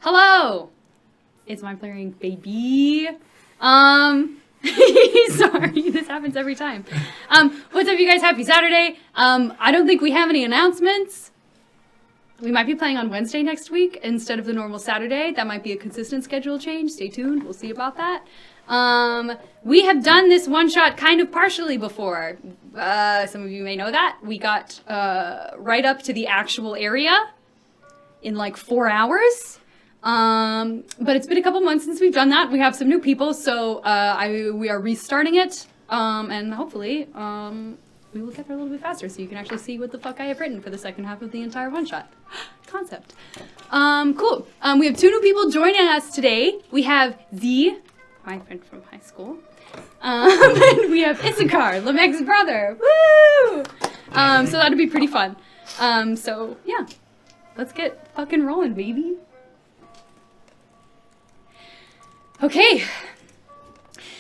Hello! It's my playing baby. Sorry, this happens every time. What's up, you guys? Happy Saturday. I don't think we have any announcements. We might be playing on Wednesday next week instead of the normal Saturday. That might be a consistent schedule change. Stay tuned. We'll see about that. We have done this one-shot kind of partially before. Some of you may know that. We got right up to the actual area in like 4 hours. But it's been a couple months since we've done that. We have some new people, so we are restarting it. And hopefully we will get there a little bit faster so you can actually see what the fuck I have written for the second half of the entire one-shot concept. Cool. We have 2 new people joining us today. We have Z, my friend from high school. And we have Issachar, Lameg's brother. Woo! So that'll be pretty fun. So yeah, let's get fucking rolling, baby. Okay.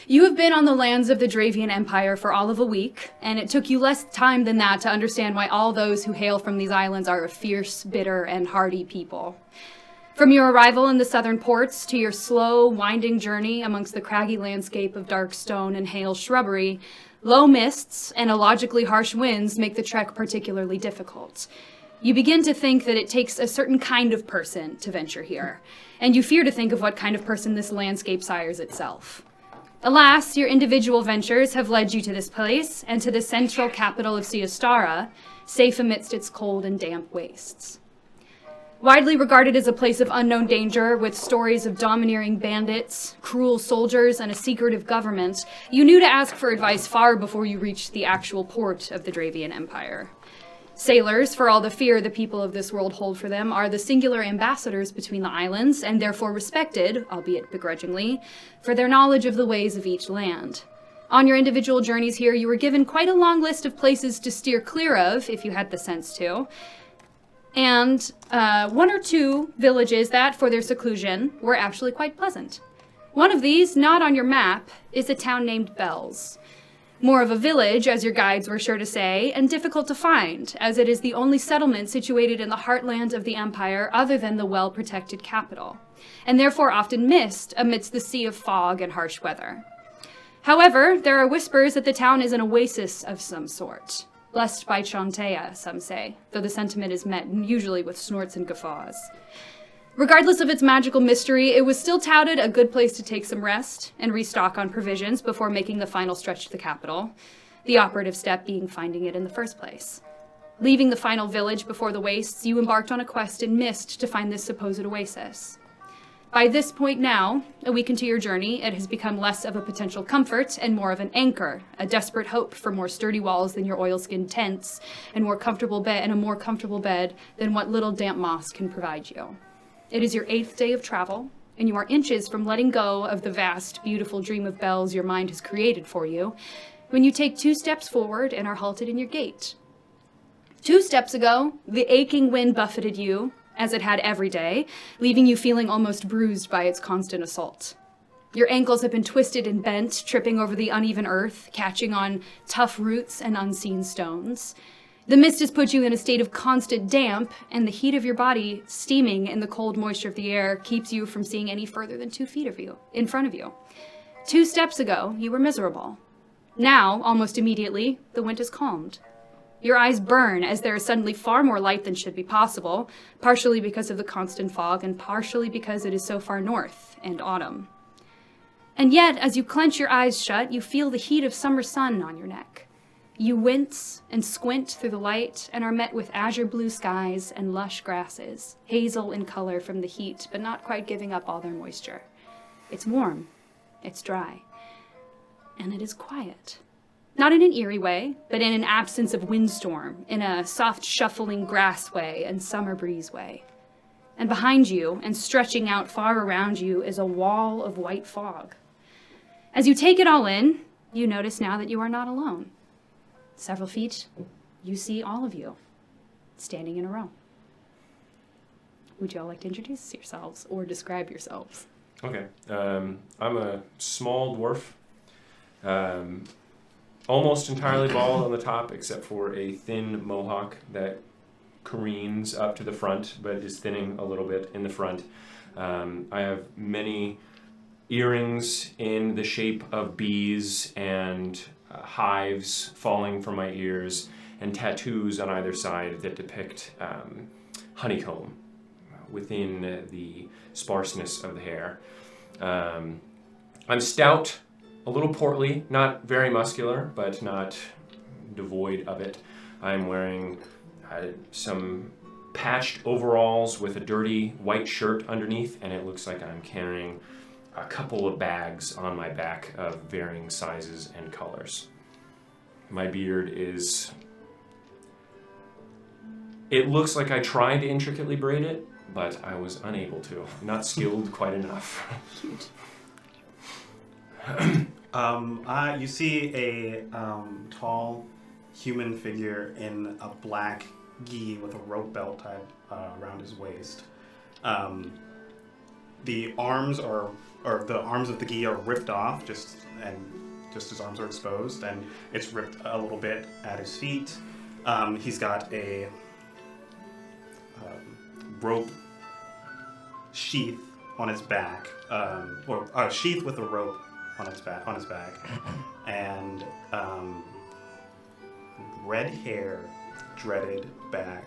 You have been on the lands of the Dravian Empire for all of a week, and it took you less time than that to understand why all those who hail from these islands are a fierce, bitter, and hardy people. From your arrival in the southern ports to your slow, winding journey amongst the craggy landscape of dark stone and hail shrubbery, low mists and illogically harsh winds make the trek particularly difficult. You begin to think that it takes a certain kind of person to venture here, and you fear to think of what kind of person this landscape sires itself. Alas, your individual ventures have led you to this place, and to the central capital of Seostara, safe amidst its cold and damp wastes. Widely regarded as a place of unknown danger, with stories of domineering bandits, cruel soldiers, and a secretive government, you knew to ask for advice far before you reached the actual port of the Dravian Empire. Sailors, for all the fear the people of this world hold for them, are the singular ambassadors between the islands, and therefore respected, albeit begrudgingly, for their knowledge of the ways of each land. On your individual journeys here, you were given quite a long list of places to steer clear of, if you had the sense to, and 1 or 2 villages that, for their seclusion, were actually quite pleasant. One of these, not on your map, is a town named Bells. More of a village, as your guides were sure to say, and difficult to find, as it is the only settlement situated in the heartland of the empire other than the well-protected capital, and therefore often missed amidst the sea of fog and harsh weather. However, there are whispers that the town is an oasis of some sort, blessed by Chantea, some say, though the sentiment is met usually with snorts and guffaws. Regardless of its magical mystery, it was still touted a good place to take some rest and restock on provisions before making the final stretch to the capital, the operative step being finding it in the first place. Leaving the final village before the wastes, you embarked on a quest in mist to find this supposed oasis. By this point now, a week into your journey, it has become less of a potential comfort and more of an anchor, a desperate hope for more sturdy walls than your oilskin tents, and a more comfortable bed than what little damp moss can provide you. It is your 8th day of travel, and you are inches from letting go of the vast, beautiful dream of Bells your mind has created for you, when you take 2 steps forward and are halted in your gate. 2 steps ago, the aching wind buffeted you, as it had every day, leaving you feeling almost bruised by its constant assault. Your ankles have been twisted and bent, tripping over the uneven earth, catching on tough roots and unseen stones. The mist has put you in a state of constant damp, and the heat of your body, steaming in the cold moisture of the air, keeps you from seeing any further than 2 feet of you, in front of you. 2 steps ago, you were miserable. Now, almost immediately, the wind has calmed. Your eyes burn as there is suddenly far more light than should be possible, partially because of the constant fog, and partially because it is so far north and autumn. And yet, as you clench your eyes shut, you feel the heat of summer sun on your neck. You wince and squint through the light and are met with azure blue skies and lush grasses, hazel in color from the heat, but not quite giving up all their moisture. It's warm, it's dry, and it is quiet. Not in an eerie way, but in an absence of windstorm, in a soft shuffling grass way and summer breeze way. And behind you, and stretching out far around you, is a wall of white fog. As you take it all in, you notice now that you are not alone. Several feet, you see all of you, standing in a row. Would you all like to introduce yourselves or describe yourselves? Okay. I'm a small dwarf, almost entirely bald on the top, except for a thin mohawk that careens up to the front, but is thinning a little bit in the front. I have many earrings in the shape of bees and hives falling from my ears, and tattoos on either side that depict honeycomb within the sparseness of the hair. I'm stout, a little portly, not very muscular, but not devoid of it. I'm wearing some patched overalls with a dirty white shirt underneath, and it looks like I'm carrying a couple of bags on my back of varying sizes and colors. My beard is... It looks like I tried to intricately braid it, but I was unable to. Not skilled quite enough. You see a tall human figure in a black gi with a rope belt tied around his waist. The arms of the gi are ripped off, just his arms are exposed, and it's ripped a little bit at his feet. He's got a rope sheath on his back, or a sheath with a rope on his back, and red hair, dreaded back.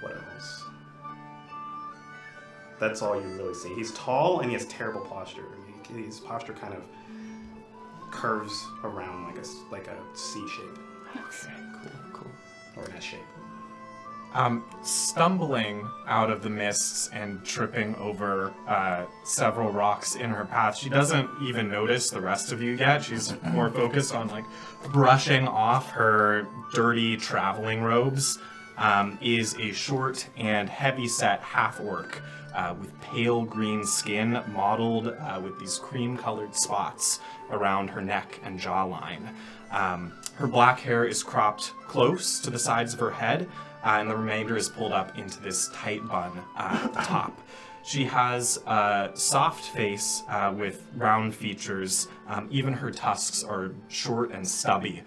What else? That's all you really see. He's tall and he has terrible posture. His posture kind of curves around like a C shape. Okay, cool. Or an S shape. Stumbling out of the mists and tripping over several rocks in her path, she doesn't even notice the rest of you yet. She's more focused on brushing off her dirty traveling robes. Is a short and heavy-set half-orc with pale green skin mottled with these cream-colored spots around her neck and jawline. Her black hair is cropped close to the sides of her head, and the remainder is pulled up into this tight bun at the top. She has a soft face with round features. Even her tusks are short and stubby,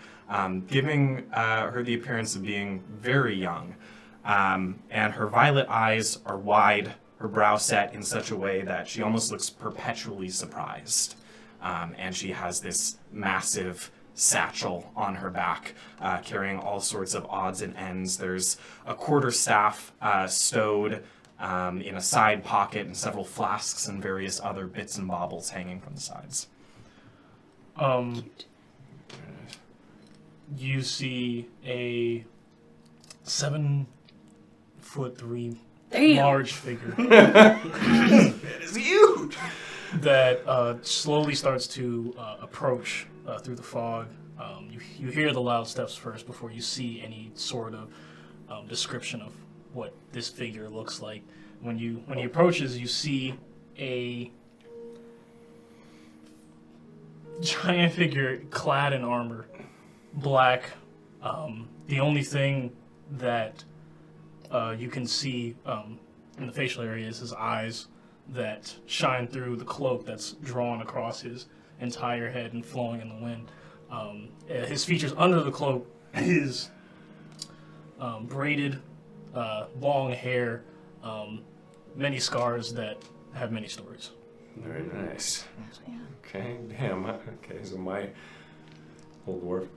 giving her the appearance of being very young. And her violet eyes are wide, her brow set in such a way that she almost looks perpetually surprised. And she has this massive satchel on her back, carrying all sorts of odds and ends. There's a quarterstaff stowed in a side pocket, and several flasks and various other bits and baubles hanging from the sides. You see a 7'3" large figure. It's huge! That slowly starts to approach through the fog. You hear the loud steps first before you see any sort of description of what this figure looks like. When he approaches, you see a giant figure clad in armor, black. The only thing that you can see in the facial area is his eyes that shine through the cloak that's drawn across his entire head and flowing in the wind. His features under the cloak is braided, long hair, many scars that have many stories. Very nice. Okay, damn. Okay, so my old dwarf.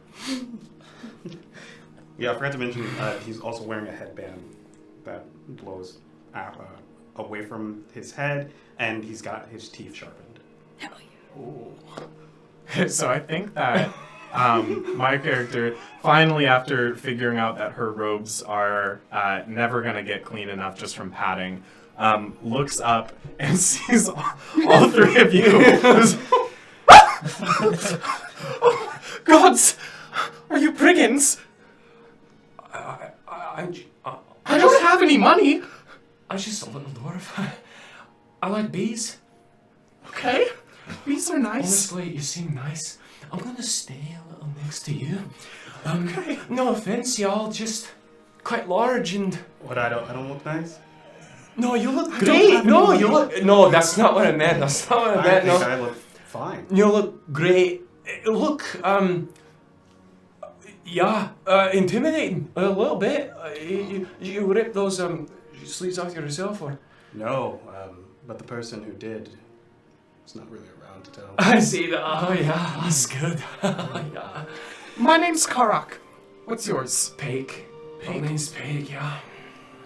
Yeah, I forgot to mention he's also wearing a headband that blows out, away from his head, and he's got his teeth sharpened. Hell yeah. Ooh. So I think that my character, finally after figuring out that her robes are never going to get clean enough just from padding, looks up and sees all three of you. Oh, gods! Are you brigands? I don't have any money. I'm just a little dwarf. I like bees. Okay. Bees are nice. Honestly, you seem nice. I'm gonna stay a little next to you. Okay. No offense, y'all, just quite large and... What, I don't look nice? No, you look great. No, you look... No, that's not what I meant. That's not what I meant. I think No. I look fine. You look great. Look, intimidating a little bit. You rip those sleeves off yourself, or? No, But the person who did is not really around to tell. I see that. Oh, yeah, that's good. Yeah. My name's Karak. What's yours? Pig. My name's Pig, yeah.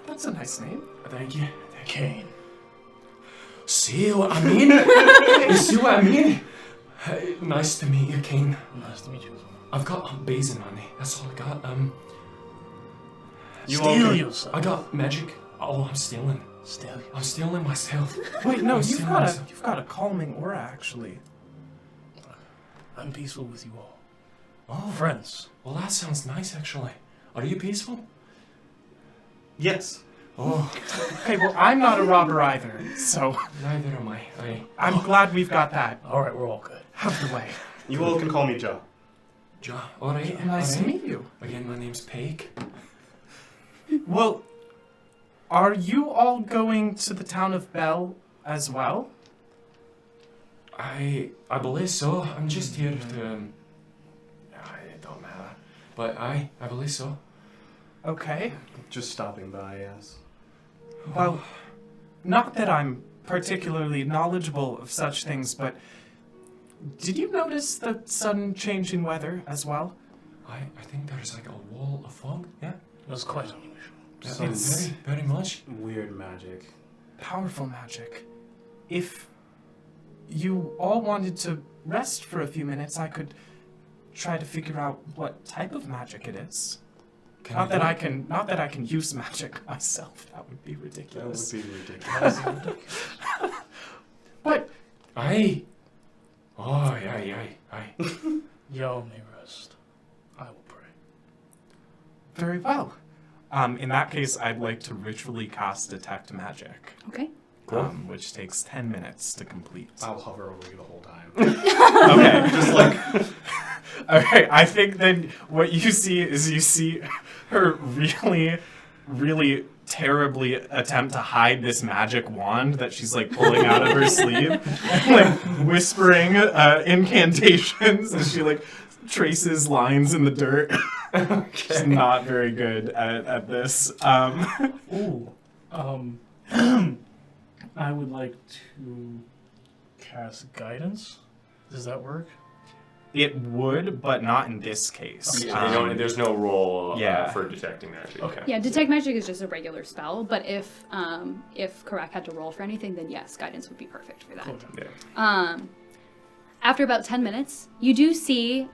That's a nice name. Thank you. Kane. See what I mean? You see what I mean? Nice to meet you, Kane. Nice to meet you as well. I've got basin money. That's all I got. Steal yourself. I got magic. Oh, I'm stealing. Steal yourself. I'm stealing myself. Wait, no, I'm you've stealing got myself. you've got a calming aura, actually. I'm peaceful with you all. Oh, Friends. well, that sounds nice, actually. Are you peaceful? Yes. Oh, Okay, well, I'm not a robber either, so neither am I. I'm glad we've got that All right, we're all good. out of the way. You all can call me Joe. All right. Nice to all right. meet you. Again, my name's Pig. Well, are you all going to the town of Bell as well? I believe so. I'm just here to. It don't matter. But I believe so. Okay. Just stopping by, yes. Well, not that I'm particularly knowledgeable of such things, but did you notice the sudden change in weather as well? I think there's like a wall of fog. Yeah. It was quite unusual. Some It's- Very much. weird magic. Powerful magic. If you all wanted to rest for a few minutes, I could try to figure out what type of magic it is. Not that I can use magic myself. That would be That would ridiculous. be ridiculous. But Aye. Oh, aye. Y'all may rest. I will pray. very well. In that case, I'd like to ritually cast Detect Magic, Okay. Cool. which takes 10 minutes to complete. I'll hover over you the whole time. Okay. Just like, Okay, I think then what you see her really, really terribly attempt to hide this magic wand that she's like pulling out of her sleeve, and, like whispering incantations as she like traces lines in the dirt. She's not very good at this. Ooh. I would like to cast guidance. Does that work? It would, but not in this case. There's no role yeah. for detecting magic. Okay. Yeah, detect magic is just a regular spell, but if Karak had to roll for anything, then yes, guidance would be perfect for that. Cool. Yeah. After about 10 minutes, you do see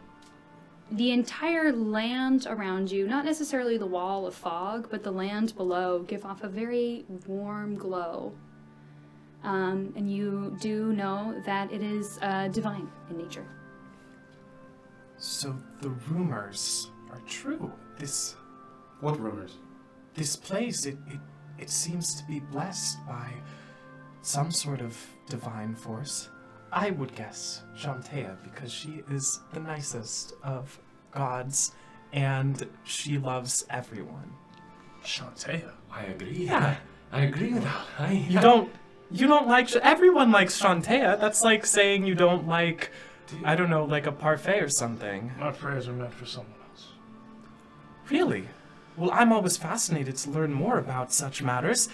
the entire land around you, not necessarily the wall of fog, but the land below, give off a very warm glow. And you do know that it is divine in nature. So the rumors are true. what rumors? This place, it seems to be blessed by some sort of divine force. I would guess Shantea, because she is the nicest of gods, and she loves everyone. Shantea. I agree. Yeah. I agree with that. Aye. You don't like everyone likes Shantea. That's like saying you don't like, I don't know, like a parfait or something. My prayers are meant for someone else. Really? Well, I'm always fascinated to learn more about such matters.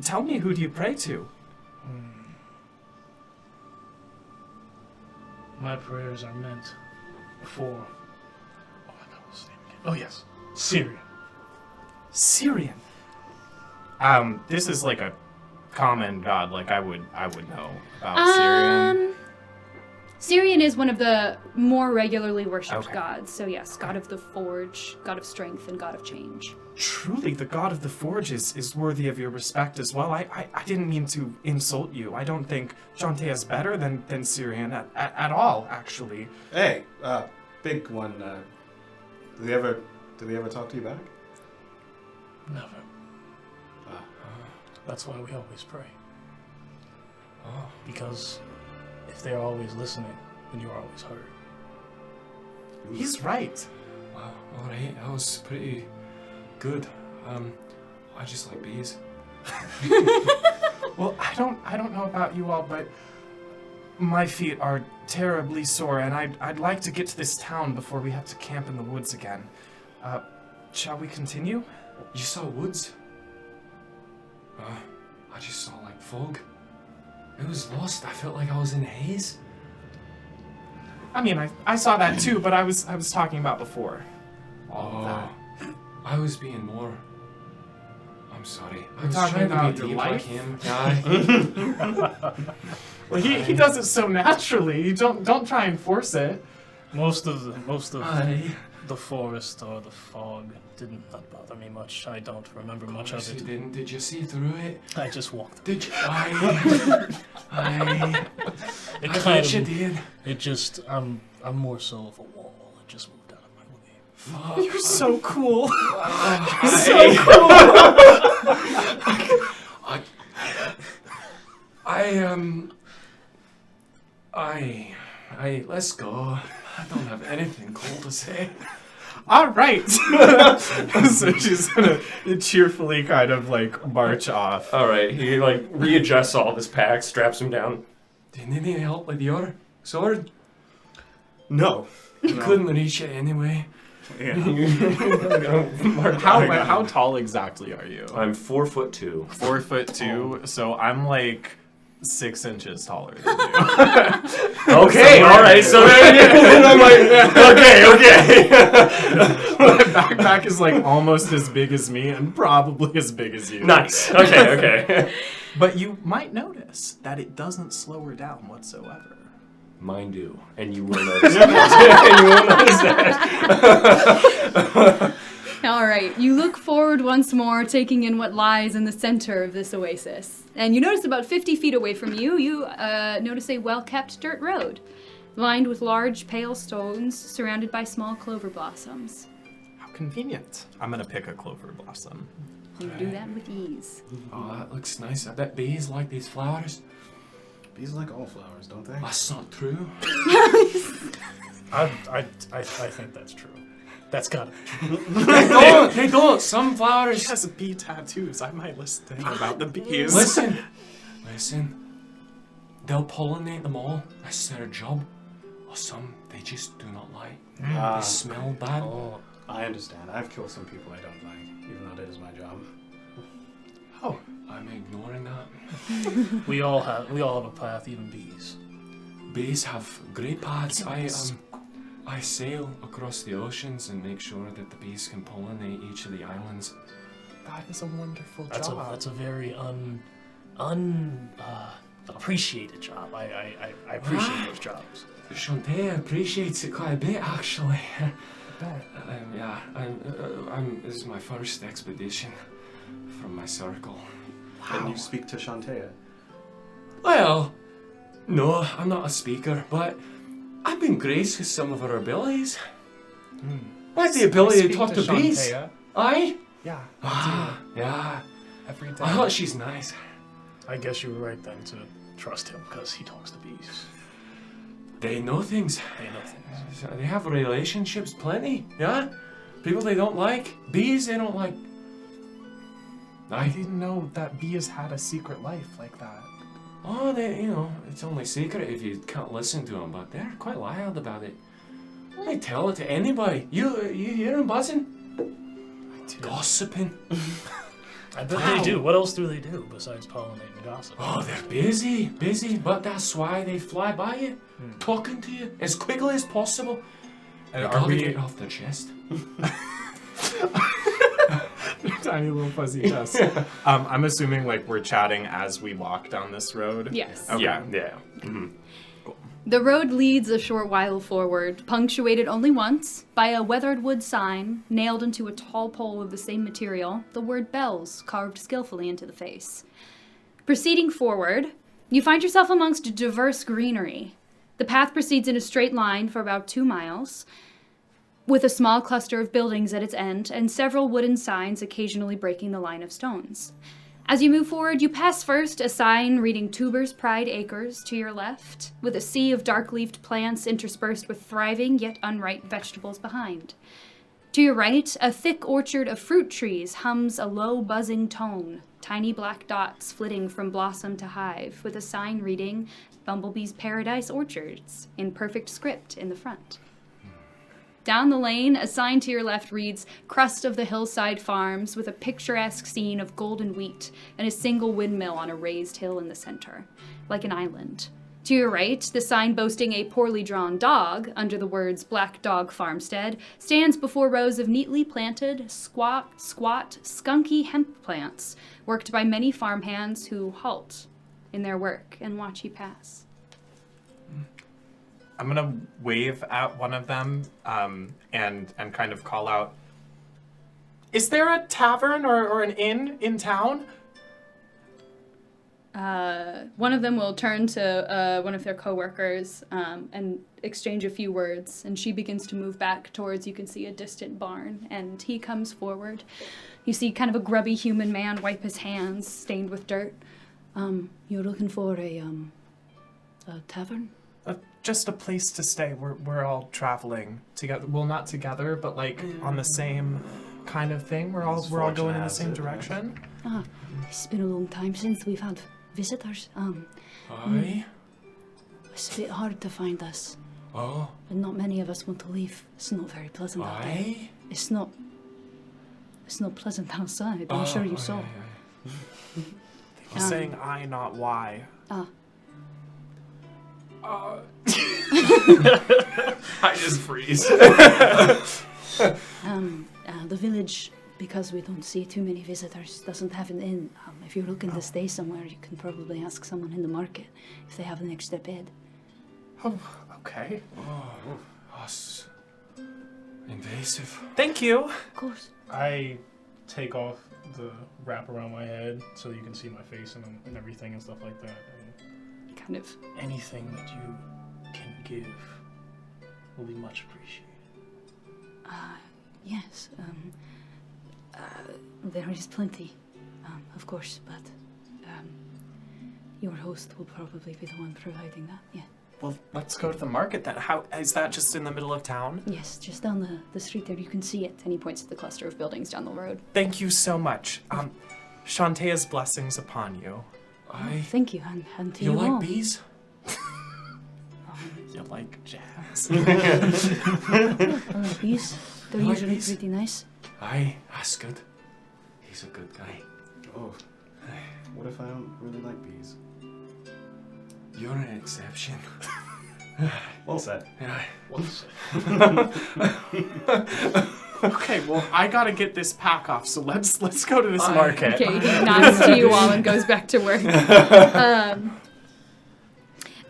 Tell me, who do you pray to? My prayers are meant for. Oh, I know his name again. Oh yes, Syrian. Syrian. This is like a common god. Like I would know about Syrian. Syrian is one of the more regularly worshipped Okay. gods. So yes, god of the forge, god of strength, and god of change. Truly, the god of the forge is worthy of your respect as well. I didn't mean to insult you. I don't think Shantea is better than Syrian at all, actually. Hey, big one. Do they ever talk to you back? Never. Ah. That's why we always pray. Oh. Because if they're always listening, then you're always heard. He's right. Wow. All right. That was pretty good. I just like bees. Well, I don't know about you all, but my feet are terribly sore, and I'd like to get to this town before we have to camp in the woods again. Shall we continue? You saw woods? I just saw like fog. It was lost. I felt like I was in a haze. I mean, I saw that too, but I was talking about before. All of that. I was being more. I'm sorry. I You're was talking trying to about be your deep life? like him. Yeah. Well, he does it so naturally. You don't try and force it. Most of Aye. the forest or the fog did not bother me much. I don't remember much of You it. didn't. Did you see through it? I just walked. Did you? I It bet kind you of. did. It just. I'm more so of a wall. It just moved out of my way. Fuck. You're so cool. Let's go. I don't have anything cool to say. All right. So she's gonna cheerfully kind of like march off. All right, he like readjusts all of his packs, straps him down. Do you need any help with your sword? No. You couldn't reach it anyway. Yeah. How tall exactly are you? I'm 4'2". 4'2", so I'm like 6 inches taller than you. Okay, all right. So then I'm like, okay. My backpack is like almost as big as me and probably as big as you. Nice. Okay. But you might notice that it doesn't slow her down whatsoever. Mine do, and you will notice that. All right, you look forward once more, taking in what lies in the center of this oasis. And you notice about 50 feet away from you, notice a well-kept dirt road, lined with large, pale stones, surrounded by small clover blossoms. How convenient. I'm gonna pick a clover blossom. You do that with ease. Oh, that looks nice. I bet bees like these flowers. Bees like all flowers, don't they? That's not true. I think that's true. That's gotta be true. They don't. Some flowers. She has bee tattoos. I might listen to him about the bees. Listen. They'll pollinate them all. That's their job. Or some they just do not like. They smell bad. Oh, I understand. I've killed some people I don't like, even though it is my job. Oh, I'm ignoring that. We all have a path, even bees. Bees have great paths. I sail across the oceans and make sure that the bees can pollinate each of the islands. That is a wonderful That's job. a very appreciated job. I appreciate those jobs. Shantae appreciates it quite a bit, actually. This is my first expedition from my circle. And you speak to Shantae. Well, no, I'm not a speaker, but I've been graced with some of her abilities. Like the ability to talk to bees. Shantae. Aye? Yeah. Yeah. Every day. I thought she's nice. I guess you were right then to trust him because he talks to bees. They know things. They know things. They have relationships plenty, yeah? People they don't like. Bees they don't like. I didn't know that bees had a secret life like that. Oh, it's only secret if you can't listen to them, but they're quite loud about it. They tell it to anybody. You hear them buzzing? Gossiping. I bet they do. What else do they do besides pollinate and gossip? Oh, they're busy, but that's why they fly by you, talking to you as quickly as possible. And They are gotta get we it off their chest. tiny little fuzzy chest? I'm assuming like we're chatting as we walk down this road. Yes. Okay. Yeah. The road leads a short while forward, punctuated only once by a weathered wood sign nailed into a tall pole of the same material, the word bells carved skillfully into the face. Proceeding forward, you find yourself amongst diverse greenery. The path proceeds in a straight line for about 2 miles, with a small cluster of buildings at its end and several wooden signs occasionally breaking the line of stones. As you move forward, you pass first a sign reading Tuber's Pride Acres to your left, with a sea of dark-leafed plants interspersed with thriving yet unripe vegetables behind. To your right, a thick orchard of fruit trees hums a low buzzing tone, tiny black dots flitting from blossom to hive, with a sign reading Bumblebee's Paradise Orchards in perfect script in the front. Down the lane, a sign to your left reads, Crust of the Hillside Farms, with a picturesque scene of golden wheat and a single windmill on a raised hill in the center, like an island. To your right, the sign boasting a poorly drawn dog, under the words Black Dog Farmstead, stands before rows of neatly planted, squat, skunky hemp plants, worked by many farmhands who halt in their work and watch you pass. I'm gonna wave at one of them and kind of call out, is there a tavern or an inn in town? One of them will turn to one of their coworkers and exchange a few words, and she begins to move back towards, you can see, a distant barn, and he comes forward. You see kind of a grubby human man wipe his hands, stained with dirt. You're looking for a tavern? Just a place to stay. We're all traveling together. Well, not together, but like on the same kind of thing. We're all going in the same direction. It's been a long time since we've had visitors. Aye. It's a bit hard to find us, Oh. and not many of us want to leave. It's not very pleasant out there. Aye. It's not pleasant outside. I'm sure you saw. You're saying I, not why. I just freeze. The village, because we don't see too many visitors, doesn't have an inn. If you're looking to stay somewhere, you can probably ask someone in the market if they have an extra bed. Oh, okay. Us. Invasive. Thank you. Of course. I take off the wrap around my head so you can see my face and everything and stuff like that. And Kind of. anything that you can give will be much appreciated. Yes. There is plenty, of course, but your host will probably be the one providing that. Yeah. Well, let's go to the market then. How is that just in the middle of town? Yes, just down the street there. You can see it. And he points to the cluster of buildings down the road. Thank you so much. Shantaea's blessings upon you. Aye. Thank you, and to You you all. like bees? You like jazz. Bees. They're You like usually bees? pretty nice. Aye. That's good. He's a good guy. Oh, what if I don't really like bees? You're an exception. Well said. Yeah. Okay, well, I gotta get this pack off, so let's go to this market. Okay, he nods to you all and goes back to work.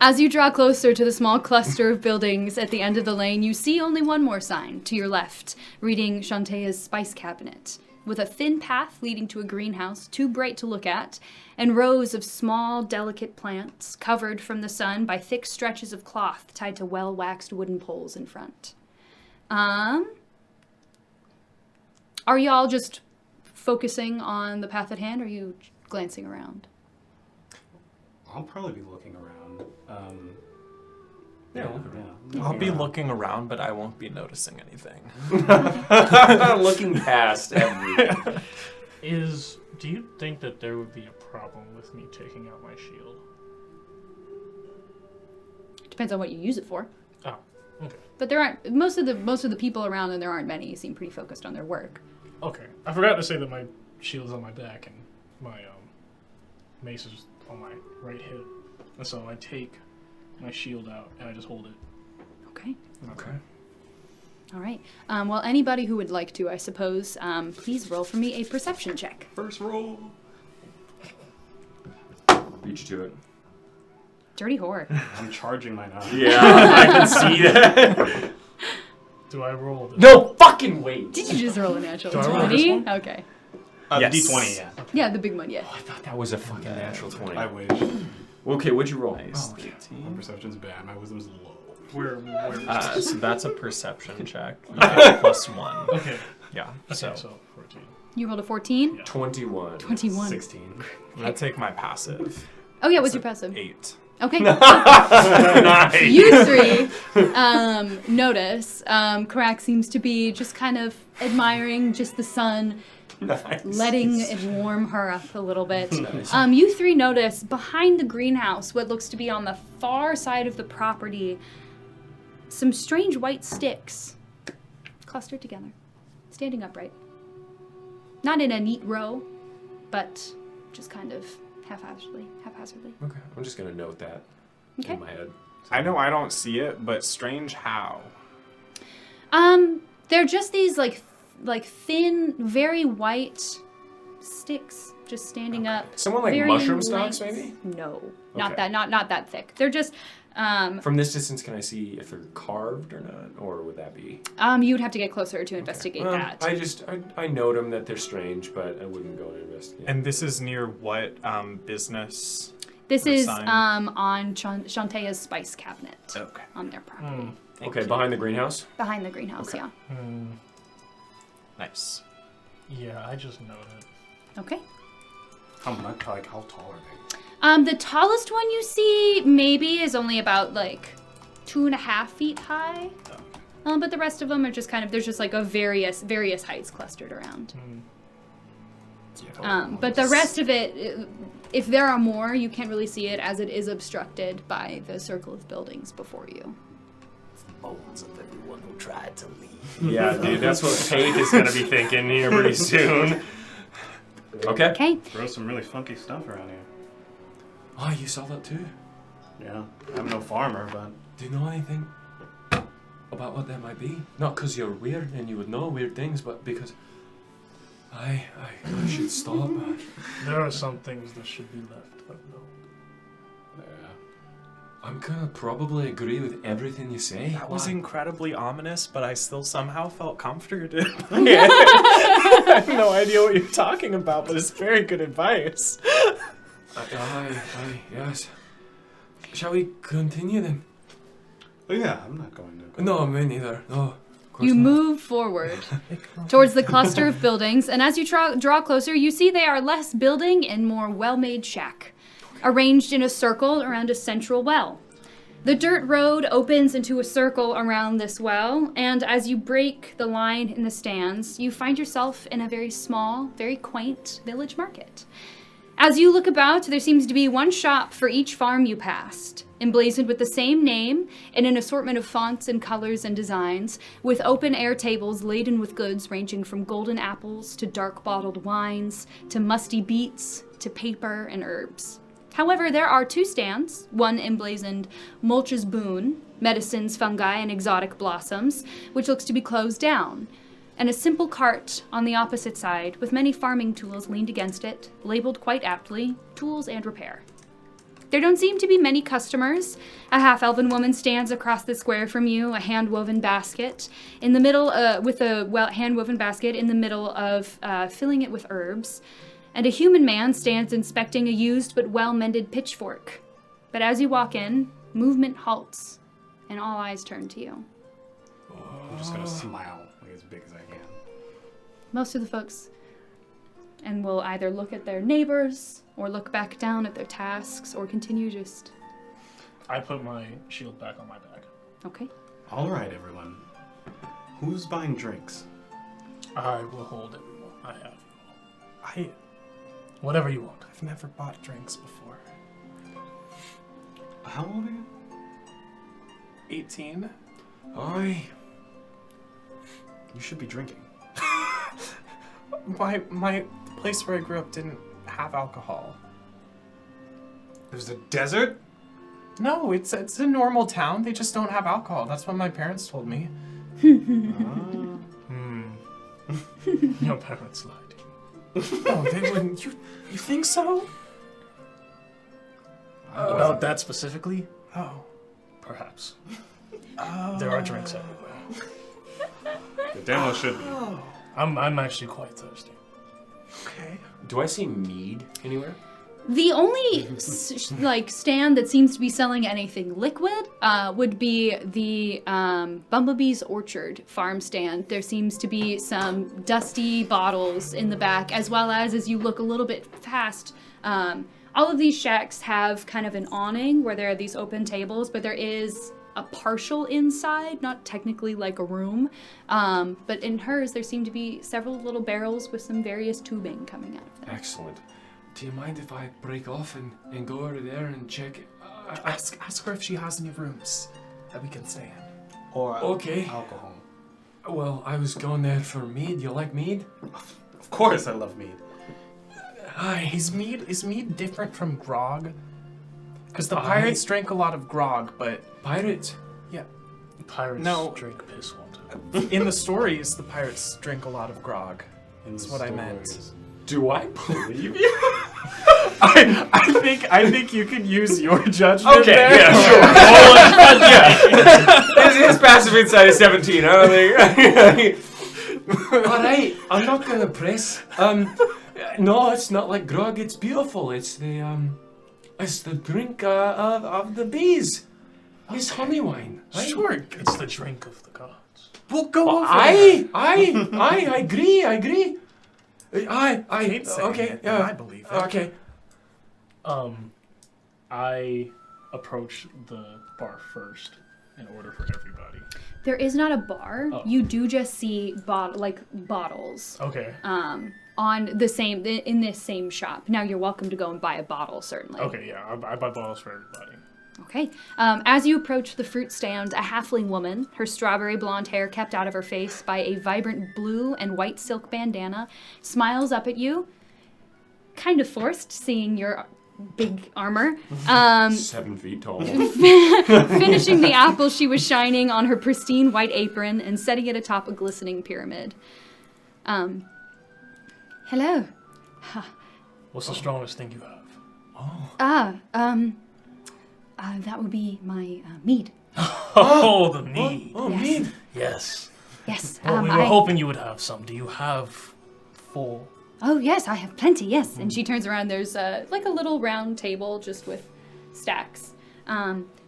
As you draw closer to the small cluster of buildings at the end of the lane, you see only one more sign to your left, reading Shantaea's Spice Cabinet, with a thin path leading to a greenhouse too bright to look at, and rows of small, delicate plants covered from the sun by thick stretches of cloth tied to well-waxed wooden poles in front. Are y'all just focusing on the path at hand, or are you glancing around? I'll probably be looking around. Yeah, look around. I'll be looking around, but I won't be noticing anything. Looking past everything. Do you think that there would be a problem with me taking out my shield? Depends on what you use it for. Oh, okay. But there aren't most of the people around, and there aren't many, seem pretty focused on their work. Okay. I forgot to say that my shield's on my back and my mace is on my right hip. And so I take my shield out and I just hold it. Okay. Okay. All right. Well, anybody who would like to, I suppose, please roll for me a perception check. First roll. Beat you to it. Dirty whore. I'm charging my knife. Yeah, I can see that. Do I roll this? No fucking wait. Did you just roll a natural Do I roll 20? this one? Okay. Yes. D20, yeah. Yeah, the big one, yeah. I thought that was a fucking natural 20. I wish. Okay, what'd you roll? Nice. Oh, okay. My perception's bad. My wisdom's low. Where So that's a perception check. You get +1. Okay. Yeah. So So 14. You rolled a 14? 21. 21. 16. I'm gonna take my passive. Oh, yeah, what's your passive? 8. Okay. Nice. You three notice Karak seems to be just kind of admiring just the sun, Nice. letting it warm her up a little bit. Nice. You three notice behind the greenhouse, what looks to be on the far side of the property, some strange white sticks clustered together, standing upright. Not in a neat row, but just kind of haphazardly. Okay, I'm just gonna note that Okay. in my head. I know I don't see it, but strange how. They're just these like thin, very white sticks just standing up. Someone like very mushroom stalks, light. maybe? No, not Okay. that. Not that thick. They're just. From this distance, can I see if they're carved or not, or would that be? You would have to get closer to investigate Well, that. I note them that they're strange, but I wouldn't go and investigate. And this is near what business? This or is sign? on Shantaea's spice cabinet Okay. on their property. Okay, behind the greenhouse. Behind the greenhouse, yeah. Nice. Yeah, I just noted. Okay. How tall are they? The tallest one you see maybe is only about like 2.5 feet high. But the rest of them are just kind of, there's just like a various heights clustered around. But the rest of it, if there are more, you can't really see it as it is obstructed by the circle of buildings before you. Bones of everyone who tried to leave. Yeah, dude, that's what Faith is gonna be thinking here pretty soon. Okay. Okay. Grow some really funky stuff around here. Oh, you saw that too? Yeah, I'm no farmer, but Do you know anything about what that might be? Not because you're weird and you would know weird things, but because I should stop. There are some things that should be left alone. I'm gonna probably agree with everything you say. That was Why? incredibly ominous, but I still somehow felt comforted. I have no idea what you're talking about, but it's very good advice. Yes. Shall we continue then? oh, yeah, I'm not going to. No, me neither. No. Of course You not. move forward towards the cluster of buildings, and as you draw closer, you see they are less building and more well-made shack, arranged in a circle around a central well. The dirt road opens into a circle around this well, and as you break the line in the stands, you find yourself in a very small, very quaint village market. As you look about, there seems to be one shop for each farm you passed, emblazoned with the same name in an assortment of fonts and colors and designs, with open-air tables laden with goods ranging from golden apples to dark bottled wines, to musty beets, to paper and herbs. However, there are 2 stands, one emblazoned Mulch's Boon, medicines, fungi, and exotic blossoms, which looks to be closed down, and a simple cart on the opposite side with many farming tools leaned against it, labeled quite aptly, tools and repair. There don't seem to be many customers. A half-elven woman stands across the square from you, a hand-woven basket in the middle, hand-woven basket in the middle of filling it with herbs. And a human man stands inspecting a used but well-mended pitchfork. But as you walk in, movement halts, and all eyes turn to you. I'm just gonna smile like as big as I can. Most of the folks and will either look at their neighbors or look back down at their tasks or continue just. I put my shield back on my back. Okay. All right, everyone. Who's buying drinks? I will hold everyone. I have you all. I Whatever you want. I've never bought drinks before. How old are you? 18? Aye. You should be drinking. My place where I grew up didn't have alcohol. There's a desert? No, it's a normal town. They just don't have alcohol. That's what my parents told me. Your parents lied. No, they wouldn't. You think so? About that specifically? Oh. Perhaps. Oh. There are drinks everywhere. The demo should be. I'm actually quite thirsty. Okay. Do I see mead anywhere? The only stand that seems to be selling anything liquid would be the Bumblebee's Orchard farm stand. There seems to be some dusty bottles in the back, as well as you look a little bit past, all of these shacks have kind of an awning where there are these open tables, but there is a partial inside, not technically like a room, but in hers there seem to be several little barrels with some various tubing coming out of them. Excellent. Do you mind if I break off and go over there and check? Ask her if she has any rooms that we can stay in. Or Okay. alcohol. Well, I was going there for mead. You like mead? Of course I love mead. Aye. Is mead different from grog? Because the pirates drank a lot of grog, but Pirates? yeah, Pirates No. drink piss water. in the stories the pirates drink a lot of grog. In That's the what I meant. stories. Do I believe you? I think you can use your judgment. Okay, there. yeah, sure. His passive insight is 17. I don't think. All right, I'm not gonna press. No, it's not like grog. It's beautiful. It's the drink of the bees. It's honey wine. Right? Sure. It's the drink of the gods. We'll go over I agree. I hate saying okay. it, Yeah, I believe it. Okay. I approach the bar first in order for everybody. There is not a bar. Oh. You do just see bottles. Okay. On the same in this same shop. Now you're welcome to go and buy a bottle, certainly. Okay, yeah, I buy bottles for everybody. Okay. As you approach the fruit stand, a halfling woman, her strawberry blonde hair kept out of her face by a vibrant blue and white silk bandana, smiles up at you, kind of forced, seeing your big armor. 7 feet tall. Finishing the apple she was shining on her pristine white apron and setting it atop a glistening pyramid. Hello. What's the strongest thing you have? That would be my mead. Oh, the mead. Oh, Yes. mead. Yes. Yes. Well, we were hoping you would have some. Do you have full? Oh, yes, I have plenty, yes. And she turns around, there's like a little round table just with stacks.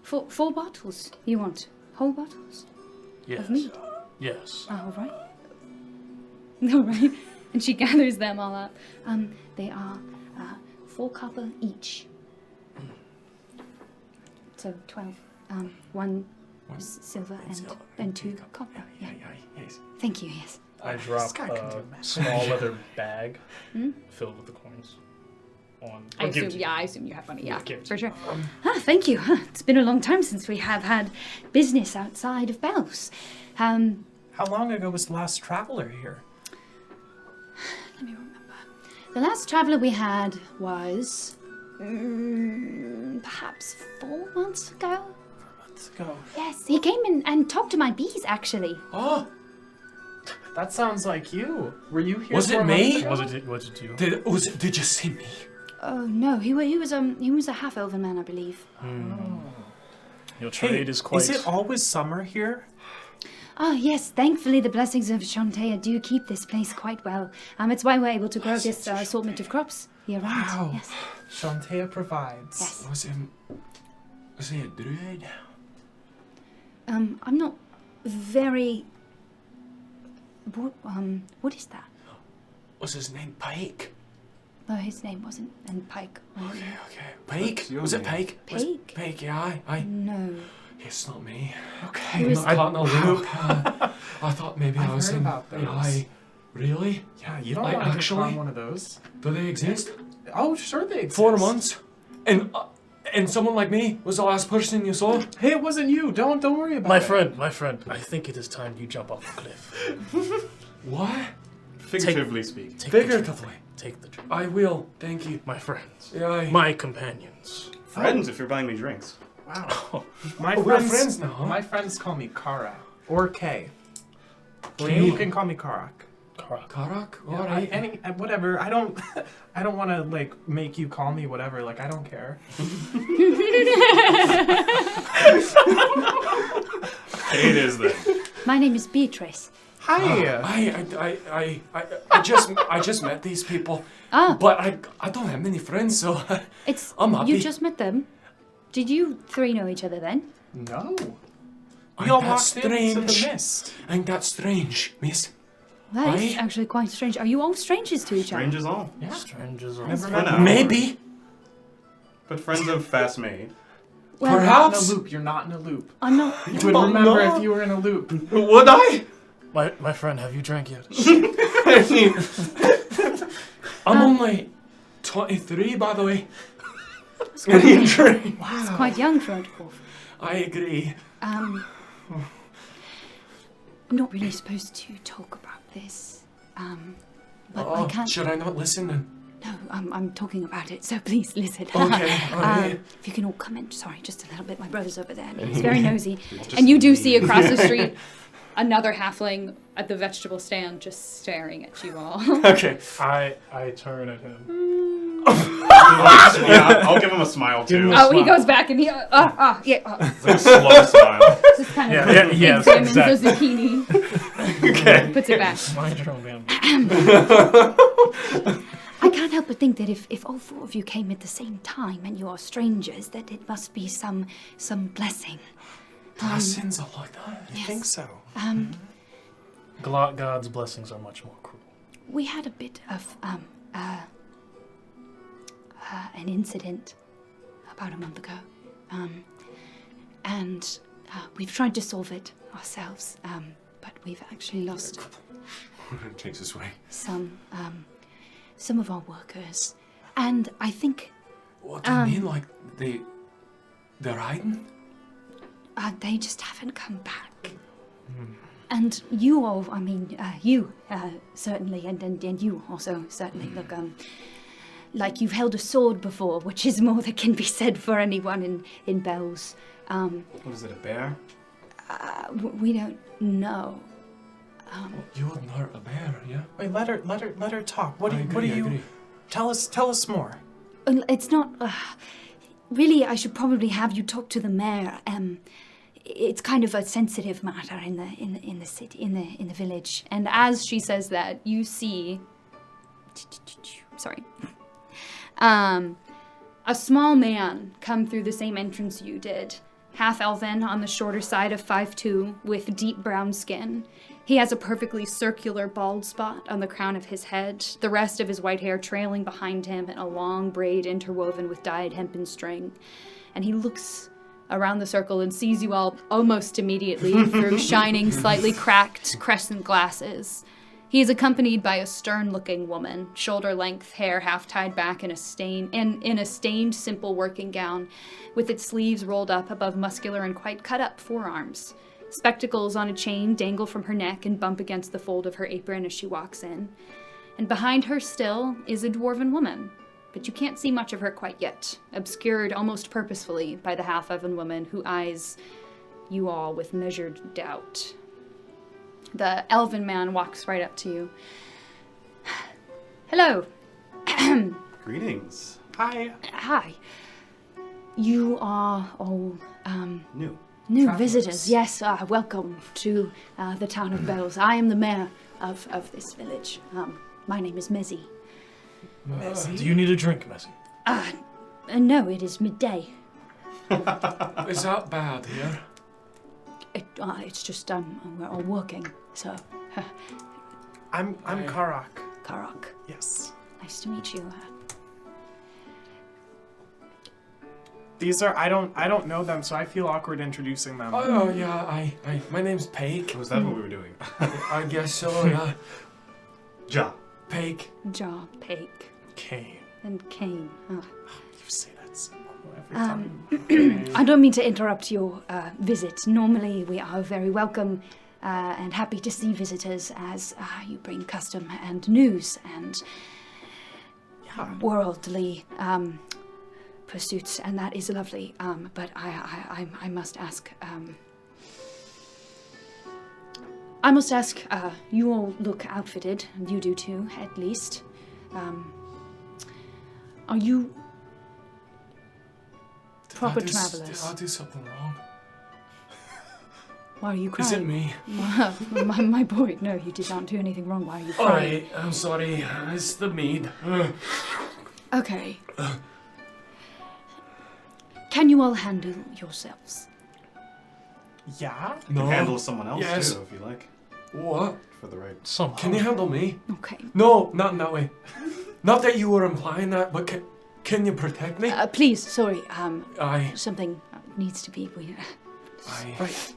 Full bottles you want? Whole bottles? Yes. Of mead? Yes. All right. All right. And she gathers them all up. They are 4 copper each. So 12. One silver and 2 copper. Yeah. Yes. Thank you, yes. I drop guy can do a math. small leather bag filled with the coins. I assume you have money, yeah, Give it to for you. sure. Thank you. It's been a long time since we have had business outside of Bells. How long ago was the last traveler here? Let me remember. The last traveler we had was perhaps 4 months ago. Let's go. Yes, he came in and talked to my bees, actually. Oh, That sounds like you. Were you here? Was it 4 months me? ago? Was it you? did you see me? Oh no, he was a half-elven man, I believe. Your trade is quite. Is it always summer here? Ah, yes, thankfully the blessings of Shantea do keep this place quite well. It's why we're able to grow this assortment of crops year-round. Wow. Yes. Shantea provides. Yes. Was he a druid? I'm not very... What is that? Was his name Pike? No, his name wasn't. And Pike. Okay. Pike? What's your Was it name? Pike? Pike? Pike, yeah, aye. No. It's not me. Okay. It was- I'm not caught in a loop. I thought maybe I've I was heard in. about those. Aye. Really? Yeah, you don't Like, want to actually? actually one of those. Do they exist? Oh, sure they exist. 4 months? And someone like me was the last person you saw? Hey, it wasn't you. Don't worry about My it. friend, I think it is time you jump off the cliff. What? Figuratively speaking. Take Figuratively. Take the drink. I will, thank you. My friends. Yeah, aye. My companions. Friends, if you're buying me drinks. Wow. My Oh, we're friends now, huh? My friends call me Kara or Kay. Well, Kay? you can call me Karak. Karak. Karak? Yeah, Alright. whatever. I don't want to like make you call me whatever. Like I don't care. It is then. My name is Beatrice. Hi. I just met these people. But I don't have many friends, so It's... I'm happy. You just met them? Did you 3 know each other then? No. We Ain't all that walked into the strange? mist. Ain't that strange, miss? That is Aye. actually quite strange. Are you all strangers to each Strange other? as all. Yeah. Strangers are. Never For met now. them. Maybe. But friends of fast made. Well, You're not in Perhaps. a loop. You're not in a loop. I'm not... You would Oh, remember no. if you were in a loop. Would I? My friend, have you drank yet? I'm only 23, by the way. And you drink. It's quite young for a dwarf. I agree. I'm not really supposed to talk about this. But I can't. Should I not listen then? No, I'm talking about it, so please listen. Okay, alright. If you can all come in, sorry, just a little bit. My brother's over there, and he's very nosy. And you do see across the street another halfling at the vegetable stand just staring at you all. Okay. I turn at him. Yeah, I'll give him a smile too. Oh, He goes back and he, yeah. It's like a slow smile. Just kind Yeah, of yeah, digs him into exactly. the zucchini. Okay. Puts it back. Mind your own damn. I can't help but think that if all four of you came at the same time and you are strangers, that it must be some blessing. Blessings are like that. You think so? God's blessings are much more cruel. We had a bit of an incident about a month ago, and we've tried to solve it ourselves, but we've actually lost Takes us away. some of our workers, and I think What do you mean? Like they're hiding? they just haven't come back. And you all, I mean, you certainly, and you also certainly look like you've held a sword before, which is more that can be said for anyone in Bells. What is it, a bear? We don't know. You wouldn't hurt a bear, yeah? Wait, let her talk. What I do agree, I you? agree. Tell us more. It's not. Really, I should probably have you talk to the mayor. It's kind of a sensitive matter in the city, in the village. And as she says that, you see. Sorry. A small man come through the same entrance you did. Half elven on the shorter side of 5'2", with deep brown skin. He has a perfectly circular bald spot on the crown of his head, the rest of his white hair trailing behind him in a long braid interwoven with dyed hempen string. And he looks around the circle and sees you all almost immediately through shining, slightly cracked crescent glasses. He is accompanied by a stern-looking woman, shoulder-length hair half tied back in a stained, simple working gown, with its sleeves rolled up above muscular and quite cut-up forearms. Spectacles on a chain dangle from her neck and bump against the fold of her apron as she walks in. And behind her still is a dwarven woman, but you can't see much of her quite yet, obscured almost purposefully by the half-elven woman who eyes you all with measured doubt. The elven man walks right up to you. Hello. Greetings. Hi. Hi. You are all New. new Travelers. visitors. Yes, welcome to the town of Bells. I am the mayor of this village. My name is Mezzy. Do you need a drink, Messi? No, it is midday. Is that bad here? It's just we're all working. So, I'm Karak. Karak, Yes. nice to meet you. These are I don't know them, so I feel awkward introducing them. Oh yeah, I my name's Pake. Was that what we were doing? I guess so, yeah. Ja. Pake. Jaw, Pake, Kane. and Kane. You say that so cool every time. I don't mean to interrupt your visit. Normally, we are very welcome and happy to see visitors as you bring custom and news and worldly pursuits, and that is lovely. But I must ask. I must ask. You all look outfitted, and you do too, at least. Are you proper travelers? Did I do something wrong? Why are you Is it crying? me? my boy, no, you did not do anything wrong. Why are you crying? Alright, I'm sorry. It's the mead. Okay. Can you all handle yourselves? Yeah. No. Handle someone else Yes. too, if you like, What? for the right. Somehow. Can you handle me? Okay. No, not in that way. Not that you were implying that, but can you protect me? Please, sorry. Aye. Something needs to be. Aye. Right.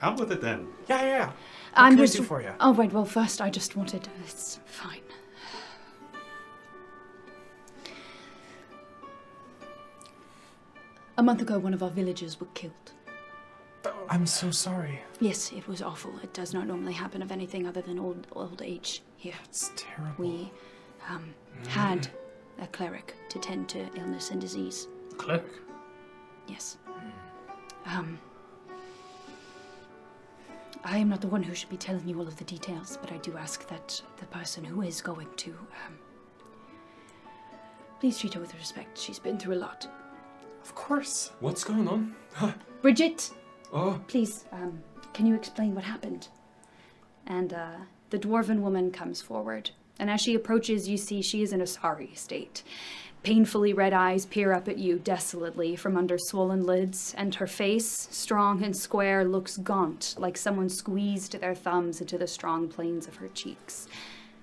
Out with it then. Yeah. What I'm can I just. do for you? Oh right. Well, first I just wanted. It's fine. A month ago, one of our villagers were killed. I'm so sorry. Yes, it was awful. It does not normally happen of anything other than old age here. It's terrible. We had a cleric to tend to illness and disease. A cleric? Yes. I am not the one who should be telling you all of the details, but I do ask that the person who is going to, please treat her with respect. She's been through a lot. Of course. What's going on? Bridget! Oh, Please, can you explain what happened? And the dwarven woman comes forward, and as she approaches, you see she is in a sorry state. Painfully red eyes peer up at you desolately from under swollen lids, and her face, strong and square, looks gaunt, like someone squeezed their thumbs into the strong planes of her cheeks.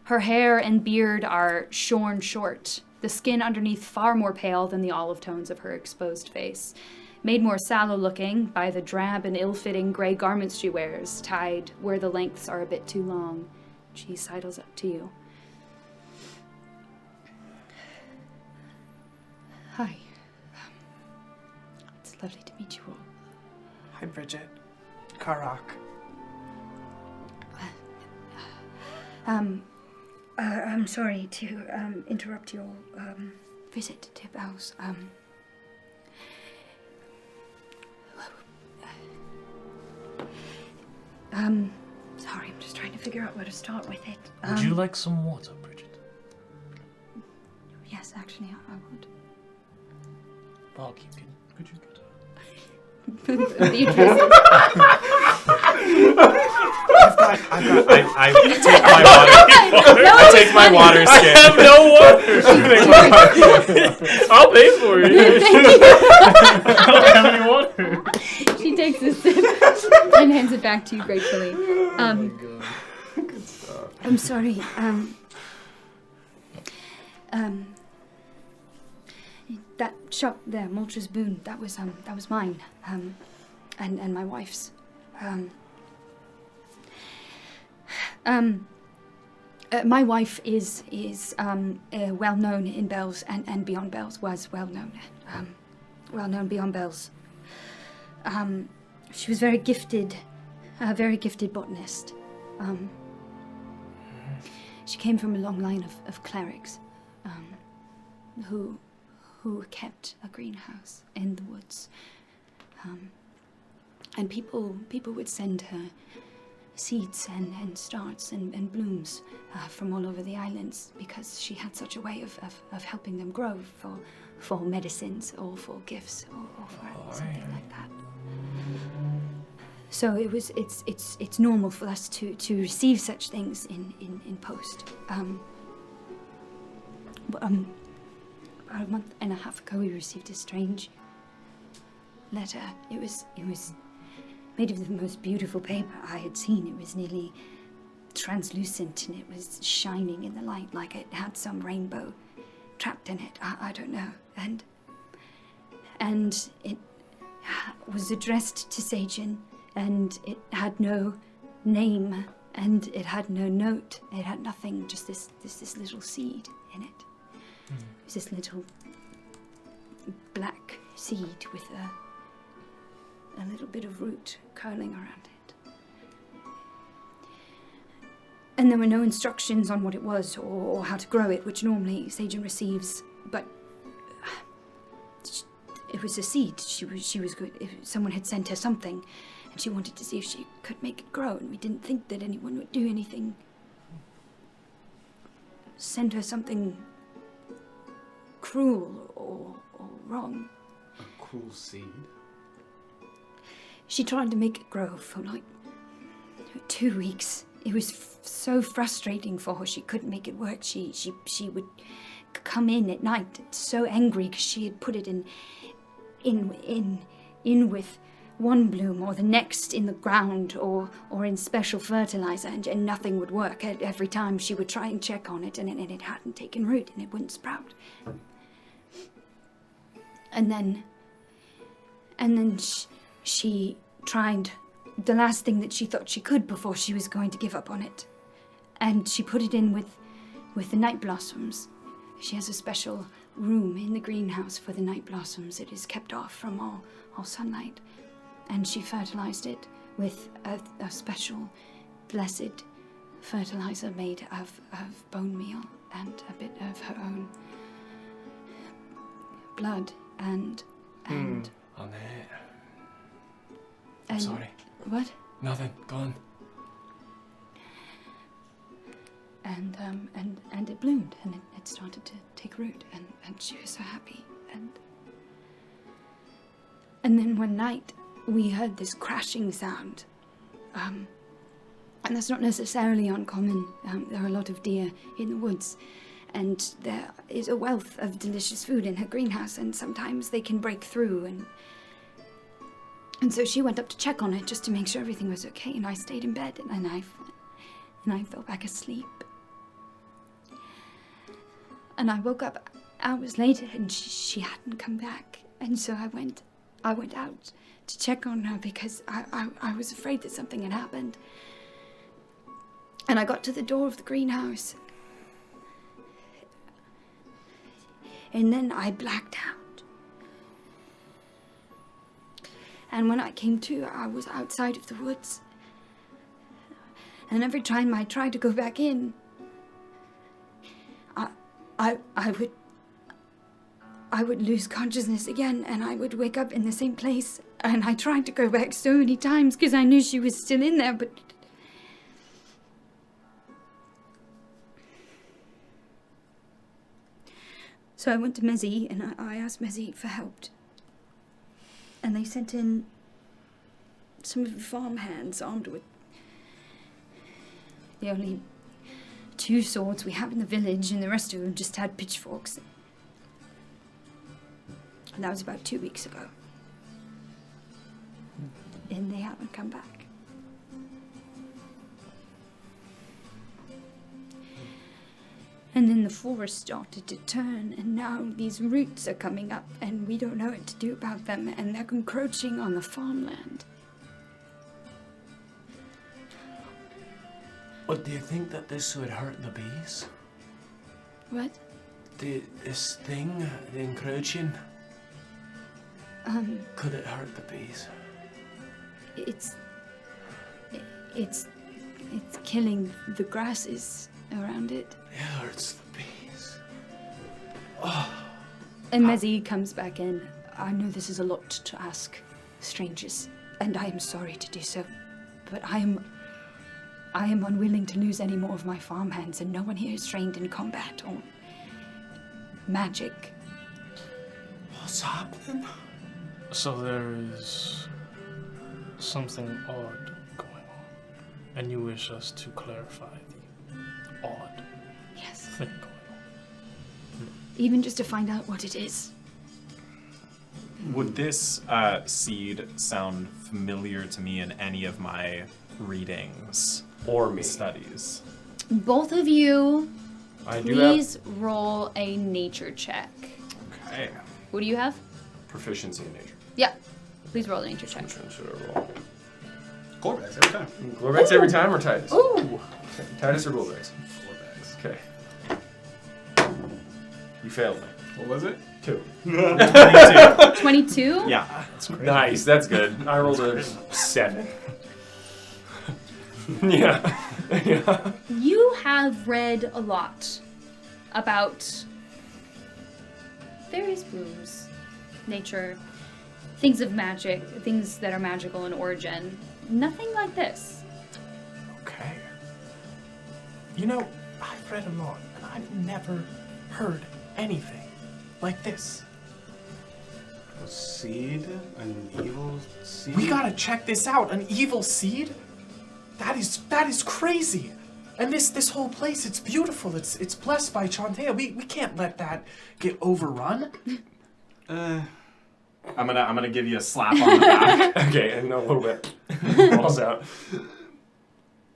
Her hair and beard are shorn short, the skin underneath far more pale than the olive tones of her exposed face, made more sallow-looking by the drab and ill-fitting gray garments she wears, tied where the lengths are a bit too long. She sidles up to you. Hi. It's lovely to meet you all. Hi, Bridget. Karak. I'm sorry to interrupt your visit to Bells. Sorry, I'm just trying to figure out where to start with it. Would you like some water, Bridget? Yes, actually, I would. Barkeep, could you get her? Beatrice. I take my water. No, I take my water skin. I have no water. I'll pay for it. I don't have any water. She takes a sip and hands it back to you gratefully. I'm sorry. That shop there, Moltres Boone, that was mine, and my wife's. My wife is well known in Bells and beyond Bells. Was well known beyond Bells. She was very gifted botanist. She came from a long line of clerics, who kept a greenhouse in the woods. And people would send her seeds and starts and blooms from all over the islands because she had such a way of helping them grow for medicines or for gifts or for something like that. So it's normal for us to receive such things in post. About a month and a half ago, we received a strange letter. It was made of the most beautiful paper I had seen. It was nearly translucent, and it was shining in the light like it had some rainbow trapped in it. I don't know. And it was addressed to Seyjin, and it had no name, and it had no note. It had nothing, just this little seed in it. It was this little black seed with a little bit of root curling around it. And there were no instructions on what it was or how to grow it, which normally Seyjin receives, but it was a seed. She was good. If someone had sent her something, and she wanted to see if she could make it grow, and we didn't think that anyone would do anything. Send her something cruel or wrong. A cruel seed? She tried to make it grow for like 2 weeks. It was so frustrating for her. She couldn't make it work. She would come in at night so angry because she had put it in with one bloom or the next in the ground or in special fertilizer, and nothing would work. Every time she would try and check on it, and it hadn't taken root and it wouldn't sprout. And then she tried the last thing that she thought she could before she was going to give up on it. And she put it in with the night blossoms. She has a special room in the greenhouse for the night blossoms. It is kept off from all sunlight. and she fertilized it with a special, blessed fertilizer made of bone meal and a bit of her own blood and Oh, man. and Sorry. what? Nothing. Go on. And it bloomed and it started to take root and she was so happy and then one night we heard this crashing sound, and that's not necessarily uncommon. There are a lot of deer in the woods, and there is a wealth of delicious food in her greenhouse, and sometimes they can break through, and so she went up to check on it just to make sure everything was okay, and I stayed in bed, and I fell back asleep. And I woke up hours later, and she hadn't come back, and so I went out to check on her because I was afraid that something had happened. And I got to the door of the greenhouse. And then I blacked out. And when I came to, I was outside of the woods. And every time I tried to go back in, I would lose consciousness again, and I would wake up in the same place. And I tried to go back so many times because I knew she was still in there, but... So I went to Mezzy, and I asked Mezzy for help. And they sent in some of the farmhands armed with the only 2 swords we have in the village, and the rest of them just had pitchforks. And that was about 2 weeks ago. And they haven't come back. And then the forest started to turn, and now these roots are coming up, and we don't know what to do about them, and they're encroaching on the farmland. But do you think that this would hurt the bees? What? This thing, the encroaching, could it hurt the bees? It's killing the grasses around it. It hurts the bees. And Mezzy comes back in. I know this is a lot to ask strangers, and I am sorry to do so, but I am unwilling to lose any more of my farmhands, and no one here is trained in combat or magic. What's happening? So there is something odd going on, and you wish us to clarify the odd Yes. thing going on. Even just to find out what it is. Would this seed sound familiar to me in any of my readings Or me. studies? Both of you, I do have please roll a nature check. Okay. What do you have? proficiency in nature. Yeah. Please roll a nature check. Which one should I roll? Corvax every time. Glorex every time or Titus? Ooh! Titus or Glorex? Corvax. Okay. You failed me. What was it? 2. 22? Yeah. Nice, that's good. I rolled a 7. Yeah. Yeah. You have read a lot about various blooms, nature, things of magic, things that are magical in origin. Nothing like this. Okay. You know, I've read a lot, and I've never heard anything like this. A seed? An evil seed? We gotta check this out. An evil seed? That is crazy. And this whole place, it's beautiful. It's blessed by Chantea. We can't let that get overrun. I'm gonna give you a slap on the back. Okay, and a little bit falls out.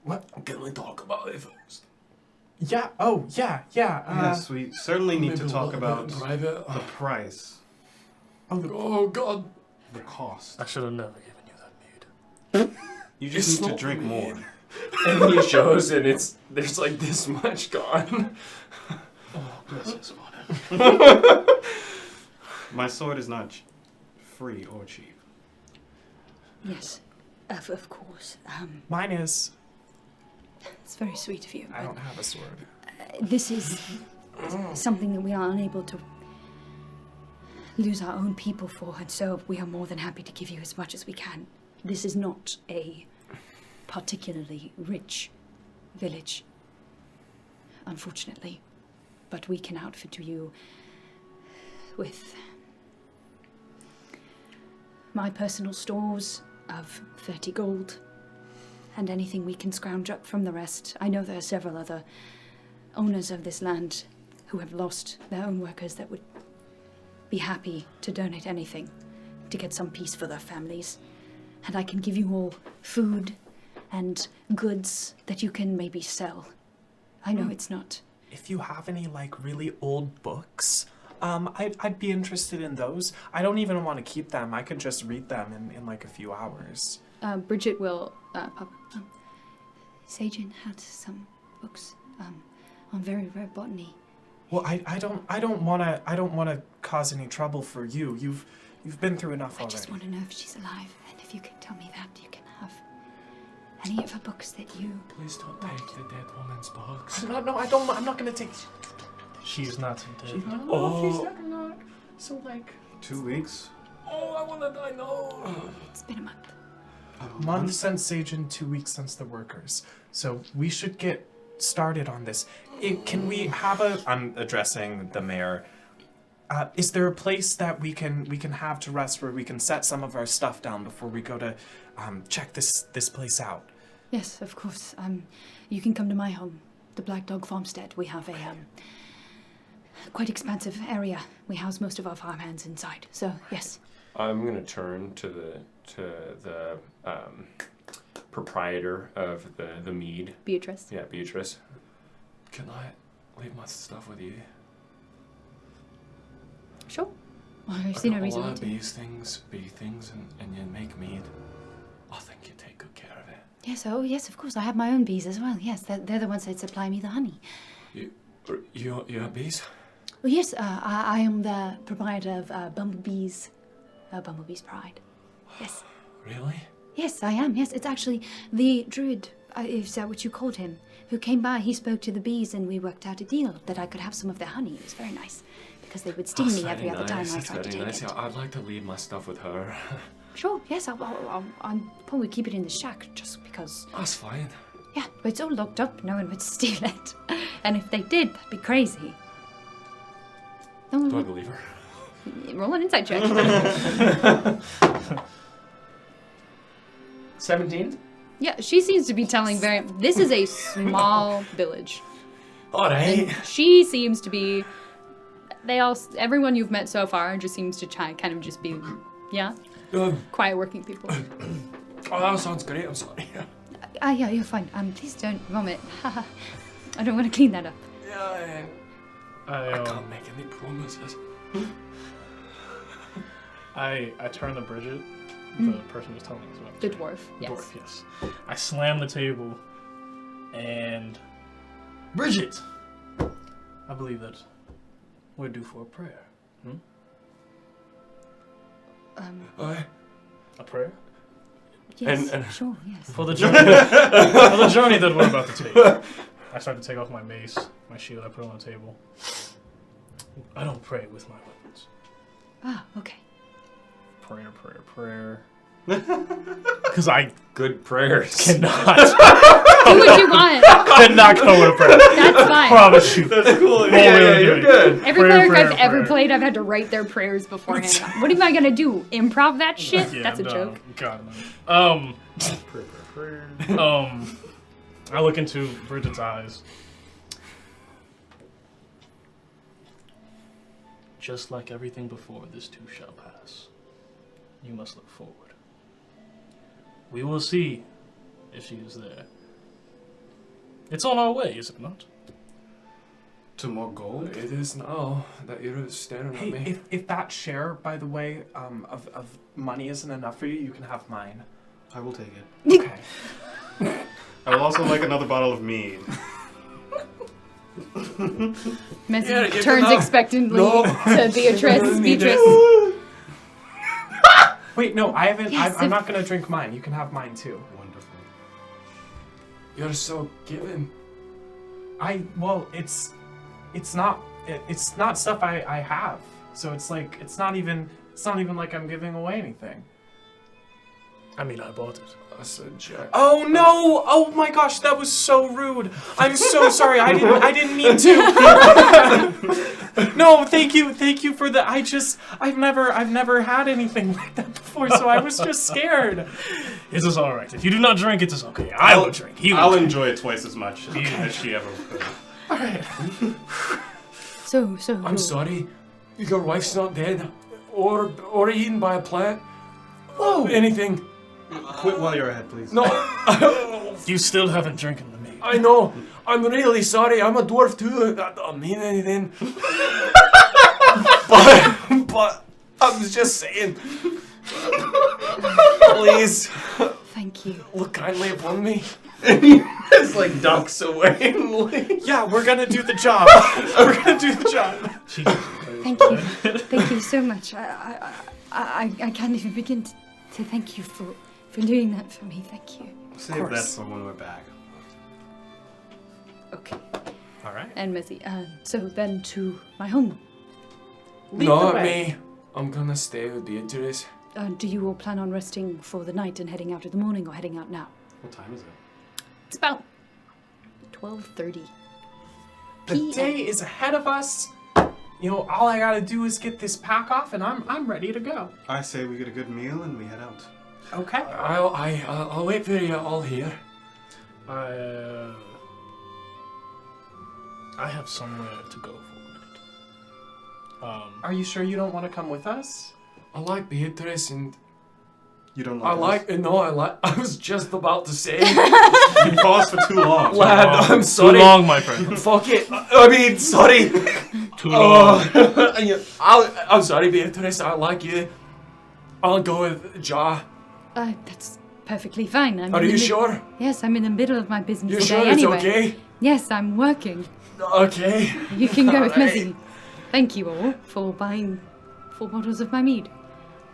What? Can we talk about it first? Yeah. Oh, yeah. Yes, we certainly need to maybe talk a about little bit private. the price, Oh God! the cost. I should have never given you that mead. You just It's need to not drink more. weird. And he shows, and there's like this much gone. Oh, bless his body. My sword is not free or cheap. Yes, of course. Mine is. It's very sweet of you. I don't have a sword. This is something that we are unable to lose our own people for, and so we are more than happy to give you as much as we can. This is not a particularly rich village, unfortunately, but we can outfit you with my personal stores of 30 gold and anything we can scrounge up from the rest. I know there are several other owners of this land who have lost their own workers that would be happy to donate anything to get some peace for their families. And I can give you all food and goods that you can maybe sell. I know it's not. If you have any like really old books, I'd be interested in those. I don't even want to keep them. I could just read them in like a few hours. Bridget will pop. Seyjin had some books on very rare botany. Well, I don't wanna cause any trouble for you. You've been through enough already. I just want to know if she's alive, and if you can tell me that, you can have any of her books that you. Please don't take the dead woman's books. No, I'm not gonna take. She's not dead. She's not. She's not. So like. 2 weeks. Oh, I wanna die now. It's been a month. Month since Seyjin, 2 weeks since the workers. So we should get started on this. Can we have a? I'm addressing the mayor. Is there a place that we can have to rest where we can set some of our stuff down before we go to check this place out? Yes, of course. You can come to my home, the Black Dog Farmstead. We have a quite expansive area. We house most of our farmhands inside. So yes. I'm gonna turn to the proprietor of the mead. Beatrice. Yeah, Beatrice. Can I leave my stuff with you? Sure. Well, I see no reason A lot not of to. these things be things and you make mead. I think you take good care of it. Yes, oh yes, of course. I have my own bees as well. Yes, they're the ones that supply me the honey. You have bees? Well, yes, I am the proprietor of Bumblebee's Pride. Yes. Really? Yes, I am. Yes, it's actually the druid, is that what you called him, who came by. He spoke to the bees and we worked out a deal that I could have some of their honey. It was very nice because they would sting me every other time I tried to take it. Yeah, I'd like to leave my stuff with her. Sure, yes, I'll probably keep it in the shack just because. That's fine. Yeah, but it's all locked up. No one would steal it. And if they did, that'd be crazy. No one Do I would. believe her? Roll an insight check. 17? Yeah, she seems to be telling very. This is a small village. Alright. She seems to be. Everyone you've met so far just seems to kind of just be, yeah, quiet working people. Oh, that sounds great. I'm sorry. Yeah, you're fine. Please don't vomit. I don't want to clean that up. Yeah, I can't make any promises. I turn to Bridget, the person who's telling us about The dwarf. Yes. Dwarf, yes. I slam the table, and Bridget, I believe that we're due for a prayer. A prayer Yes. And- Sure. Yes. for the journey. For the journey that we're about to take. I start to take off my mace, my shield. I put it on the table. I don't pray with my weapons. Ah. Okay. Prayer. Because I Good prayers. cannot, Do what you want. cannot come with a prayer. That's fine. Promise you. That's cool. Yeah, you're good. Every Prayer, cleric I've prayer, ever prayer. played, I've had to write their prayers beforehand. What am I gonna do? Improv that shit? Yeah, That's a no, joke. God, no. Prayer. I look into Bridget's eyes. Just like everything before, this too shall pass. You must look forward. We will see if she is there. It's on our way, is it not? To more gold? It is now that you're staring at me. Hey, if that share, by the way, of money isn't enough for you, you can have mine. I will take it. Okay. I will also like another bottle of mead. Messi Yeah, give turns it up. expectantly No. to Beatrice. Need Beatrice. it. Wait, no, I haven't. Yes, I'm not gonna drink mine. You can have mine too. Wonderful. You're so giving. Well, it's not stuff I have. So it's like it's not even like I'm giving away anything. I mean, I bought it. I said, Jack. Oh no! Oh my gosh, that was so rude. I'm so sorry. I didn't mean to. No, thank you for the. I've never had anything like that before, so I was just scared. It is all right. If you do not drink, it is okay. I will drink. I'll enjoy it twice as much as she ever could. All right. So. I'm sorry. Your wife's not dead. Or eaten by a plant. Whoa! Anything. Quit while you're ahead, please. No. You still haven't drinking the meat. I know. I'm really sorry. I'm a dwarf too. That don't mean anything. but I'm just saying. Please. Thank you. Look kindly upon me. And he just like ducks away and leaves. Yeah, we're gonna do the job. We're gonna do the job. Thank you. Thank you so much. I can't even begin to thank you for doing that for me. Thank you. Save that for when we're back. Okay. All right. And Mizzy, so then to my home. Lead the Not way. me. I'm gonna stay with Beatrice. Do you all plan on resting for the night and heading out in the morning, or heading out now? What time is it? It's about 12:30. The day is ahead of us. You know, all I gotta do is get this pack off, and I'm ready to go. I say we get a good meal and we head out. Okay. I'll wait for you all here. I have somewhere to go for a minute. Are you sure you don't want to come with us? I like Beatrice and You don't I like I was just about to say. You paused for too long. Lad, I'm sorry. Too long, my friend. Fuck it. I mean, sorry. Too long. I'm sorry, Beatrice. I like you. I'll go with Ja. That's perfectly fine. Are you sure? Yes, I'm in the middle of my business You're today sure it's anyway. okay? Yes, I'm working. Okay. You can go with Alright. Mizzy. Thank you all for buying 4 bottles of my mead.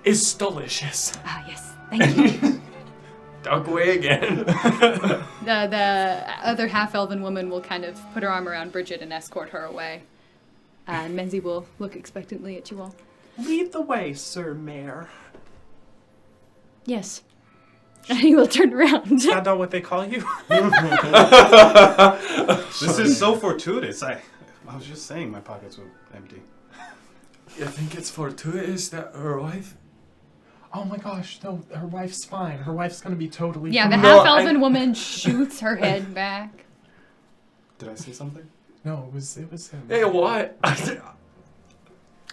It's delicious. Ah, yes. Thank you. Duck away again. The other half-elven woman will kind of put her arm around Bridget and escort her away. And Menzie will look expectantly at you all. Lead the way, Sir Mayor. Yes. And he will turn around. Is that not what they call you? This is so fortuitous. I was just saying my pockets were empty. You think it's fortuitous that her wife? Oh my gosh, no, her wife's fine. Her wife's gonna be totally Yeah, the fine. half-elven woman shoots her head back. Did I say something? No, it was him. Hey, what? And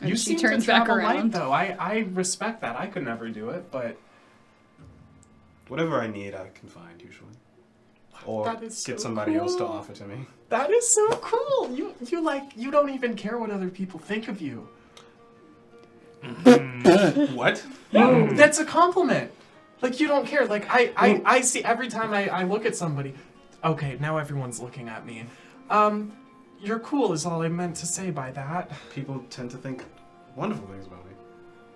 You she seem turns to back travel light, around. though. I respect that. I could never do it, but Whatever I need, I can find usually. Or That is get so somebody else to cool. offer to me. that is so cool. You don't even care what other people think of you. What? That's a compliment. Like, you don't care. Like, I see every time I look at somebody. Okay, now everyone's looking at me. You're cool is all I meant to say by that. People tend to think wonderful things about me,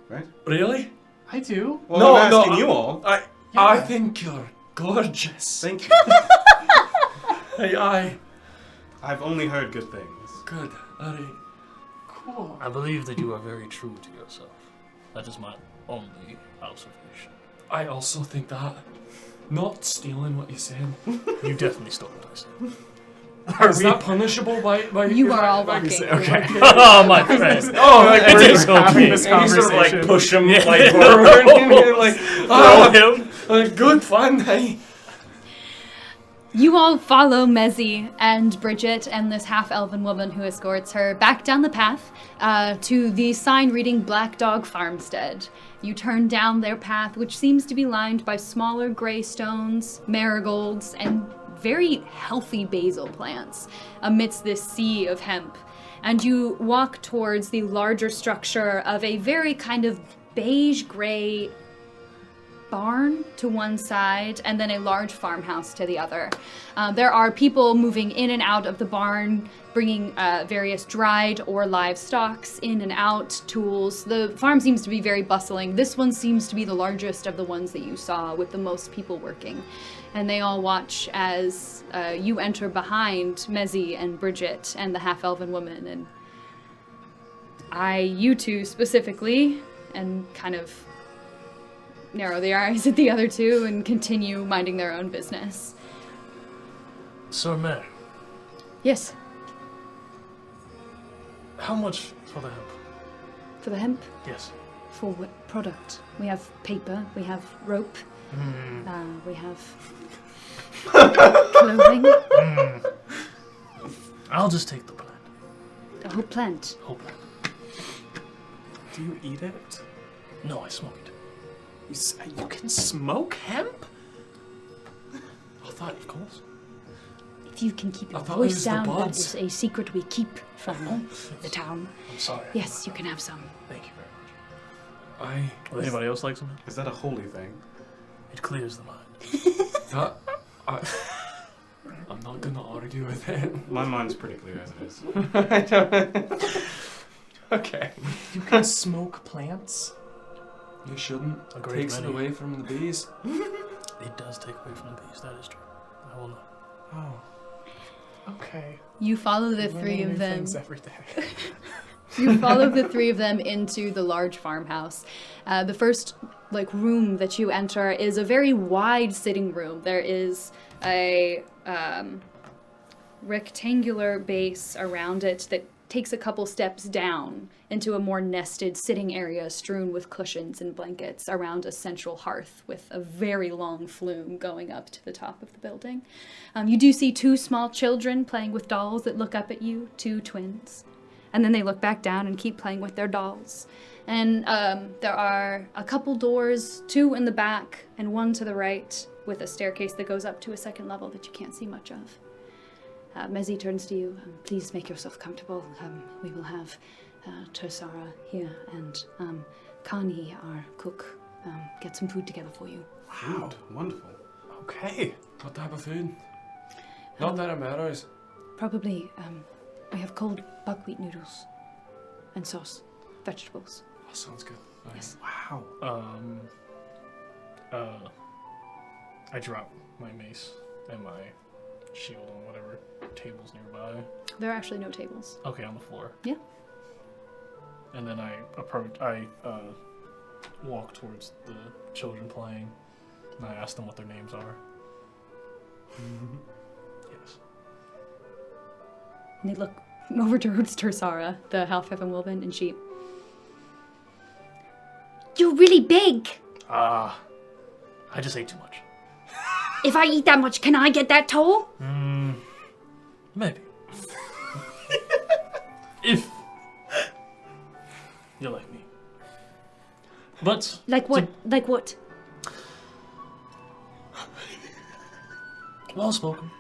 right? Really? I do. Well, No, I'm no, asking you all. I think you're gorgeous. Thank you. I I've only heard good things. good. Alright. Cool. I believe that you are very true to yourself. That is my only observation. I also think that. Not stealing what you said. You definitely stole what I said. Is that punishable by You if are I- all if I- walking. Okay. Oh, my friend. Oh, like It we're is having okay. this and you sort of like conversation. push him Yeah. like forward and you're like, Throw him. good fun, hey. You all follow Mezzy and Bridget and this half-elven woman who escorts her back down the path to the sign reading Black Dog Farmstead. You turn down their path, which seems to be lined by smaller gray stones, marigolds, and very healthy basil plants amidst this sea of hemp. And you walk towards the larger structure of a very kind of beige-gray barn to one side and then a large farmhouse to the other. There are people moving in and out of the barn, bringing various dried or live stocks in and out, tools. The farm seems to be very bustling. This one seems to be the largest of the ones that you saw with the most people working. And they all watch as you enter behind Mezzy and Bridget and the half-elven woman, and you two specifically, and kind of narrow their eyes at the other two and continue minding their own business. Sir Mayor, Yes, how much for the hemp? for the hemp. Yes. For what product? We have paper, we have rope, we have clothing, I'll just take the plant. the whole plant. Whole plant. Do you eat it? No, I smoke it. You can smoke hemp? I thought, of course. If you can keep your I thought it was voice the down, that buds. is a secret we keep from the town. I'm sorry. Yes, you can have some. Thank you very much. Would anybody else like some? Is that a holy thing? It clears the mind. I'm not gonna argue with it. My mind's pretty clear as it is. Okay. You can smoke plants? You shouldn't. A great Takes it many. away from the bees. It does take away from the bees, that is true. I will know. Oh. Okay. You follow the Learning three new of them. things every day. You follow the three of them into the large farmhouse. The first room that you enter is a very wide sitting room. There is a rectangular base around it that takes a couple steps down into a more nested sitting area strewn with cushions and blankets around a central hearth with a very long flume going up to the top of the building. You do see two small children playing with dolls that look up at you, two twins. And then they look back down and keep playing with their dolls. And there are a couple doors, two in the back and one to the right, with a staircase that goes up to a second level that you can't see much of. Mezzy turns to you. Please make yourself comfortable. We will have Tersara here and Kani, our cook, get some food together for you. Wow. Wonderful. Okay. What type of food? Not that it matters. Probably, we have cold buckwheat noodles and sauce, vegetables. That sounds good. Yes. Wow. I drop my mace and my shield on whatever tables nearby. There are actually no tables. Okay, on the floor. Yeah. And then I walk towards the children playing, and I ask them what their names are. Yes. And they look over towards Tersara, the half-elven woman, and she... You're really big! I just ate too much. If I eat that much, can I get that tall? Maybe. If you're like me. But Like what? Like what? well spoken.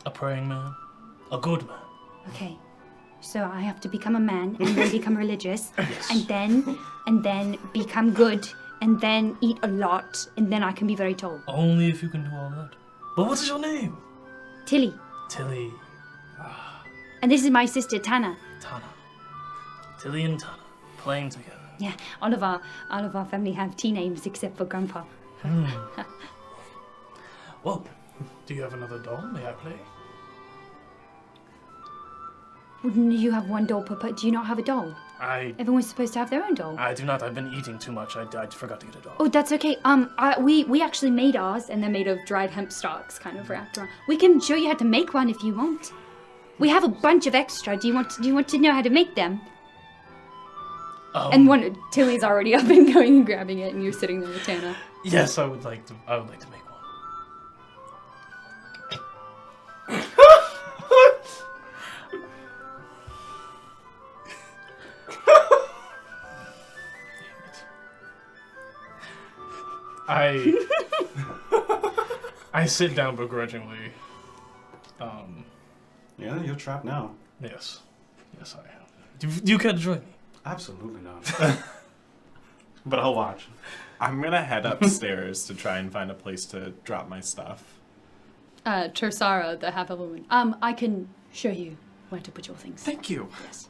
A praying man. A good man. Okay. So I have to become a man, and then become religious, Yes. and then become good, and then eat a lot, and then I can be very tall. Only if you can do all that. But what is your name? Tilly. Tilly. And this is my sister, Tana. Tana. Tilly and Tana. Playing together. Yeah, all of our family have T names except for Grandpa. Well, do you have another doll? May I play? Wouldn't you have one doll per Do you not have a doll? Everyone's supposed to have their own doll. I do not. I've been eating too much. I forgot to get a doll. Oh, that's okay. We actually made ours, and they're made of dried hemp stalks, kind of wrapped around. We can show you how to make one if you want. We have a bunch of extra. Do you want to know how to make them? And Tilly's already up and going and grabbing it, and you're sitting there with Tana. Yes, I would like to make one. I sit down begrudgingly. Yeah, you're trapped now. Yes, I am. Do you care to join me? Absolutely not. But I'll watch. I'm gonna head upstairs to try and find a place to drop my stuff. Tersara, the half-elf woman. I can show you where to put your things. Thank you. Yes.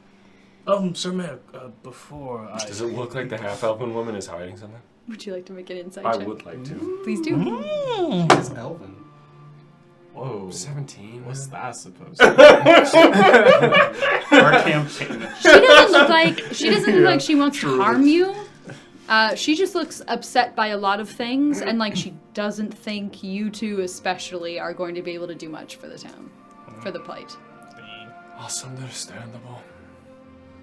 Sir Mayor, before I... Does it look like the half-elven woman is hiding something? Would you like to make an insight I check? would like to. Please do. He's elven. Whoa. 17. What's that supposed to Our campaign. She doesn't look like she wants to harm you. She just looks upset by a lot of things, and like she doesn't think you two especially are going to be able to do much for the town, for the plight. That's understandable.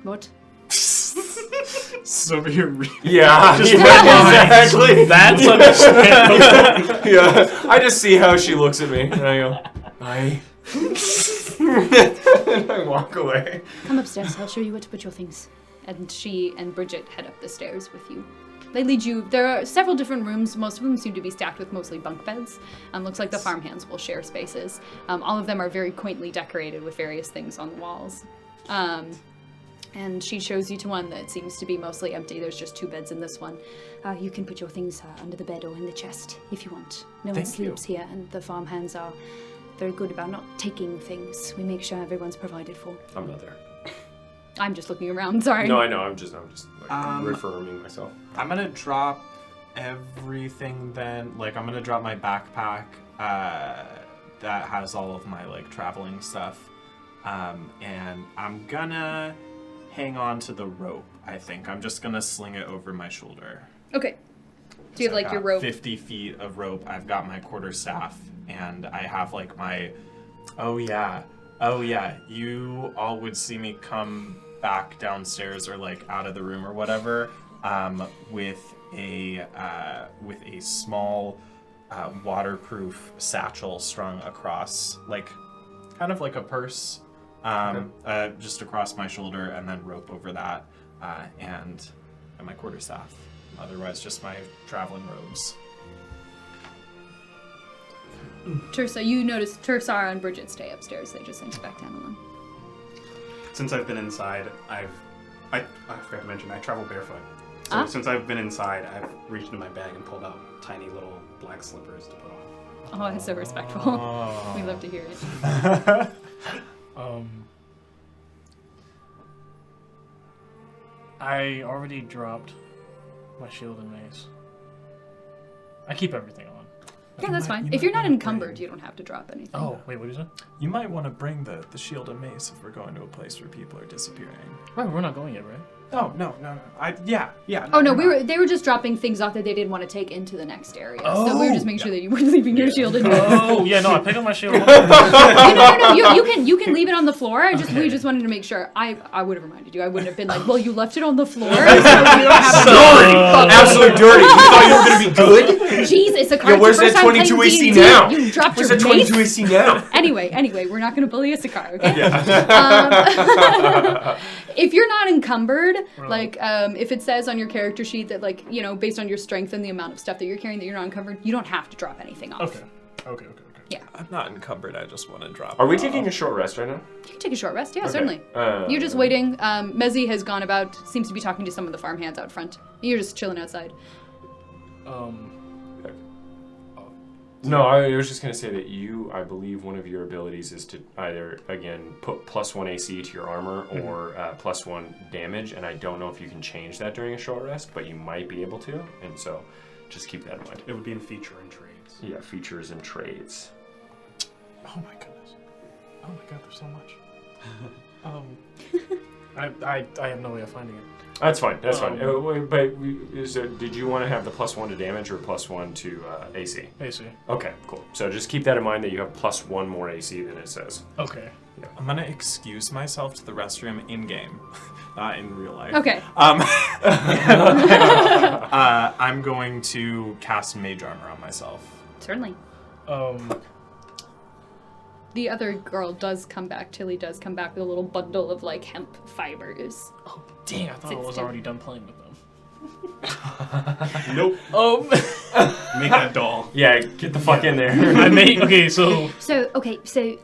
What? So you're Yeah, exactly. That's understandable. Yeah, I just see how she looks at me, and I go, bye. And I walk away. Come upstairs, I'll show you where to put your things. And she and Bridget head up the stairs with you. They lead you, there are several different rooms, most of them seem to be stacked with mostly bunk beds. Looks like the farmhands will share spaces. All of them are very quaintly decorated with various things on the walls. And she shows you to one that seems to be mostly empty. There's just 2 beds in this one. You can put your things under the bed or in the chest if you want. No one sleeps here, and the farmhands are very good about not taking things. We make sure everyone's provided for. I'm not there. I'm just looking around, sorry. No, I know. I'm just like, reaffirming myself. I'm gonna drop everything then. Like, I'm gonna drop my backpack that has all of my, like, traveling stuff. And I'm gonna hang on to the rope, I think. I'm just gonna sling it over my shoulder. Okay. Do you have, like, your rope? 50 feet of rope. I've got my quarterstaff, and I have, like, my... Oh, yeah. You all would see me come back downstairs or, like, out of the room or whatever with a small waterproof satchel strung across, like, kind of like a purse, just across my shoulder, and then rope over that, and my quarterstaff. Otherwise, just my traveling robes. Tersa, you notice Tersara and Bridget stay upstairs. They just sent you back down alone. Since I've been inside, I forgot to mention, I travel barefoot. So since I've been inside, I've reached in my bag and pulled out tiny little black slippers to put on. Oh, that's so respectful. We love to hear it. I already dropped my shield and mace. I keep everything on. Yeah, that's fine. If you're not encumbered, you don't have to drop anything. Oh, wait, what is it? You might want to bring the shield and mace if we're going to a place where people are disappearing. Right, we're not going yet, right? Oh, no. Yeah. Oh no, you're they were just dropping things off that they didn't want to take into the next area. So we were just making sure that you weren't leaving your shield in there. Oh, yeah, no, I picked up my shield. No. You can leave it on the floor. We just wanted to make sure. I would have reminded you. I wouldn't have been like, well, you left it on the floor. So you don't have Absolute dirty. You thought you were gonna be good? Jeez, it's a card. Yeah, where's that 22 AC D&D. now? You dropped Where's your that 22 AC now? Anyway, we're not going to bully Issachar, okay? Yeah. If you're not encumbered, like, if it says on your character sheet that, like, you know, based on your strength and the amount of stuff that you're carrying that you're not encumbered, you don't have to drop anything off. Okay. Yeah. I'm not encumbered. I just want to drop. Are we taking a short rest right now? You can take a short rest, yeah, Okay. certainly. You're just waiting. Mezzy has gone about, seems to be talking to some of the farmhands out front. You're just chilling outside. No, I was just going to say that I believe one of your abilities is to either, again, put +1 AC to your armor or +1 damage, and I don't know if you can change that during a short rest, but you might be able to, and so just keep that in mind. It would be in feature and trades. Yeah, features and trades. Oh my goodness. Oh my god, there's so much. I have no way of finding it. That's fine. But did you want to have the +1 to damage or +1 to AC? AC. Okay, cool. So just keep that in mind that you have +1 more AC than it says. Okay. Yeah. I'm gonna excuse myself to the restroom in game, not in real life. Okay. I'm going to cast mage armor on myself. Certainly. The other girl does come back. Tilly does come back with a little bundle of, like, hemp fibers. Oh, dang, I thought I was already done playing with them. Nope. Make that doll. Yeah, get the fuck in there. So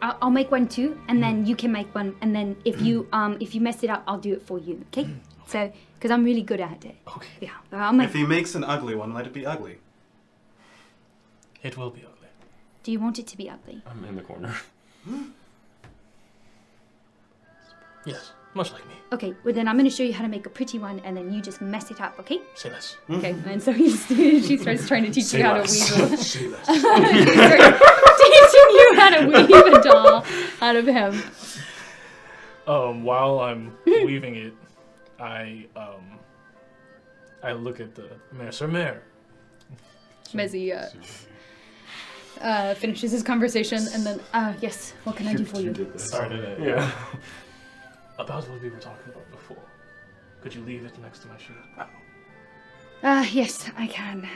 I'll make one too, and then you can make one, and then if you mess it up, I'll do it for you. Okay? So because I'm really good at it. Okay. Yeah. I'm If he makes an ugly one, let it be ugly. It will be ugly. do you want it to be ugly? I'm in the corner. Yes, much like me. Okay, well then I'm going to show you how to make a pretty one, and then you just mess it up, okay? Say less. Okay, and so she starts trying to teach you how to weave. Say less. Teaching you how to weave a doll out of him. While I'm weaving it, I look at the mayor. Sir Mayor. Mezzy finishes his conversation, and then, yes, what can I do for you? did this. Started it. Yeah. About what we were talking about before. Could you leave it next to my shield? Yes, I can.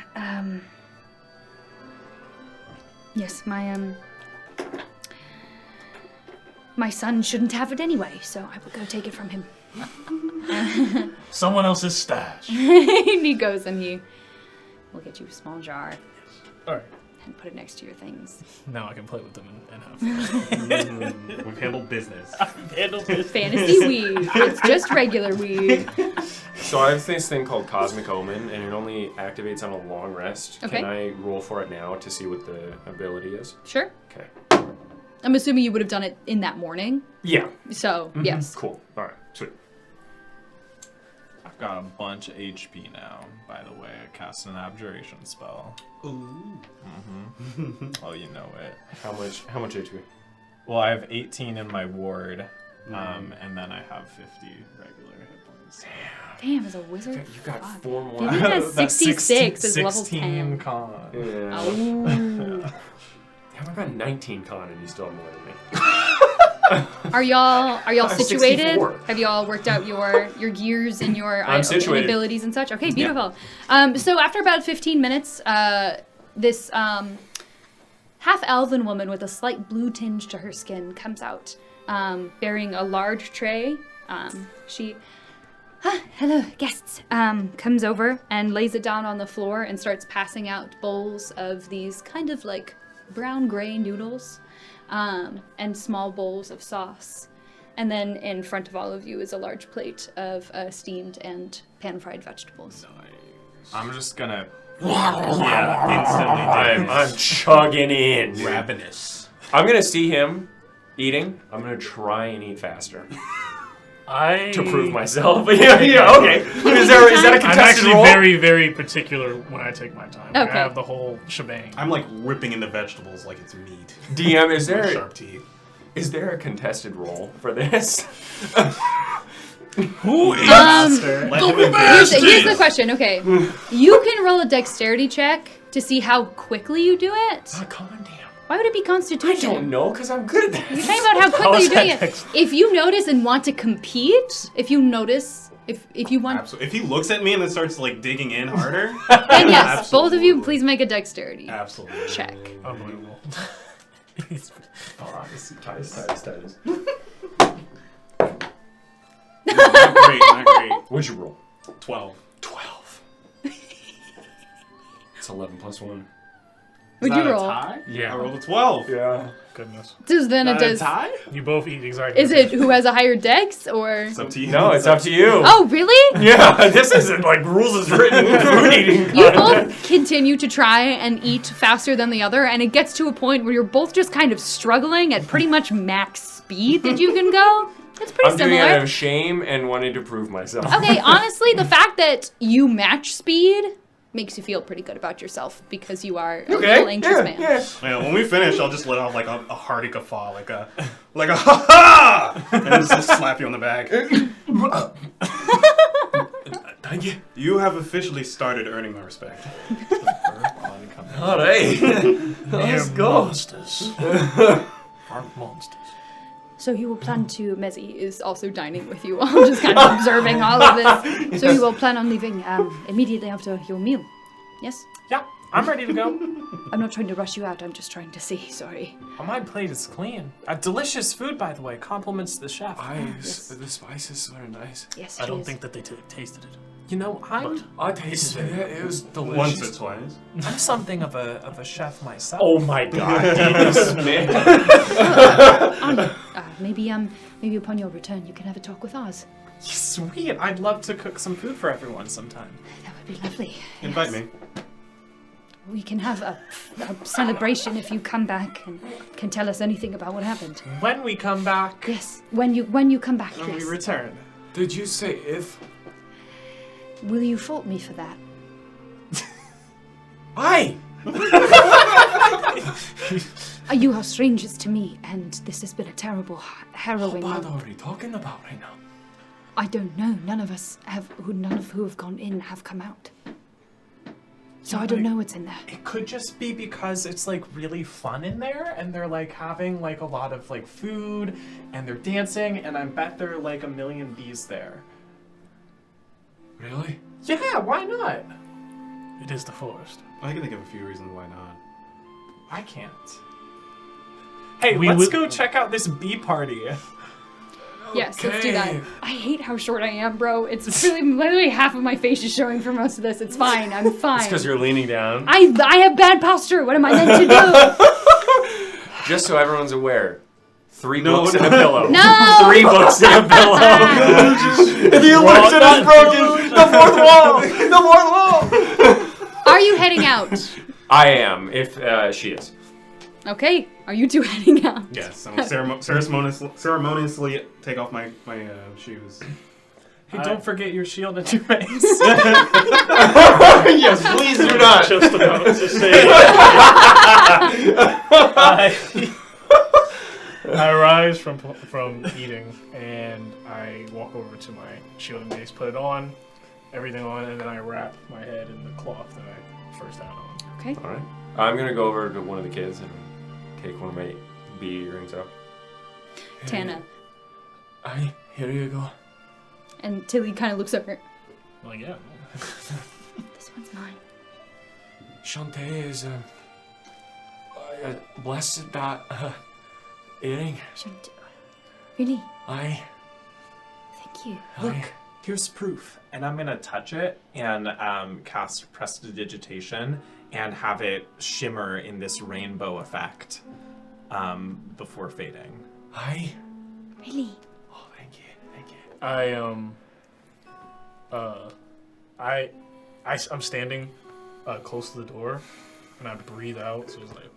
Yes, my son shouldn't have it anyway, so I will go take it from him. Someone else's stash. And he goes and he will get you a small jar All right. and put it next to your things. Now I can play with them and have We've handled business. handle this. Fantasy weave. It's just regular weave. So I have this thing called Cosmic Omen, and it only activates on a long rest. Okay. Can I roll for it now to see what the ability is? Sure. Okay. I'm assuming you would have done it in that morning. Yeah. So, Mhm. yes. Cool. All right. Sweet. I've got a bunch of HP now, by the way. I cast an abjuration spell. Ooh. Oh, you know it. How much HP? Well, I have 18 in my ward, and then I have 50 regular hit points. Damn, as a wizard? You got Fuck. 4 more. Didn't it has That's 66 is level 16 10. con. Yeah. Oh. Damn, I got 19 con and you still have more than me. Are y'all situated? 64. Have y'all worked out your gears and your I'm situated. abilities and such? Okay, beautiful. So after about 15 minutes, this half-elven woman with a slight blue tinge to her skin comes out, bearing a large tray. Hello, guests. Comes over and lays it down on the floor and starts passing out bowls of these kind of like brown-gray noodles. And small bowls of sauce. And then in front of all of you is a large plate of steamed and pan-fried vegetables. I'm just gonna instantly I'm chugging in. Ravenous. I'm gonna see him eating. I'm gonna try and eat faster to prove myself. yeah, okay. Is that a I'm contested actually roll? very, very particular when I take my time. Like, Okay. I have the whole shebang. I'm like ripping into vegetables like it's meat. DM, With sharp teeth. is there a contested roll for this? Who is Let him Here's the question, okay. You can roll a dexterity check to see how quickly you do it. Con damn. Why would it be I constitution? don't know, because I'm good at You're that. talking about how quickly is you're doing that it. If you notice and want to compete, if you want, Absolutely. If he looks at me and then starts like digging in harder, then yes, both of you Absolutely. please make a dexterity absolutely. check. Unbelievable. Titus. Not great, not great. What'd you roll? 12. 12. It's 11 plus 1. What'd you roll? I Yeah. rolled a 12. Yeah. Goodness. Does then it does. tie? You both eat exactly. Is it who has a higher dex or? It's up to you. No, it's up to you. Oh, really? Yeah, this isn't like rules is written food eating. You both continue to try and eat faster than the other, and it gets to a point where you're both just kind of struggling at pretty much max speed that you can go. It's pretty I'm doing it out similar. of shame and wanting to prove myself. Okay, honestly, the fact that you match speed makes you feel pretty good about yourself because you are a little anxious man. Yeah. Yeah, when we finish, I'll just let out like a hearty guffaw, like a ha ha, and just slap you on the back. Thank you. You have officially started earning my respect. All right. Let's go. Monsters. Aren't monsters. So you will plan to, Mezzy is also dining with you. I'm just kind of observing all of this. So you will plan on leaving immediately after your meal. Yes? Yeah, I'm ready to go. I'm not trying to rush you out, I'm just trying to see, sorry. My plate is clean. Delicious food, by the way. Compliments to the chef. Spice. The spices are nice. Yes, I she don't is. think that they tasted it. You know, I'm I tasted it. It was delicious. Once or twice. I'm something of a chef myself. Oh my god, Dennis Smith. Maybe maybe upon your return you can have a talk with Oz. Sweet. I'd love to cook some food for everyone sometime. That would be lovely. Invite Yes. me. We can have a celebration if you come back and can tell us anything about what happened. When we come back, Yes, when you come back, when yes. we return. Did you say if? Will you fault me for that? Aye! You are strangers to me, and this has been a terrible, harrowing. What are we talking about right now? I don't know. None of who have gone in have come out. So I don't know what's in there. It could just be because it's like really fun in there and they're like having like a lot of like food and they're dancing and I bet there are like a million bees there. Really? Yeah, why not? It is the forest. I can think of a few reasons why not. I can't. Hey, We let's would- go check out this bee party. Yes, let's do that. Okay. I hate how short I am, bro. It's really literally half of my face is showing for most of this. It's fine. I'm fine. It's because you're leaning down. I have bad posture. What am I meant to do? Just so everyone's aware, 3 No, books no. and a pillow. No! 3 books and a pillow. The illusion is broken! The fourth wall! The fourth wall! Are you heading out? I am, if she is. Okay. Are you two heading out? Yes, I'm gonna ceremoniously take off my shoes. Hey, don't forget your shield and your mace. Yes, please do not! Just about to say. I rise from eating and I walk over to my shield and mace, put it on, everything on, and then I wrap my head in the cloth that I first had on. Okay. Alright. I'm going to go over to one of the kids and take one of my bee earrings out. Tana. Aye, here you go. And Tilly kind of looks over. I'm like, yeah. This one's mine. Shantae is blessed that earring. Really? Aye. Thank you. Aye. Here's proof. And I'm gonna touch it and cast prestidigitation and have it shimmer in this rainbow effect before fading. Aye. Really? Oh, thank you. Thank you. I'm standing close to the door, and I breathe out. So it's like,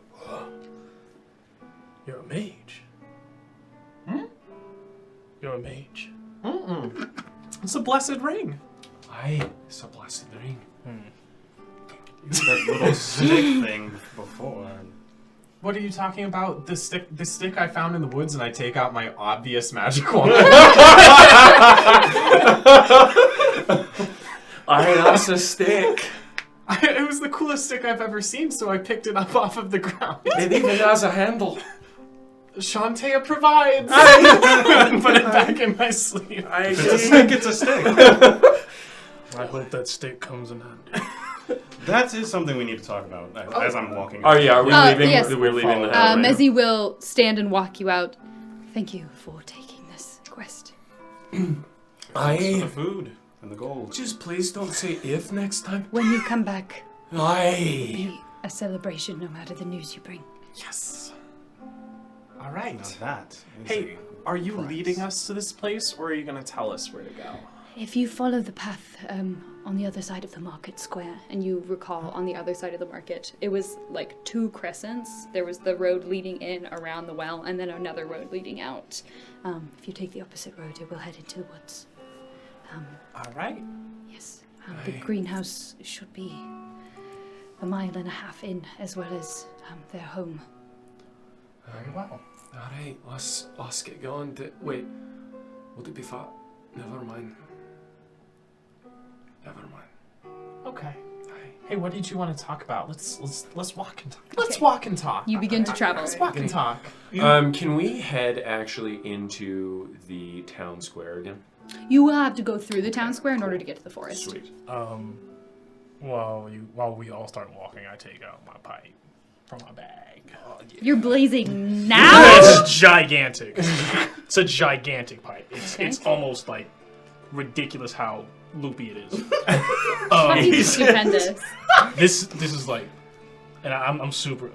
you're a mage. You're a mage. It's a blessed ring. Aye. It's a blessed ring. You did that little stick thing before. What are you talking about? The stick I found in the woods, and I take out my obvious magic wand. Aye, that's a stick. It was the coolest stick I've ever seen, so I picked it up off of the ground. It even has a handle. Shantae provides. Put it back in my sleeve. If it's a stick, it's a stick. I hope that stick comes in handy. That is something we need to talk about as I'm walking. Oh yeah, are we leaving? yes. We're leaving the house. Mezzy will stand and walk you out. Thank you for taking this quest. For Aye. the food and the gold. Just please don't say if next time. When you come back, Aye. be a celebration no matter the news you bring. Yes. All right. Now that is Hey, are you price. leading us to this place, or are you going to tell us where to go? If you follow the path on the other side of the market square, and you recall on the other side of the market, it was like 2 crescents. There was the road leading in around the well, and then another road leading out. If you take the opposite road, it will head into the woods. All right. Yes, the greenhouse should be 1.5 miles in, as well as their home. Very well. Alright, let's get going. Wait, would it be fat? Never mind. Never mind. Okay. Aye. Hey, what did you want to talk about? Let's walk and talk. Okay. Let's walk and talk. You begin to travel. Let's walk and talk. Can we head actually into the town square again? You will have to go through the town square in order to get to the forest. Sweet. While we all start walking, I take out my pipe from my bag. You're blazing now? It's gigantic. It's a gigantic pipe. It's almost like ridiculous how loopy it is. Fucking stupendous. This is like, and I'm super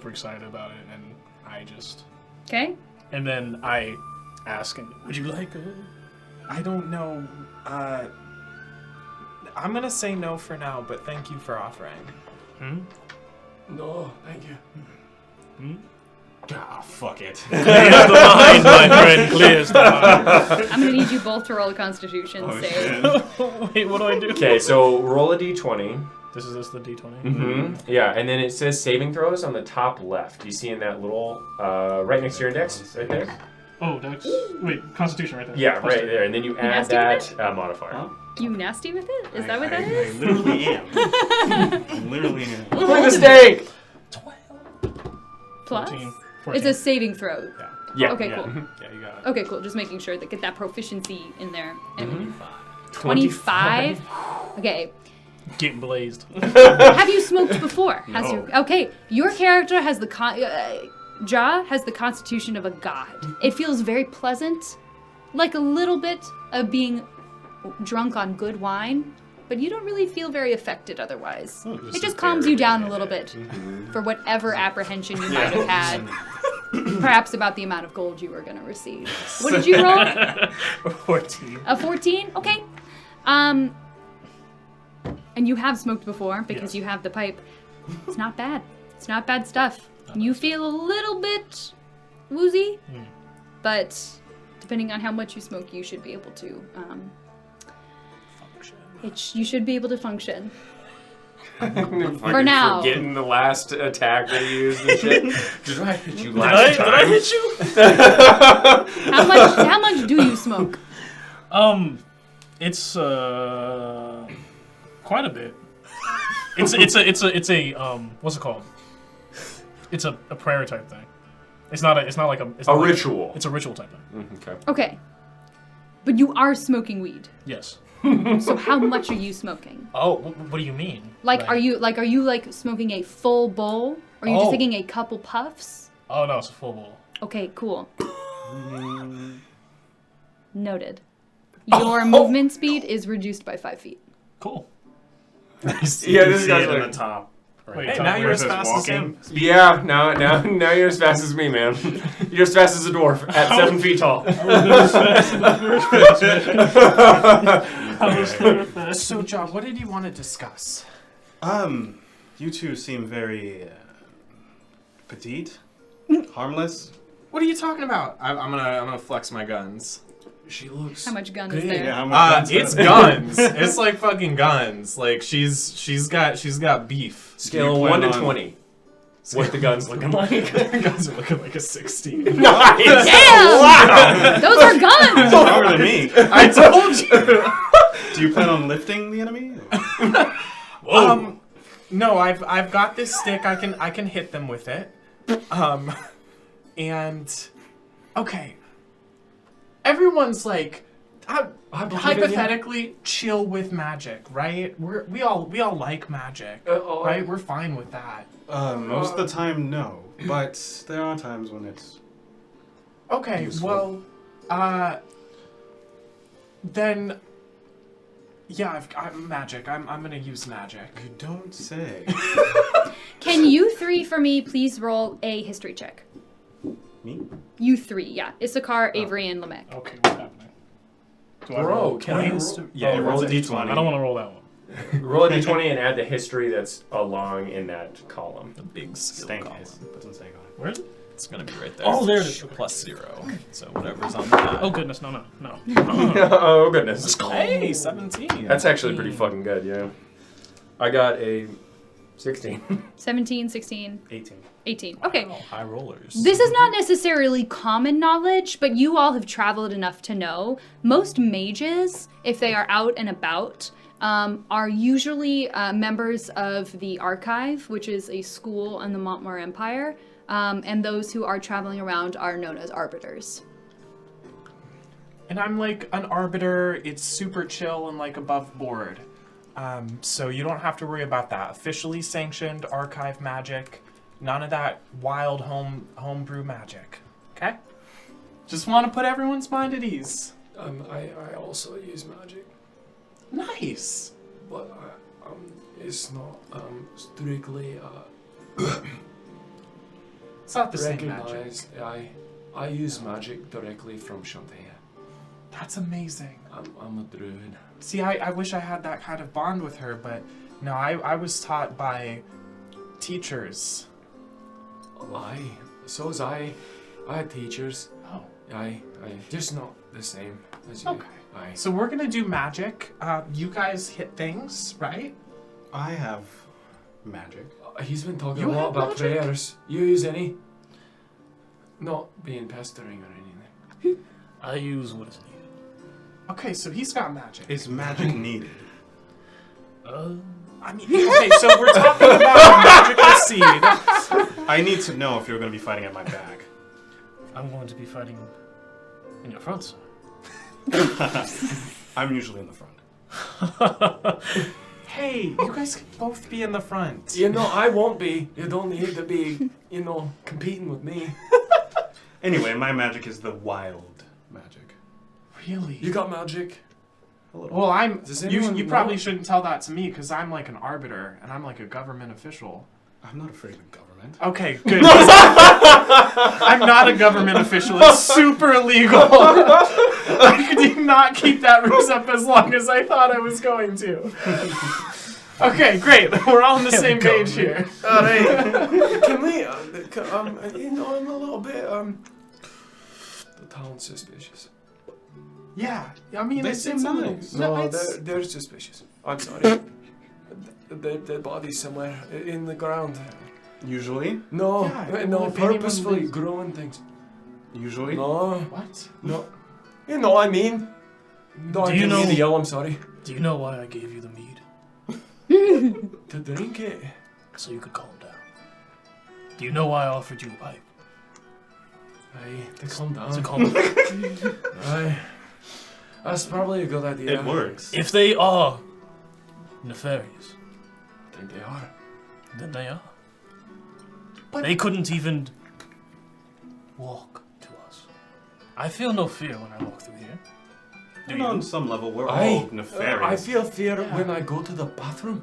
excited about it, and I just Okay. And then I ask, would you like a... I don't know. I'm gonna say no for now, but thank you for offering. No, thank you. Ah, fuck it. Clears the mind, my friend. Clears the mind. I'm gonna need you both to roll a Constitution save. Wait, what do I do? Okay, so roll a d20. This is the D20. Mm-hmm. Yeah, and then it says saving throws on the top left. You see in that little, right next to your index, right there? Oh, Dex. Wait, Constitution right there. Yeah, Plus right 2. there. And then you add nasty that modifier. Huh? You nasty with it? Is that what that I is? literally am. I literally am. My mistake! Plus? 14. It's a saving throw. Yeah. Okay, Yeah. cool. Yeah, you got it. Okay, cool. Just making sure that get that proficiency in there. And 25. 25. Okay. Getting blazed. Have you smoked before? No. Okay. Your character has the Ja has the constitution of a god. It feels very pleasant, like a little bit of being drunk on good wine, but you don't really feel very affected otherwise. It just calms you down a little bit for whatever apprehension you might have had. Perhaps about the amount of gold you were going to receive. What did you roll? 14. A 14? Okay. And you have smoked before because you have the pipe. It's not bad. It's not bad stuff. You feel a little bit woozy, but depending on how much you smoke, you should be able to you should be able to function. For now. Forgetting the last attack that you used and shit. Did I hit you last Did I time? hit you? How much do you smoke? It's quite a bit. It's a what's it called? It's a prayer type thing. It's not like a ritual. It's a ritual type thing. Okay. Okay. But you are smoking weed. Yes. So how much are you smoking? Oh, what do you mean? Are you smoking a full bowl? Or are you just taking a couple puffs? Oh no, it's a full bowl. Okay, cool. Noted. Your movement speed is reduced by 5 feet. Cool. Yeah, You this see guy's it in like, the top. Right. Wait, Hey, Tom, now where you're it as says fast as walking. him. yeah, now you're as fast as me, man. You're as fast as a dwarf at 7 feet tall. So, John, what did you want to discuss? You two seem very petite, harmless. What are you talking about? I'm gonna flex my guns. She looks. How much gun is there? Yeah, how much It's guns. It's like fucking guns. Like she's got beef. Scale You 1 to plan on- 20. What the gun's looking like? Guns are looking like a 16. Nice! Damn! Wow! Those are guns! Stronger than me. I told you. Do you plan on lifting the enemy? No, I've got this stick. I can hit them with it. And okay. Everyone's like, hypothetically, chill with magic, right? We all like magic, right? We're fine with that. Most of the time, no. But there are times when it's... Okay, Useful. well, then, yeah, I'm magic. I'm gonna use magic. You don't say. Can you three for me please roll a history check? Me? You three, yeah. Issachar, Avery, and Lamech. Okay, what's happening? Do I roll? Bro, can I roll? Yeah, roll a d20. I don't want to roll that one. Roll a d20 and add the history that's along in that column. The big skill Stank column. is. Put some stank on it. Where is it? It's gonna be right there. Oh, there it is. Plus 0. So whatever's on that. Oh goodness, no. Oh, goodness. Hey, 17. That's actually pretty fucking good, yeah. I got a 16. 17, 16, 18. 18. Okay. Wow, high rollers. This is not necessarily common knowledge, but you all have traveled enough to know most mages, if they are out and about, are usually members of the Archive, which is a school in the Montmore Empire, and those who are traveling around are known as arbiters. And I'm like an arbiter. It's super chill and like above board. So you don't have to worry about that. Officially sanctioned archive magic. None of that wild homebrew magic. Okay? Just want to put everyone's mind at ease. I also use magic, Nice. but it's not strictly It's not the same magic. recognized. I use magic directly from Shantae. That's amazing. I'm a druid. See, I wish I had that kind of bond with her, but no, I was taught by teachers. So was I. I had teachers. Oh. I just not the same as you. Okay. Aye. So we're gonna do magic. You guys hit things, right? I have magic. He's been talking You a lot have about magic? prayers. You use any? Not being pestering or anything. I use what is needed. Okay, so he's got magic. Is magic needed? I mean, okay, so we're talking about a magical seed. I need to know if you're going to be fighting at my back. I'm going to be fighting in your front, sir. I'm usually in the front. Hey, you guys can both be in the front. You know, I won't be. You don't need to be, competing with me. Anyway, my magic is the wild magic. Really? You got magic? A little. Well, Does you anyone probably know? shouldn't tell that to me because I'm like an arbiter and I'm like a government official. I'm not afraid of government. Okay, good. I'm not a government official. It's super illegal. I did not keep that ruse up as long as I thought I was going to. Okay, great. We're all on the same page here. All right. Can we? I'm a little bit. The town's suspicious. Yeah, I mean, They it's seem a little. nice. No, it's- they're suspicious. I'm sorry. The body's somewhere in the ground. Usually? No, Yeah, well, no, if anyone purposefully leaves- growing things. Usually? No, What? no. You know what I mean? Don't Do you give me know- the yell, I'm sorry. Do you know why I gave you the mead? To drink it. So you could calm down. Do you know why I offered you a pipe? Aye, to calm down. To calm down. Aye. That's probably a good idea. It works. If they are nefarious, I think they are. then they are. But- They couldn't even walk to us. I feel no fear when I walk through here. Do And on you? some level, we're Aye. all nefarious. I feel fear Yeah. when I go to the bathroom.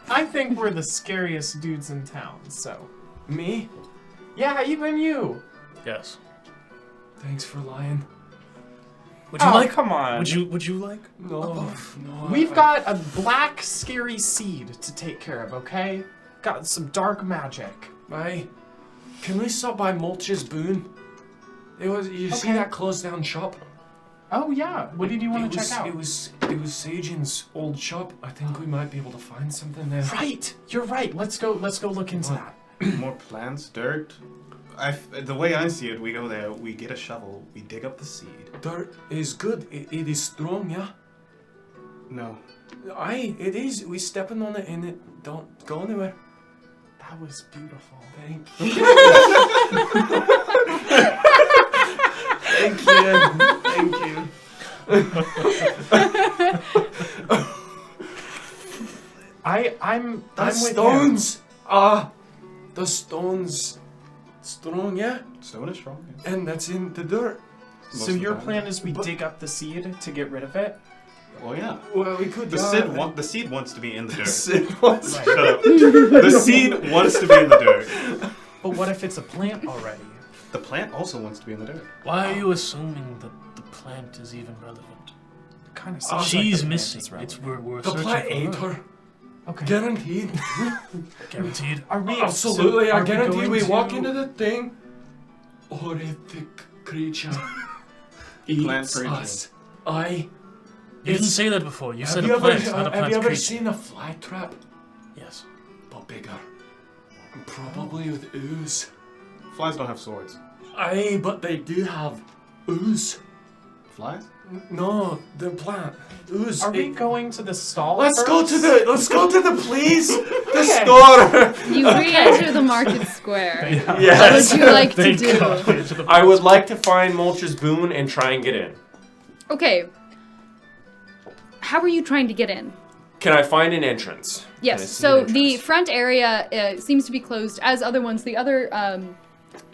I think we're the scariest dudes in town, so. Me? Yeah, even you. Yes. Thanks for lying. Would you like? Come on. Would you like? No. We've got a black, scary seed to take care of, okay? Got some dark magic. Aye. Can we stop by Mulch's Boon? You see Okay. that closed down shop? Oh, yeah. What did you want to check out? It was Seyjin's old shop. I think we might be able to find something there. Right. You're right. Let's go look into that. More plants, dirt. The way I see it, we go there, we get a shovel, we dig up the seed. Dirt is good. It is strong, yeah? No. Aye, it is. We stepping on it and it don't go anywhere. That was beautiful. Thank you. Thank you. Thank you. I'm The with stones. The stones. Strong, yeah? Stone is strong. And that's in the dirt. you. Most So of the your time. plan is we But- dig up the seed to get rid of it? Well, yeah. Well, we could. The seed wants to be in the dirt. Sid wants. Right. Shut up. The seed wants to be in the dirt. But what if it's a plant already? The plant also wants to be in the dirt. Why are you assuming that the plant is even relevant? Kind of Oh, seems like She's the missing. plant is It's relevant. we're The searching plant for ate her. her. Okay. Guaranteed. Guaranteed. Are we Absolutely, so I are guarantee going we to- walk into the thing. Horrific creature Plant eats creature. us. I. You didn't say that before. You said Have a you plant, ever, not a have plant you ever creature. seen a fly trap? Yes. But bigger. And probably with ooze. Flies don't have swords. Aye, but they do have ooze. Flies? No, the plant. Ooze. Are we It- going to the stall? Let's go to first? the please the Okay. store. You re-enter the market square. What Yes. would you like to Thank do? God. I would like to find Mulcher's Boon and try and get in. Okay. How are you trying to get in? Can I find an entrance? Can I Yes, see so an the entrance? front area seems to be closed, as other ones. The other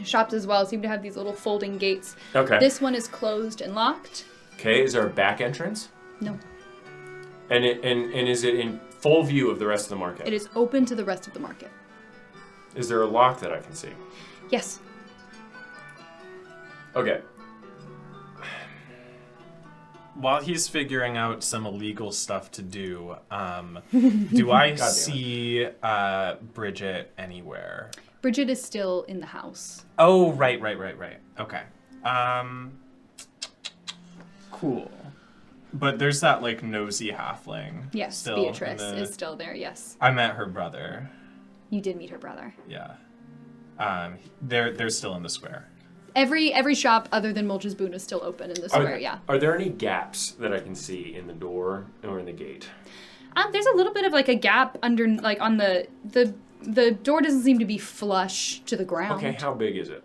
shops as well seem to have these little folding gates. Okay. This one is closed and locked. Okay, is there a back entrance? No, And is it in full view of the rest of the market? it is open to the rest of the market. Is there a lock that I can see? Yes. Okay. While he's figuring out some illegal stuff to do, do I see Bridget anywhere? Bridget is still in the house. Oh, right. Okay. Cool. But there's that, like, nosy halfling. Yes, still Beatrice is still there, yes. I met her brother. You did meet her brother. Yeah. They're still in the square. Every shop other than Mulch's Boon is still open in the square, yeah. Are there any gaps that I can see in the door or in the gate? There's a little bit of like a gap under, like on the door doesn't seem to be flush to the ground. Okay, how big is it?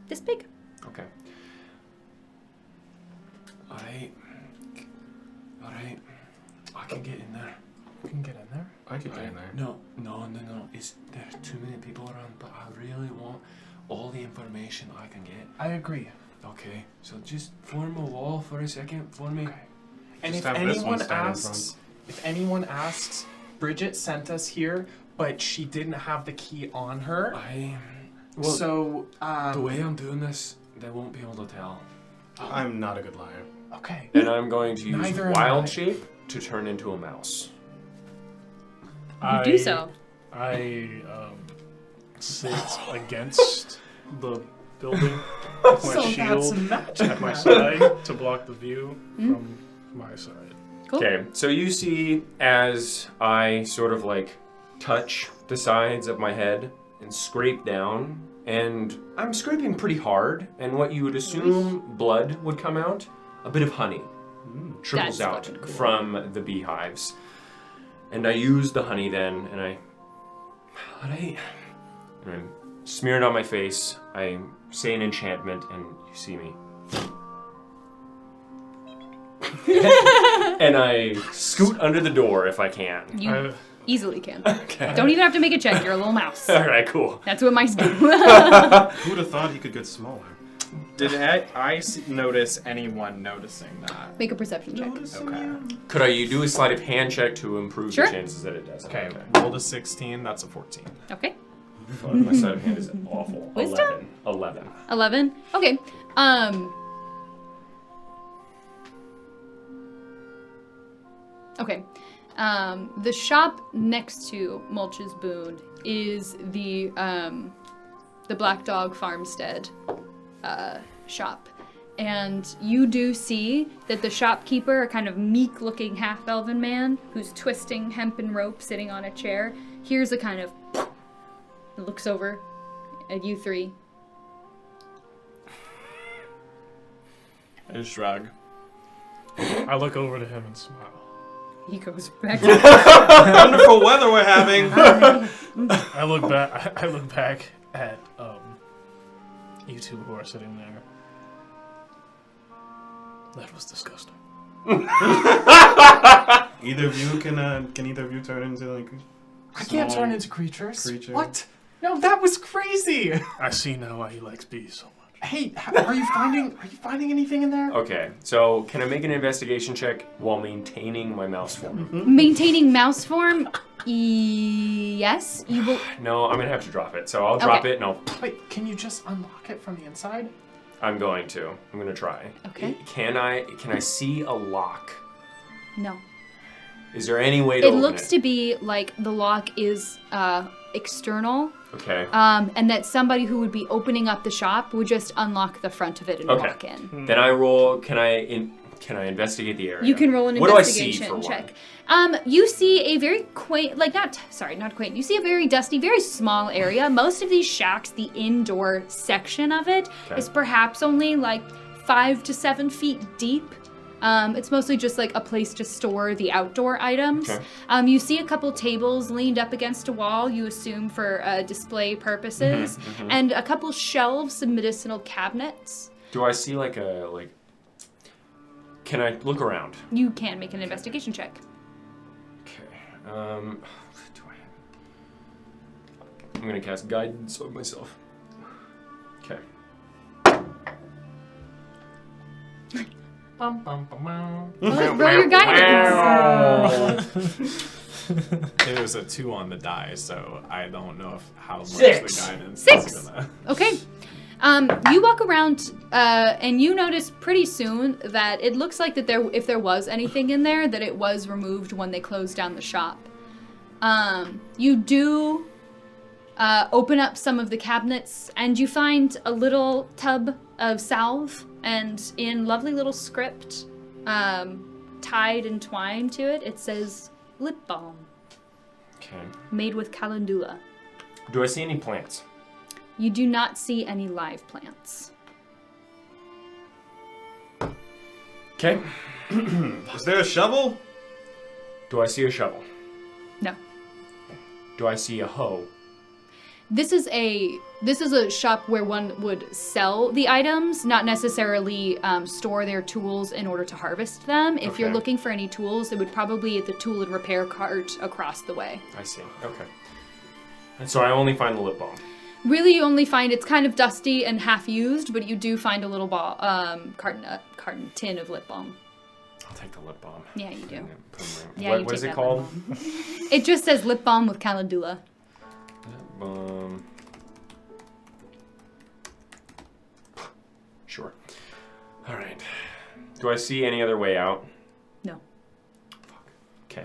This big. Okay. Alright. I can get in there. You can get in there. I could get in there. No. There's too many people around, but I really want all the information I can get. I agree. Okay, so just form a wall for a second for me. Okay. And Just if have this one anyone stand in asks, Bridget sent us here, but she didn't have the key on her. The way I'm doing this, they won't be able to tell. I'm not a good liar. Okay. And I'm going to use Neither am wild I. shape to turn into a mouse. You do so. I sit against the building with my So that's shield magic. at my side to block the view from my side. Cool. Okay, so you see as I sort of like touch the sides of my head and scrape down, and I'm scraping pretty hard, and what you would assume blood would come out, a bit of honey trickles That's out fucking cool. from the beehives. And I use the honey then, and I smear it on my face. I say an enchantment, and you see me. And I scoot under the door if I can. You easily can. Okay. Don't even have to make a check. You're a little mouse. All right, cool. That's what mice do. Who'd have thought he could get smaller? Did I notice anyone noticing that? Make a perception check. Okay. Could I do a sleight of hand check to improve Sure. the chances that it does? Okay, rolled a 16, that's a 14. Okay. Fuck, my sleight of hand is awful. Wisdom? 11. 11. Okay. Okay. The shop next to Mulch's Boon is the Black Dog Farmstead shop. And you do see that the shopkeeper, a kind of meek-looking half-elven man who's twisting hempen rope sitting on a chair, hears a kind of looks over at you three. I shrug. I look over to him and smile. He goes back. Wonderful weather we're having! I look back. I look back at you two who are sitting there. That was disgusting. Either of you can either of you turn into like I can't small turn into creatures. creature? What? No, that was crazy. I see now why he likes bees so much. Hey, are you finding anything in there? Okay, so can I make an investigation check while maintaining my mouse form? Maintaining mouse form? Yes. You will. No, I'm gonna have to drop it. So I'll drop it and Wait, can you just unlock it from the inside? I'm going to. I'm gonna try. Okay. Can I see a lock? No. Is there any way to It open looks it? to be like the lock is external, Okay. and that somebody who would be opening up the shop would just unlock the front of it and Okay. walk in. Then I roll. Can I investigate the area? You can roll an What do I see investigation for check. You see a very quaint, not quaint. You see a very dusty, very small area. Most of these shacks, the indoor section of it, Okay. is perhaps only like 5 to 7 feet deep. It's mostly just like a place to store the outdoor items. Okay. You see a couple tables leaned up against a wall, you assume for display purposes, and a couple shelves of medicinal cabinets. Do I see Can I look around? You can make an investigation check. Okay. Do I I'm gonna cast guidance on myself. Okay. Roll your guidance. It was a 2 on the die, so I don't know how much 6. the guidance 6. is gonna... Okay. You walk around, and you notice pretty soon that it looks like that if there was anything in there, that it was removed when they closed down the shop. You do open up some of the cabinets, and you find a little tub of salve, and in lovely little script, tied and twined to it, it says lip balm, Okay. made with calendula. Do I see any plants? You do not see any live plants. Okay. Is there a shovel? Do I see a shovel? No. Do I see a hoe? This is a shop where one would sell the items, not necessarily store their tools in order to harvest them. If you're Okay. looking for any tools, it would probably be at the tool and repair cart across the way. I see. Okay. And so I only find the lip balm. Really, you only find it's kind of dusty and half used, but you do find a little tin of lip balm. I'll take the lip balm. Yeah, you do. Yeah, Yeah, you what is take it that called? lip balm. It just says lip balm with calendula. Lip balm. Sure. All right. Do I see any other way out? No. Okay.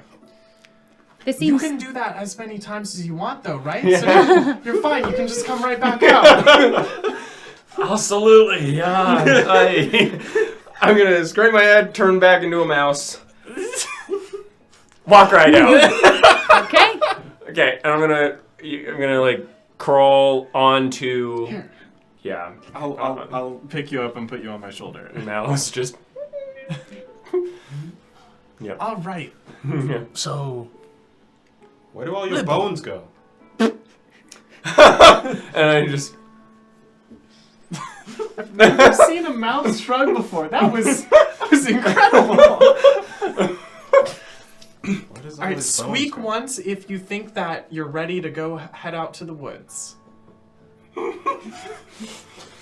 This You seems. can do that as many times as you want, though, right? Yeah. So you're fine. You can just come right back out. Absolutely, yeah. I'm gonna scrape my head, turn back into a mouse, walk right out. Okay. Okay, and I'm gonna like crawl onto. Here. Yeah, I'll pick you up and put you on my shoulder. mouse just. All right. Yeah. So, Where do all your bones go? And I just. I've never seen a mouth shrug before. That was incredible. Where does All right, his bones squeak go? once if you think that you're ready to go head out to the woods.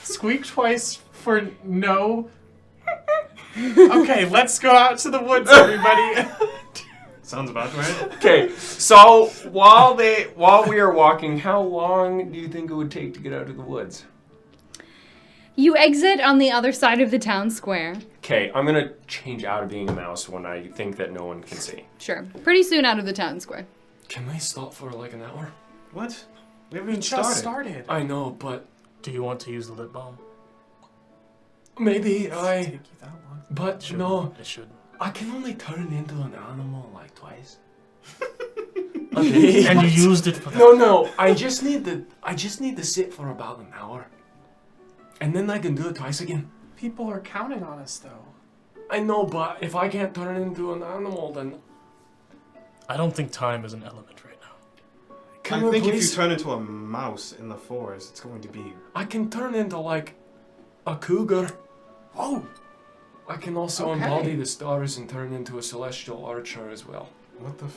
Squeak twice for no. Okay, let's go out to the woods, everybody. Sounds about right. Okay, so while we are walking, how long do you think it would take to get out of the woods? You exit on the other side of the town square. Okay, I'm gonna change out of being a mouse when I think that no one can see. Sure. Pretty soon out of the town square. Can we stop for like an hour? What? We haven't We even just started. started. I know, but do you want to use the lip balm? maybe Take you that long. But Should no, It should. I can only turn into an animal like twice. Okay. And you used it for that. No, I just need to sit for about an hour, and then I can do it twice again. People are counting on us, though. I know, but if I can't turn into an animal, then I don't think time is an element right now. can I we think if you please- turn into a mouse in the forest, it's going to be. I can turn into like a cougar. Oh, I can also Okay. embody the stars and turn into a celestial archer as well. What the?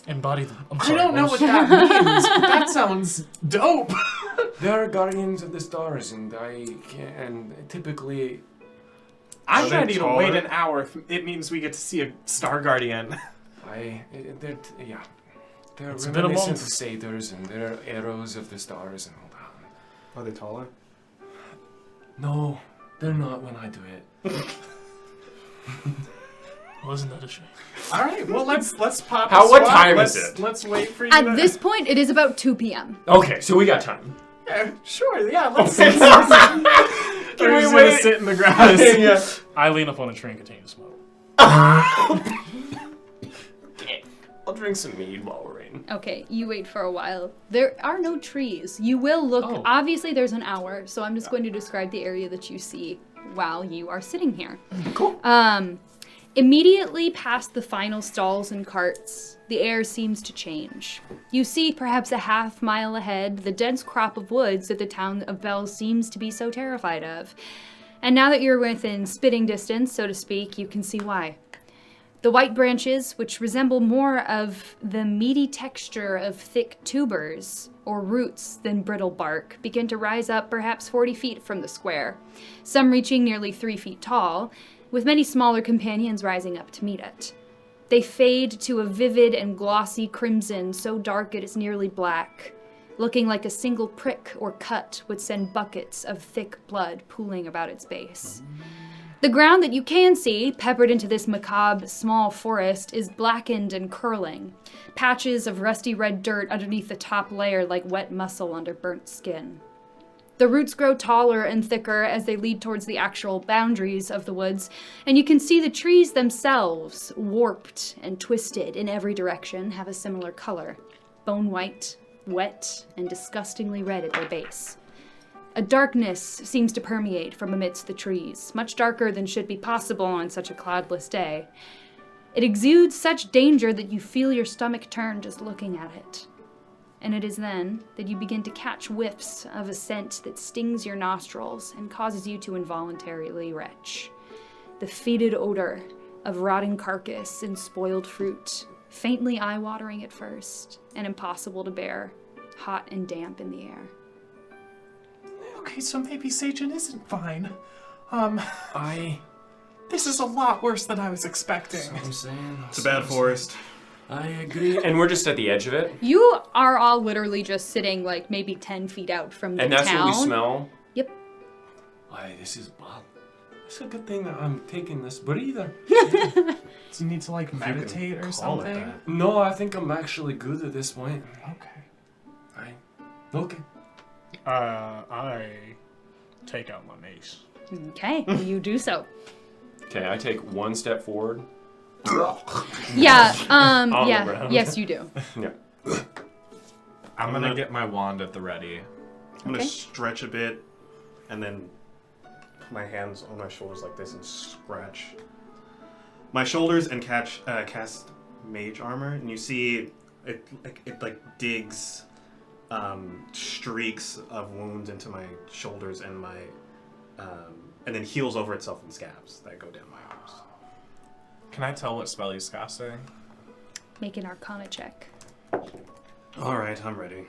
Embody them. I'm I sorry. don't know what that means, but that sounds dope. There are guardians of the stars, and typically I'm Are they ready to taller? wait an hour if it means we get to see a star guardian. they're It's been a reminiscent month. of satyrs, and they're arrows of the stars and all that. Are they taller? No, they're not when I do it. Well, isn't that a shame? All right, well let's pop. How- a what swap. time is Let's- it? Let's wait for you. At to- this point, it is about 2 p.m. Okay, so we got time. Yeah, sure, yeah. Let's. Okay. Can we we wait? sit in the grass? Yeah. I lean up on a tree and continue to smoke. I'll drink some mead while we're in. Okay, you wait for a while. There are no trees. You will look. Oh. Obviously, there's an hour, so I'm just going to describe the area that you see while you are sitting here. Cool. Immediately past the final stalls and carts, the air seems to change. You see, perhaps a half mile ahead, the dense crop of woods that the town of Bells seems to be so terrified of. And now that you're within spitting distance, so to speak, you can see why. The white branches, which resemble more of the meaty texture of thick tubers or roots than brittle bark, begin to rise up perhaps 40 feet from the square, some reaching nearly 3 feet tall, with many smaller companions rising up to meet it. They fade to a vivid and glossy crimson so dark it is nearly black, looking like a single prick or cut would send buckets of thick blood pooling about its base. The ground that you can see, peppered into this macabre small forest, is blackened and curling. Patches of rusty red dirt underneath the top layer like wet muscle under burnt skin. The roots grow taller and thicker as they lead towards the actual boundaries of the woods, and you can see the trees themselves, warped and twisted in every direction, have a similar color. Bone white, wet, and disgustingly red at their base. A darkness seems to permeate from amidst the trees, much darker than should be possible on such a cloudless day. It exudes such danger that you feel your stomach turn just looking at it. And it is then that you begin to catch whiffs of a scent that stings your nostrils and causes you to involuntarily retch. The fetid odor of rotting carcass and spoiled fruit, faintly eye-watering at first, and impossible to bear, hot and damp in the air. Okay, so maybe Seyjin isn't fine. This is a lot worse than I was expecting. I'm saying. It's a bad forest. I agree. And we're just at the edge of it. You are all literally just sitting like maybe 10 feet out from the town. And that's what we smell? Yep. Aye, this is bad. It's a good thing that I'm taking this breather. Do you need to like meditate or something? No, I think I'm actually good at this point. Okay. Aye. Okay. I take out my mace. Okay, you do so. Okay, I take one step forward. Yeah, On the yeah, ground. yes you do. Yeah. I'm gonna get my wand at the ready. I'm Okay. gonna stretch a bit, and then put my hands on my shoulders like this and scratch my shoulders and cast mage armor. And you see it digs streaks of wounds into my shoulders and my and then heals over itself in scabs that go down my arms. Can I tell what spell he's casting? Make an Arcana check. All right, I'm ready.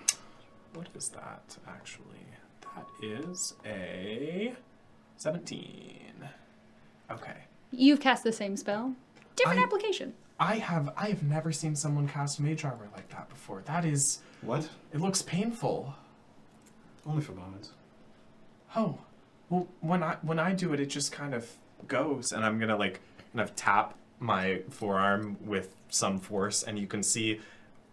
What is that, actually? That is a 17. Okay. You've cast the same spell. Different I- application. I have never seen someone cast mage armor like that before. That is, What? it looks painful. Only for moments. Oh, well, when I do it, it just kind of goes. And I'm gonna like kind of tap my forearm with some force, and you can see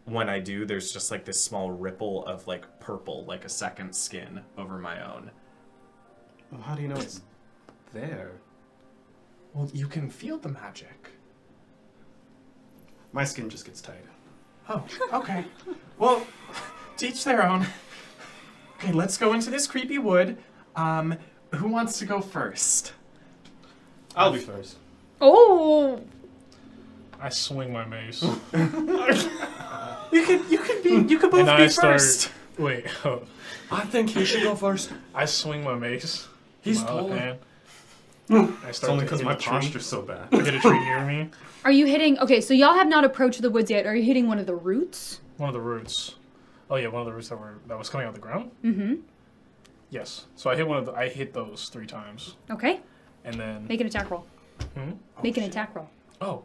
when I do, there's just like this small ripple of like purple, like a second skin over my own. Well, how do you know it's there? Well, you can feel the magic. My skin just gets tight. Oh, okay. Well, to each their own. Okay, let's go into this creepy wood. Who wants to go first? I'll be first. Oh! I swing my mace. You could both And I be start. first. Wait. I think he should go first. I swing my mace. He's with my left taller. hand. I It's start only to because hit my a tree. posture's so bad. I hit a tree near me. Are you hitting... Okay, so y'all have not approached the woods yet. Are you hitting one of the roots? One of the roots. Oh yeah, one of the roots that was coming out of the ground. Mm-hmm. Yes. So I hit those 3 times, Okay. and then. Make an attack roll. Make an attack roll. Oh.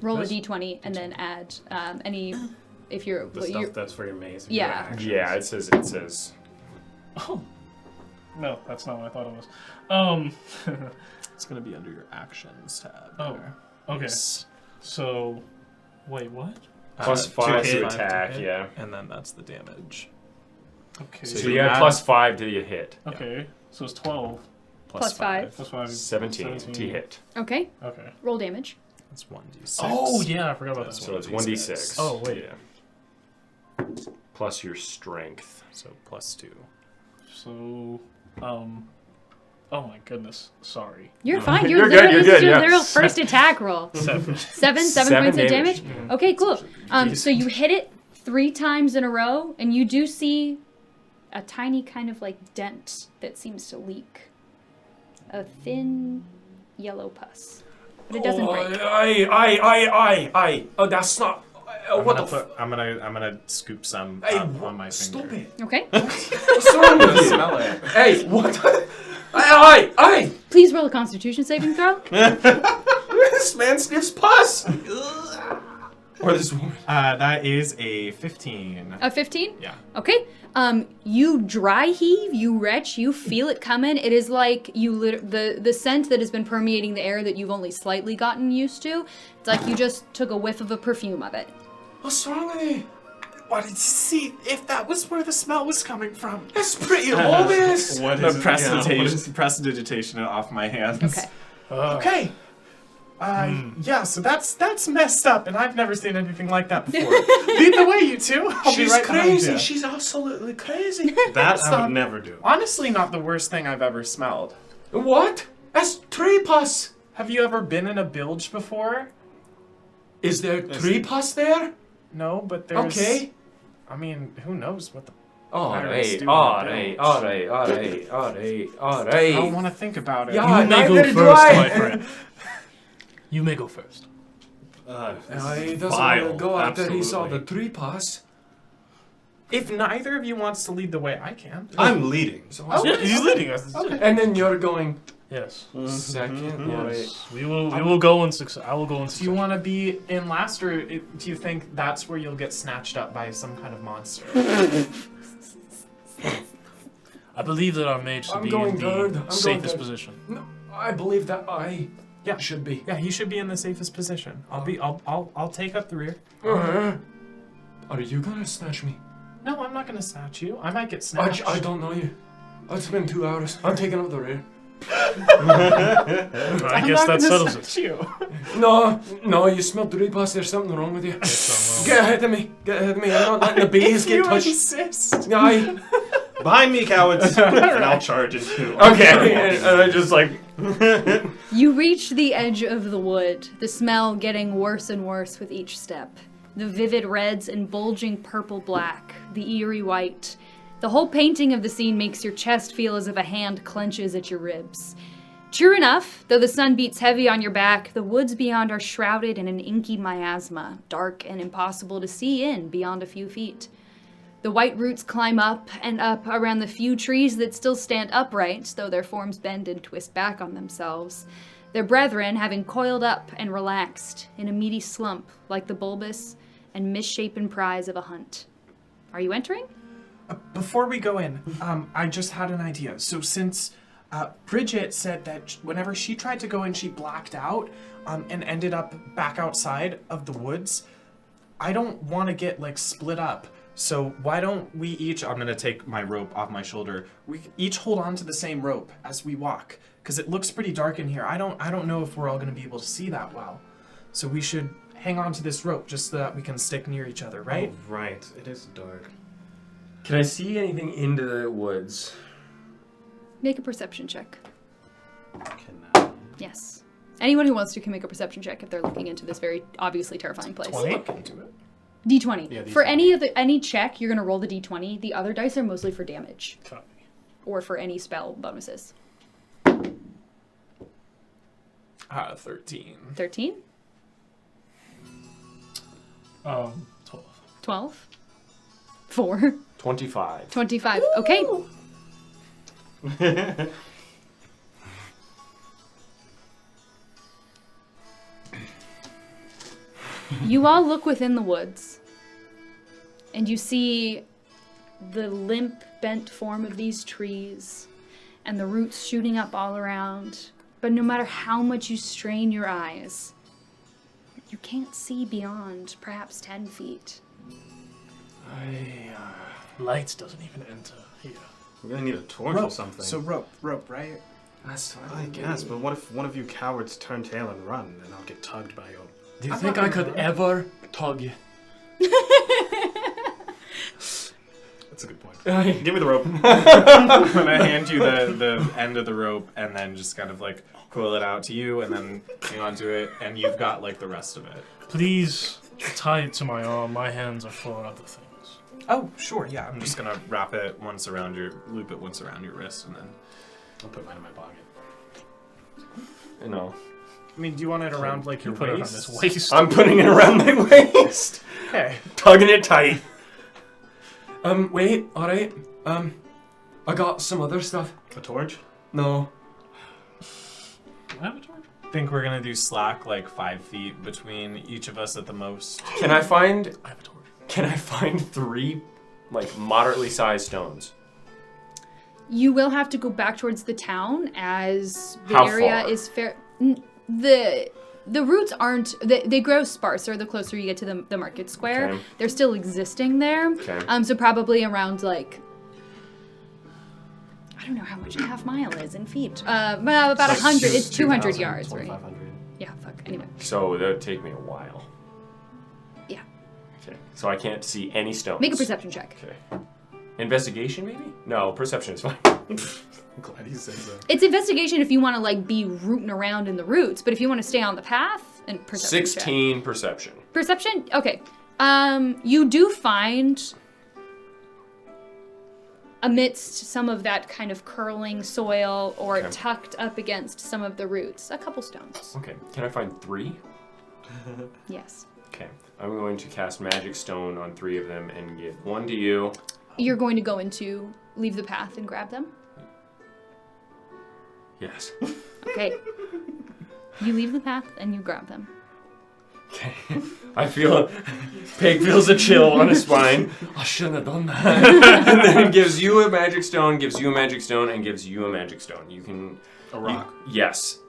Roll This? a d20 and then add any... If you're... The what stuff you're that's for your maze. if Yeah. you have actions. Yeah, it says. Oh. No, that's not what I thought it was. It's gonna be under your actions tab. Oh. there. Okay. Yes. So, wait, what? Plus Uh, 5 hit. to attack, hit, yeah. And then that's the damage. Okay. So you got plus 5 to your hit. Okay. So it's 12. Plus 5. Plus 5. 17 to hit. Okay. Okay. Roll damage. That's 1d6. Oh yeah, I forgot about that. So it's 1d6. Oh, wait. Yeah. Plus your strength. So plus 2. So, oh my goodness, sorry. You're fine. You're good, literally- you're this is good, your yeah. literal first attack roll. 7. 7 7 points of damage. damage? Okay, cool. So you hit it 3 times in a row, and you do see a tiny kind of like dent that seems to leak. A thin yellow pus. But it doesn't break. Aye. Oh, that's not. What the fuck? I'm gonna scoop some Hey, up on my finger. stop it. Okay. What's wrong with you? Smell it. Hey, what? Aye. Please roll a constitution saving throw. This man sniffs pus. Or this woman? That is a 15. A 15? Yeah. Okay. You dry heave, you retch, you feel it coming. It is like the scent that has been permeating the air that you've only slightly gotten used to. It's like you just took a whiff of a perfume of it. What's wrong with you? Wanted to see if that was where the smell was coming from. It's pretty obvious. What The is it? prestidigitation, prestidigitation off my hands. Okay. Okay. Yeah, so that's messed up, and I've never seen anything like that before. Lead the way, you two. I'll be She's right behind crazy. you. She's absolutely crazy. That It's I not- would never do. Honestly, not the worst thing I've ever smelled. What? That's tree pus. Have you ever been in a bilge before? Is there tree pus there? No, but there's... Okay. I mean, who knows what the... Alright, do alright, with alright, alright, alright, I don't alright. want to think about it. Yeah, You may go neither do first, I. my friend. You may go first. He doesn't Vile, want to go after he saw absolutely. the tree pus. If neither of you wants to lead the way, I can. I'm leading. So Yeah, he's leading us. And then you're going Yes. second. Alright. Yes. We will go in success. I will go in Do you success. want to be in last, or do you think that's where you'll get snatched up by some kind of monster? I believe that our mage should I'm be going in the third. I'm going safest third. position. No, I believe that I Yeah. should be. Yeah, he should be in the safest position. I'll take up the rear. Are you gonna snatch me? No, I'm not gonna snatch you. I might get snatched. I don't know you. It's been 2 hours. I'm taking up the rear. I guess that settles it. You. No, you smell tree pus. There's something wrong with you. Get ahead of me. Get ahead of me. I'm not letting the bees get You touched. insist. Aye. Behind me, cowards! And I'll charge into. Okay. And I just like. You reach the edge of the wood, the smell getting worse and worse with each step. The vivid reds and bulging purple black, the eerie white. The whole painting of the scene makes your chest feel as if a hand clenches at your ribs. True enough, though the sun beats heavy on your back, the woods beyond are shrouded in an inky miasma, dark and impossible to see in beyond a few feet. The white roots climb up and up around the few trees that still stand upright, though their forms bend and twist back on themselves, their brethren having coiled up and relaxed in a meaty slump like the bulbous and misshapen prize of a hunt. Are you entering? Before we go in, I just had an idea. So since Bridget said that whenever she tried to go in, she blacked out and ended up back outside of the woods, I don't want to get like split up. So why don't we each, I'm going to take my rope off my shoulder, we each hold on to the same rope as we walk, because it looks pretty dark in here. I don't know if we're all going to be able to see that well. So we should hang on to this rope just so that we can stick near each other, right? Oh, right. It is dark. Can I see anything into the woods? Make a perception check. Can Yes. Anyone who wants to can make a perception check if they're looking into this very obviously terrifying place. 20? Look into it. D20. Yeah, For D20. any check, you're gonna roll the D20. The other dice are mostly for damage Copy. or for any spell bonuses. 13. 13, 12. 12, 4, 25. 25. Okay. You all look within the woods, and you see the limp, bent form of these trees, and the roots shooting up all around. But no matter how much you strain your eyes, you can't see beyond perhaps 10 feet. Lights doesn't even enter here. We're gonna need a torch or something. So rope, right? That's fine. I guess, but what if one of you cowards turn tail and run, and I'll get tugged by your... Do you I'm think not I gonna could run. ever tug you? That's a good point. Aye. Give me the rope. I'm gonna hand you the end of the rope and then just kind of like coil it out to you and then hang on to it and you've got like the rest of it. Please tie it to my arm. My hands are full of other things. Oh, sure, yeah. I'm just gonna wrap it once around loop it once around your wrist and then. I'll put mine in my pocket. You know, I mean, do you want it around like your Put it on waist? his waist. I'm putting it around my waist, Okay. tugging it tight. Wait, alright. I got some other stuff. A torch? No. Do I have a torch? think we're gonna do slack like 5 feet between each of us at the most. Can I find I have a torch. Can I find 3 like moderately sized stones? You will have to go back towards the town as the How area far? is fair. The roots aren't. They grow sparser the closer you get to the market square. Okay. They're still existing there. Okay. So probably around like. I don't know how much a half mile is in feet. About 100. It's 200 yards, right? 2,500. Yeah. Fuck. Anyway. So that would take me a while. Yeah. Okay. So I can't see any stones. Make a perception check. Okay. Investigation, maybe? No, perception is fine. I'm glad you said that. It's investigation if you want to like be rooting around in the roots, but if you want to stay on the path and perception. check. 16 perception. Perception? Okay. You do find amidst some of that kind of curling soil or Okay. tucked up against some of the roots, a couple stones. Okay. Can I find 3? Yes. Okay. I'm going to cast Magic Stone on 3 of them and give 1 to you. You're going to go into leave the path and grab them? Yes. Okay. You leave the path and you grab them. Okay. I feel Pig feels a chill on his spine. I shouldn't have done that. And then it gives you a magic stone, gives you a magic stone, and gives you a magic stone. You can A rock. yes.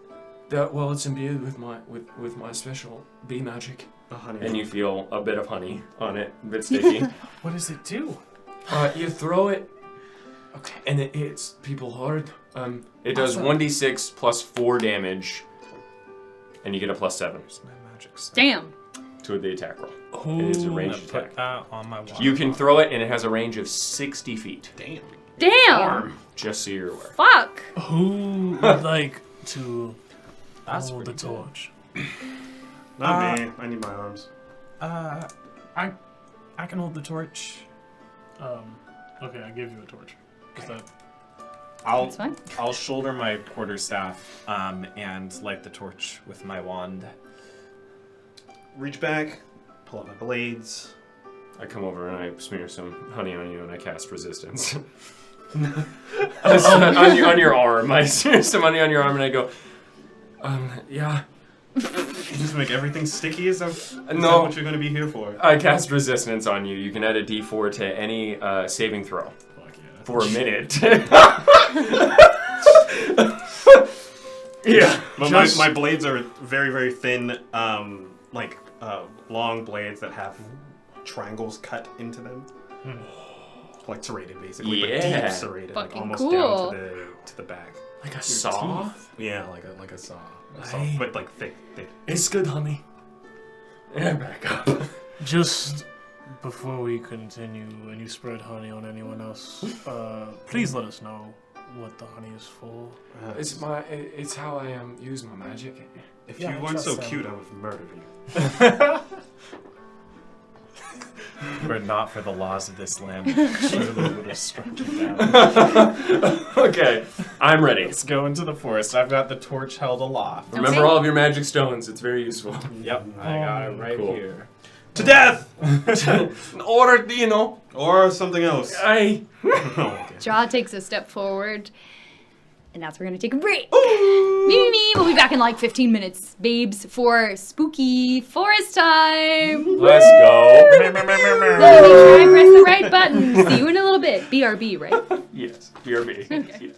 Well, it's imbued with my special bee magic. A honey. And you feel a bit of honey on it, a bit sticky. What does it do? You throw it. Okay. And it hits people hard. It does Awesome. 1d6 plus 4 damage. And you get a plus 7 Where's my magic stuff? Damn. to the attack roll. Ooh, It is a I'm ranged gonna put attack. that on my water. You can throw it and it has a range of 60 feet. Damn. Damn. Just so you're aware. Fuck. Who would like to That's hold the pretty good. torch? Not me. I need my arms. I can hold the torch. Okay, I give you a torch. Is that That's fine. I'll shoulder my quarterstaff and light the torch with my wand. Reach back, pull out my blades. I come over and I smear some honey on you and I cast resistance. on your arm. I smear some honey on your arm and I go, yeah. You just make everything sticky? Is that No. what you're going to be here for? I cast resistance on you. You can add a d4 to any saving throw Fuck yeah. for a minute. Yeah. But just- my blades are very, very thin, long blades that have triangles cut into them. Like serrated, basically. Yeah. But deep serrated. Like Fucking almost cool. down to the back. like a saw? Yeah, like a saw. A saw, Aye. but like thick. It's good, honey. And back up. just before we continue and you spread honey on anyone else? Please let us know what the honey is for. It's how I use my magic. If Yeah, you I weren't so trust cute, I would have murdered you. But not for the laws of this land. Surely would have struck you down. Okay, I'm ready. Let's go into the forest. I've got the torch held aloft. Remember Okay. all of your magic stones. It's very useful. Yep, I got it right Cool. here. To death! Or, you know, Or something else. I... Oh, okay. Jaw takes a step forward, and that's where we're gonna take a break. Me. We'll be back in like 15 minutes, babes, for spooky forest time. Let's go. So make sure I press the right button. See you in a little bit. BRB, right? Yes, BRB. Okay.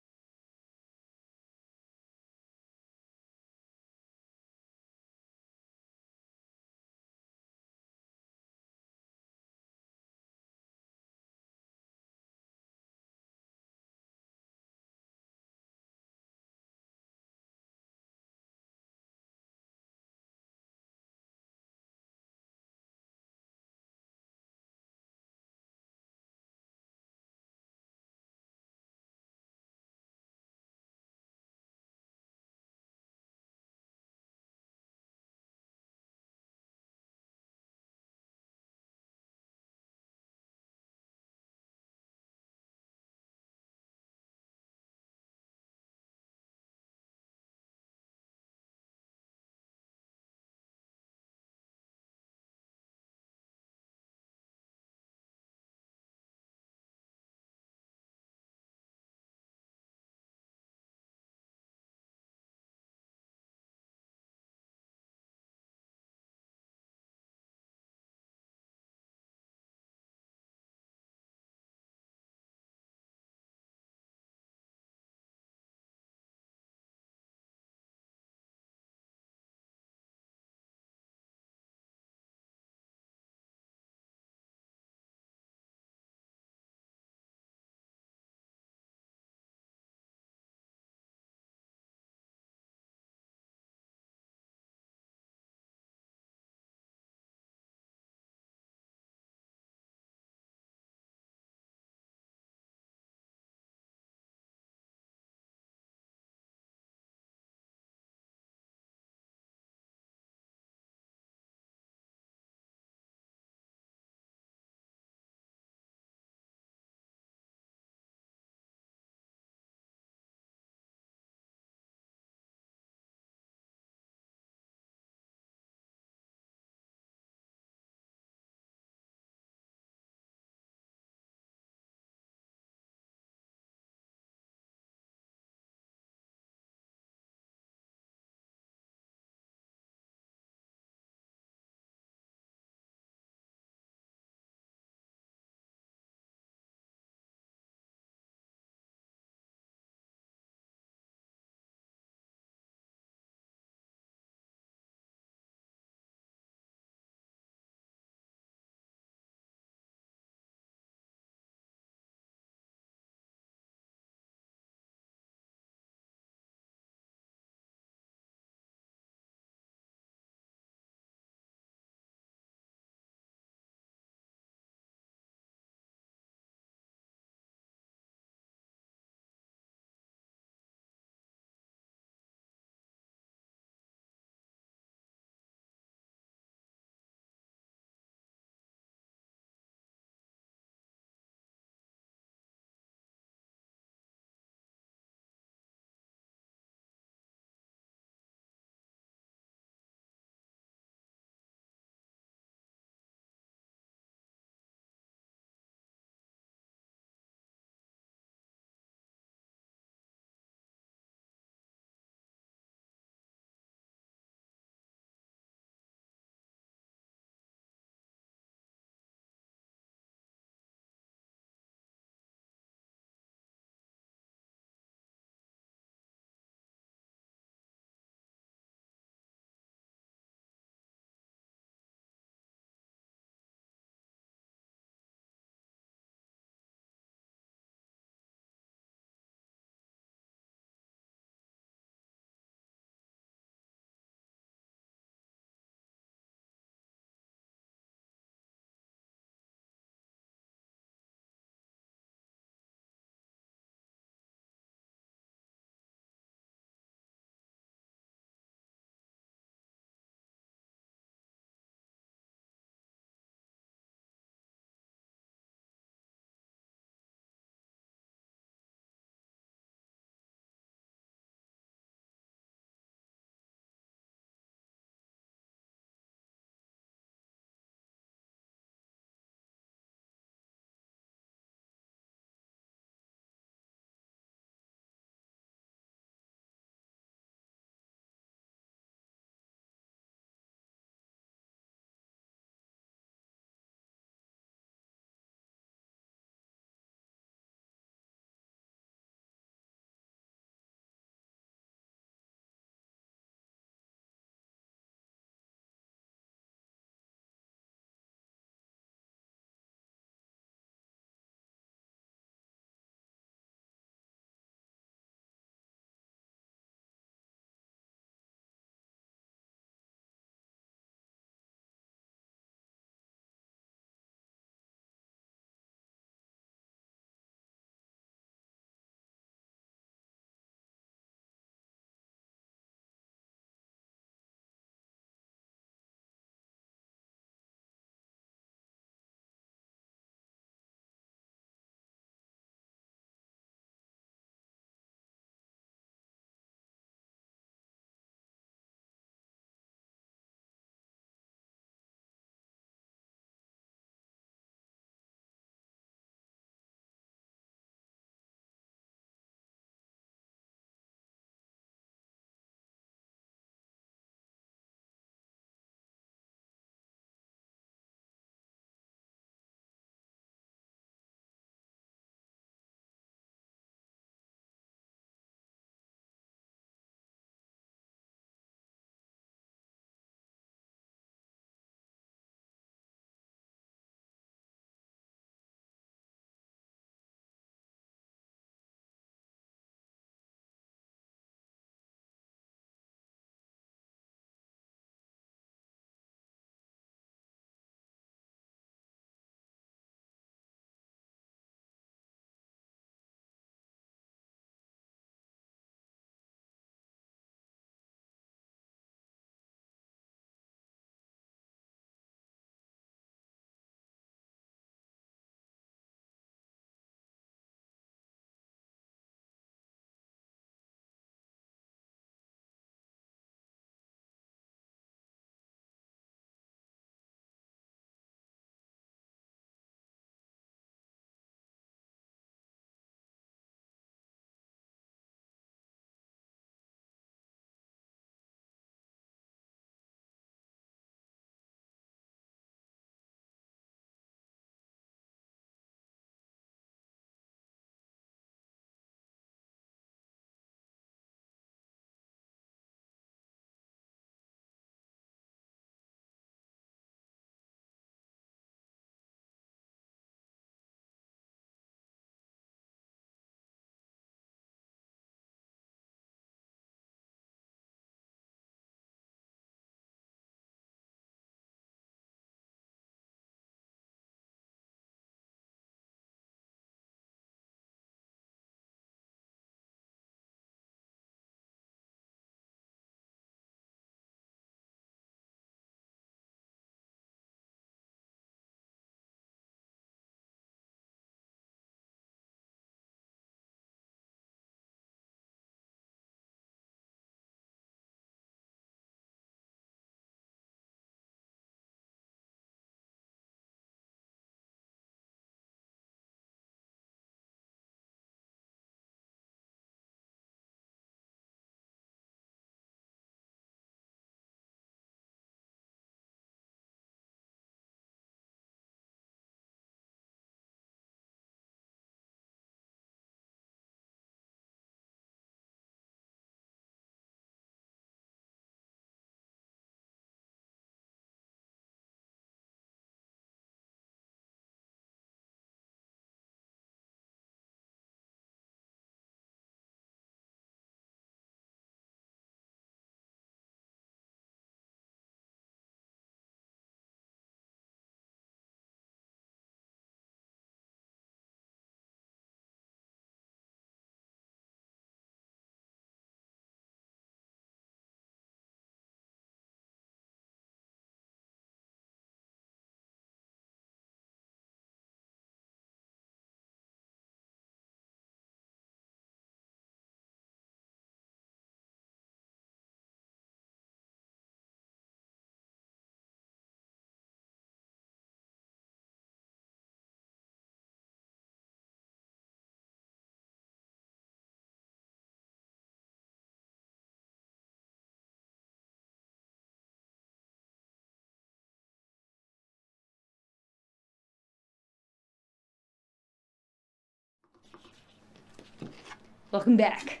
Welcome back.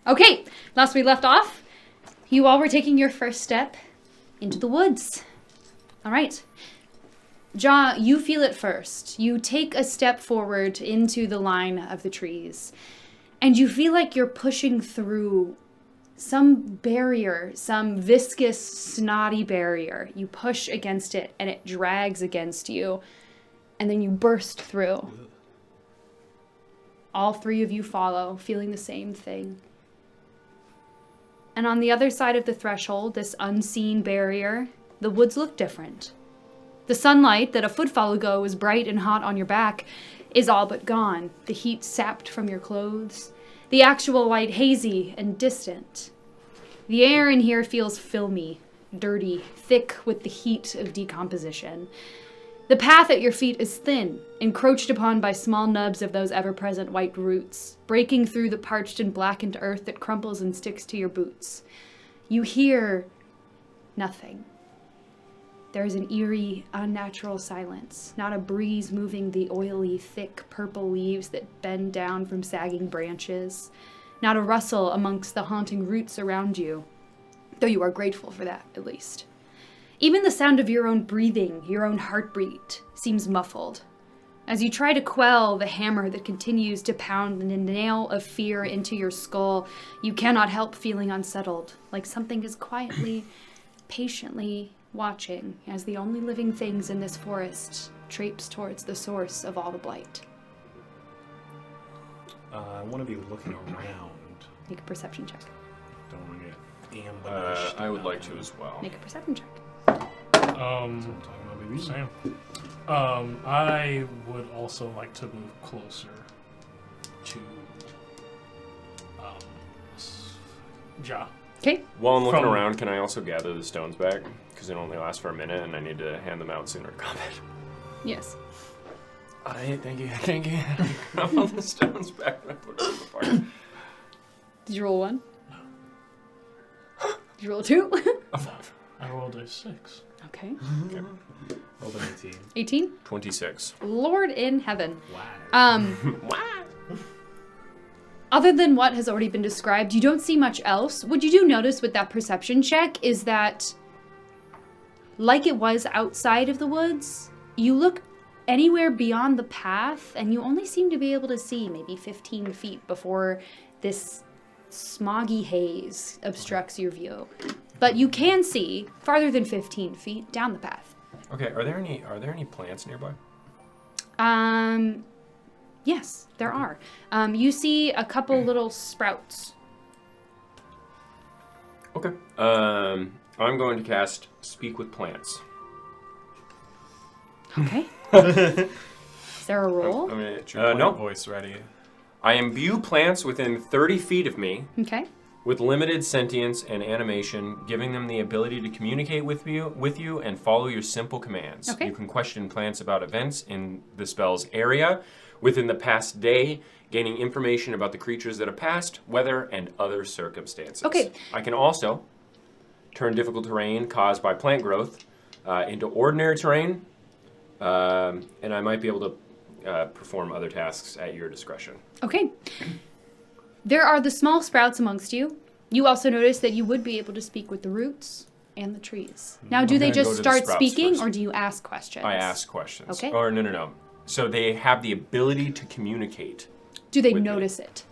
Okay, last we left off, you all were taking your first step into the woods. All right. Ja, you feel it first. You take a step forward into the line of the trees, and you feel like you're pushing through some barrier, some viscous, snotty barrier. You push against it, and it drags against you, and then you burst through. All three of you follow, feeling the same thing. And on the other side of the threshold, this unseen barrier, the woods look different. The sunlight that a footfall ago was bright and hot on your back is all but gone, the heat sapped from your clothes, the actual light hazy and distant. The air in here feels filmy, dirty, thick with the heat of decomposition. The path at your feet is thin, encroached upon by small nubs of those ever-present white roots, breaking through the parched and blackened earth that crumples and sticks to your boots. You hear nothing. There is an eerie, unnatural silence, not a breeze moving the oily, thick, purple leaves that bend down from sagging branches, not a rustle amongst the haunting roots around you, though you are grateful for that, at least. Even the sound of your own breathing, your own heartbeat, seems muffled. As you try to quell the hammer that continues to pound the nail of fear into your skull, you cannot help feeling unsettled, like something is quietly, patiently watching as the only living things in this forest traipse towards the source of all the blight. I want to be looking around. Make a perception check. Don't want to get ambushed. I would like to as well. Make a perception check. Same. I would also like to move closer to Ja. Okay. While I'm looking From- around, can I also gather the stones back? Because it only lasts for a minute, and I need to hand them out sooner in combat. Yes. Alright, thank you. I'm on the stones back when I put them in the fire. Did you roll 1? Did you roll 2? A 5. I rolled a 6. Okay. Okay. Rolled an 18. 18? 26. Lord in heaven. Wow. Other than what has already been described, you don't see much else. What you do notice with that perception check is that, like it was outside of the woods, you look anywhere beyond the path, and you only seem to be able to see maybe 15 feet before this smoggy haze obstructs your view. But you can see farther than 15 feet down the path. Okay, are there any plants nearby? Yes, there are. You see a couple little sprouts. Okay. I'm going to cast Speak with Plants. Okay. Is there a roll? Get your No. voice ready. I imbue plants within 30 feet of me Okay. with limited sentience and animation, giving them the ability to communicate with you and follow your simple commands. Okay. You can question plants about events in the spell's area within the past day, gaining information about the creatures that have passed, weather, and other circumstances. Okay. I can also turn difficult terrain caused by plant growth into ordinary terrain, and I might be able to perform other tasks at your discretion. Okay. There are the small sprouts amongst you. You also notice that you would be able to speak with the roots and the trees. Now, do I'm they gonna go just to the start sprouts speaking, first. or do you ask questions? I ask questions. Okay. Or no. So they have the ability to communicate. Do they with me. notice it?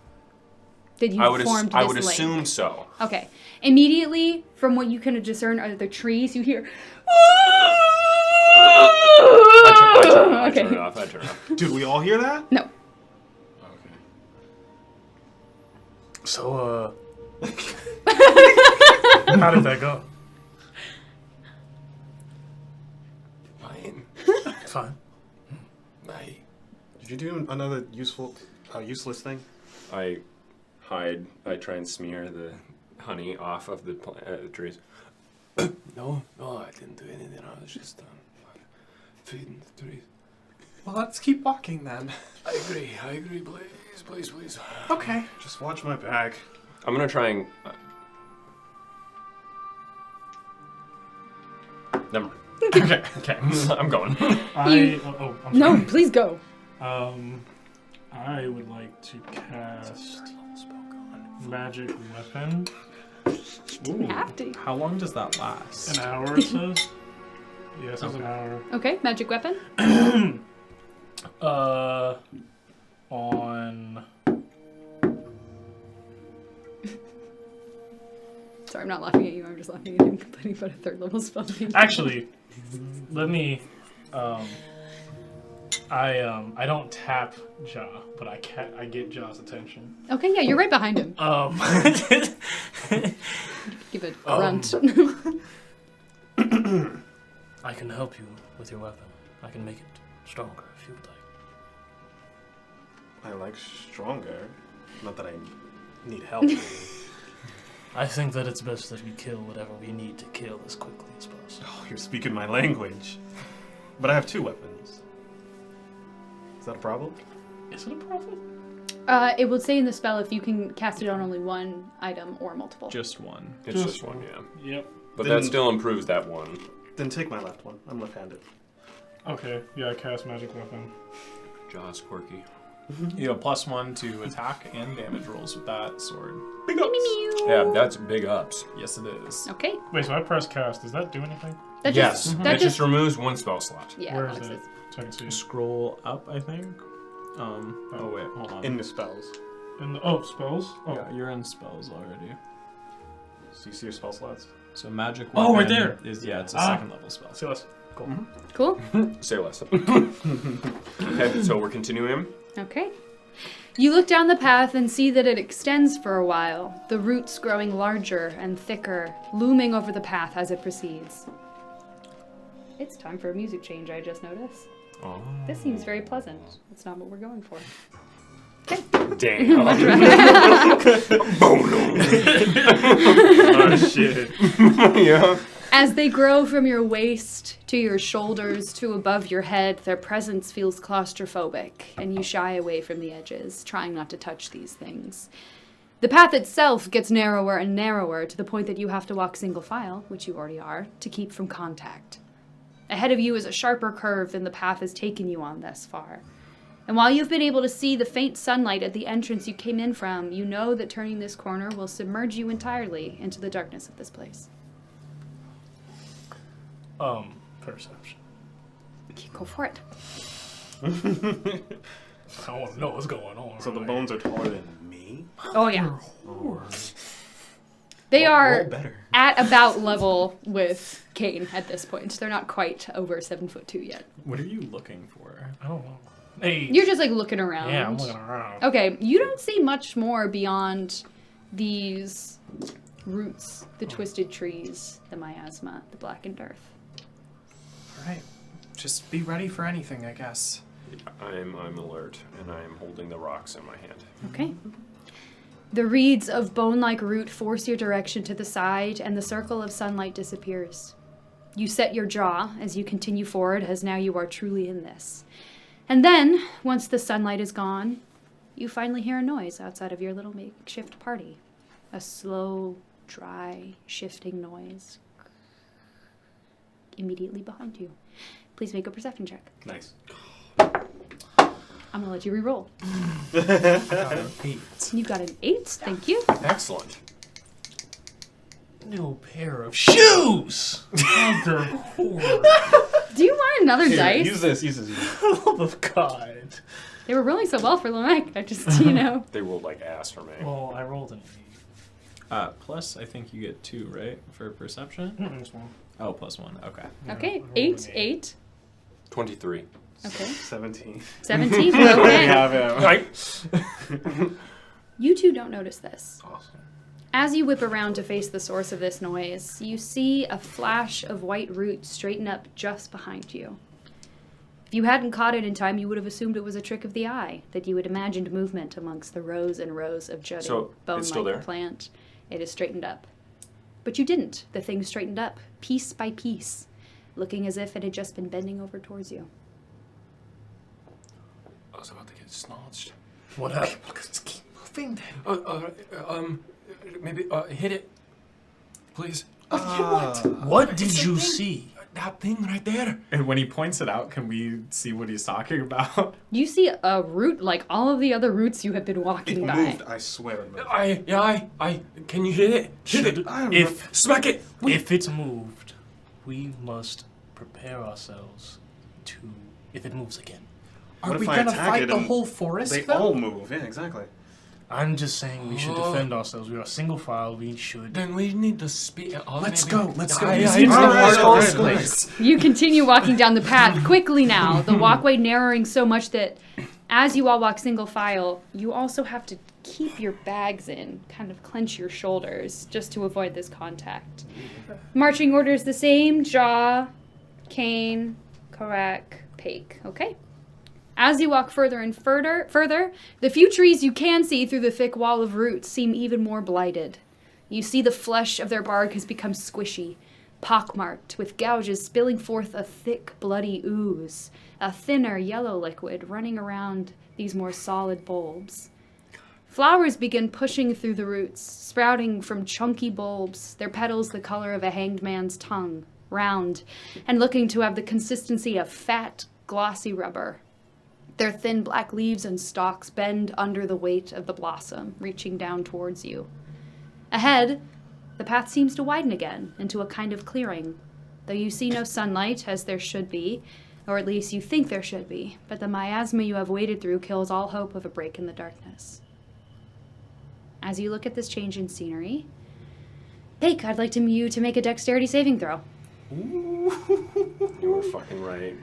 That you I would formed this I would link? assume so. Okay. Immediately, from what you can discern are the trees, you hear... I turn it off. Dude, we all hear that? No. Okay. So, how did that go? Fine. Fine. I Did you do another useless thing? I try and smear the honey off of the trees. No, I didn't do anything. I was just feeding the trees. Well, let's keep walking then. I agree. Please. Okay. Just watch my back. I'm gonna try and. Never mind. Okay. I'm going. I'm sorry. No, please go. I would like to cast magic weapon. Didn't have to. How long does that last? An hour, it says. Yeah, it says an hour. Okay, magic weapon. On. Sorry, I'm not laughing at you. I'm just laughing at him complaining about a third level spell. Actually, let me. I don't tap Ja, but I get Ja's attention. Okay, yeah, you're right behind him. Give a grunt. I can help you with your weapon. I can make it stronger if you would like. I like stronger. Not that I need help. I think that it's best that we kill whatever we need to kill as quickly as possible. Oh, you're speaking my language. But I have 2 weapons. Is that a problem? Is it a problem? It will say in the spell if you can cast it on only one item or multiple. Just one. It's just one, yeah. Yep. But Then- that still improves that one. Then take my left one. I'm left-handed. Okay, yeah, I cast magic weapon. Jaw's quirky. You have +1 to attack and damage rolls with that sword. Big ups! Yeah, that's big ups. Yes, it is. Okay. Wait, so I press cast. Does that do anything? That Yes, just, it that just removes one spell slot. yeah. Where that is makes it? sense. So I can see it. Scroll up, I think. Oh wait, hold on. In the spells. Spells? Oh. Yeah, you're in spells already. So you see your spell slots? So magic Oh, weapon right there. is it's a Ah. second level spell. See less. Cool. Cool. Say less. Okay, so we're continuing. Okay. You look down the path and see that it extends for a while, the roots growing larger and thicker, looming over the path as it proceeds. It's time for a music change, I just noticed. Oh. This seems very pleasant. It's not what we're going for. Damn. Oh shit. Yeah. As they grow from your waist to your shoulders to above your head, their presence feels claustrophobic, and you shy away from the edges, trying not to touch these things. The path itself gets narrower and narrower to the point that you have to walk single file, which you already are, to keep from contact. Ahead of you is a sharper curve than the path has taken you on thus far. And while you've been able to see the faint sunlight at the entrance you came in from, you know that turning this corner will submerge you entirely into the darkness of this place. Perception. Go for it. I want to know what's going on. So the bones are taller than me? Oh, yeah. They are Roll better. at about level with Kane at this point. They're not quite over 7'2" yet. What are you looking for? I don't know. Hey. You're just like looking around. Yeah, I'm looking around. Okay, you don't see much more beyond these roots, the twisted trees, the miasma, the blackened earth. Alright. Just be ready for anything, I guess. I'm alert, and I'm holding the rocks in my hand. Okay. The reeds of bone-like root force your direction to the side, and the circle of sunlight disappears. You set your jaw as you continue forward, as now you are truly in this. And then, once the sunlight is gone, you finally hear a noise outside of your little makeshift party. A slow, dry, shifting noise. Immediately behind you. Please make a perception check. Nice. I'm gonna let you re-roll. I got an 8. You got an 8, thank you. Excellent. New pair of shoes! Mother whore. Do you want another dice? Use this. Love of God. They were rolling so well for Lamech. I just, you know. They rolled like ass for me. Well, I rolled an +, I think you get 2, right? For perception? 8. Just one. Oh, +1. Okay. Okay, I rolled 8, an 8. 23. Okay. 17. 17, There you okay. have him. Right. You two don't notice this. Awesome. As you whip around to face the source of this noise, you see a flash of white roots straighten up just behind you. If you hadn't caught it in time, you would have assumed it was a trick of the eye, that you had imagined movement amongst the rows and rows of jutting So, it's still bone-like there? plant. It is straightened up. But you didn't. The thing straightened up, piece by piece, looking as if it had just been bending over towards you. I was about to get snatched. What happened? Just keep moving then. Maybe hit it, please. What did you see? that thing right there. And when he points it out, can we see what he's talking about? You see a root like all of the other roots you have been walking It by. moved, I swear it moved. I can you hit it? Hit it. If Smack it. if it's moved, we must prepare ourselves to if it moves again. Are What we if I gonna attack fight it the and whole forest? They though? all move. Yeah, exactly. I'm just saying we should defend ourselves. We are single file. We should. Then we need to speak. Let's go. Let's go. Yeah, This it's is the the hardest hardest place. place. You continue walking down the path quickly now, the walkway narrowing so much that as you all walk single file, you also have to keep your bags in, kind of clench your shoulders just to avoid this contact. Marching order is the same: Jaw, Kane, Karak, Pake. Okay? As you walk further and further, the few trees you can see through the thick wall of roots seem even more blighted. You see the flesh of their bark has become squishy, pockmarked, with gouges spilling forth a thick, bloody ooze, a thinner yellow liquid running around these more solid bulbs. Flowers begin pushing through the roots, sprouting from chunky bulbs, their petals the color of a hanged man's tongue, round, and looking to have the consistency of fat, glossy rubber. Their thin black leaves and stalks bend under the weight of the blossom, reaching down towards you. Ahead, the path seems to widen again into a kind of clearing, though you see no sunlight, as there should be, or at least you think there should be, but the miasma you have waded through kills all hope of a break in the darkness. As you look at this change in scenery, Pake, I'd like you to make a dexterity saving throw. You were fucking right.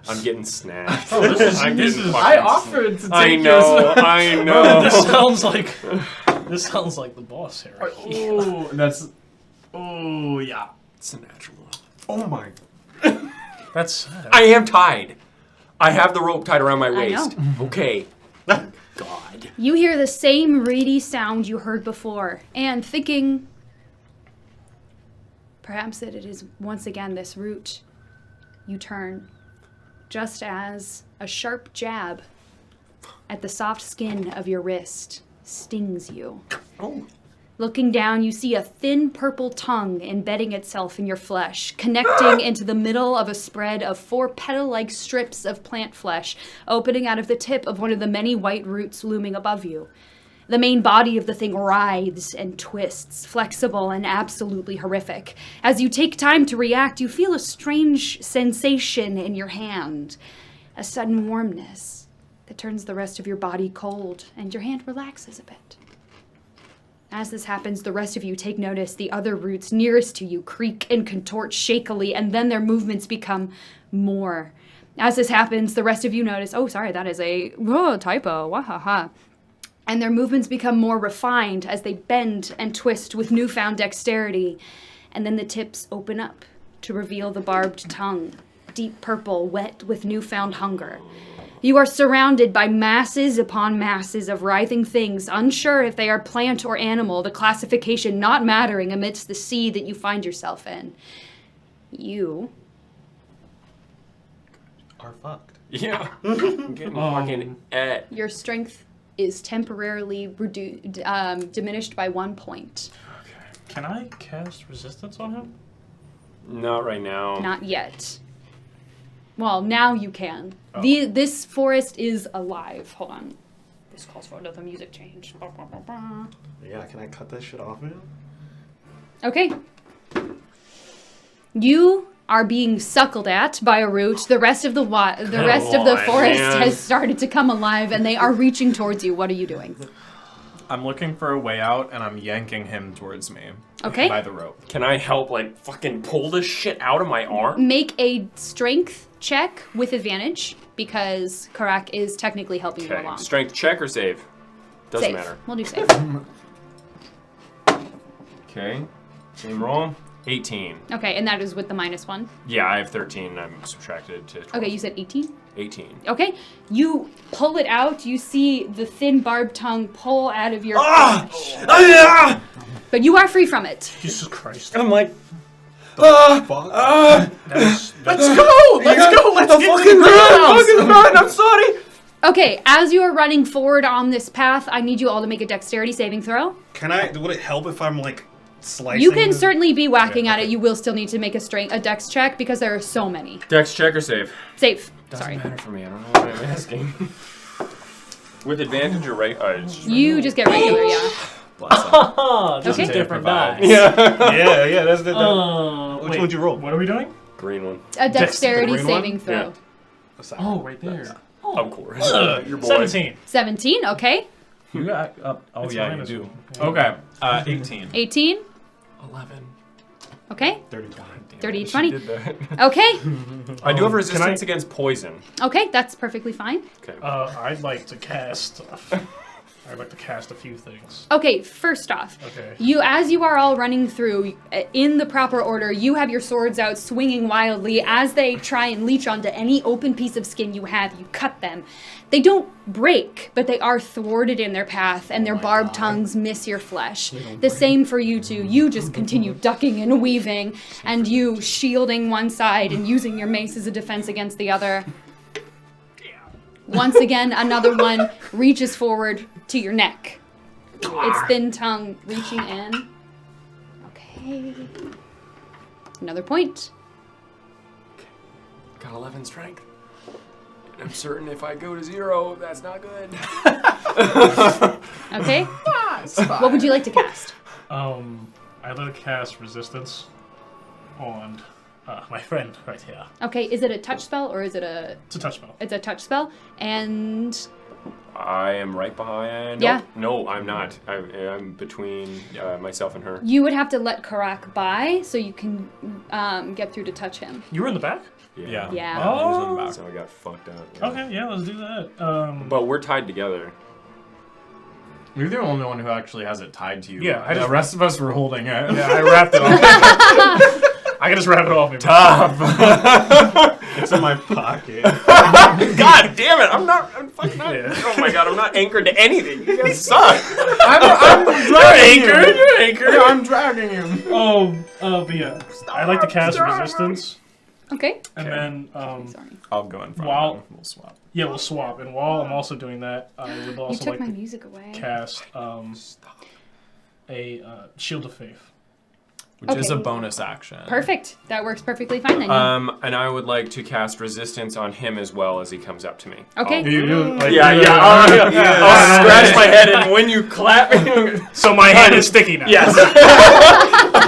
I'm getting snatched. Oh, this is- I'm this getting is- fucking I offered to take I know, I know. This sounds like the boss here. Oh, that's. Oh yeah. It's a natural one. Oh my. That's sad. I am tied. I have the rope tied around my I waist. Okay. God. You hear the same reedy sound you heard before, and thinking perhaps that it is once again this root, you turn, just as a sharp jab at the soft skin of your wrist stings you. Oh. Looking down, you see a thin purple tongue embedding itself in your flesh, connecting into the middle of a spread of 4 petal-like strips of plant flesh, opening out of the tip of one of the many white roots looming above you. The main body of the thing writhes and twists, flexible and absolutely horrific. As you take time to react, you feel a strange sensation in your hand, a sudden warmness that turns the rest of your body cold, and your hand relaxes a bit. As this happens, the rest of you take notice the other roots nearest to you creak and contort shakily, and then their movements become more. As this happens, the rest of you notice, oh, sorry, that is a typo, wahaha. And their movements become more refined as they bend and twist with newfound dexterity. And then the tips open up to reveal the barbed tongue, deep purple, wet with newfound hunger. You are surrounded by masses upon masses of writhing things, unsure if they are plant or animal, the classification not mattering amidst the sea that you find yourself in. You Are fucked. Yeah. I'm getting fucking Your strength is temporarily diminished by 1 point. Can I cast resistance on him? Not right now. Not yet. Well, now you can. Oh. This forest is alive. Hold on. This calls for another music change. Yeah, can I cut that shit off, man? Okay. You are being suckled at by a root. The rest of the forest man. has started to come alive, and they are reaching towards you. What are you doing? I'm looking for a way out, and I'm yanking him towards me. Okay. By the rope. Can I help, like, fucking pull this shit out of my arm? Make a strength check with advantage, because Karak is technically helping you Okay. along. Strength check or save? Doesn't Save. matter. We'll do save. Okay. Same roll. 18. Okay, and that is with the -1. Yeah, I have 13 and I'm subtracted to 12. Okay, you said 18? 18. Okay, you pull it out. You see the thin barbed tongue pull out of your flesh. But you are free from it. Jesus Christ. I'm like, Fuck. That's let's go! Let's go! Let's fucking run! I'm sorry! Okay, as you are running forward on this path, I need you all to make a dexterity saving throw. Would it help if I'm like slicing. You can certainly be whacking Yeah, at it. okay. You will still need to make a dex check because there are so many. Dex check or save? Save. Doesn't Sorry. matter for me. I don't know what I'm asking. With advantage or right? You just get regular, yeah. Bless him. Oh, just Okay. a different Provide. die. yeah. That's the. Which Which one would you roll? What are we doing? Green one. A dexterity green one? saving throw. Yeah. Oh, right there. Of course. Your boy. 17. 17, okay. You got up. Oh, It's yeah, you minus do. one. Okay. 18. 18, 11. okay. 35. 30, She 20. did that. Okay. I do have Can resistance I- against poison. Okay, that's perfectly fine. Okay. I'd like to cast. I'd like to cast a few things. Okay, first off, Okay. as you are all running through in the proper order, you have your swords out swinging wildly as they try and leech onto any open piece of skin you have. You cut them. They don't break, but they are thwarted in their path, and their barbed tongues miss your flesh. The same for you two. You just continue ducking and weaving, and you shielding one side and using your mace as a defense against the other. Once again, another one reaches forward to your neck. Its thin tongue reaching in. Okay. Another point. Got 11 strength. I'm certain if I go to 0, that's not good. Okay. What would you like to cast? I'd like to cast resistance on my friend right here. Okay, is it a touch spell or is it a... It's a touch spell. It's a touch spell, and... I am right behind. Yeah. No, I'm not. I'm between myself and her. You would have to let Karak by so you can get through to touch him. You were in the back? Yeah. Yeah. Oh. So I got fucked up. Yeah. Okay, yeah, let's do that. But we're tied together. You're the only one who actually has it tied to you. Yeah, I the just- rest of us were holding it. Yeah, I wrapped it off. I can just wrap it off me. It's in my pocket. God damn it! I'm fucking not. Yeah. Oh my god! I'm not anchored to anything. You guys suck. I'm dragging anchored, you. you're anchored. Yeah, I'm dragging him. But yeah, I'd like to cast resistance, Okay. and then Sorry. I'll go in front. Wow. Of him. We'll swap. yeah, we'll swap. And while I'm also doing that, I would You also took like my to music away. cast a shield of faith. Which is a Okay. bonus action. Perfect. That works perfectly fine then. And I would like to cast resistance on him as well as he comes up to me. Okay. I'll scratch my head, and when you clap, So my hand is sticky now. yes.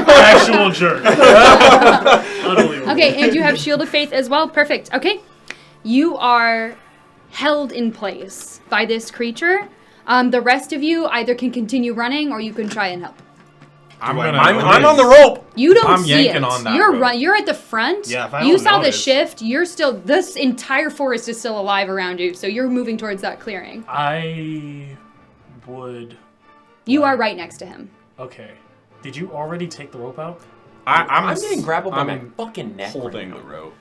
Actual jerk. Unbelievable. Okay, and you have Shield of Faith as well. Perfect. Okay. You are held in place by this creature. The rest of you either can continue running or you can try and help. I'm I'm on the rope. You don't I'm see yanking it. on that You're rope. You're at the front. Yeah, if I you don't saw the notice. shift. You're still. This entire forest is still alive around you, so you're moving towards that clearing. I would. You are right next to him. Okay. Did you already take the rope out? I'm getting grappled by my I'm fucking neck. holding right the now. rope.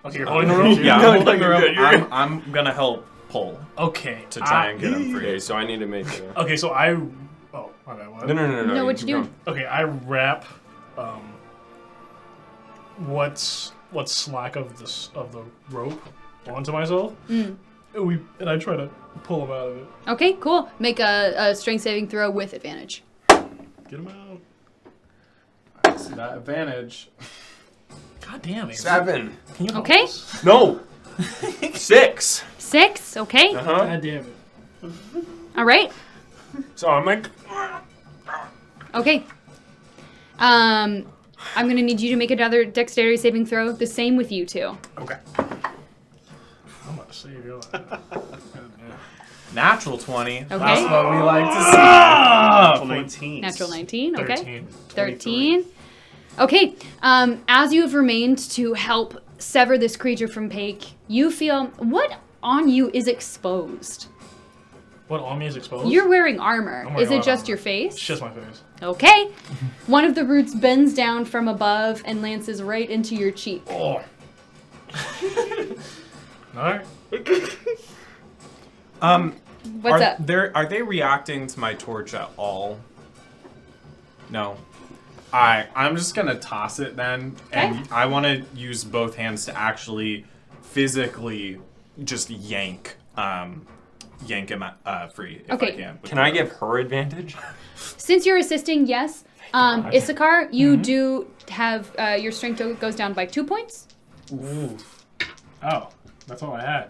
Okay, you're holding the rope? Yeah, No, I'm holding no, the rope. you're good, you're I'm gonna help pull Okay. to try and get him free. Okay, so I need to make. Okay, so I. Oh, my bad. What? No. No, what you keep doing? going. Okay, I wrap what's slack of the rope onto myself, and I try to pull him out of it. Okay, cool. Make a strength saving throw with advantage. Get him out. I see that advantage. God damn it. 7. Can you help Okay. us? No. 6. 6. Okay. Uh huh. God damn it. All right. So I'm like. Okay. I'm gonna need you to make another dexterity saving throw. The same with you two. Okay. I'm about to save your life. God damn. Natural 20. Okay. That's what we like to see. Ah! 19. Natural 19. Okay. 13. 13. Okay. As you have remained to help sever this creature from Paik, you feel what on you is exposed. What on me is exposed? You're wearing armor. I'm wearing Is it armor. just your face? It's just my face. Okay. One of the roots bends down from above and lances right into your cheek. Oh. Alright. What's up? Are they reacting to my torch at all? No. I'm just gonna toss it then, and I want to use both hands to actually physically just yank him free if Okay. I can. Can I give her advantage? Since you're assisting, yes. Issachar, you do have your strength goes down by 2 points. Ooh. Oh, that's all I had.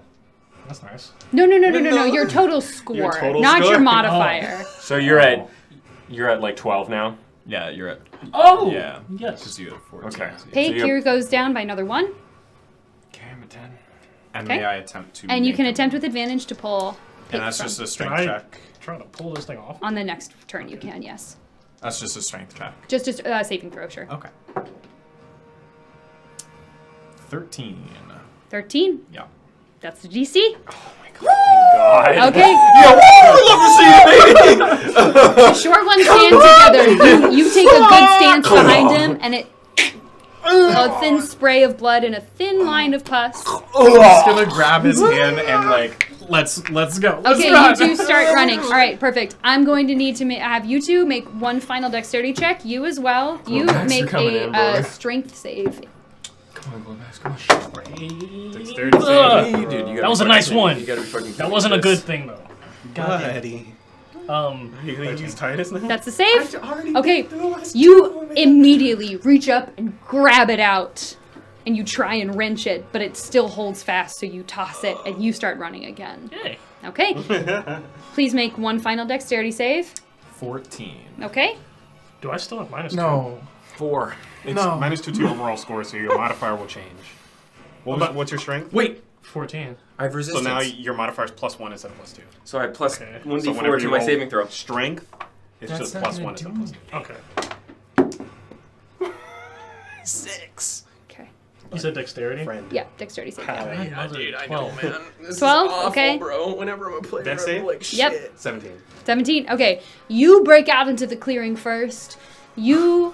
That's nice. No. Your total score, total not score? your modifier. So you're at like 12 now. Yeah, you're at. Oh! Yeah. Yes. Because you had 14. Okay. Pake So here goes down by another 1, Okay, I'm at 10. And Okay. may I attempt to. and you make can a- attempt with advantage to pull. And Pake that's from. just a Can strength I check. try to pull this thing off? On the next turn, you can, yes. That's just a strength check. Just a saving throw, sure. Okay. 13. 13. Yeah. That's the DC. God. Okay. The short ones stand together. You take a good stance behind him, and it. A thin spray of blood and a thin line of pus. I'm just gonna grab his hand and like, let's go. Let's Okay, run. you two start running. All right, perfect. I'm going to need to have you two make one final dexterity check. You as well. You Max, make you're coming in, bro. strength save. Come on, Max, come on. Dexterity Ugh. save. Dude, you gotta That was be a nice fucking- one. You gotta be fucking That wasn't a kidding good this. thing, though. Buddy. You You use Titus now? That's the save. Okay, you immediately reach up and grab it out. And you try and wrench it, but it still holds fast, so you toss it and you start running again. Yay. Okay. Please make one final dexterity save. 14. Okay. Do I still have minus 2? No. 4. It's No. minus 2 to your overall score, so your modifier will change. What's your strength? Wait, 14. I have So resistance. now your modifier is +1 instead of +2. So I have plus Okay. 1d4 So whenever to you my roll saving throw. Strength, it's That's just not +1 gonna instead do of +2. Okay. 6. Okay. You said dexterity? Friend. Yeah, dexterity save. Yeah. Yeah, dude, I know, 12. man. This 12? is awful, Okay. bro. Whenever I'm a player, Dex I'm save? like, shit. Yep. 17. 17. Okay. You break out into the clearing first. You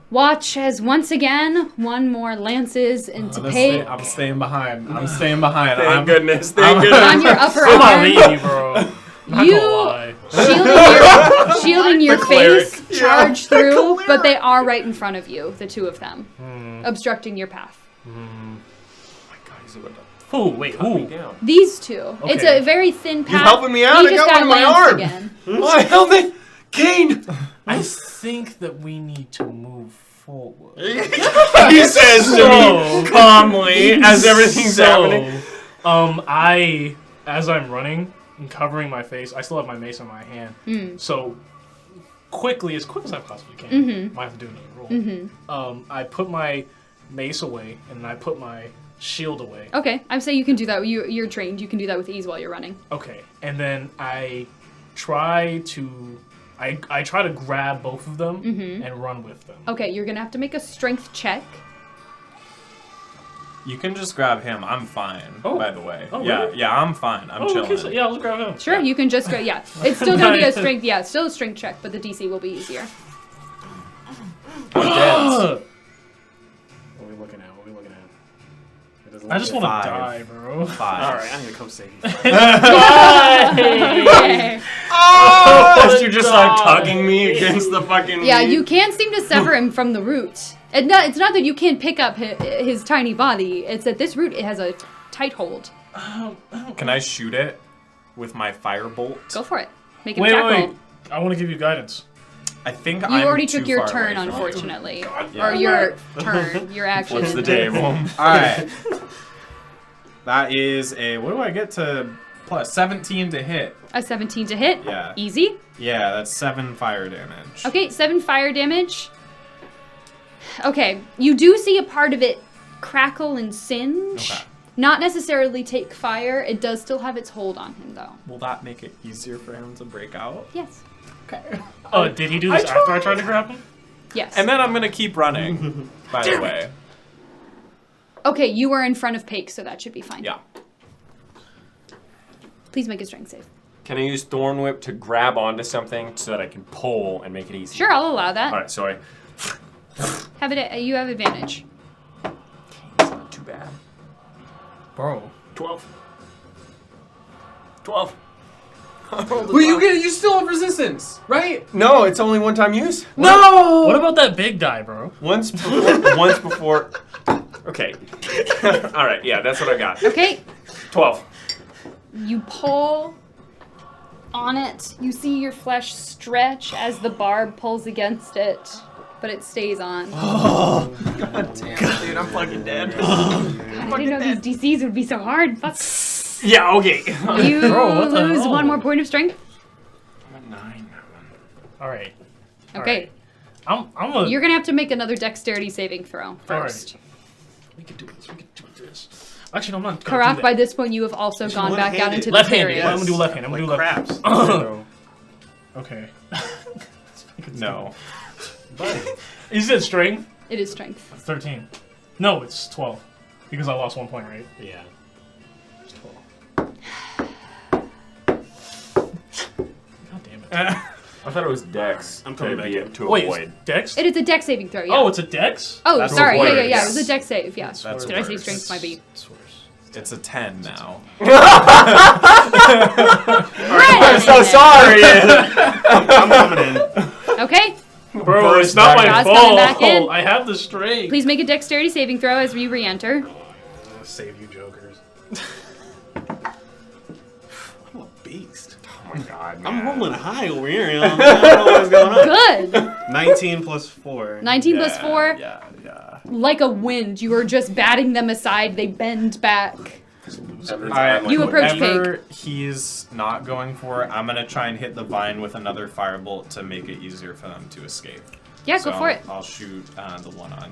watch as once again one more lances into Pake I'm staying behind. I'm staying behind. Thank goodness. Thank on goodness. your upper I'm not arm. leaving you, bro. Not You- gonna lie. Shielding your cleric. face, charge through, but they are right in front of you, the two of them, obstructing your path. Oh my God, he's about to Ooh, wait, cut me ooh. down. These two. It's Okay. a very thin path. helping me out? He I just got one in my lanced arm. again. Why, help me! Kane! I think that we need to move forward. He says to me calmly as everything's happening. As I'm running and covering my face, I still have my mace in my hand. So, as quick as I possibly can, might have to do another roll. I put my mace away and I put my shield away. Okay, I say you can do that. You're trained. You can do that with ease while you're running. Okay, and then I try to grab both of them and run with them. Okay, you're gonna have to make a strength check. You can just grab him. I'm fine. Oh. By the way. Oh, yeah, really? yeah, I'm fine. I'm chilling. Okay, so yeah, I'll just grab him. Sure, you can just go. Yeah, it's still gonna be a strength. Yeah, it's still a strength check, but the DC will be easier. I'm dead. What are we looking at? It doesn't I look just good. want to 5. die, bro. 5. Alright, I need to come save you. Okay. Oh, you're just like tugging me against the fucking. Yeah, meat. you can't seem to sever him from the root. It's not that you can't pick up his tiny body. It's that this root it has a tight hold. Can I shoot it with my firebolt? Go for it. Make him Wait, tackle. wait. I want to give you guidance. I think You I'm already too took your far turn, away from it. unfortunately. Yeah. Or your turn, your action. What's the day? All right. That is a. What do I get to plus 17 to hit? A 17 to hit. Yeah. Easy. Yeah, that's 7 fire damage. Okay, 7 fire damage. Okay, you do see a part of it crackle and singe. Okay. Not necessarily take fire. It does still have its hold on him, though. Will that make it easier for him to break out? Yes. Okay. Oh, did he do this after I tried to grab him? Yes. And then I'm gonna keep running. By the way. Okay, you were in front of Pake, so that should be fine. Yeah. Please make a strength save. Can I use Thorn Whip to grab onto something so that I can pull and make it easy? Sure, I'll allow that. All right, so You have advantage. it's not too bad. Bro. 12. 12. Well, you still have resistance, right? No, it's only one time use. No! What about that big die, bro? Once before. Okay. All right. Yeah, that's what I got. Okay, 12. you pull, on it. You see your flesh stretch as the barb pulls against it, but it stays on. God damn it, dude, I'm fucking dead. I didn't know these DCs would be so hard. Fuck. Yeah, okay. You Bro, what the lose hell? 1 more point of strength. I'm at 9. All right. Okay. I'm a. You're gonna have to make another dexterity saving throw first. We can do this. We can do this. Actually, no, I'm not. Karak, by this point, you have also gone back out into the Left-handed. area. I'm gonna do left hand. I'm gonna do left. Craps. Okay. No. Buddy. Is it strength? It is strength. 13. No, it's 12. Because I lost 1 point, right? Yeah. It's 12. God damn it. I thought it was Dex. I'm coming back in. to Wait, avoid. it's Dex? It is a dex saving throw, yeah. Oh, it's a Dex? Oh, That's sorry. what Yeah, it yeah, yeah. It is. was a dex save, yeah. That's Did I say worse. strength? My B. It's worse. It's a 10 now. I'm so sorry! I'm coming in. Okay. Bro, it's not my God's coming back in. fault. I have the strength. Please make a dexterity saving throw as you re-enter. Save you, jokers. I'm a beast. Oh my god, man. I'm rolling high over here. You know? I don't know what's going on. Good. 19 plus 4. 19 plus 4. Yeah. Like a wind, you are just batting them aside. They bend back. Every All time, right, You approach whatever he's not going for, I'm gonna try and hit the vine with another firebolt to make it easier for them to escape. Yeah, So go for it. I'll shoot the one on.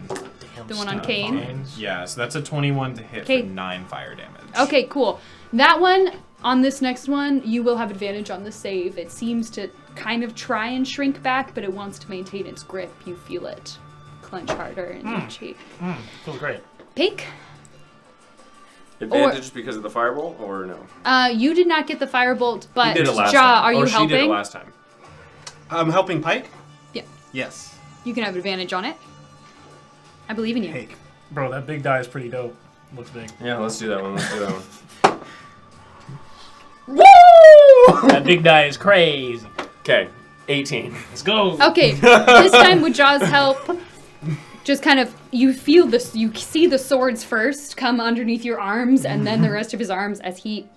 The one on Kane. Yeah, so that's a 21 to hit Okay. for 9 fire damage. Okay, cool. That one, on this next one, you will have advantage on the save. It seems to kind of try and shrink back, but it wants to maintain its grip. You feel it clench harder in your cheek. Feels great. Pink, Advantage because of the fireball, or no? you did not get the firebolt, but He did it last Jaw, time. are you Or she did it helping? last time. I'm helping Pike? Yeah. Yes. You can have advantage on it. I believe in you. Pike. Bro, that big die is pretty dope. Looks big. Yeah, let's do that one. Let's do that one. That big die is crazy. Okay, 18. Let's go. Okay, this time with Jaw's help, just kind of, you feel this, you see the swords first come underneath your arms, and then the rest of his arms as he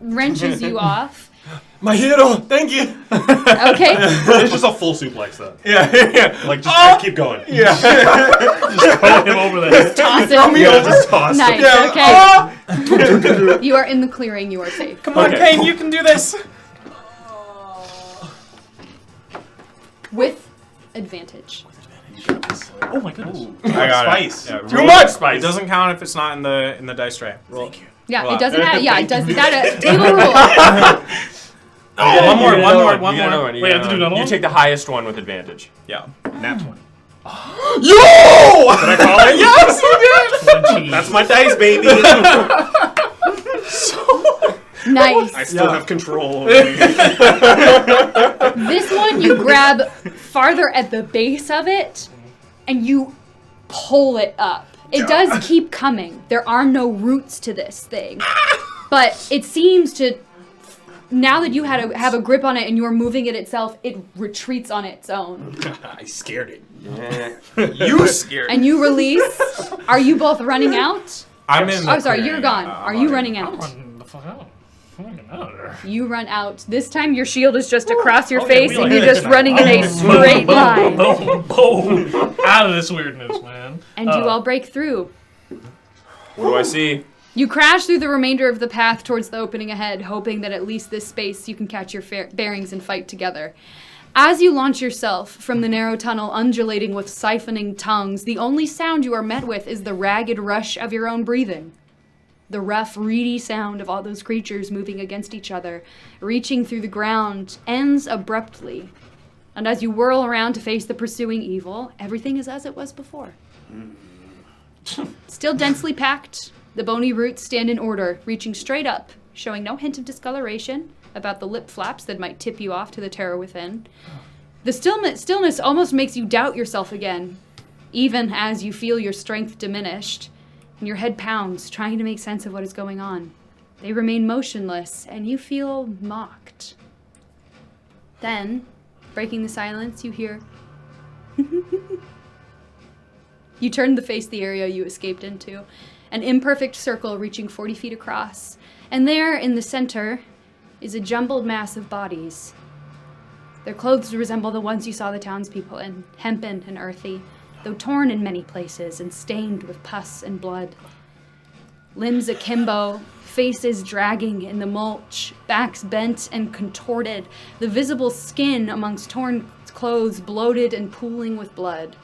wrenches you off. My hero, thank you. Okay, It's just a full suplex, though. Yeah. Like, just keep going. Yeah. Just throw him over there. toss Throw it. me Yeah, over. just toss Nice, it. okay. You are in the clearing, you are safe. Come on, Okay. Kane, you can do this! With advantage. Oh my goodness. I got Spice. it. Yeah, Too roll much it. spice. It doesn't count if it's not in the dice tray. Roll. Yeah, Well, it doesn't have, yeah, it does, that table rule. One more, You one get more, another one You get more. another Wait, I have to do another You one? take the highest one with advantage. Yeah. Nat 20. Yo! Did I call it? Yes, you did. That's my dice, baby. Nice. I still have control. This one, you grab farther at the base of it, and you pull it up. It does keep coming. There are no roots to this thing. But it seems to, now that you have a grip on it and you're moving it itself, it retreats on its own. I scared it. You scared. And you release. Are you both running out? I'm in. Oh, sorry, you're gone. Are you running I'm out? running the fuck out. I'm running out of there. You run out. This time your shield is just across your Okay, face we and like you're this just now. running in a straight line. Boom, boom. Out of this weirdness, man. And you all break through. What do I see? You crash through the remainder of the path towards the opening ahead, hoping that at least this space you can catch your bearings and fight together. As you launch yourself from the narrow tunnel undulating with siphoning tongues, the only sound you are met with is the ragged rush of your own breathing. The rough, reedy sound of all those creatures moving against each other, reaching through the ground, ends abruptly. And as you whirl around to face the pursuing evil, everything is as it was before. Still densely packed, the bony roots stand in order, reaching straight up, showing no hint of discoloration about the lip flaps that might tip you off to the terror within. The stillness almost makes you doubt yourself again, even as you feel your strength diminished, and your head pounds, trying to make sense of what is going on. They remain motionless, and you feel mocked. Then, breaking the silence, you hear... You turn to face the area you escaped into, an imperfect circle reaching 40 feet across. And there, in the center, is a jumbled mass of bodies. Their clothes resemble the ones you saw the townspeople in, hempen and earthy, though torn in many places and stained with pus and blood. Limbs akimbo, faces dragging in the mulch, backs bent and contorted, the visible skin amongst torn clothes bloated and pooling with blood.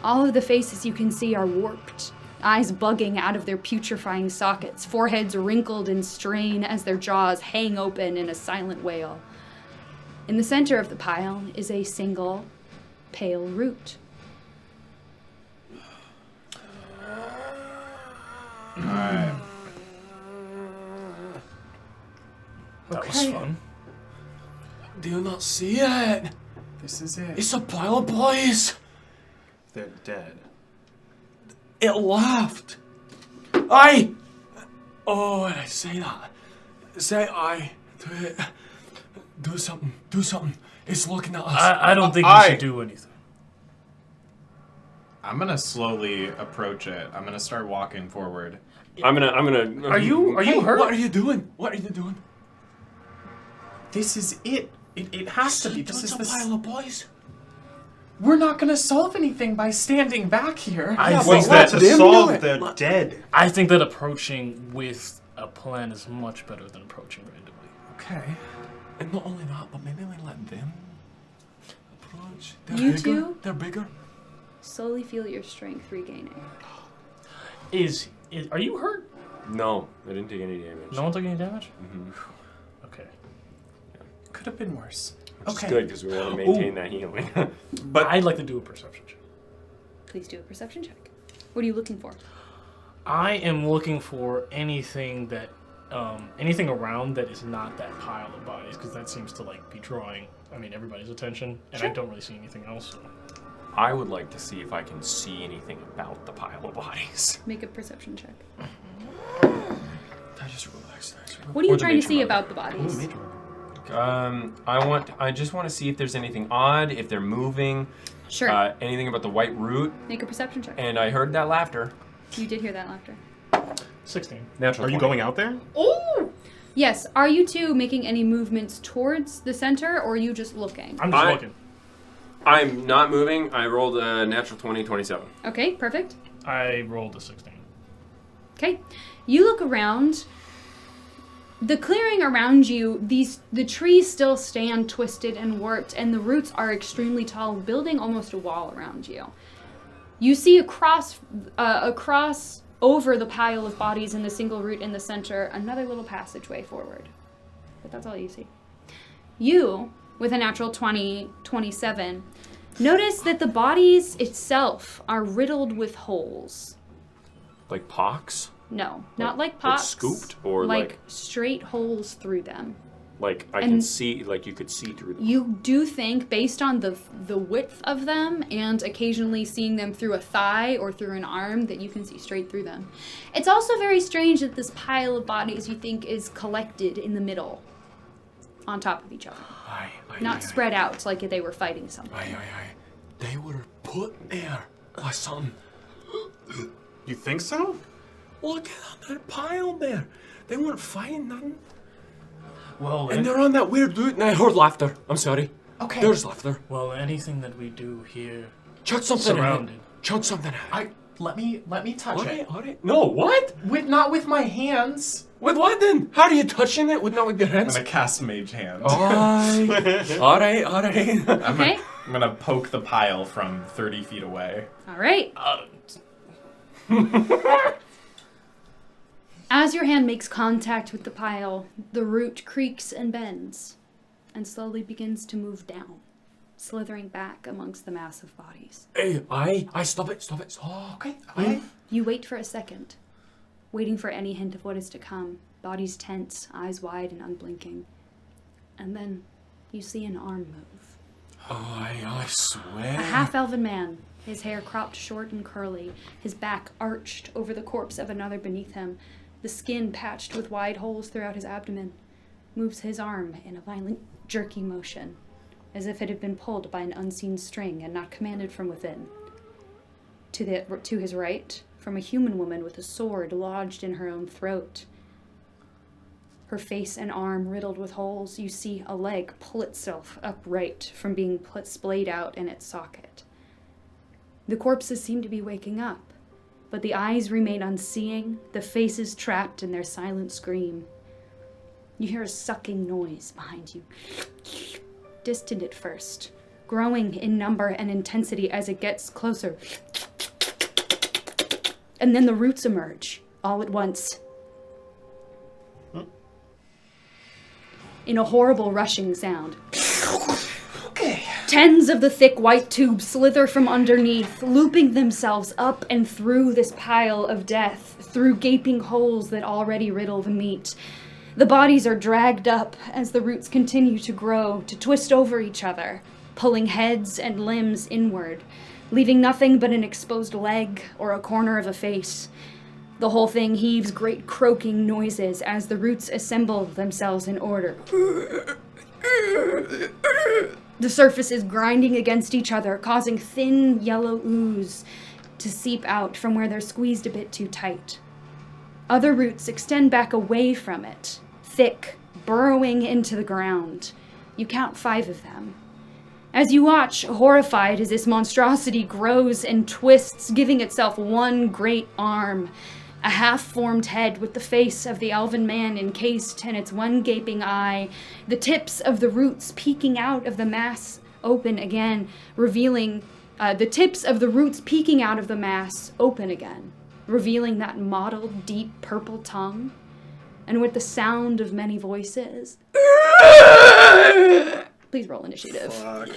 All of the faces you can see are warped, eyes bugging out of their putrefying sockets, foreheads wrinkled in strain as their jaws hang open in a silent wail. In the center of the pile is a single, pale root. Alright. That was fun. Do you not see it? This is it. It's a pile of bodies. They're dead. It laughed. Aye. Oh, when I say that, say aye to it. Do something. Do something. It's looking at us. I don't think we I- should do anything. I'm gonna slowly approach it. I'm gonna start walking forward. I'm gonna. Are you hurt? What are you doing? What are you doing? This is it. It has to be. This is It's a the. pile of boys. We're not gonna solve anything by standing back here. I What's think that that to them solve? do it. They're dead. I think that approaching with a plan is much better than approaching randomly. Okay. And not only that, but maybe we let them approach. They're You bigger. two? They're bigger. Slowly feel your strength regaining. Are you hurt? No, I didn't take any damage. No one took any damage? Mhm. Okay. Could have been worse. Which is Okay. good because we want to maintain that healing. But I'd like to do a perception check. Please do a perception check. What are you looking for? I am looking for anything that, anything around that is not that pile of bodies, because that seems to be drawing, everybody's attention, and I Sure. don't really see anything else. So. I would like to see if I can see anything about the pile of bodies. Make a perception check. I just relaxed. What are you Or the trying to nature see mode. about the bodies? I just want to see if there's anything odd, if they're moving, Sure. anything about the white root. Make a perception check. And I heard that laughter. You did hear that laughter. 16. Natural. Are you 20. going out there? Yes. Are you two making any movements towards the center, or are you just looking? I'm just I- looking. I'm not moving. I rolled a natural 20, 27. Okay, perfect. I rolled a 16. Okay. You look around. The clearing around you, the trees still stand twisted and warped, and the roots are extremely tall, building almost a wall around you. You see across over the pile of bodies in the single root in the center, another little passageway forward. But that's all you see. You, with a natural 20, 27, notice that the bodies itself are riddled with holes. Like pox? No, not like like pots. scooped or like- straight holes through them. Like I And- can see, like you could see through them. You do think, based on the width of them and occasionally seeing them through a thigh or through an arm, that you can see straight through them. It's also very strange that this pile of bodies you think is collected in the middle, on top of each other, Aye, aye, not aye, spread out like they were fighting something. Aye, aye, aye. They were put there by something. You think so? Look at that pile there. They weren't fighting nothing. Well, And they're on that weird route, and I heard laughter. I'm sorry. Okay. There's laughter. anything that we do here Chuck something surrounded. at it. Chuck something at it. Let me touch it. Alright. No, what? Not with my hands. With what then? How are you touching it? Not with your I'm hands? gonna cast Mage Hand. Aye. Alright. Okay? I'm gonna poke the pile from 30 feet away. All right. As your hand makes contact with the pile, the root creaks and bends and slowly begins to move down, slithering back amongst the mass of bodies. Hey, aye, stop it. Oh, Okay. You wait for a second, waiting for any hint of what is to come, bodies tense, eyes wide and unblinking. And then you see an arm move. Aye, I swear. A half-elven man, his hair cropped short and curly, his back arched over the corpse of another beneath him, the skin patched with wide holes throughout his abdomen, moves his arm in a violent, jerky motion, as if it had been pulled by an unseen string and not commanded from within. To his right, from a human woman with a sword lodged in her own throat, her face and arm riddled with holes. You see a leg pull itself upright from being splayed out in its socket. The corpses seem to be waking up, but the eyes remain unseeing, the faces trapped in their silent scream. You hear a sucking noise behind you, distant at first, growing in number and intensity as it gets closer. And then the roots emerge, all at once. In a horrible rushing sound. Okay. Tens of the thick white tubes slither from underneath, looping themselves up and through this pile of death, through gaping holes that already riddle the meat. The bodies are dragged up as the roots continue to grow, to twist over each other, pulling heads and limbs inward, leaving nothing but an exposed leg or a corner of a face. The whole thing heaves great croaking noises as the roots assemble themselves in order. The surface is grinding against each other, causing thin yellow ooze to seep out from where they're squeezed a bit too tight. Other roots extend back away from it, thick, burrowing into the ground. You count 5 of them. As you watch, horrified as this monstrosity grows and twists, giving itself one great arm, a half-formed head with the face of the elven man encased in its one gaping eye, the tips of the roots peeking out of the mass open again, revealing that mottled, deep purple tongue, and with the sound of many voices. Please roll initiative. Fuck.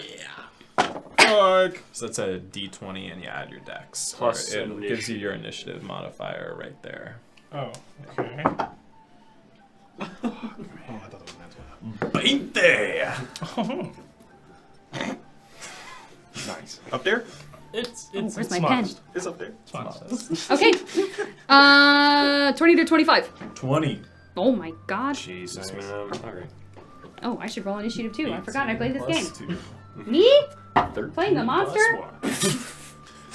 So that's a d20 and you add your dex. Plus It initiative. gives you your initiative modifier right there. Oh, okay. Oh, I thought it was 20! nice. Up there? It's where's it's my modest. It's up there. It's modest. Okay. 20 to 25. 20. Oh my god. Jesus, man. Okay. Oh, I should roll initiative too. I forgot I played this game. +2. Me? 13 Playing the monster? plus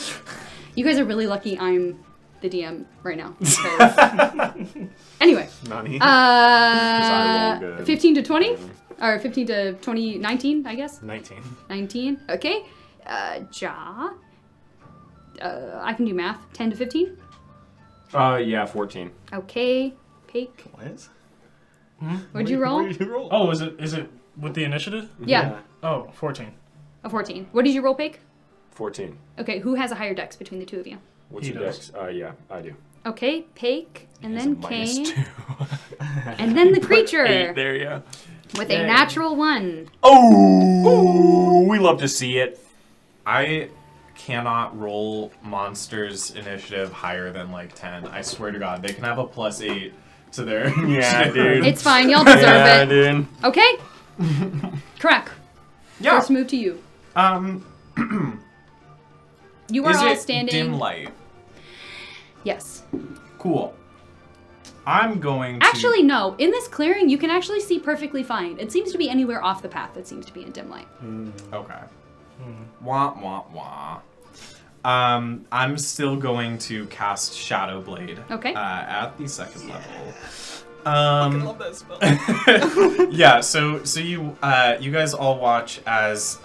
1. You guys are really lucky I'm the DM right now. because- anyway. Nani. I roll good. 15 to 20? Or 15 to 20, 19, I guess? 19. 19. Okay. Ja. I can do math. 10 to 15? Yeah, 14. Okay. Pake. What? What'd you roll? What did you roll? Oh, is it with the initiative? Yeah. Oh, 14. A 14. What did you roll, Pake? 14. Okay, who has a higher dex between the two of you? What's He your does. dex? Yeah, I do. Okay, Pake, and He's then a Kane, -2. and then the creature 8 there, yeah. with Yay. a natural 1. Oh, we love to see it. I cannot roll monsters initiative higher than like 10. I swear to God, they can have a +8 to their. Yeah, dude. It's fine, y'all deserve Yeah, it. dude. Okay? Crack. Yeah. First move to you. You are Is all it standing. dim light? Yes. Cool. I'm going to. Actually, no. In this clearing, you can actually see perfectly fine. It seems to be anywhere off the path that seems to be in dim light. Okay. Wah wah wah. I'm still going to cast Shadow Blade. Okay. At the 2nd level. I love that spell. Yeah. So you guys all watch as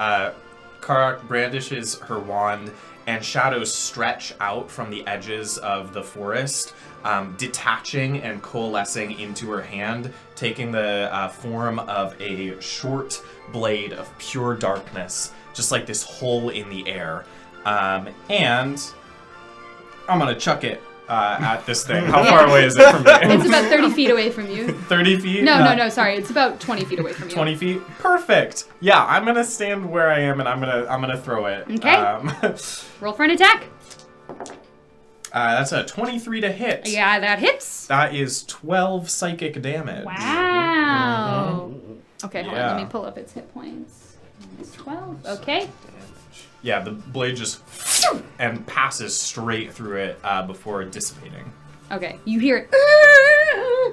Karak brandishes her wand and shadows stretch out from the edges of the forest, detaching and coalescing into her hand, taking the form of a short blade of pure darkness, just like this hole in the air. And I'm gonna chuck it at this thing. How far away is it from me? It's about 30 feet away from you. 30 feet? No, sorry. It's about 20 feet away from you. 20 feet? Perfect. Yeah, I'm gonna stand where I am and I'm gonna throw it. Okay. Roll for an attack. That's a 23 to hit. Yeah, that hits. That is 12 psychic damage. Wow. Okay, hold on. Let Yeah. me pull up its hit points. It's 12. Okay. Yeah, the blade just and passes straight through it before dissipating. Okay. You hear it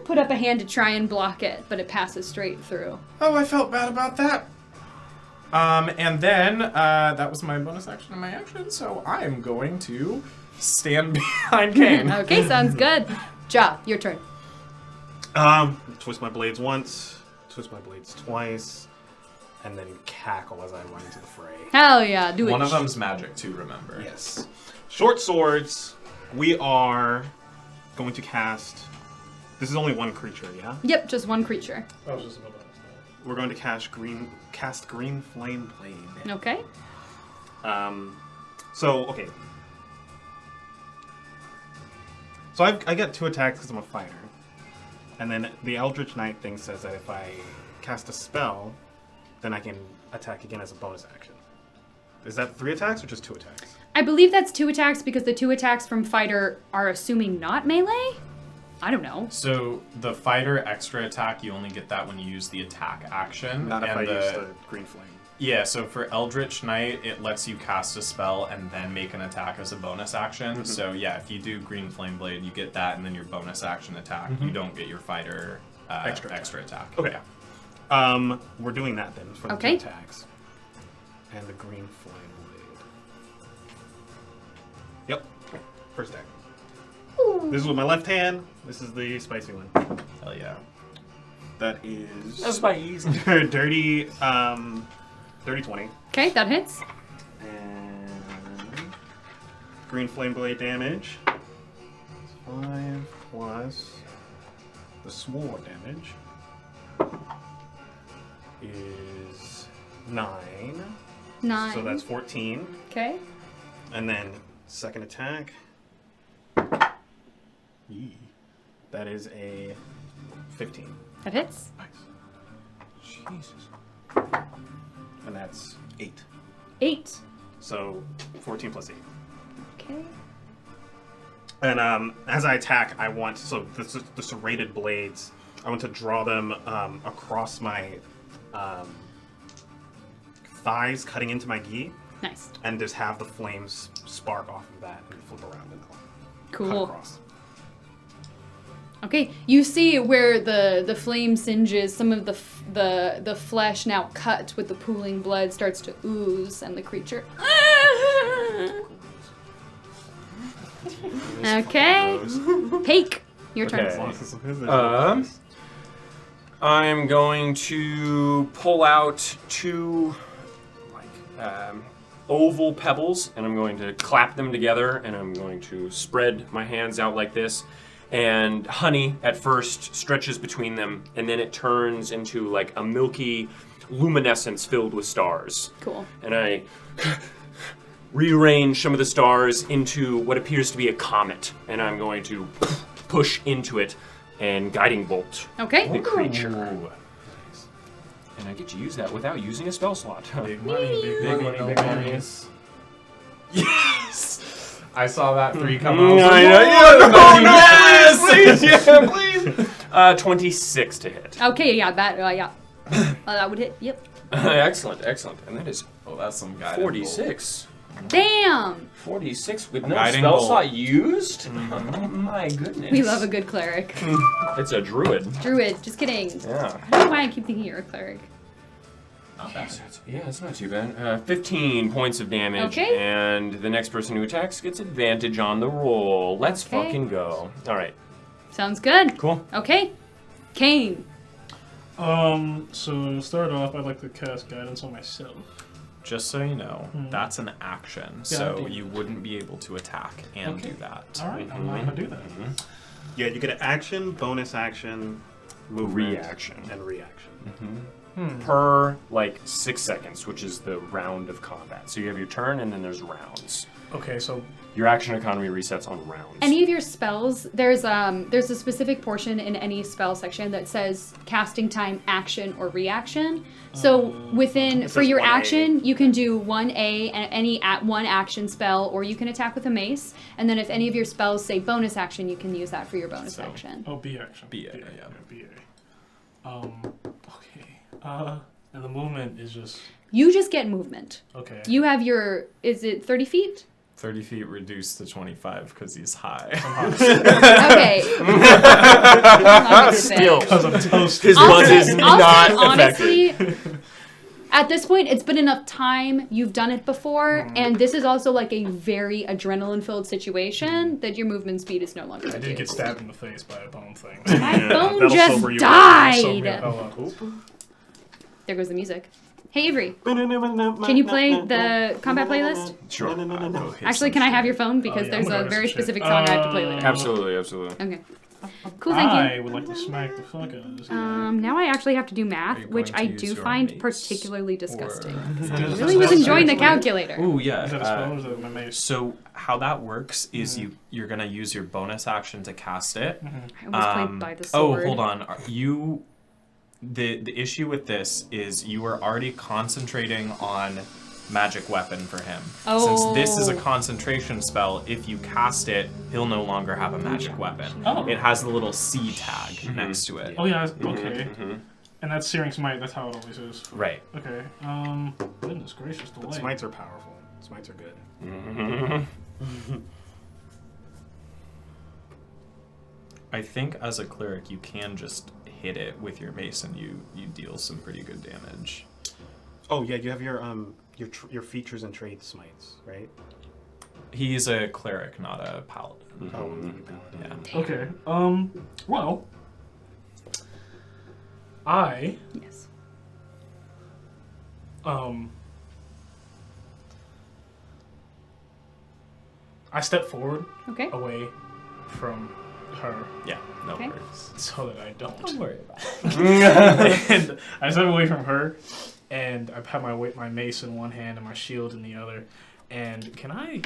put up a hand to try and block it, but it passes straight through. Oh, I felt bad about that. And then that was my bonus action and my action, so I am going to stand behind Kane. Okay, sounds good. Ja, your turn. Twist my blades once, twist my blades twice, and then cackle as I run into the fray. Hell yeah, do it. One of them's magic too, remember? Yes. Short swords. We are going to cast. This is only one creature, yeah? Yep, just one creature. I was just about to ask We're going to cast green flame blade. Okay. Okay. So I get 2 attacks because I'm a fighter. And then the Eldritch Knight thing says that if I cast a spell, then I can attack again as a bonus action. Is that 3 attacks or just 2 attacks? I believe that's 2 attacks because the 2 attacks from fighter are assuming not melee? I don't know. So the fighter extra attack, you only get that when you use the attack action. Not if and I use the green flame. Yeah, so for Eldritch Knight, it lets you cast a spell and then make an attack as a bonus action. Mm-hmm. So yeah, if you do Green Flame Blade, you get that and then your bonus action attack. You don't get your fighter extra attack. Okay. Yeah. We're doing that then for the Okay. 2 attacks. And the green flame blade. Yep. First attack. This is with my left hand. This is the spicy one. Hell yeah. That is That's by easy. dirty 20. Okay, that hits. And green flame blade damage. 5 plus the sword damage is 9. 9. So that's 14. Okay. And then second attack. Yee. That is a 15. That hits. Jesus. And that's 8. 8. So 14 plus 8. Okay. And as I attack, I want the serrated blades. I want to draw them across my thighs, cutting into my gi, Nice. and just have the flames spark off of that and flip around and cut Cool. across. Okay, you see where the flame singes, some of the flesh now cut with the pooling blood starts to ooze, and the creature. Okay, Hake, your turn. Okay. I'm going to pull out 2 oval pebbles, and I'm going to clap them together, and I'm going to spread my hands out like this. And honey at first stretches between them, and then it turns into like a milky luminescence filled with stars. Cool. And I rearrange some of the stars into what appears to be a comet, and I'm going to push into it and guiding bolt Okay. the creature. Ooh. And I get to use that without using a spell slot. Big money, big money, money, no big money. bonus. Yes! I saw that 3 come I out. know, please, yeah, please. 26 to hit. Okay, yeah, that would hit. Yep. Excellent, excellent. And that is Oh, that's some guiding 46. Damn. 46 with no Guiding spell bolt. slot used? Oh my goodness. We love a good cleric. It's a druid. Druid. Just kidding. Yeah. I don't know why I keep thinking you're a cleric. Not bad. Yeah, it's not too bad. 15 points of damage, Okay. and the next person who attacks gets advantage on the roll. Let's Okay. fucking go. All right, Sounds good. cool. Okay. Kane. So to start off, I'd like to cast guidance on myself. Just so you know, that's an action, Yeah, so I do. you wouldn't be able to attack and Okay. do that. All right, I'm not gonna do that. Yeah, you get an action, bonus action, movement, Reaction. and reaction. Per, 6 seconds, which is the round of combat. So you have your turn, and then there's rounds. Okay, so Your action economy resets on rounds. Any of your spells, there's a specific portion in any spell section that says casting time, action, or reaction. So within for says your 1A. action, you can do 1A and any one action spell, or you can attack with a mace. And then if any of your spells say bonus action, you can use that for your bonus So- action. Oh, B action. BA, yeah. BA. Okay. And the movement is just You just get movement. okay. You have your, is it 30 feet? 30 feet reduced to 25 because he's high. Okay. Still. Because I'm toasted. His I'll buzz say- is I'll not say affected. honestly, At this point, it's been enough time. You've done it before, and this is also like a very adrenaline-filled situation that your movement speed is no longer. I did get stabbed in the face by a bone thing. My phone that'll just sober you up. died. Oh, There goes the music. Hey Avery, can you play the combat playlist? Sure. Actually, can I have your phone because yeah, there's I'm a gonna very write some specific shit. song I have to play later. Absolutely, absolutely. Okay. Cool, thank you. I would like to smack the fuck out of this guy. Now I actually have to do math, you which going I to use do your find mace, particularly disgusting. Is I that really was a enjoying the spell? calculator. Oh yeah. Is that a spell or is that my mace? So how that works is you're gonna use your bonus action to cast it. I almost played by the sword. Oh, hold on. The issue with this is you are already concentrating on magic weapon for him. Since this is a Oh. concentration spell, if you cast it, he'll no longer have a magic weapon. Oh. It has the little C tag next to it. Oh yeah, okay. And that's Searing Smite, that's how it always is. Right. Okay. Goodness gracious, the light. Smites are powerful. Smites are good. I think as a cleric you can just hit it with your mace and you deal some pretty good damage. Oh yeah, you have your features and traits smites, right? He's a cleric, not a paladin. Oh, you paladin. Yeah. Okay. Well, I Yes. I step forward Okay. away from her Yeah, no Okay. worries. so that I don't. Don't worry about it. And I step away from her, and I have my mace in one hand and my shield in the other. And can I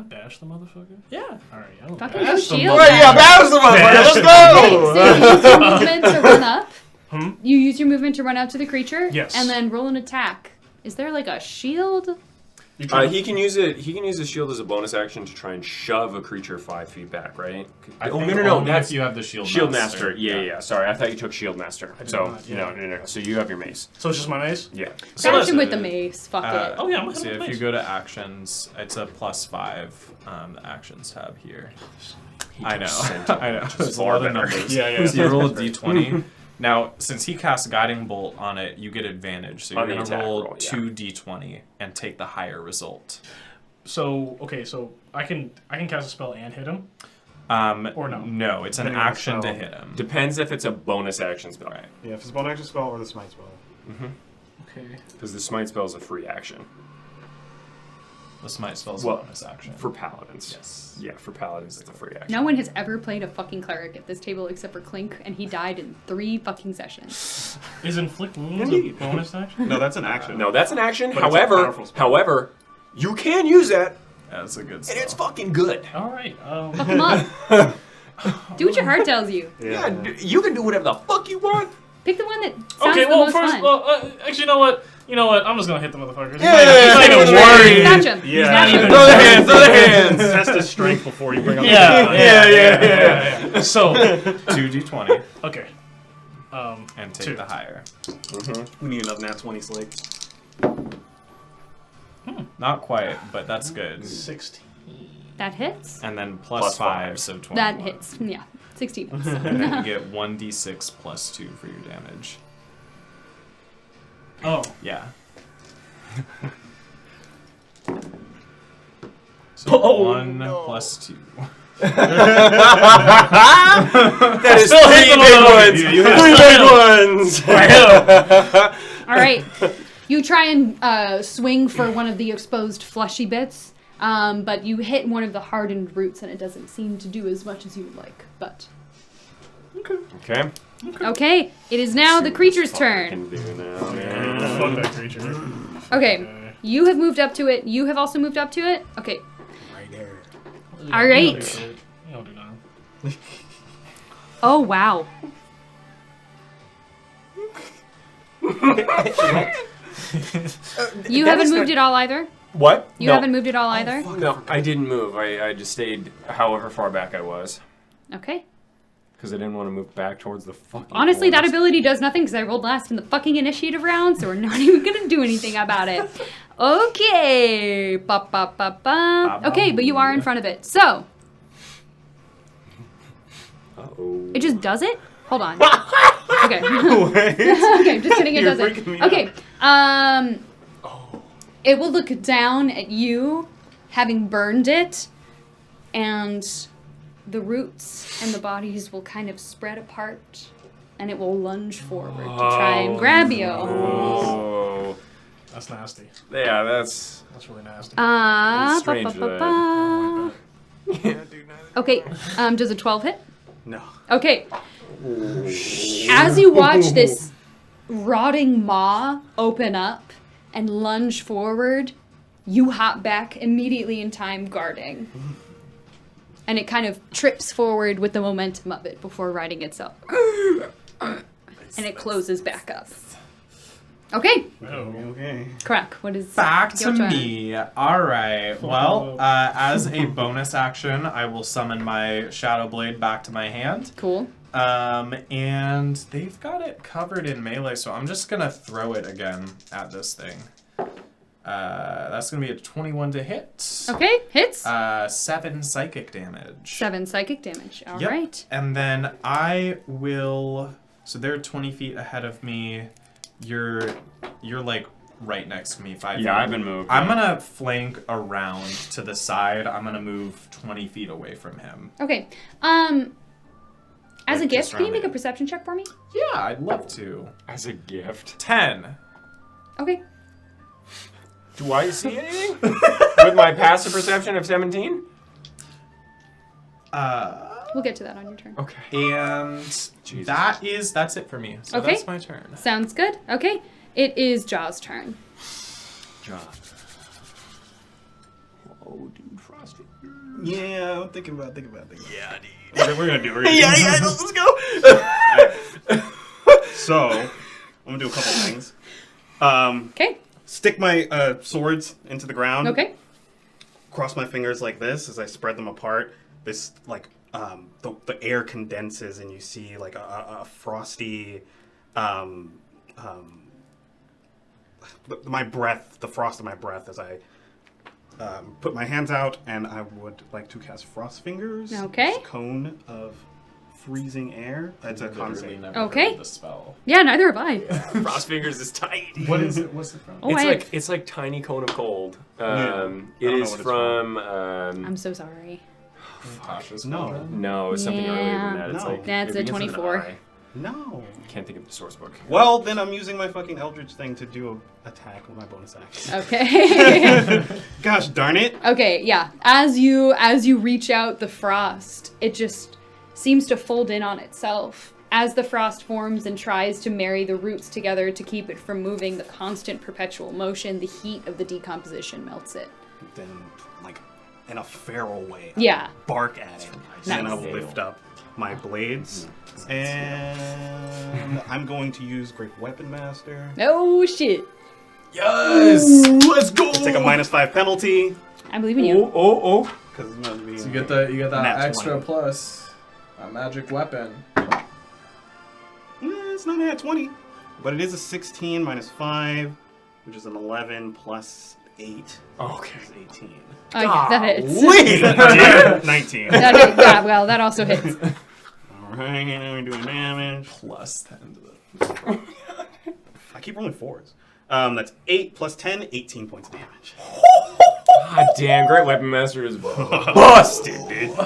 bash the motherfucker? Yeah. All right. I don't Fucking bash go the shield. Right, yeah, bash the motherfucker. Let's Okay, go. so you use your movement to run up. Hmm? You use your movement to run up to the creature. Yes. And then roll an attack. Is there like a shield? You can- He can use it. He can use his shield as a bonus action to try and shove a creature 5 feet back, right? I Oh think no, no, no! only That's if you have the shield. Shield Master. Yeah. Sorry, I thought you took Shield Master. do So not, no. So you have your mace. so it's just my mace? Yeah. So Bash that's him with a- the mace. Fuck it. Oh, yeah, I'm gonna So have if my you mace. go to actions, it's a +5. The actions tab here. I know. I know. There's a far lot of better. numbers. Yeah. So you roll a d20. Now, since he casts Guiding Bolt on it, you get advantage. So you're On the going to attack roll roll, yeah. 2d20 and take the higher result. So okay, so I can cast a spell and hit him. Or no? No, it's an Depending on the action to spell. hit him. Depends if it's a bonus action spell. Right. Yeah, if it's a bonus action spell or the smite spell. Okay. Because the smite spell is a free action The smite spell's Well, a bonus action. for paladins. Yes. Yeah, for paladins it's a free action. No one has ever played a fucking cleric at this table except for Clink, and he died in 3 fucking sessions. Is inflict wounds a bonus action? No, that's an action. No, that's an action. But it's a powerful spell. However, you can use that, That's a good and spell. it's fucking good. All right. Fuck him up. Do what your heart tells you. Yeah, you can do whatever the fuck you want. Pick the one that sounds Okay. the Well, most first, fun. actually, you know what? You know what? I'm just gonna hit the motherfucker. Yeah, He's not even yeah, worried. Snatch him. Yeah. Snatch him. Throw the hands, throw the hands. Test his strength before you bring up Yeah. So 2d20 okay. and take 2. the higher. We need another nat 20 slate. Not quite, but that's good. 16. That hits. And then Plus plus 5, five. so 21. That hits. Yeah. 16 hits. And then you get 1d6 plus 2 for your damage. Oh. Yeah. So 1 plus 2. That is still three hit big them ones. 3 big ones. All right. You try and swing for one of the exposed fleshy bits, but you hit one of the hardened roots, and it doesn't seem to do as much as you would like. But Okay. okay, it is now the creature's turn. Can do now, man. Fuck that creature. Okay, you have moved up to it. You have also moved up to it. Okay. Right there. All right. You don't do nothing. Oh wow. You haven't moved at all either. What? You No. haven't moved at all either. No, I didn't move. I just stayed however far back I was. Okay. Because I didn't want to move back towards the fucking Honestly, that horns. ability does nothing because I rolled last in the fucking initiative round, so we're not even gonna do anything about it. Okay. Ba, ba, ba, ba. Okay, but you are in front of it. So, Uh-oh. it just does it? Hold on. Okay. What? Okay, just kidding. It You're doesn't. freaking me Okay. It will look down at you, having burned it, and the roots and the bodies will kind of spread apart, and it will lunge forward to try and grab you. Oh. That's nasty. Yeah, that's. That's really nasty. It's strange Ba-ba-ba-ba. Okay, does a 12 hit? No. Okay. As you watch this rotting maw open up and lunge forward, you hop back immediately in time, guarding. And it kind of trips forward with the momentum of it before righting itself. And it closes back up. Okay, Okay. Crack, what is Back to your turn? me. All right. Well, as a bonus action, I will summon my Shadow Blade back to my hand. Cool. And they've got it covered in melee, so I'm just gonna throw it again at this thing. That's gonna be a 21 to hit. Okay, hits. 7 psychic damage. 7 psychic damage. All right. Yep. And then I will. So they're 20 feet ahead of me. You're like right next to me, 5 feet. Yeah, I've been moved. I'm gonna flank around to the side. I'm gonna move 20 feet away from him. Okay. As a Like, gift, just can you around make a it. perception check for me? Yeah, I'd love to. As a gift. 10. Okay. Do I see anything? With my passive perception of 17? We'll get to that on your turn. Okay. And Jesus. that's it for me. So Okay. that's my turn. Sounds good. Okay. It is Jaw's turn. John. Oh, dude, Frosty. Yeah, I'm thinking about it. Yeah, dude. We're gonna do Let's go. So, I'm gonna do a couple things. Okay. Stick my swords into the ground. Okay. Cross my fingers like this as I spread them apart. This the air condenses and you see like a frosty, my breath, the frost of my breath as I put my hands out, and I would like to cast Frost Fingers. Okay. This cone of freezing air. That's a con save. Never Okay. heard of the spell. Yeah, neither have I. Frost Fingers is tight. What is it? What's it from? Oh, I have- It's like tiny cone of cold. Yeah. I It don't know is what it's from. I'm so sorry. Cautious No. Children? No, it's something earlier Yeah. than that. It's No. like That's it a begins with an 24. I. No. Can't think of the source book. Well, then I'm using my fucking Eldritch thing to do a attack with my bonus action. Okay. Gosh darn it. Okay, yeah. As you reach out the frost, it just seems to fold in on itself. As the frost forms and tries to marry the roots together to keep it from moving, the constant perpetual motion, the heat of the decomposition melts it. Then, like, in a feral way, Yeah. bark at it. And I will Nice. lift up my blades. And I'm going to use Great Weapon Master. Oh shit. Yes! Let's go. Take a -5 penalty. I believe in you. Oh. Because it's going to be. So you get that Nat extra 20. plus. A magic weapon. It's not at 20. But it is a 16 -5, which is an 11 plus 8. Okay. Is 18. Oh, yeah, that hits. 19. That hit, yeah, well, that also hits. Alright, now we're doing damage. Plus 10 to the. I keep rolling 4s. That's 8 plus 10, 18 points of damage. God damn, Great Weapon Master is busted, dude.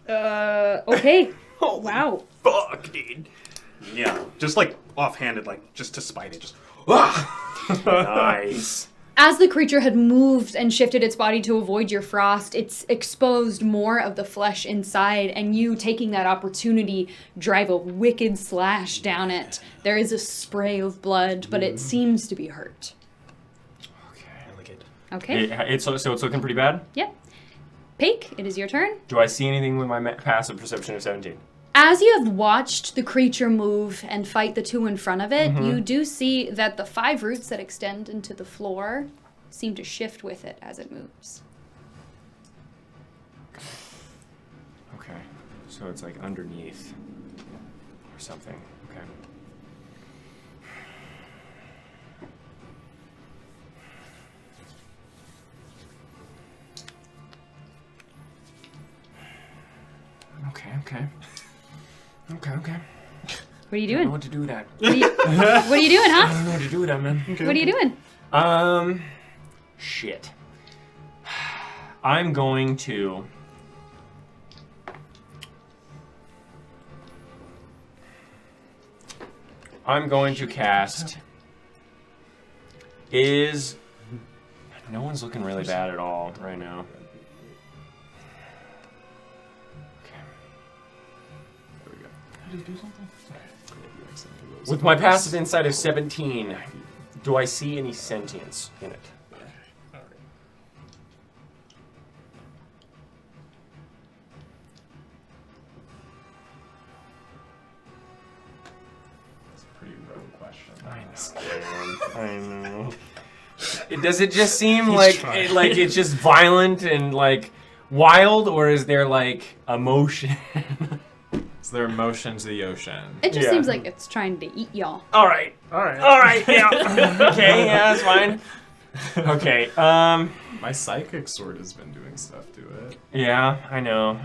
Okay. Wow. Fuck, dude. Yeah, just like offhanded, like just to spite it. Just Nice. As the creature had moved and shifted its body to avoid your frost, it's exposed more of the flesh inside, and you, taking that opportunity, drive a wicked slash down it. There is a spray of blood, but it seems to be hurt. I like it. Okay? It's looking pretty bad. Yep. Pake, it is your turn. Do I see anything with my passive perception of 17? As you have watched the creature move and fight the two in front of it, you do see that the 5 roots that extend into the floor seem to shift with it as it moves. Okay. So it's like underneath or something. Okay. Okay. What are you I don't know doing? what to do with that. What are you doing, I huh? don't know what to do with that, man. What are you doing? Shit. I'm going to... cast... No one's looking really bad at all right now. With my passive insight of 17, do I see any sentience in it? It's a pretty rogue question. I know. Does it just seem like it's just violent and like wild, or is there like emotion? Is there emotion to the ocean? It just Yeah. seems like it's trying to eat y'all. All right, yeah, okay, yeah, that's fine. Okay, My psychic sword has been doing stuff to it. yeah, I know.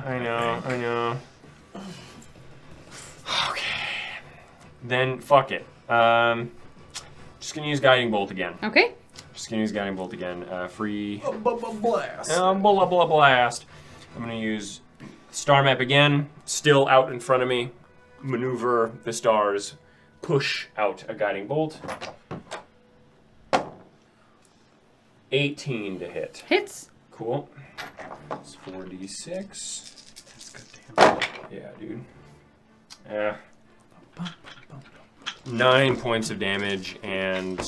Okay, then fuck it. Just gonna use guiding bolt again. Okay. Free. Blast. Blast. I'm gonna use star map again. Still out in front of me. Maneuver the stars. Push out a guiding bolt. 18 to hit. Hits. Cool. It's 4d6. That's good damage. Yeah, dude. Yeah. 9 points of damage, and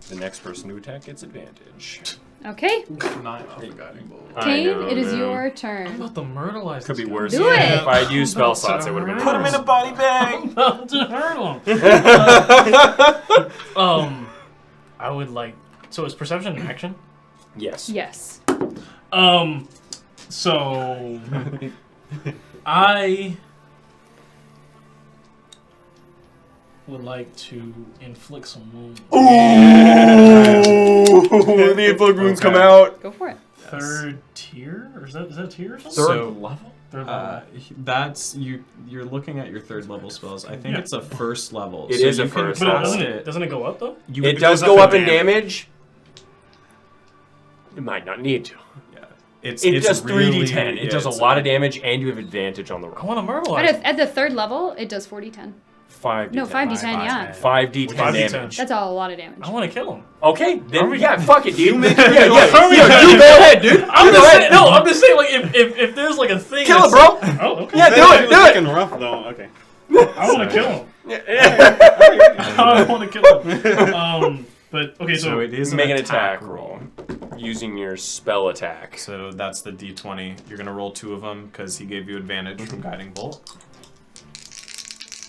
the next person to attack gets advantage. Okay. Not off the guiding bolt. I Kane, know, it is man. your I'm turn. about to murderlize Could be this guy. worse. Do it. If I had used spell slots, it would have been Put him worse. in a body bag. I'm about to hurt him. I would like. So is perception an action? Yes. Yes. So I would like to inflict some wounds. The inflict wounds come out. Go for it. Third tier, or is that tier or something? So, level? Third level. that's you're looking at your third level spells. I think Yeah. it's a first level. It so is a you can first But level. cast doesn't it go up though? It does go up in damage. It might not need to. Yeah. It's Does really, 3d10. It yeah, does a it's lot of damage, and you have advantage on the I roll. want to murderlize him. At the third level, it does 4d10. 5d10. No, 5d10, yeah. 5d10 5d10. damage. That's a lot of damage. I want to kill him. Okay, then we- yeah, fuck it, dude. You make yeah, your yeah, choice. you go ahead, dude. I'm You just go saying, ahead. no, I'm just saying, like, if there's like a thing. Kill it, that's- bro. Oh, okay. Yeah, do it, do it. Looking rough though. Okay. I want to kill him. Yeah. I want to kill him. But okay, So so it is Make an attack roll using your spell attack. So that's the d20. You're gonna roll 2 of them because he gave you advantage from guiding bolt.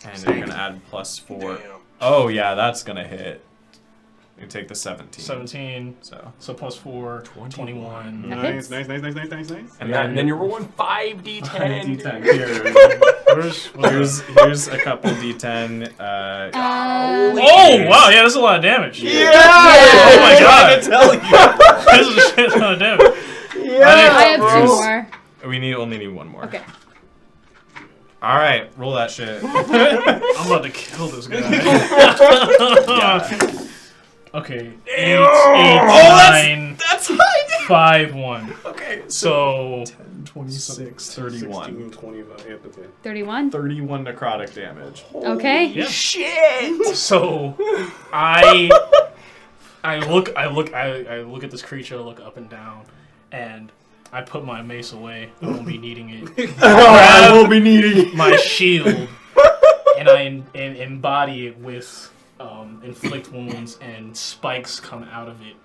And you're gonna add +4. Oh yeah, that's gonna hit. You take the 17. 17, So so plus 4, 21. That Nice, hits. nice. and Yeah, and then you're rolling 5d10. d10. Here's a couple d10. Uh, Oh, wow, yeah, that's a lot of damage. Yeah! Oh my god. I tell you. This is a shit ton of damage. Yeah, I have bro. 2 more. We only need 1 more. Okay. All right, roll that shit. I'm about to kill this guy. Okay, 8, 9, That's high. 5, 1. Okay. So, 26, 31. 16, 25. Yep, okay. 31. 31 necrotic damage. Okay. yeah. Shit. So, I look at this creature, look up and down, and I put my mace away. I won't be needing it. I will be needing My shield, and I embody it with inflict wounds, and spikes come out of it,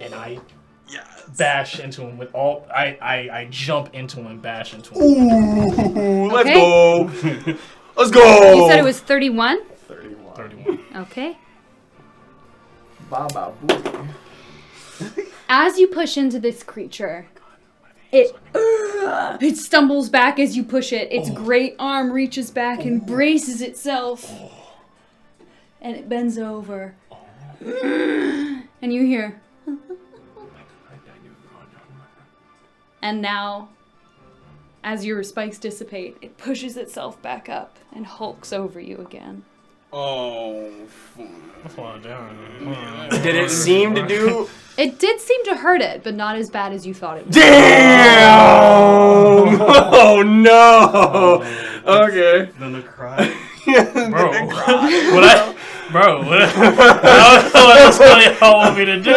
and I bash into him with all. I jump into him and bash into him. Ooh, let's Okay. go. Let's go. You said it was 31? 31. Okay. Baba boo. As you push into this creature, it stumbles back as you push it. Its great arm reaches back and braces itself. And it bends over. And you hear. And now, as your spikes dissipate, it pushes itself back up and hulks over you again. Oh, fuck. That's a lot of damage. Did it seem to do? It did seem to hurt it, but not as bad as you thought it would. Damn! Oh no! Okay. Then the cry. Bro, what else do y'all want me to do?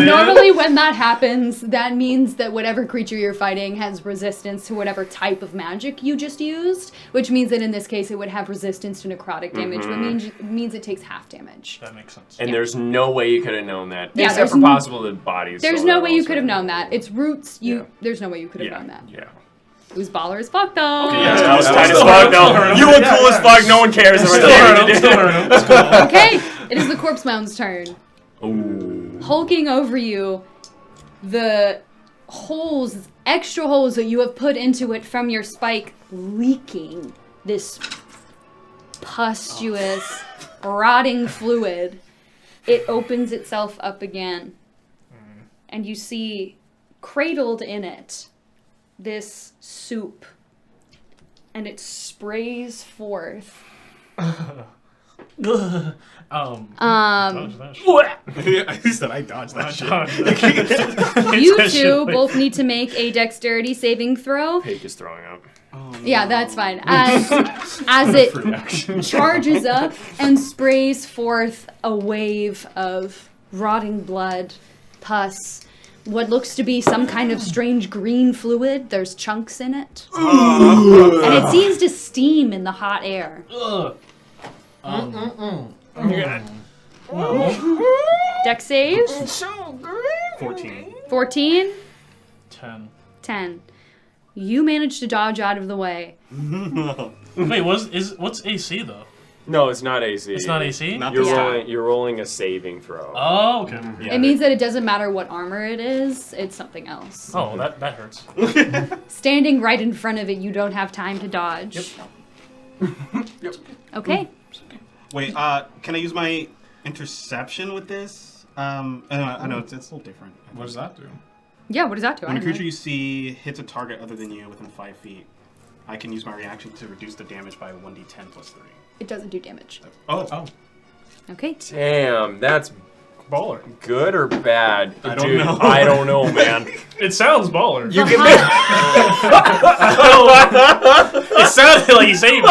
Normally when that happens, that means that whatever creature you're fighting has resistance to whatever type of magic you just used, which means that in this case it would have resistance to necrotic damage, which means it takes half damage. That makes sense. And there's no way you could have known that. Yeah, Except there's for possible the bodies. There's so no that way you also- could have known that. It's roots. Yeah. There's no way you could have Yeah. known that. Yeah. It was baller as fuck though. Yeah, that was Still kind of hurt fuck him, though. still hurt him. You were cool as fuck. No one cares. Still hurt him. Still hurt him. It's cool. Okay, it is the corpse mound's turn. Ooh. Hulking over you, the holes, extra holes that you have put into it from your spike, leaking this pustulous, rotting fluid. It opens itself up again, and you see, cradled in it, this soup, and it sprays forth. Dodge that shit. I said I dodged that shit. Dodge that shit. You two both need to make a dexterity saving throw. Pig is throwing up. Yeah, that's fine. As it charges up and sprays forth a wave of rotting blood, pus, what looks to be some kind of strange green fluid. There's chunks in it. And it seems to steam in the hot air. Dex saves? 14. 14? 10. 10. You managed to dodge out of the way. Wait, what's AC though? No, it's not AC. It's not AC? Not You're this time. rolling. You're rolling a saving throw. Oh, okay. Yeah, It means that it doesn't matter what armor it is, it's something else. Oh, that hurts. Standing right in front of it, you don't have time to dodge. Yep. Okay. Wait, can I use my interception with this? I know it's a little different. What does that do? Yeah, what does that do? When I a don't know. creature you see hits a target other than you within 5 feet, I can use my reaction to reduce the damage by 1d10 plus 3. It doesn't do damage. Oh. Okay. Damn, that's Baller. good or bad? I don't Dude, know. I don't know, man. It sounds baller. You can It sounded like you saved me.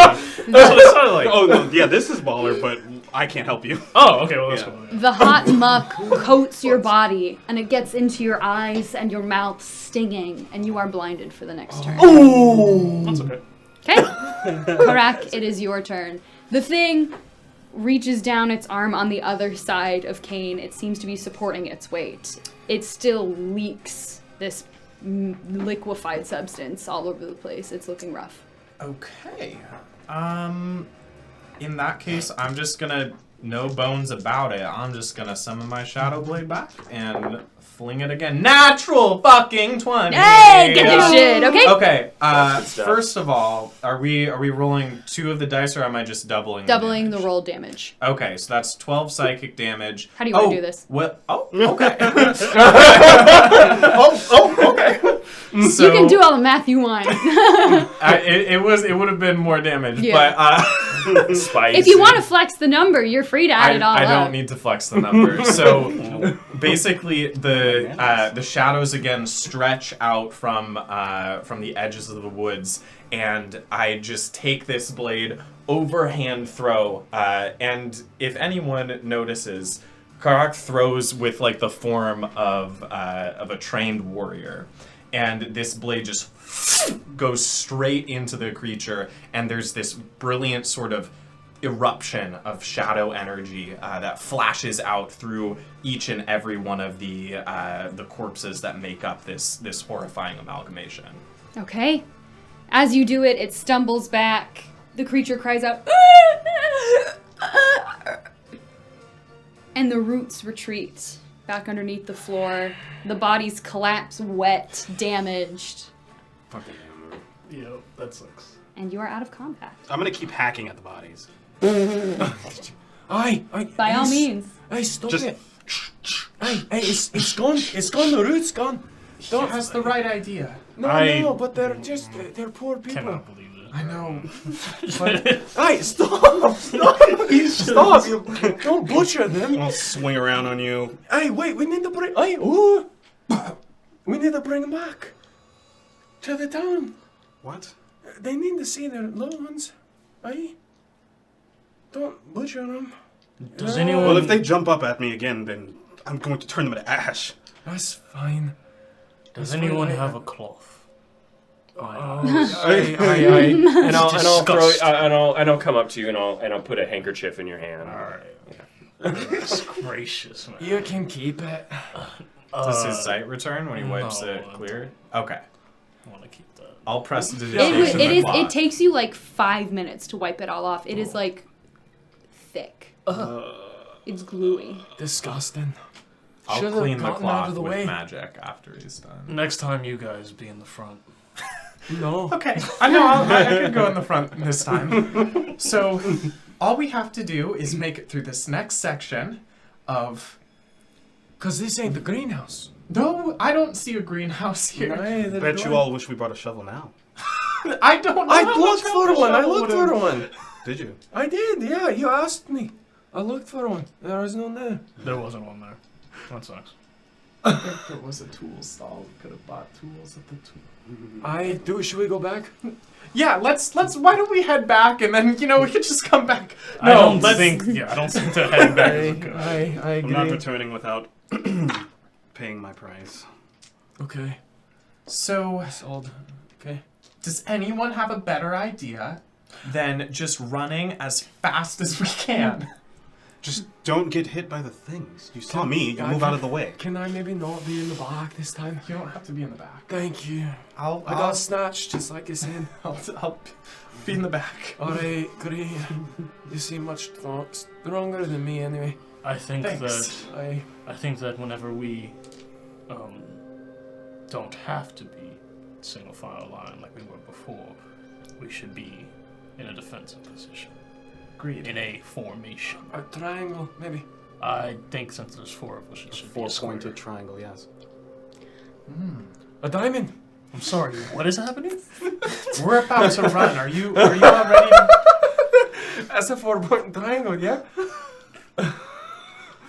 That's what it sounded like. Oh, no, yeah, this is baller, but I can't help you. Oh, okay, well that's Yeah. cool. The hot muck coats your body, and it gets into your eyes and your mouth, stinging, and you are blinded for the next turn. That's okay. Okay. Karak, it is your turn. The thing reaches down its arm on the other side of Kane. It seems to be supporting its weight. It still leaks this liquefied substance all over the place. It's looking rough. Okay. In that case, I'm just gonna, no bones about it, I'm just gonna summon my Shadow Blade back and fling it again. Natural fucking 20! Hey, get this shit, okay? Okay, stuff. first of all, are we rolling 2 of the dice, or am I just doubling Doubling the damage? roll damage. Okay, so that's 12 psychic damage. How do you want to do this? What? Oh, okay. okay. So, You can do all the math you want. it would have been more damage, Yeah. but Spicy. If you want to flex the number, you're free to add it all I up. don't need to flex the number. So basically, the shadows again stretch out from the edges of the woods, and I just take this blade overhand throw. And if anyone notices, Karak throws with like the form of a trained warrior. And this blade just goes straight into the creature, and there's this brilliant sort of eruption of shadow energy that flashes out through each and every one of the corpses that make up this horrifying amalgamation. Okay. As you do it, it stumbles back. The creature cries out, and the roots retreat back underneath the floor. The bodies collapse wet, damaged, Fucking hammer. Yo, that sucks. and you are out of combat. I'm gonna keep hacking at the bodies. Aye, By all means. Hey, stop Just- it. Hey, it's gone. It's gone. The root's gone. That's the right idea. No, I- no, but they're poor people. Cannot believe I know. Hey, stop! Stop! You don't butcher them. I'll swing around on you. Hey, wait, we need to bring. Hey, ooh. We need to bring them back to the town. What? They need to see their little ones. Hey, don't butcher them. Does anyone? Well, if they jump up at me again, then I'm going to turn them to ash. That's fine. Does anyone have a cloth? And I'll throw and I'll come up to you and I'll put a handkerchief in your hand. All right. Goodness gracious, man. You can keep it. Does his sight return when he wipes no. it clear? Okay. I want to keep that. I'll press the It takes you like 5 minutes to wipe it all off. It is like thick. It's gluey. Disgusting. I'll Should've clean the gotten out cloth of the with way. magic after he's done. Next time, you guys be in the front. No. Okay, I know. I can go in the front this time. So, all we have to do is make it through this next section of. Cause this ain't the greenhouse. No, I don't see a greenhouse here. Bet you all wish we brought a shovel now. I don't know. I how looked much for one. I shovel looked would for have- one. Did you? I did. Yeah, you asked me. I looked for one. There was none there. There wasn't one there. That sucks. If there was a tool stall, we could have bought tools at the tool. Should we go back? Yeah, let's. Why don't we head back and then we could just come back. I don't think the head back is good. I I'm not agree. returning without paying my price. Okay. So, That's odd. Okay. does anyone have a better idea than just running as fast as we can? Just don't get hit by the things. You saw me. You move out of the way. Can I maybe not be in the back this time? You don't have to be in the back. Thank you. I'll I got snatched just like you said. I'll be in the back. Alright, great. You seem much stronger than me anyway. I think Thanks. I think that whenever we don't have to be single file line like we were before, we should be in a defensive position. Agreed. In a formation. A triangle, maybe. I think since there's 4 of us, it should be a square. Four-pointed triangle, yes. A diamond. I'm sorry, what is happening? We're about to run. Are you all ready? That's a 4-point triangle, yeah?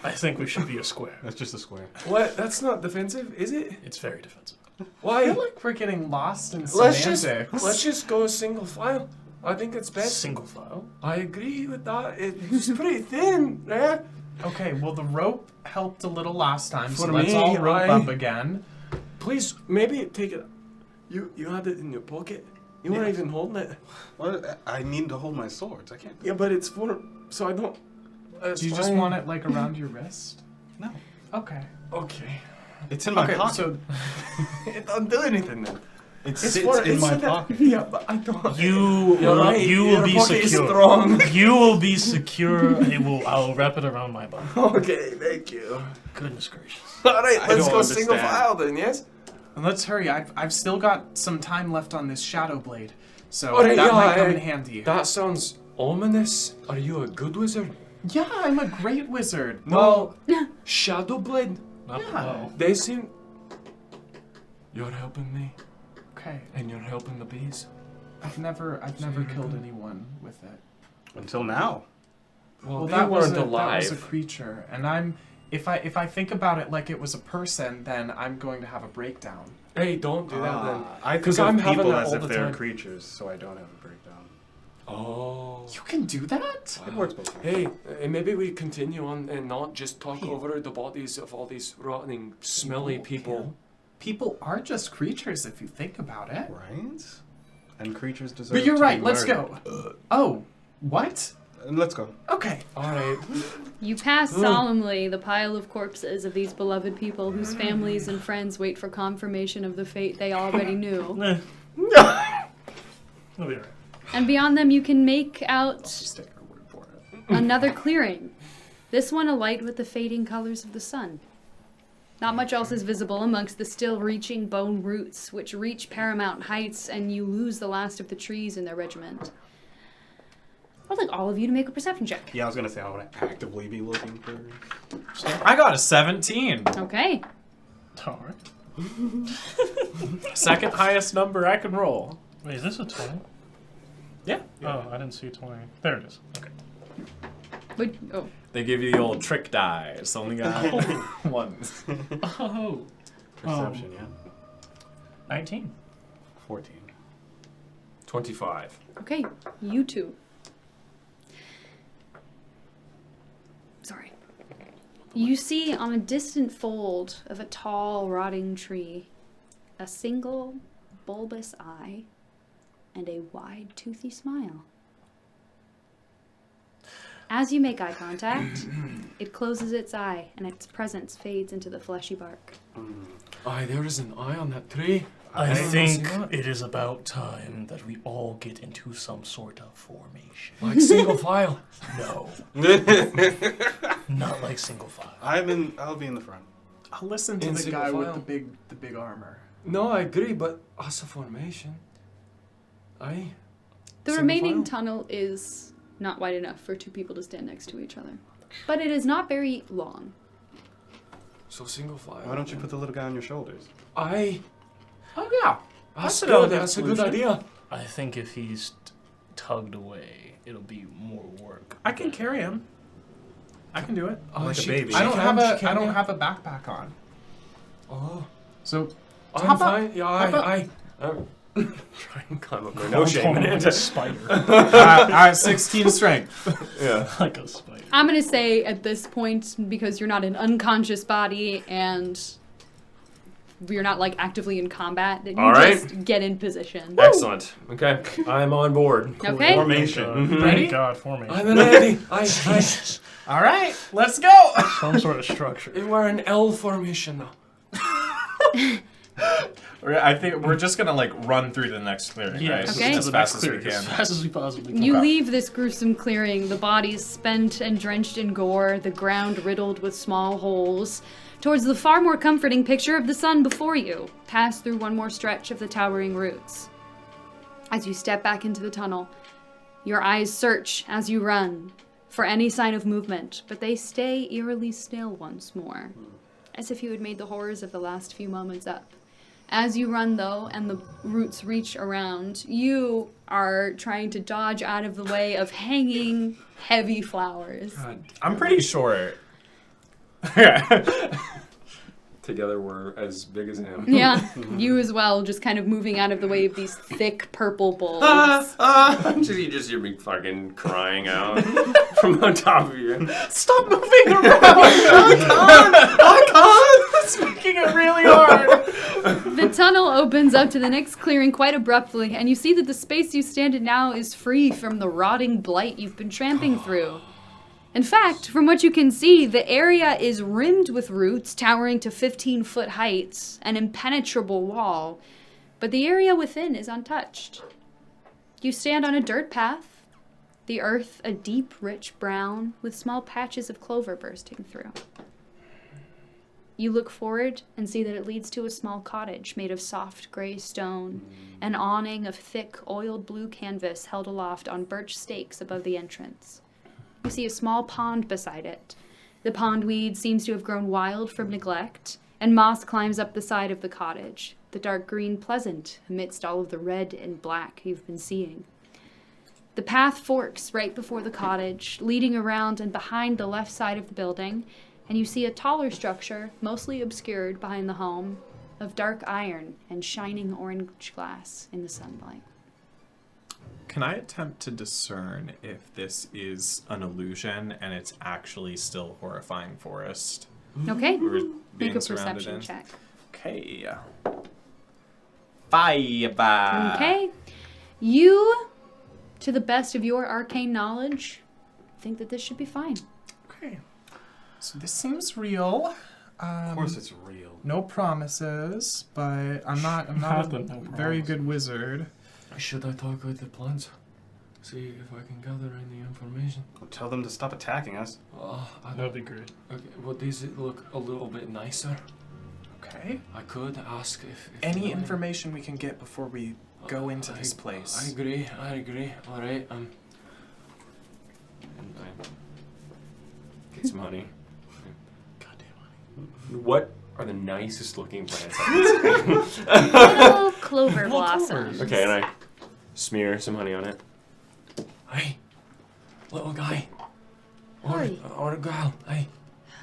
I think we should be a square. That's just a square. What? That's not defensive, is it? It's very defensive. I Why? feel like we're getting lost in Let's semantics. just go single file. I think it's best. Single file. I agree with that. It's pretty thin, yeah? Okay, well the rope helped a little last time, so For let's me, all rope I- up again. Please, maybe take it. You had it in your pocket. You weren't even holding it. Well, I need to hold my swords. I can't. Yeah, but it's for so I don't. Do you just want it like around your wrist? No. Okay. Okay. It's in my Okay, pocket. so It don't do anything then. it It's sits for in my it's pocket. Yeah, but I don't. You You're right. will Your be pocket is secure. strong. You will be secure. I'll wrap it around my body. Okay, thank you. Goodness gracious. All right, I let's don't go single understand. file then. Yes. and let's hurry. I've still got some time left on this shadow blade, so Alright, that yeah, might come in handy. That sounds ominous. Are you a good wizard? Yeah, I'm a great wizard. No. Shadow Blade. Not Yeah. well. They seem. You're helping me, Okay. and you're helping the bees. I've never killed anyone with it. Until now. Well, they that was weren't a, that was a alive. creature, and if I think about it like it was a person, then I'm going to have a breakdown. Hey, don't do that then. I think 'Cause of I'm having people that as all if the they're time. creatures, so I don't have a breakdown. Oh. You can do that? It works both ways. Hey, maybe we continue on and not just talk over the bodies of all these rotting, smelly people. People are just creatures if you think about it. Right? And creatures deserve But you're to right. be Let's murdered. go. Oh, what? Let's go. Okay. All right. You pass solemnly the pile of corpses of these beloved people whose families and friends wait for confirmation of the fate they already knew. It'll be alright. And beyond them, you can make out Just take our word for it. another clearing. This one alight with the fading colors of the sun. Not much else is visible amongst the still reaching bone roots, which reach paramount heights, and you lose the last of the trees in their regiment. I'd like all of you to make a perception check. Yeah, I was gonna say I want to actively be looking for. I got a 17. Okay. Alright. Second highest number I can roll. Wait, is this a 20? Yeah. Oh, I didn't see 20. There it is. Okay. But, oh, They give you the old trick die. It's only got ones. Oh. Perception, yeah. 19. 14. 25. okay, you two. Sorry. You see on a distant fold of a tall, rotting tree a single bulbous eye and a wide, toothy smile. As you make eye contact, it closes its eye and its presence fades into the fleshy bark. Aye, there is an eye on that tree. I didn't think see that. it is about time that we all get into some sort of formation. Like single file. No. Not like single file. I'll be in the front. I'll listen to In the single guy with file. the big armor. No, I agree, but as a formation. Aye. The Single remaining file. tunnel is not wide enough for two people to stand next to each other. But it is not very long. So single file. Why don't you put the little guy on your shoulders? Aye. Oh yeah. That's an good. elegant That's a good solution. idea. I think if he's tugged away, it'll be more work. I can carry him. I can do it. Oh, Like a she- baby. she I don't can- have she a I can, don't yeah. have a backpack on. Oh. So I'm How about- fine. Yeah, how about- aye. Try and climb up there. I'm No shame in like it. a spider. I have 16 strength. Yeah. Like a spider. I'm going to say at this point, because you're not an unconscious body and we're not like actively in combat, that you All right. just get in position. Excellent. Okay. I'm on board. Okay? Formation. Mhm. Ready? God, formation. I'm ready. Aye, aye. All right, let's go. Some sort of structure. We're in L formation now. I think we're just gonna like run through the next clearing, Yeah, right? Okay. As fast as we As can. fast as we possibly can. You leave this gruesome clearing, the bodies spent and drenched in gore, the ground riddled with small holes, towards the far more comforting picture of the sun before you, pass through one more stretch of the towering roots. As you step back into the tunnel, your eyes search as you run for any sign of movement, but they stay eerily still once more, as if you had made the horrors of the last few moments up. As you run, though, and the roots reach around, you are trying to dodge out of the way of hanging, heavy flowers. I'm pretty sure. Together we're as big as him. Yeah, you as well, just kind of moving out of the way of these thick purple bulbs. You just hear me fucking crying out from on top of you. Stop moving around! I can't! It's making it really hard. The tunnel opens up to the next clearing quite abruptly, and you see that the space you stand in now is free from the rotting blight you've been tramping through. In fact, from what you can see, the area is rimmed with roots towering to 15-foot heights, an impenetrable wall, but the area within is untouched. You stand on a dirt path, the earth a deep, rich brown, with small patches of clover bursting through. You look forward and see that it leads to a small cottage made of soft gray stone, an awning of thick, oiled blue canvas held aloft on birch stakes above the entrance. You see a small pond beside it. The pondweed seems to have grown wild from neglect, and moss climbs up the side of the cottage, the dark green pleasant amidst all of the red and black you've been seeing. The path forks right before the cottage, leading around and behind the left side of the building, and you see a taller structure, mostly obscured behind the home, of dark iron and shining orange glass in the sunlight. Can I attempt to discern if this is an illusion and it's actually still horrifying forest? Okay? We're Make being a surrounded perception in? check. Okay. 5. Okay. You, to the best of your arcane knowledge, think that this should be fine. Okay. So this seems real. Of course it's real. No promises, but I'm not a very good wizard. Should I talk with the plants? See if I can gather any information. Well, tell them to stop attacking us. That'd be great. Okay, well, these look a little bit nicer. Okay. I could ask if Any you- information we can get before we go into this I place. agree. I agree. All right. And I get some honey. Goddamn honey. What are the nicest looking plants I can see? Little clover blossoms. Okay, and I smear some honey on it. Hey, little guy. Hi. Or a girl. Hey,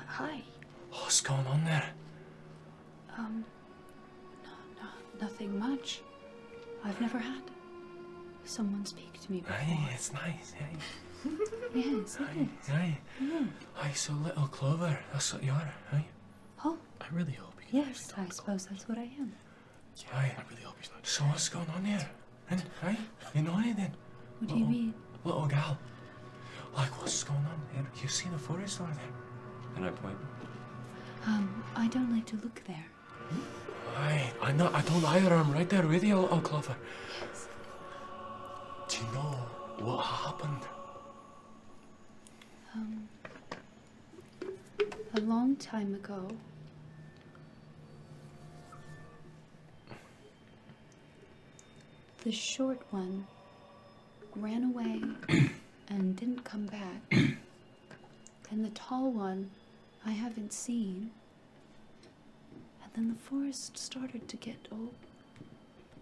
Hi. what's going on there? Nothing much. I've never had someone speak to me before. Hey, it's nice. Hey, Yes, it is. hey. Hey, so little Clover, that's what you are. Hey, Oh, I really hope you can yes, I suppose that's what I am. hey. I really hope he's not. So what's going on here? And hey, you know anything? What do you mean? Little gal. Like, what's going on here? You see the forest over there? And I point. I don't like to look there. Aye, I don't either. I'm right there with you, little Clover. Yes. Do you know what happened? A long time ago, the short one ran away and didn't come back. And the tall one I haven't seen. And then the forest started to get all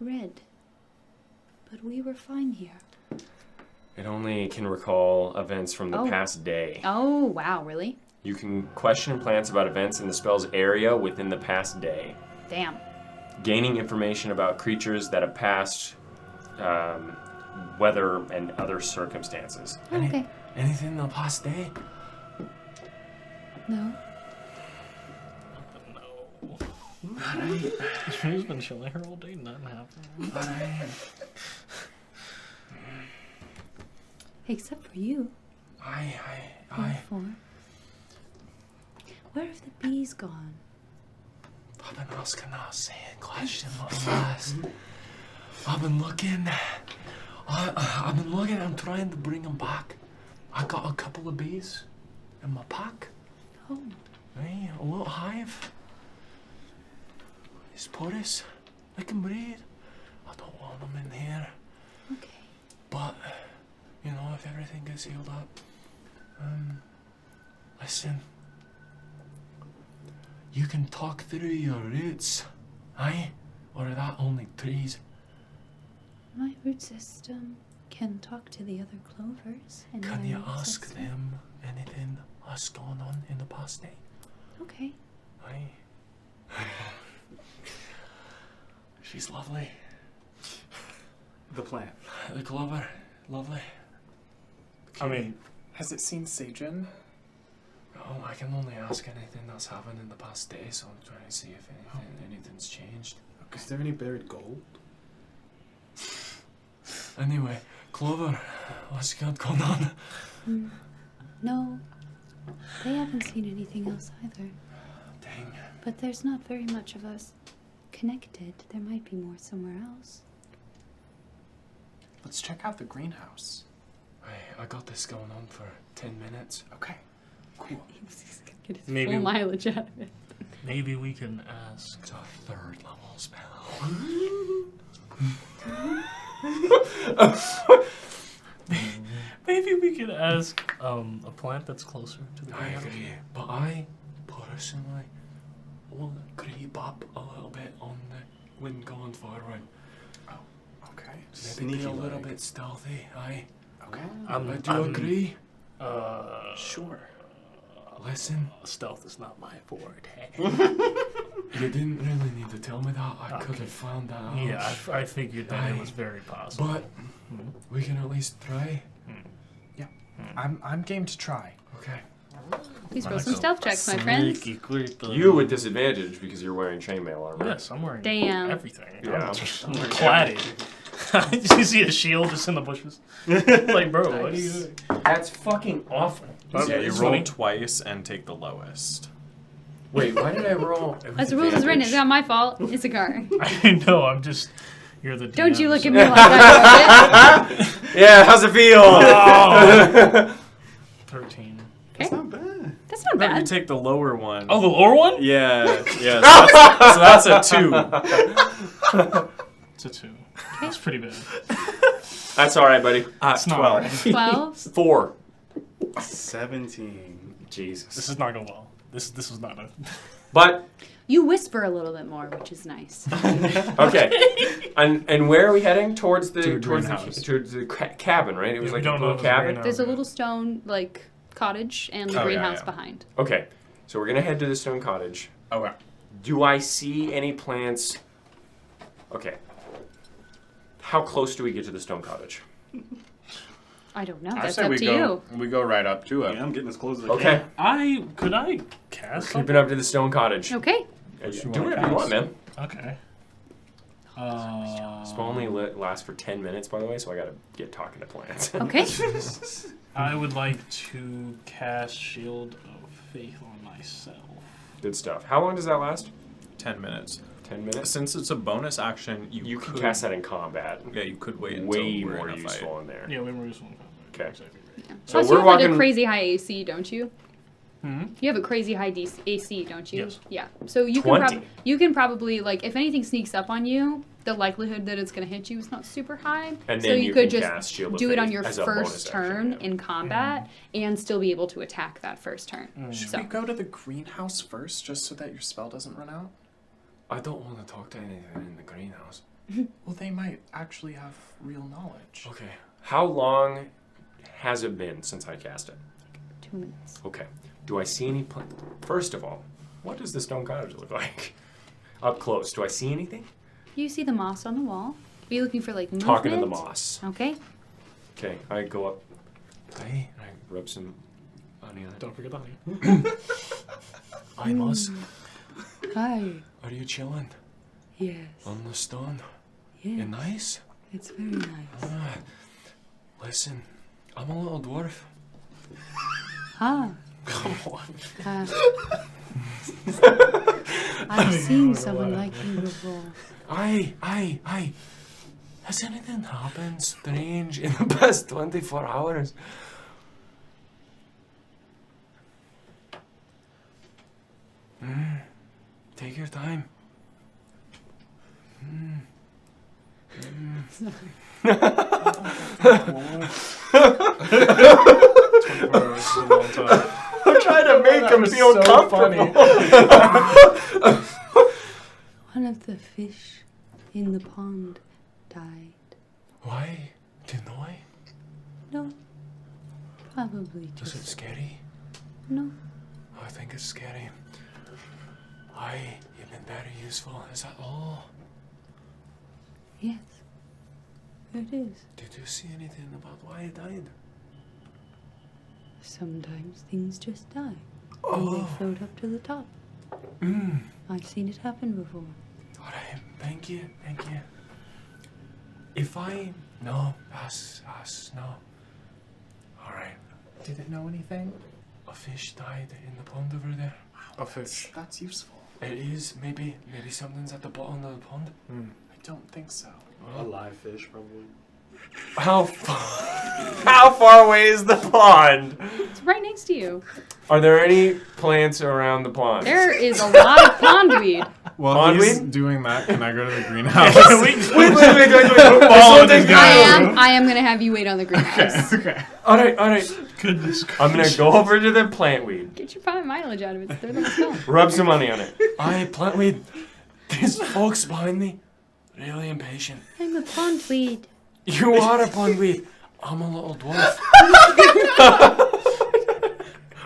red. But we were fine here. It only can recall events from the Oh. past day. Oh, wow, really? You can question plants about events in the spell's area within the past day. Damn. Gaining information about creatures that have passed, weather, and other circumstances. Okay. Anything in the past day? No. She's been chilling here all day, nothing happened. Except for you. Aye. Therefore. Where have the bees gone? I've been asking that same question, little lass. I've been looking. I'm trying to bring them back. I got a couple of bees in my pack. Oh. Hey, a little hive. It's porous. They can breathe. I don't want them in here. Okay. But, you know, if everything gets healed up. Listen. You can talk through your roots. Aye? Or are that only trees? My root system can talk to the other clovers. And Can my you root ask system- them anything that's gone on in the past day? Okay. Aye. She's lovely. The plant. The clover, lovely. I mean, Has it seen Seyjin? Oh, I can only ask anything that's happened in the past day, so I'm trying to see if anything's changed. Is there any buried gold? Anyway, Clover, what's got going on? No. They haven't seen anything else either. Dang. But there's not very much of us connected. There might be more somewhere else. Let's check out the greenhouse. I got this going on for 10 minutes. Okay. Cool. Get his Maybe- full mileage out of it. maybe we can ask. It's a 3rd level spell. Maybe we could ask a plant that's closer to the I greenhouse. agree, but I personally will creep up a little bit on the wind going forward. Okay. Maybe be a Sneaky little like. bit stealthy. Aye. Okay. I do agree. Sure. Listen, Stealth is not my forte. you didn't really need to tell me that. I could Okay. have found that out. Yeah, I figured that it was very possible. But we can at least try. I'm game to try. Okay. Please roll some stealth checks, my friends. Sneaky creeper. You with disadvantage because you're wearing chainmail armor. Yes, I'm wearing Damn. everything. Yeah. I'm cladded. You see a shield just in the bushes? Like, bro, what are you doing? That's fucking awful. Yeah, you It's roll funny. twice and take the lowest. Wait, why did I roll? with As the rules is written, it's advantage? not my fault. It's a car. I know, I'm just. You're the DM. Don't you look so- at me like I wrote it. Yeah, how's it feel? 13. That's not bad. That's not No, you bad. take the lower one. Oh, the lower one? Yeah, yeah. So that's a 2. It's a 2. That's pretty bad. That's all right, buddy. It's not 12. 12. 4. 17. This Jesus. is not going well. This was not a. But You whisper a little bit more, which is nice. Okay. And where are we heading? Towards the greenhouse. towards the cabin, right? It was Yeah, we like don't a know little if it's a cabin. greenhouse. There's a little stone cottage and the Oh, yeah, greenhouse yeah. behind. Okay. So we're gonna head to the stone cottage. Okay. Do I see any plants? Okay. How close do we get to the stone cottage? I don't know. I That's say up we to go. you. We go right up to it. Yeah, I'm getting as close as I Okay. can. Could I cast something? Creeping up to the stone cottage. Okay. Do you whatever wanna you want, man. Okay. Spell only lasts for 10 minutes, by the way, so I gotta get talking to plants. Okay. I would like to cast Shield of Faith on myself. Good stuff. How long does that last? 10 minutes. 10 minutes? Since it's a bonus action, You could can cast that in combat. Yeah, you could wait until Way we're more in a useful fight. in there. Yeah, we were using one. Okay. Exactly. So Plus, we're you have like walking. a crazy high AC, don't you? Hmm? You have a crazy high AC, don't you? Yes. Yeah. So you 20. you can probably like if anything sneaks up on you, the likelihood that it's going to hit you is not super high. And so then you you could can just cast Shield of do it on Faith your as a bonus first action, turn yeah. in combat and still be able to attack that first turn. Should So we go to the greenhouse first, just so that your spell doesn't run out? I don't want to talk to anything in the greenhouse. Well, they might actually have real knowledge. Okay. How long has it been since I cast it? 2 minutes. Okay. Do I see any First of all, what does the stone cottage look like? Up close. Do I see anything? You see the moss on the wall. Are you looking for like movement? Talking to the moss. Okay. Okay. I go up. Hey. And I rub some honey on it. Don't forget the honey. Hi, moss. Hi. Are you chilling Yes. on the stone? Yes. You nice? It's very nice. Ah, listen, I'm a little dwarf. Ah. Come on. I've seen someone like you before. Aye. Has anything happened strange in the past 24 hours? Take your time. I'm trying to make him feel comfortable. One of the fish in the pond died. Why? Didn't I? No. Probably Is it just scary? no. I think it's scary. You've been very useful. Is that all? Yes. It is. Did you see anything about why it died? Sometimes things just die. And Oh. they float up to the top. I've seen it happen before. Alright, thank you. If I... No, us, no. Alright, Did it know anything? a fish died in the pond over there. A fish. That's useful. It is, maybe something's at the bottom of the pond. I don't think so. A live fish, probably. How far away is the pond? It's right next to you. Are there any plants around the pond? There is a lot of pondweed. While Pondweed? he's doing that, can I go to the greenhouse? Wait. I am gonna have you wait on the greenhouse. Alright. Goodness I'm gonna go over to the plant weed. Get your pie mileage out of it. It's third level spell. Rub some money on it. Aye, plant weed. These folks behind me, really impatient. I'm a pondweed. You are a pondweed. I'm a little dwarf.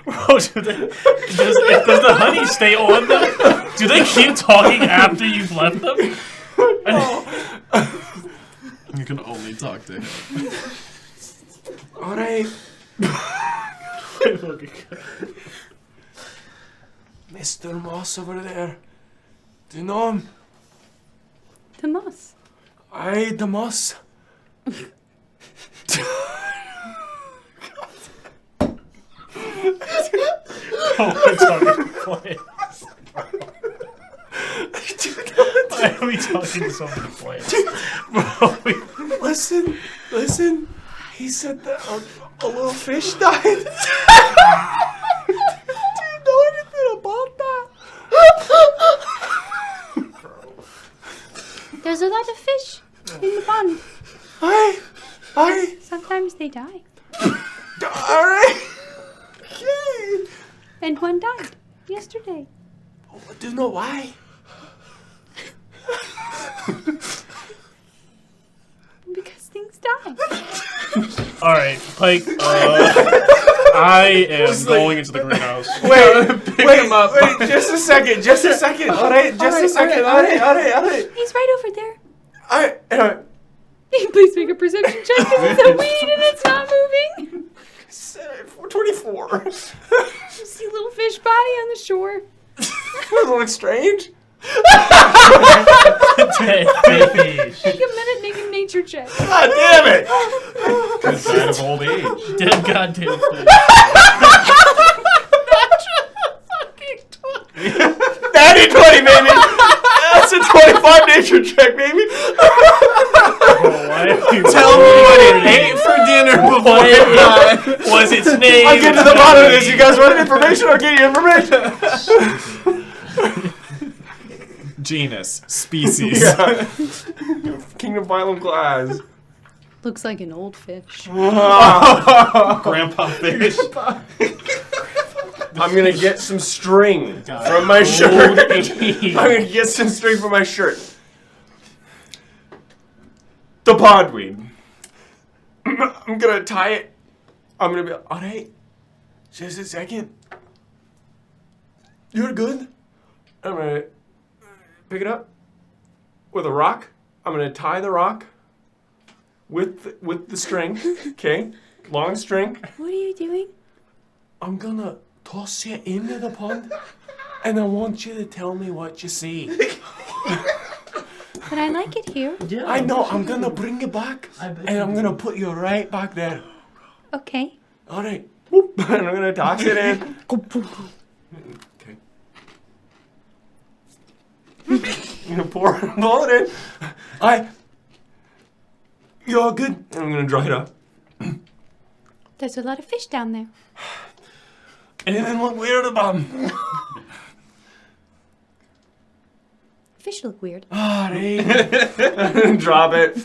Bro, does the honey stay on them? Do they keep talking after you've left them? You can only talk to him. Alright. Mr. Moss over there. Do you know him? The moss. Aye, the Moss. Oh, we're talking plants. Why are we talking to so many plants? Bro, Listen. He said that a little fish died. Do you know anything about that? There's a lot of fish in the pond. Aye. Sometimes they die. Alright. Okay. And one died yesterday. Do you know why? Because things die. All right, Pike. I am going into the greenhouse. Wait, him up. Wait, just a second. All right, just a second. All right. He's right over there. All right. Please make a perception check because it's a weed and it's not moving. 424. You see a little fish body on the shore. Does it look strange? Dead baby. Take a minute, make a nature check. God damn it! Good sign of old age. Dead goddamn fish. Natty 20, baby! That's a 25 nature check, baby! Tell me what it ate for dinner before it died. Was its name? I'll get to the bottom of this. You guys want information? I'll get you information. Genus, species. Yeah. Kingdom Phylum Class. Looks like an old fish. Grandpa fish. I'm gonna get some string from my shirt. I'm gonna get some string from my shirt. The podweed. I'm gonna tie it. I'm gonna be like, alright, just a second. You're good. I'm gonna pick it up with a rock. I'm gonna tie the rock with the string. Okay, long string. What are you doing? I'm gonna toss it into the pond, and I want you to tell me what you see. But I like it here. Yeah. I know. I'm gonna bring it back, and I'm gonna put you right back there. Okay. All right. Whoop. And I'm gonna toss it in. Okay. I'm gonna pour it in. You're good. And I'm gonna dry it up. There's a lot of fish down there. Anything look weird about them? Fish look weird. Alright. Drop it.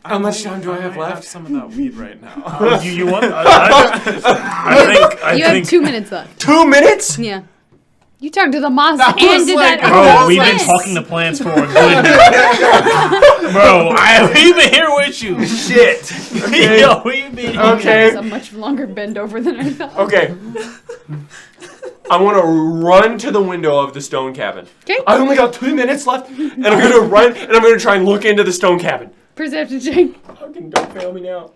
How much time do I have have left? some of that weed right now. You want? I You think. have 2 minutes left. 2 minutes? Yeah. You talked to the moss That and was did like- that. Bro, all we've at been once. talking to plants for a good. Bro, we've been here with you. Shit. Okay. Yo, we've been. It's Okay. a much longer bend over than I thought. Okay. I want to run to the window of the stone cabin. Okay. I only got 2 minutes left, and I'm gonna run, and I'm gonna try and look into the stone cabin. Perception check. Fucking don't fail me now.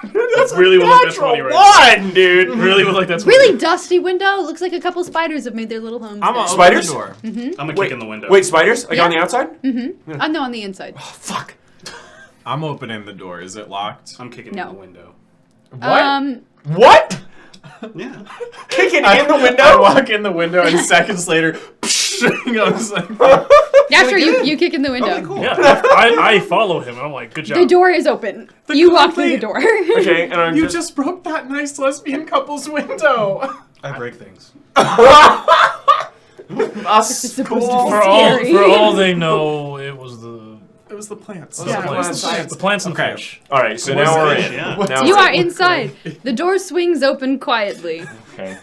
That's really would like that's funny right now. One, dude. Really would like that's Really dusty window. Looks like a couple spiders have made their little homes I'm there. gonna Spiders? open the door. I'm gonna Wait, kick in the window. Wait, spiders? Like on the Yeah. outside? Oh, no, on the inside. Oh, fuck. I'm opening the door. Is it locked? I'm kicking No. in the window. What? What? Yeah. Kicking in the window? I walk in the window and seconds later, I was like, Yeah, sure, you kick in the window. Okay, cool. Yeah, I follow him. And I'm like, good job. The door is open. You walk through the door. Okay, and I'm you just broke that nice lesbian couple's window. I break things. Us. It's supposed to be For all, scary. for all they know, it was the It was the plants. Yeah. the plants and Okay. fish. All right, so now we're in. Yeah. Now You we're are inside. The door swings open quietly. Okay.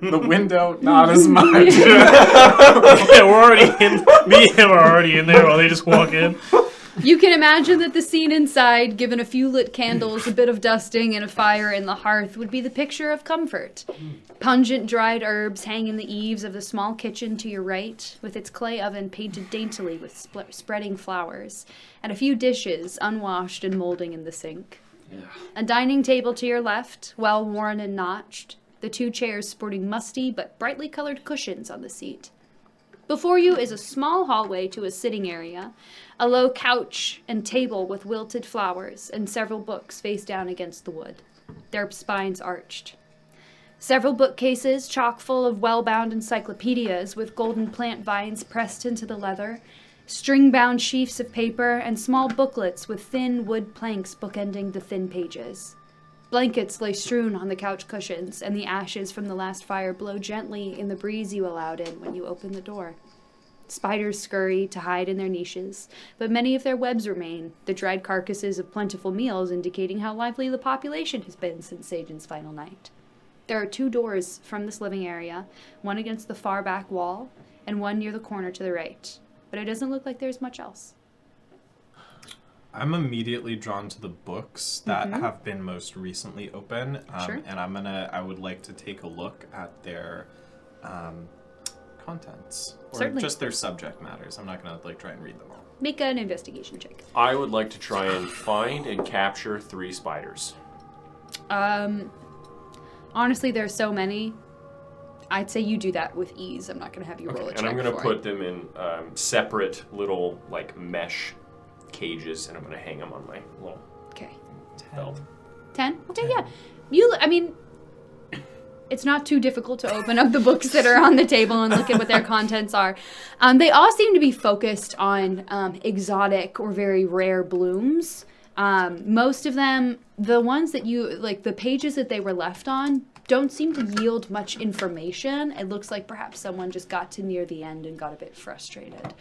The window, not as much. Yeah, we're already in. Me and him are already in there while they just walk in. You can imagine that the scene inside, given a few lit candles, a bit of dusting, and a fire in the hearth, would be the picture of comfort. Pungent dried herbs hang in the eaves of the small kitchen to your right, with its clay oven painted daintily with spreading flowers, and a few dishes, unwashed and molding in the sink. A dining table to your left, well worn and notched, the 2 chairs sporting musty but brightly colored cushions on the seat. Before you is a small hallway to a sitting area, a low couch and table with wilted flowers, and several books face down against the wood, their spines arched. Several bookcases chock full of well-bound encyclopedias with golden plant vines pressed into the leather, string-bound sheafs of paper, and small booklets with thin wood planks bookending the thin pages. Blankets lay strewn on the couch cushions, and the ashes from the last fire blow gently in the breeze you allowed in when you opened the door. Spiders scurry to hide in their niches, but many of their webs remain, the dried carcasses of plentiful meals indicating how lively the population has been since Seyjin's final night. There are 2 doors from this living area, one against the far back wall, and one near the corner to the right. But it doesn't look like there's much else. I'm immediately drawn to the books that have been most recently open, Sure. and I would like to take a look at their contents, or Certainly. just their subject matters. I'm not gonna try and read them all. Make an investigation check. I would like to try and find and capture 3 spiders. Honestly, there's so many. I'd say you do that with ease. I'm not going to have you roll a check And I'm going to for put it. them in separate little mesh cages, and I'm going to hang them on my little Okay. belt. 10? Okay, yeah. It's not too difficult to open up the books that are on the table and look at what their contents are. They all seem to be focused on exotic or very rare blooms. Most of them, the ones that the pages that they were left on, don't seem to yield much information. It looks like perhaps someone just got to near the end and got a bit frustrated.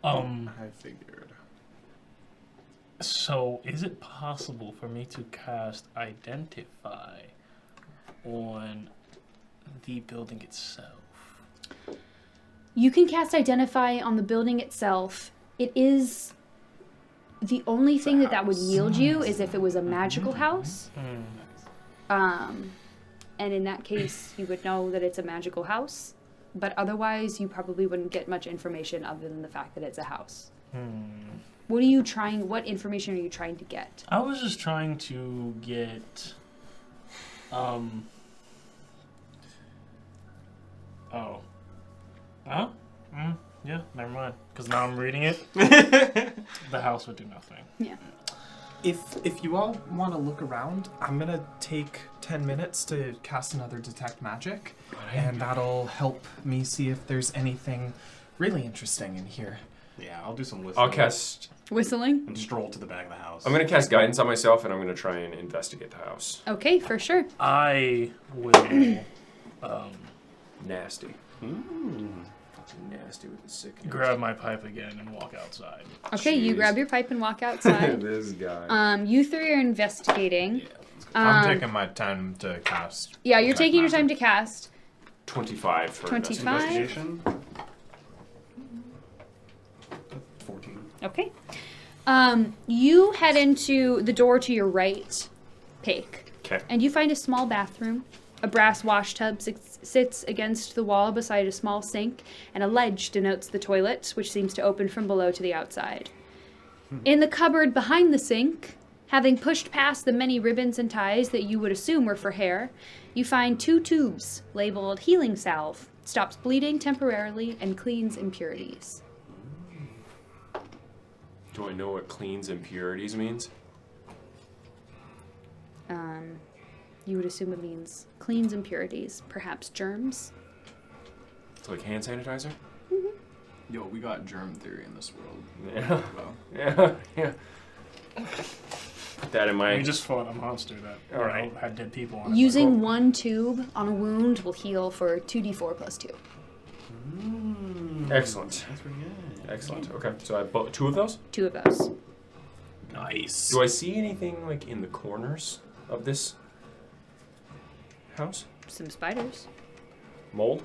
I figured. So, is it possible for me to cast Identify on the building itself? You can cast Identify on the building itself. It is... The only thing that would yield you is if it was a magical house. And in that case, you would know that it's a magical house. But otherwise, you probably wouldn't get much information other than the fact that it's a house. What information are you trying to get? I was just trying to get... Yeah, never mind. Because now I'm reading it. The house would do nothing. Yeah. If you all want to look around, I'm gonna take 10 minutes to cast another Detect Magic, and that'll help me see if there's anything really interesting in here. Yeah, I'll do some whistling. I'll cast... Whistling? And stroll to the back of the house. I'm going to cast guidance on myself, and I'm going to try and investigate the house. Okay, for sure. I will Nasty. Nasty with the sickness. grab my pipe again and walk outside. Okay, you Jeez. grab your pipe and walk outside. This guy. You 3 are investigating. I'm taking my time to cast. Yeah, you're Detect taking your Magic. time to cast. 25 for 25. investigation. Investigation. 14. Okay. You head into the door to your right, Paik. Okay. And you find a small bathroom. A brass wash tub sits against the wall beside a small sink, and a ledge denotes the toilet, which seems to open from below to the outside. In the cupboard behind the sink, having pushed past the many ribbons and ties that you would assume were for hair, you find 2 tubes labeled healing salve, stops bleeding temporarily, and cleans impurities. Do I know what cleans impurities means? You would assume it means cleans impurities, perhaps germs. It's like hand sanitizer? Yo, we got germ theory in this world. Yeah. Well, Yeah. Put that in my... We just fought a monster that All right. had dead people on it. Using 1 tube on a wound will heal for 2d4 plus 2. Excellent. That's pretty good. Excellent. Okay, so I bought 2 of those. 2 of those. nice. Do I see anything in the corners of this house? Some spiders. Mold?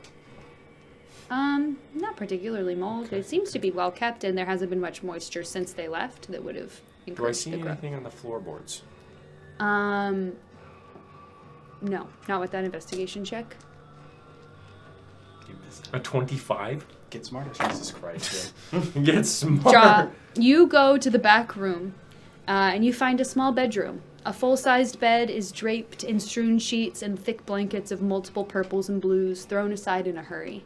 Not particularly mold. It seems to be well kept, and there hasn't been much moisture since they left that would have Do I encouraged see the growth. anything on the floorboards? No, not with that investigation check. A 25? Get smarter. Jesus Christ. Yeah. Get smart. Draw. You go to the back room, and you find a small bedroom. A full-sized bed is draped in strewn sheets and thick blankets of multiple purples and blues thrown aside in a hurry.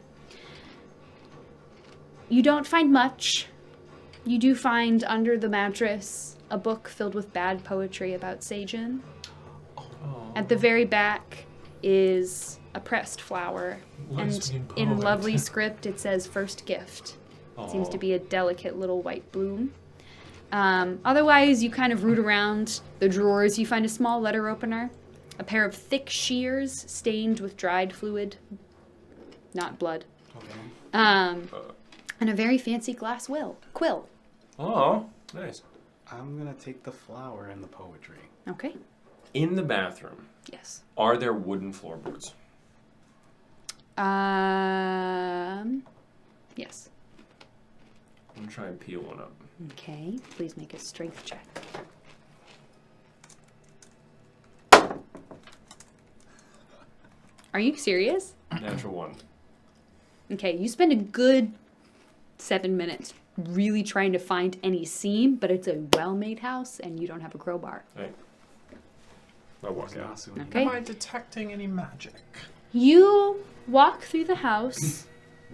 You don't find much. You do find under the mattress a book filled with bad poetry about Seyjin. At the very back is a pressed flower, and Lesbian in poet. lovely script it says "First Gift." Seems to be a delicate little white bloom. Otherwise, you kind of root around the drawers. You find a small letter opener, a pair of thick shears stained with dried fluid, not blood, and a very fancy glass quill. Oh, nice. I'm gonna take the flower and the poetry. Okay. In the bathroom, Yes. are there wooden floorboards? Yes. I'm gonna try and peel one up. Okay, please make a strength check. Are you serious? Natural one. Okay, you spend a good 7 minutes really trying to find any seam, but it's a well-made house and you don't have a crowbar. Right. I walk out. Okay. Am I detecting any magic? You walk through the house.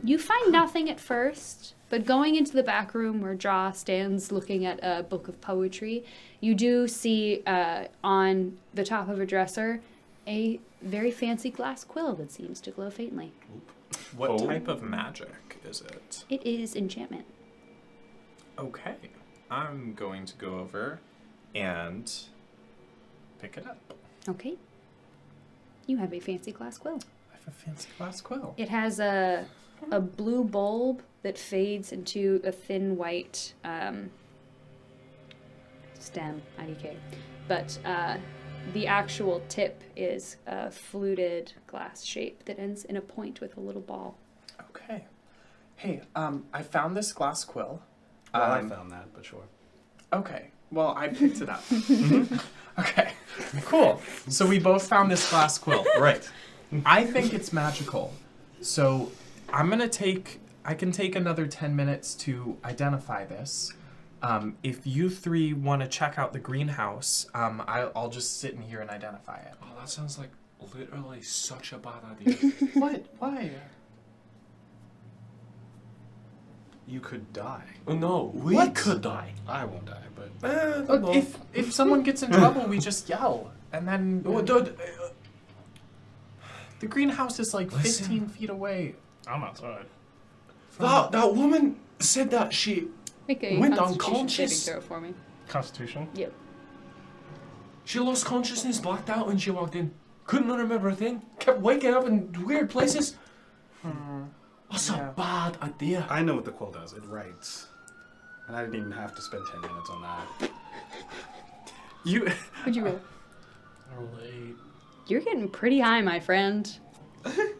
You find nothing at first, but going into the back room where Jaw stands looking at a book of poetry, you do see on the top of a dresser a very fancy glass quill that seems to glow faintly. What Oh. type of magic is it? It is enchantment. Okay. I'm going to go over and pick it up. Okay. You have a fancy glass quill. I have a fancy glass quill. It has a blue bulb that fades into a thin white stem, IDK. But the actual tip is a fluted glass shape that ends in a point with a little ball. Okay. Hey, I found this glass quill. Well, I found that, but sure. Okay. Well, I picked it up. Okay. Cool. So we both found this glass quill. Right. I think it's magical. So I can take another 10 minutes to identify this. If you three want to check out the greenhouse, I'll just sit in here and identify it. Oh, that sounds like literally such a bad idea. What? Why? You could die. Oh, no, we What? could die. I won't die, but Look, if someone gets in trouble, we just yell, and then the greenhouse is like 15 feet away. I'm outside. That woman said that she Make a Went Constitution saving unconscious? throw for me. Constitution. Yep. lost consciousness, blacked out when she walked in. Couldn't remember a thing. Kept waking up in weird places. That's Yeah. a bad idea. I know what the quill does. It writes. And I didn't even have to spend 10 minutes on that. What'd you roll? Roll 8. You're getting pretty high, my friend.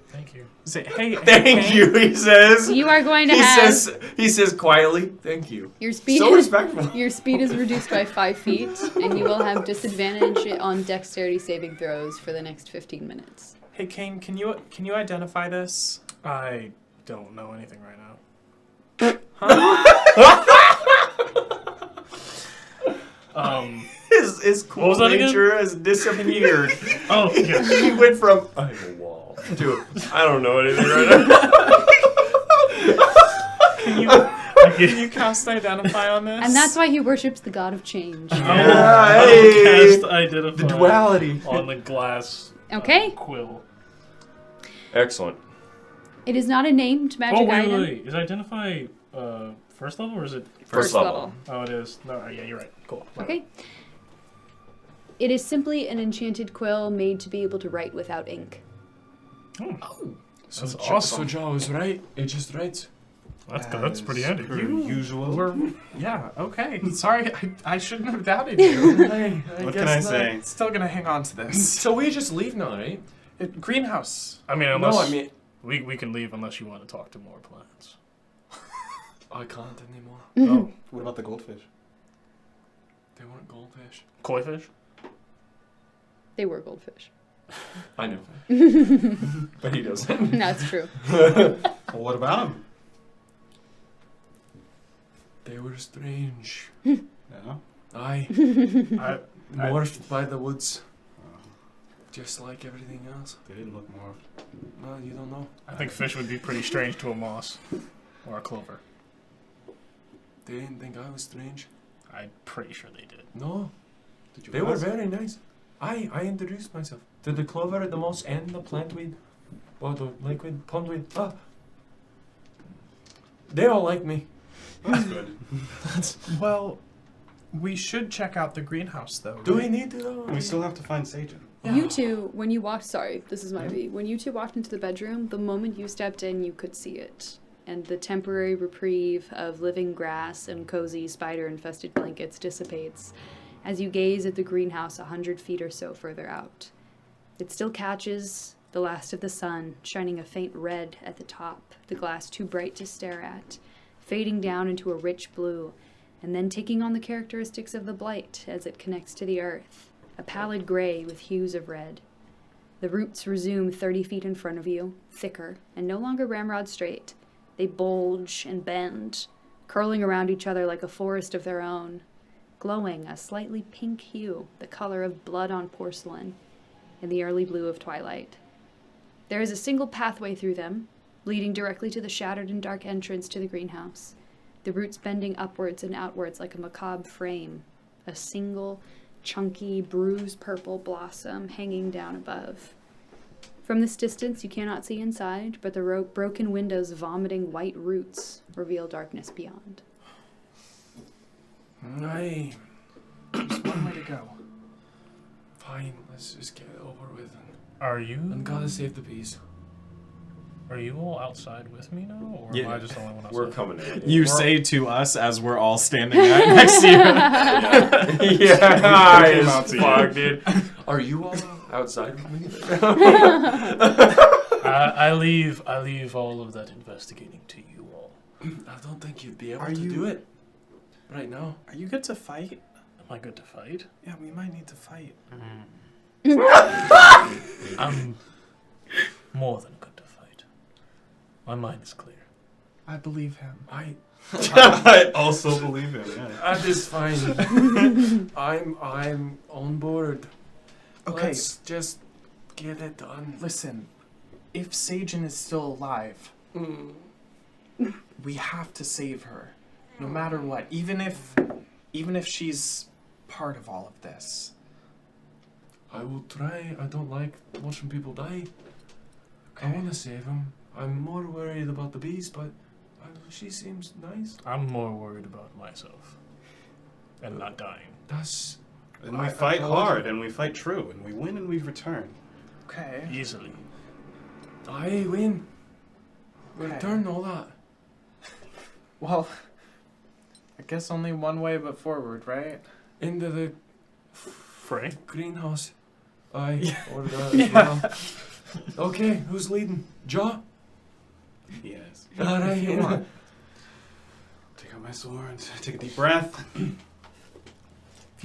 Thank you. Say, hey, Thank hey, you, he says. You are going to have He says quietly, thank you. your speed. So respectful. Your speed is reduced by 5 feet, and you will have disadvantage on dexterity saving throws for the next 15 minutes. Hey, Kane, can you identify this? I don't know anything right now. His What cool was that again? nature has disappeared. Oh, yes. He went from I'm a wall to I don't know anything right now. Can you cast identify on this? And that's why he worships the god of change. Yeah, I'll hey. cast Identify The duality. on the glass Okay. quill. Excellent. It is not a named magic Oh, wait, item. wait. Is Identify first level or is it? First level. Oh, it is. No, yeah, you're right. Cool. My Okay. It is simply an enchanted quill made to be able to write without ink. bad. So That's Jo- awesome. So Joe was right. It just writes. That's good. That's pretty handy. Per usual. Yeah, okay. Sorry, I shouldn't have doubted you. Hey, What can I say? Still gonna hang on to this. So we just leave now, right? Greenhouse. I mean, unless No, I mean we can leave unless you want to talk to more plants. I can't anymore. Oh, What about the goldfish? They weren't goldfish. koi fish. They were goldfish. I know. But he doesn't. That's true. Well, what about them? They were strange. Yeah. I I morphed by the woods. Just like everything else. They didn't look morphed. Well, you don't know. I think fish would be pretty strange to a moss or a clover. They didn't think I was strange. I'm pretty sure they did. No. Did you They were ask? very nice. I introduced myself to the clover, the moss, and the plantweed. Or the lakeweed, pondweed. Ah. They all like me. That's good. Well, we should check out the greenhouse, though. Do right? we need to though? We still have to find Seyjin. You two, when you walked, sorry, this is my V. When you two walked into the bedroom, the moment you stepped in, you could see it. And the temporary reprieve of living grass and cozy spider-infested blankets dissipates. as you gaze at the greenhouse 100 feet or so further out. It still catches the last of the sun, shining a faint red at the top, the glass too bright to stare at, fading down into a rich blue, and then taking on the characteristics of the blight as it connects to the earth, a pallid gray with hues of red. The roots resume 30 feet in front of you, thicker, and no longer ramrod straight. They bulge and bend, curling around each other like a forest of their own, glowing a slightly pink hue, the color of blood on porcelain, in the early blue of twilight. There is a single pathway through them, leading directly to the shattered and dark entrance to the greenhouse, the roots bending upwards and outwards like a macabre frame, a single, chunky, bruised purple blossom hanging down above. From this distance, you cannot see inside, but the broken windows vomiting white roots reveal darkness beyond. Aye. There's one way to go. Fine, let's just get it over with. Are you? And gotta save the bees. Are you all outside with me now, or Yeah. am I just the only one outside? We're coming in. You say to us as we're all standing right next to you. Yeah, We came as out to you. fuck, dude. Are you all outside with me? I leave all of that investigating to you all. I don't think you'd be able Are to you- do it right now. Are you good to fight? Am I good to fight? Yeah, we might need to fight. I'm more than good to fight. My mind is clear. I believe him. I also believe him. Yeah. That is fine. I'm on board. Okay. Let's just get it done. Listen, if Seyjin is still alive, Mm. we have to save her, no matter what. Even if she's part of all of this. I will try. I don't like watching people die. I want to save him. I'm more worried about the bees, but she seems nice. I'm more worried about myself and not dying. That's And we fight hard, and we fight true, and we win and we return. Okay. Easily. I win. Okay. Return all that. Well, I guess only one way but forward, right? Into the Frey? greenhouse. I ordered that as well. Okay, who's leading? Jaw? Yes. Alright, If you want. Take out my sword. Take a deep breath. If you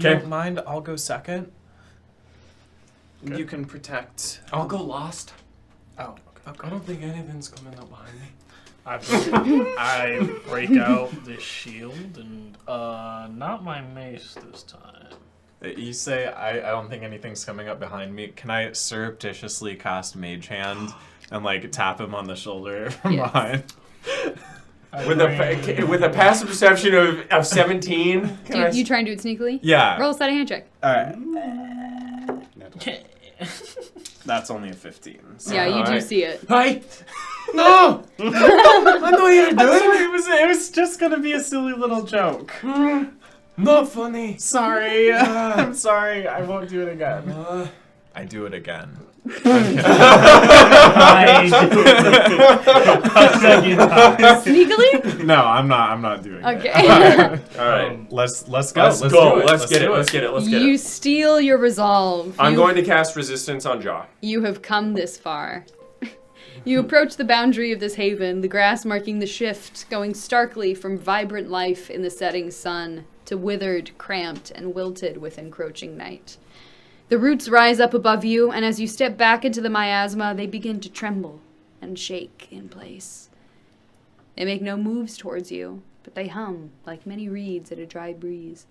Okay. don't mind, I'll go second. Okay. You can protect. I'll go last. Oh, I okay. don't think anything's coming up behind me. I break out the shield and not my mace this time. You say, I don't think anything's coming up behind me. Can I surreptitiously cast Mage Hand and, like, tap him on the shoulder from Yes. behind? With a passive perception of 17. You try and do it sneakily? Yeah. Roll a sleight of hand check. Alright. Natural. That's only a 15. So. Yeah, you do Alright. see it. Hi! No! I know you're doing It was just gonna be a silly little joke. Not funny. Sorry. I'm sorry. I won't do it again. I do it again. I do it a second time. Sneakily? No, I'm not doing it. Okay. All right. Let's go. Let's do go. it. Let's get it. do Let's get it. Let's get You it. steal your resolve. I'm You- going to cast resistance on Jaw. You have come this far. You approach the boundary of this haven, the grass marking the shift, going starkly from vibrant life in the setting sun to withered, cramped, and wilted with encroaching night. The roots rise up above you, and as you step back into the miasma, they begin to tremble and shake in place. They make no moves towards you, but they hum like many reeds at a dry breeze.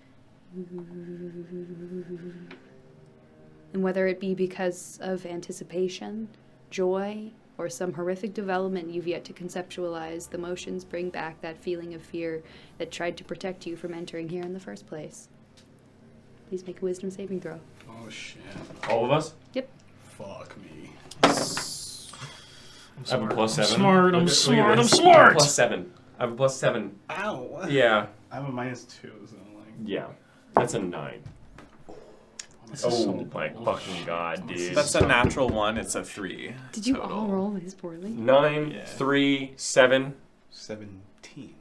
And whether it be because of anticipation, joy, or some horrific development you've yet to conceptualize, the motions bring back that feeling of fear that tried to protect you from entering here in the first place. Please make a wisdom saving throw. Oh shit. All of us? Yep. Fuck me. I have a plus 7. Smart, I'm Look at smart, this. I'm smart. Plus 7. I have a plus 7. Ow. Yeah. I have a -2, so like. Yeah. That's a 9. This is Oh some my bullshit. fucking god, dude. That's a natural 1. It's a 3. Did you total. all roll this poorly? 9, Yeah. 3, 7. 17.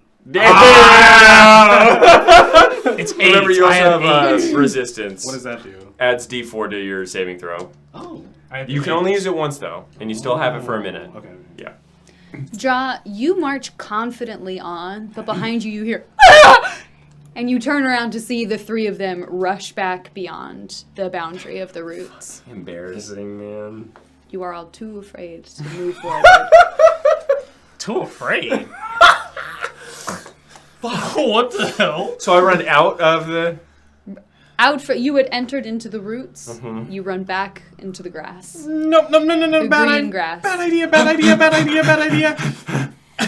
It's 8. Remember, you I also had have 8. resistance. What does that do? Adds D4 to your saving throw. Oh. You can only use it once, though, and you still have it for a minute. Okay. Yeah. Ja, you march confidently on, but behind you hear "Ah!" And you turn around to see the three of them rush back beyond the boundary of the roots. Embarrassing, man. You are all too afraid to move forward. Too afraid. What the hell? So I run out of the... You had entered into the roots. You run back into the grass. No, The bad green idea. grass. Bad idea.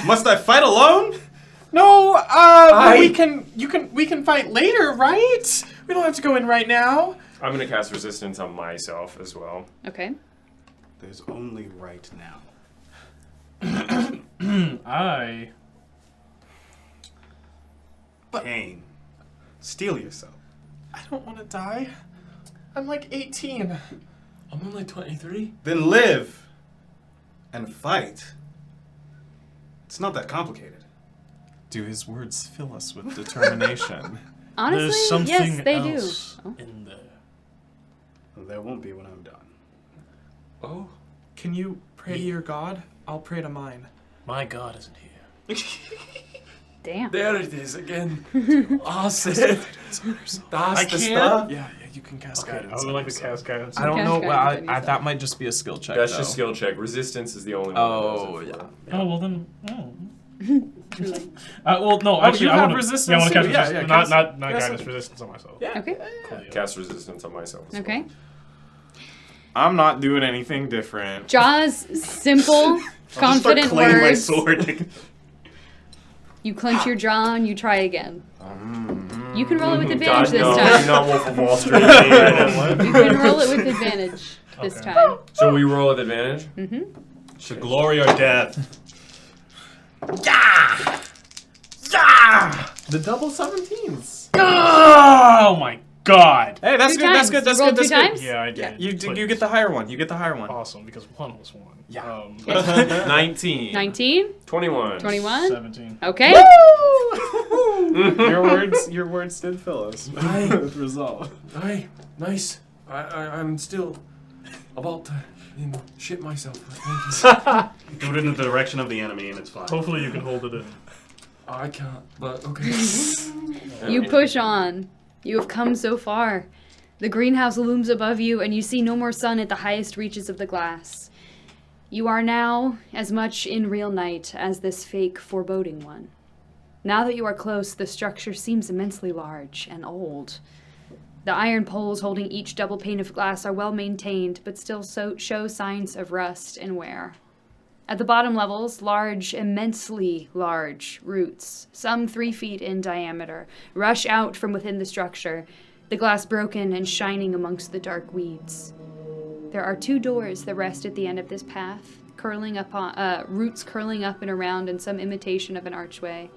Must I fight alone? No, we can fight later, right? We don't have to go in right now. I'm going to cast resistance on myself as well. Okay. There's only right now. Pain. Steel yourself. I don't want to die. I'm like 18. I'm only 23. Then live and fight. It's not that complicated. Do his words fill us with determination? Honestly, There's something yes, they else do. Oh. in there. There won't be when I'm done. Oh. Can you pray to your God? I'll pray to mine. My God isn't here. Damn. There it is again. Awesome. That's the stuff. Yeah, you can cast Okay, guidance. I would on like to yourself. cast guidance. I don't Cast know. guidance on That might just be a skill check. That's though. just skill check. Resistance is the only one. Oh, that does it for. yeah. Oh well then. Well, no. Actually, you I have want resistance Yeah, I want to too. cast Yeah, resistance. cast- Not cast guidance. it. Resistance on myself. Yeah. Okay. Cool deal. Cast resistance on myself as Okay. well. I'm not doing anything different. Jaws, simple, confident my words. sword. You clench your jaw and you try again. You can roll it with God, advantage this no. time. Not Wolf of Wall Street. Man. You can roll it with advantage this Okay. time. So we roll with advantage? To glory or death. The double 17s. Oh my God. Hey, that's Two good. That's times. good. That's You rolled good. That's two good. times? Yeah, I did. You get the higher one. You get the higher one. Awesome, because 1 was 1. Yeah. 19. 19, 21. 21. 17. Okay. Your words did fill us with resolve. Aye, nice. I'm still about to, shit myself. Thank you. Do it in the direction of the enemy and it's fine. Hopefully you can hold it in. I can't, but okay. You push on. You have come so far. The greenhouse looms above you, and you see no more sun at the highest reaches of the glass. You are now as much in real night as this fake, foreboding one. Now that you are close, the structure seems immensely large and old. The iron poles holding each double pane of glass are well maintained, but still show signs of rust and wear. At the bottom levels, large, immensely large roots, some 3 feet in diameter, rush out from within the structure, the glass broken and shining amongst the dark weeds. There are 2 doors that rest at the end of this path, roots curling up and around in some imitation of an archway,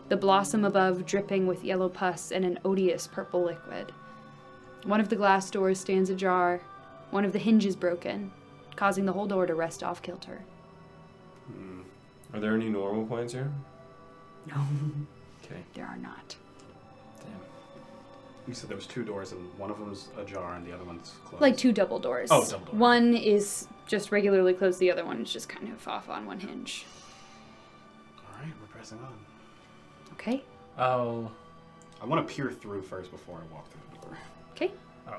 the blossom above dripping with yellow pus and an odious purple liquid. One of the glass doors stands ajar, one of the hinges broken, causing the whole door to rest off kilter. Are there any normal points here? No. Okay. There are not. You said there was 2 doors and one of them's ajar and the other one's closed. Like 2 double doors. Oh, double doors. One is just regularly closed, the other one is just kind of off on one hinge. Alright, we're pressing on. Okay? Oh. I want to peer through first before I walk through the door. Okay. Oh.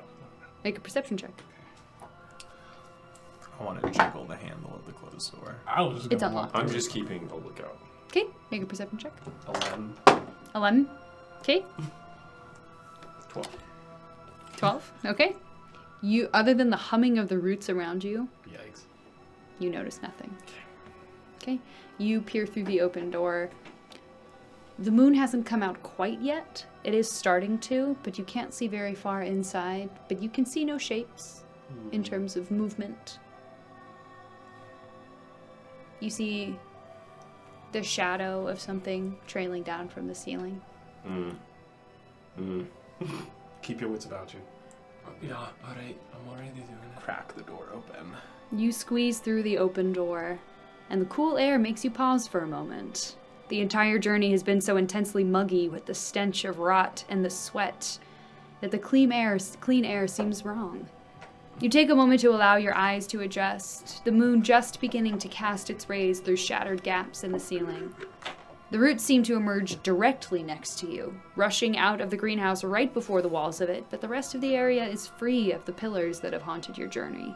Make a perception check. I want to jiggle the handle of the closed door. I was just It's gonna unlocked. I'm just keeping a lookout. Okay, make a perception check. 11. 11. Okay. 12. 12. Okay. You, other than the humming of the roots around you, Yikes. you notice nothing. Okay. You peer through the open door. The moon hasn't come out quite yet. It is starting to, but you can't see very far inside. But you can see no shapes in terms of movement. You see the shadow of something trailing down from the ceiling. Keep your wits about you. Yeah, alright. I'm already doing it. Crack the door open. You squeeze through the open door, and the cool air makes you pause for a moment. The entire journey has been so intensely muggy with the stench of rot and the sweat that the clean air seems wrong. You take a moment to allow your eyes to adjust, the moon just beginning to cast its rays through shattered gaps in the ceiling. The roots seem to emerge directly next to you, rushing out of the greenhouse right before the walls of it, but the rest of the area is free of the pillars that have haunted your journey.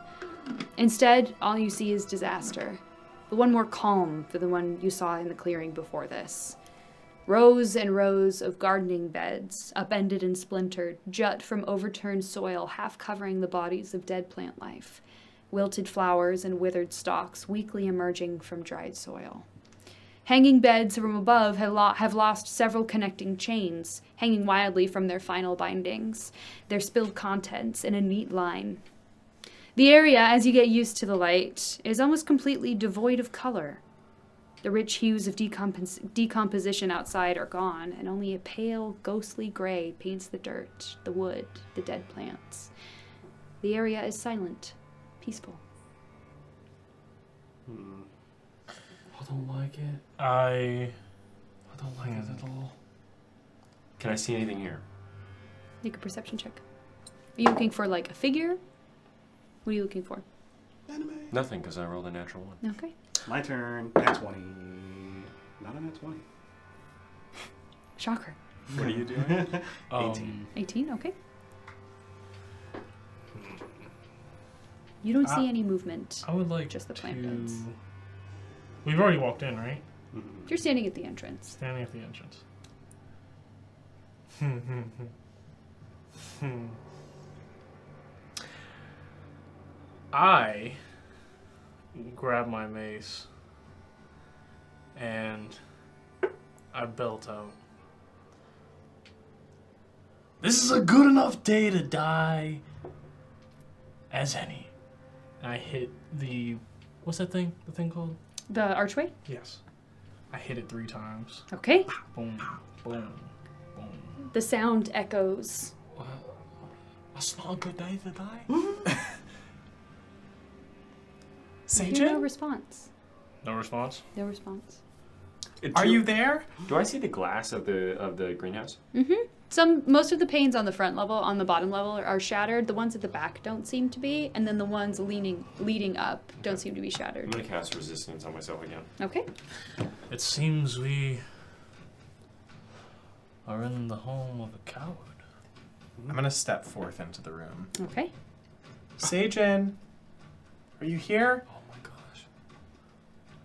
Instead, all you see is disaster, but one more calm than the one you saw in the clearing before this. Rows and rows of gardening beds, upended and splintered, jut from overturned soil, half covering the bodies of dead plant life. Wilted flowers and withered stalks weakly emerging from dried soil. Hanging beds from above have lost several connecting chains, hanging wildly from their final bindings, their spilled contents in a neat line. The area, as you get used to the light, is almost completely devoid of color. The rich hues of decomposition outside are gone, and only a pale, ghostly gray paints the dirt, the wood, the dead plants. The area is silent, peaceful. I don't like it. I I don't like it at all. Can I see anything here? Make a perception check. Are you looking for like a figure? What are you looking for? Nothing, because I rolled a natural one. Okay. My turn. Nat 20. Not a nat 20. Shocker. What are you doing? 18. 18, okay. You don't see any movement. I would like Just the to... plant beds. We've already walked in, right? You're standing at the entrance. Standing at the entrance. I grab my mace and I belt out. This is a good enough day to die as any. I hit the... What's that thing? The thing called? The archway? Yes. I hit it 3 times. Okay. Boom, boom, boom. The sound echoes. That's not a good day to die. You hear no Seyjin? response. No response? No response. Are you there? Do I see the glass of the greenhouse? Mm-hmm. Most of the panes on the front level, on the bottom level, are shattered. The ones at the back don't seem to be, and then the ones leading up don't seem to be I'm shattered. gonna cast resistance on myself again. Okay. It seems we are in the home of a coward. I'm gonna step forth into the room. Okay. Seyjin, are you here? Oh my gosh.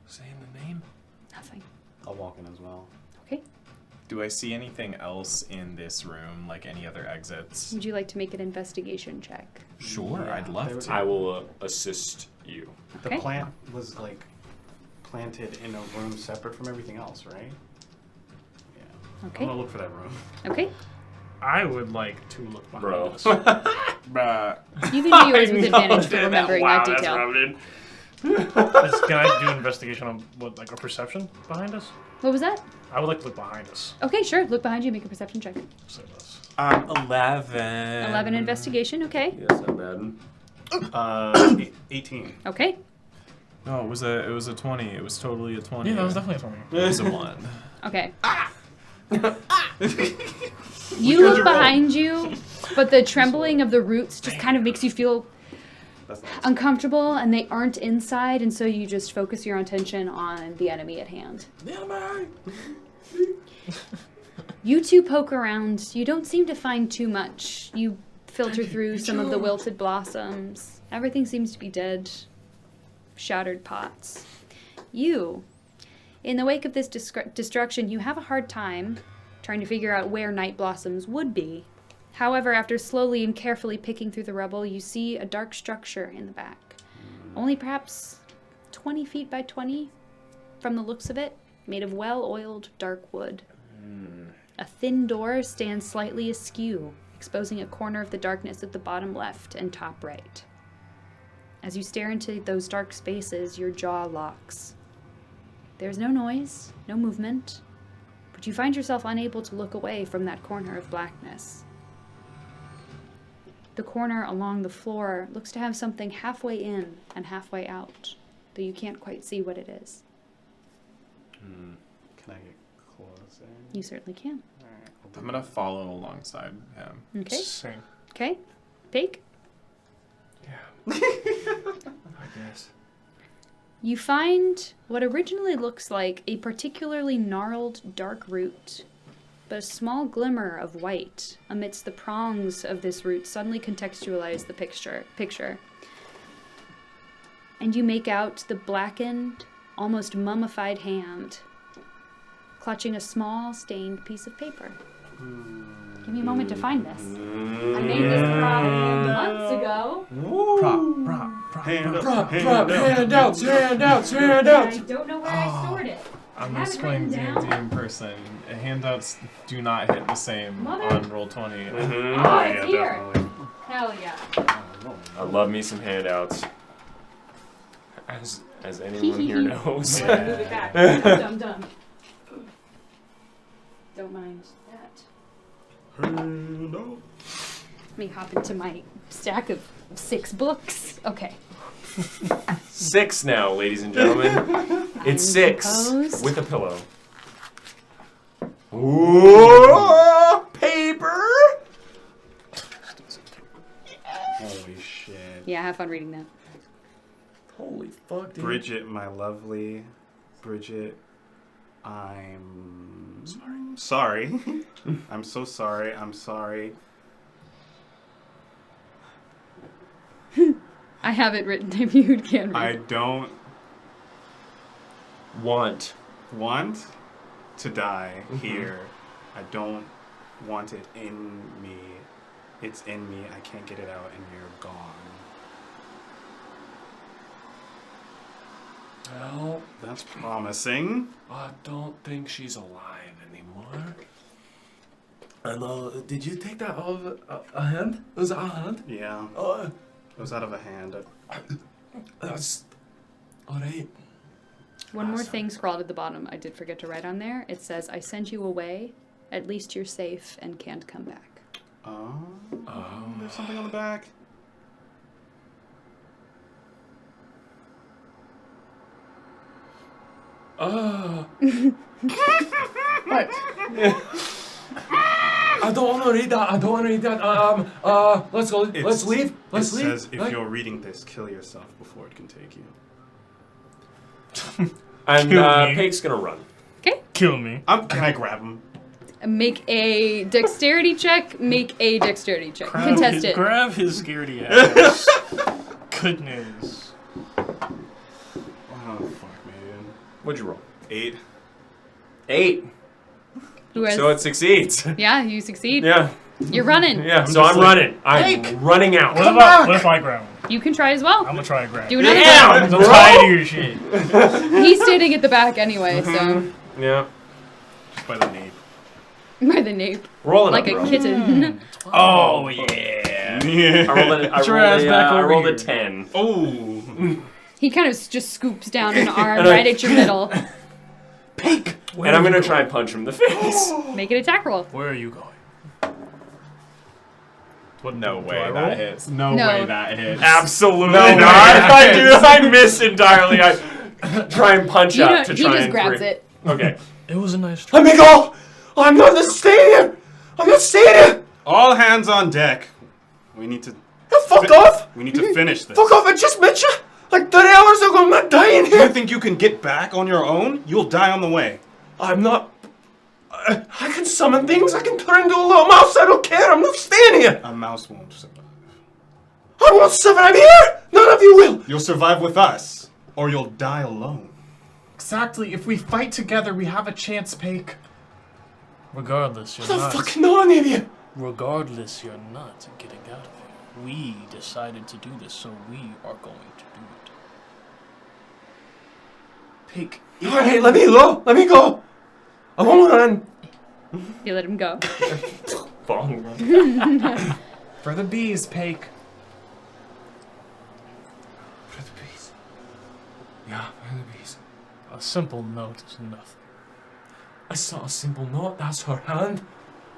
Saying the name? Nothing. I'll walk in as well. Okay. Do I see anything else in this room, like any other exits? Would you like to make an investigation check? Sure, Yeah, I'd love to. I will assist you. The Okay. plant was like planted in a room separate from everything else, right? Yeah. Okay. I'm gonna look for that room. Okay. I would like to look behind Bro. us. Bruh. You can do yours with advantage for remembering wow, that that's detail. routed. Can I do an investigation on what, like a perception behind us? What was that? I would like to look behind us. Okay, sure. Look behind you. Make a perception check. Say this. 11. 11 investigation. Okay. Yeah, that's not bad. 18. Okay. No, it was a 20. It was totally a 20. Yeah, that was definitely for me. It was a 1. Okay. You look behind you, but the trembling of the roots just kind of makes you feel That's not uncomfortable, and they aren't inside, and so you just focus your attention on the enemy at hand. The enemy! You two poke around. You don't seem to find too much. You filter through some of the wilted blossoms. Everything seems to be dead. Shattered pots. You, in the wake of this destruction, you have a hard time trying to figure out where night blossoms would be. However, after slowly and carefully picking through the rubble, you see a dark structure in the back. Only perhaps 20 feet by 20 from the looks of it, made of well-oiled dark wood. A thin door stands slightly askew, exposing a corner of the darkness at the bottom left and top right. As you stare into those dark spaces, your jaw locks. There's no noise, no movement, but you find yourself unable to look away from that corner of blackness. The corner along the floor looks to have something halfway in and halfway out, though you can't quite see what it is. Can I get closer? You certainly can. Alright. I'm gonna follow alongside him. Okay. Same. Okay. Take. Yeah. I guess. You find what originally looks like a particularly gnarled dark root, but a small glimmer of white amidst the prongs of this root suddenly contextualize the picture. And you make out the blackened, almost mummified hand clutching a small stained piece of paper. Give me a moment to find this. I made this prop months ago. Prop. Handouts. I don't know where I stored it. I'm I have just it playing written D&D down. in person. Handouts do not hit the same Mother. on Roll20. Oh, it's here. Definitely. Hell yeah. I love me some handouts. As anyone here knows. Move it back. Dumb. Don't mind that. Handout. Let me hop into my stack of 6 books. Okay. 6 now, ladies and gentlemen. It's 6 Opposed. with a pillow. Ooh, paper. Holy shit. Yeah, have fun reading that. Holy fuck, dude. Bridget, my lovely Bridget, I'm sorry. I'm so sorry. I'm sorry. I have it written if you can read. I don't Want. want to die here. I don't want it in me. It's in me. I can't get it out, and you're gone. Well, That's promising. I don't think she's alive anymore. And did you take that out of a hand? Was that a hand? Yeah, it was out of a hand. That's alright. One more thing scrawled at the bottom I did forget to write on there. It says, I sent you away. At least you're safe and can't come back. Oh, there's something on the back. What? I don't want to read that. Let's go. Let's leave. Let's it leave. says, if you're reading this, kill yourself before it can take you. And Kill me. Pake's gonna run. Okay. Kill me. Can I grab him? Make a dexterity check. Make a dexterity check. Contest it. Grab his scaredy ass. Goodness. Oh, fuck, man. What'd you roll? 8. 8. Who has, So it succeeds. yeah, you succeed. Yeah. You're running. Yeah. So I'm running. I'm running out. What if I grab him? You can try as well. I'm gonna try to grab Do him. another Yeah, one. I'm tired of your shit. He's standing at the back anyway, so Yeah. By the nape. by the nape, Rolling like up, a bro. kitten. Oh yeah. I rolled a 10. Oh. He kind of just scoops down an arm right at your middle. And I'm gonna try and punch him in the face. Make an attack roll. Where are you going? What No do way I roll? that hits. No No. way that hits. Absolutely No not. way. If I do, if I miss entirely, I try and punch He, up to he try just and grabs free- it. Okay. It was a nice try. Let me go. I'm not staying here. I'm not staying here. All hands on deck. We need to. Fuck off. We need to finish this. Fuck off. I just met you like 30 hours ago. I'm not dying Do you here. think you can get back on your own? You'll die on the way. I'm not. I can summon things. I can turn into a little mouse. I don't care. I'm not staying here. A mouse won't survive. I won't summon. I'm here. None of you will. You'll survive with us, or you'll die alone. Exactly. If we fight together, we have a chance, Pake. Regardless, you're I don't not. fucking know any of you. Regardless, you're not getting out of here. We decided to do this, so we are going to do it. Pake. All right, let me go. Let me go. I won't run. You let him go. Bong. For the bees, Pake. For the bees. Yeah, for the bees. A simple note is nothing. It's not a simple note. That's her hand.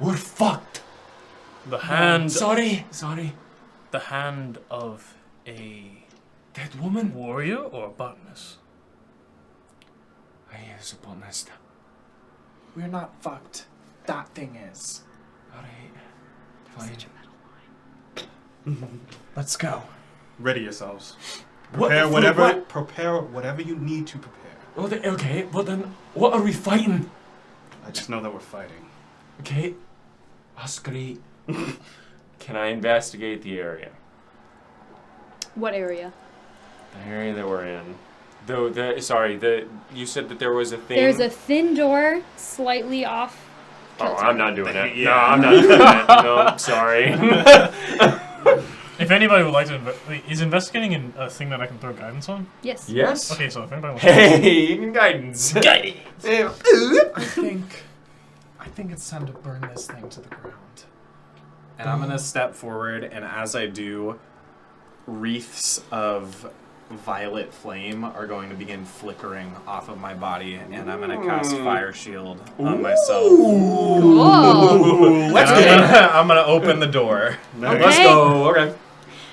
We're fucked. The hand, Sorry. the hand of a Dead woman. warrior or a botanist. I is a botanist. We're not fucked. That thing is. Alright. Fine. Let's go. Ready yourselves. What Prepare the whatever. what? Prepare whatever you need to prepare. Okay, well then, what are we fighting? I just know that we're fighting. Okay. That's great. Can I investigate the area? What area? The area that we're in. You said that there was a thing. There's a thin door slightly off. Oh, I'm not doing it. Yeah. No, I'm not doing it. No, sorry. If anybody would like to, wait, is investigating a thing that I can throw guidance on? Yes. Yes. Okay, so if anybody wants Hey, guidance. Guidance. I think it's time to burn this thing to the ground. And I'm gonna step forward, and as I do, wreaths of violet flame are going to begin flickering off of my body, and I'm gonna cast Fire Shield on myself. Cool. Let's I'm gonna open the door. Let's go. Okay.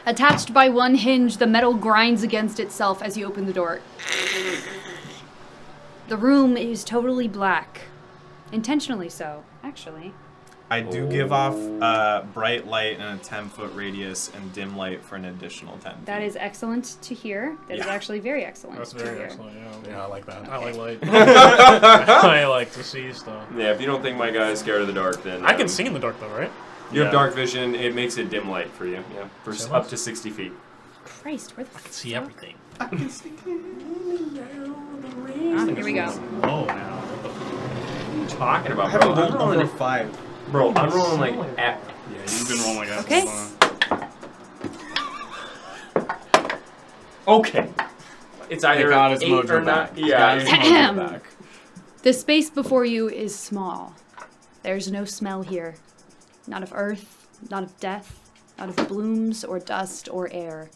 Attached by one hinge, the metal grinds against itself as you open the door. The room is totally black. Intentionally so, actually. I do give off bright light in a 10-foot radius and dim light for an additional 10 feet. That is excellent to hear. That is actually very excellent That's to very hear. excellent, yeah. Yeah, I like that. I like light. I like to see stuff. Yeah, if you don't think my guy is scared of the dark, then I can see in the dark though, right? You have Yeah. dark vision. It makes it dim light for you. Yeah, for So up much? to 60 feet. Christ, where the fuck? See everything. Ah, here we go. Oh, now. What are you talking about, I haven't bro? rolled over 5. Bro, I'm rolling like at. Yeah, you've been rolling at Okay. Okay. It's either got his 8 mojo or back. not. He's got his Yeah. mojo back. The space before you is small. There's no smell here. Not of earth, not of death, not of blooms or dust or air.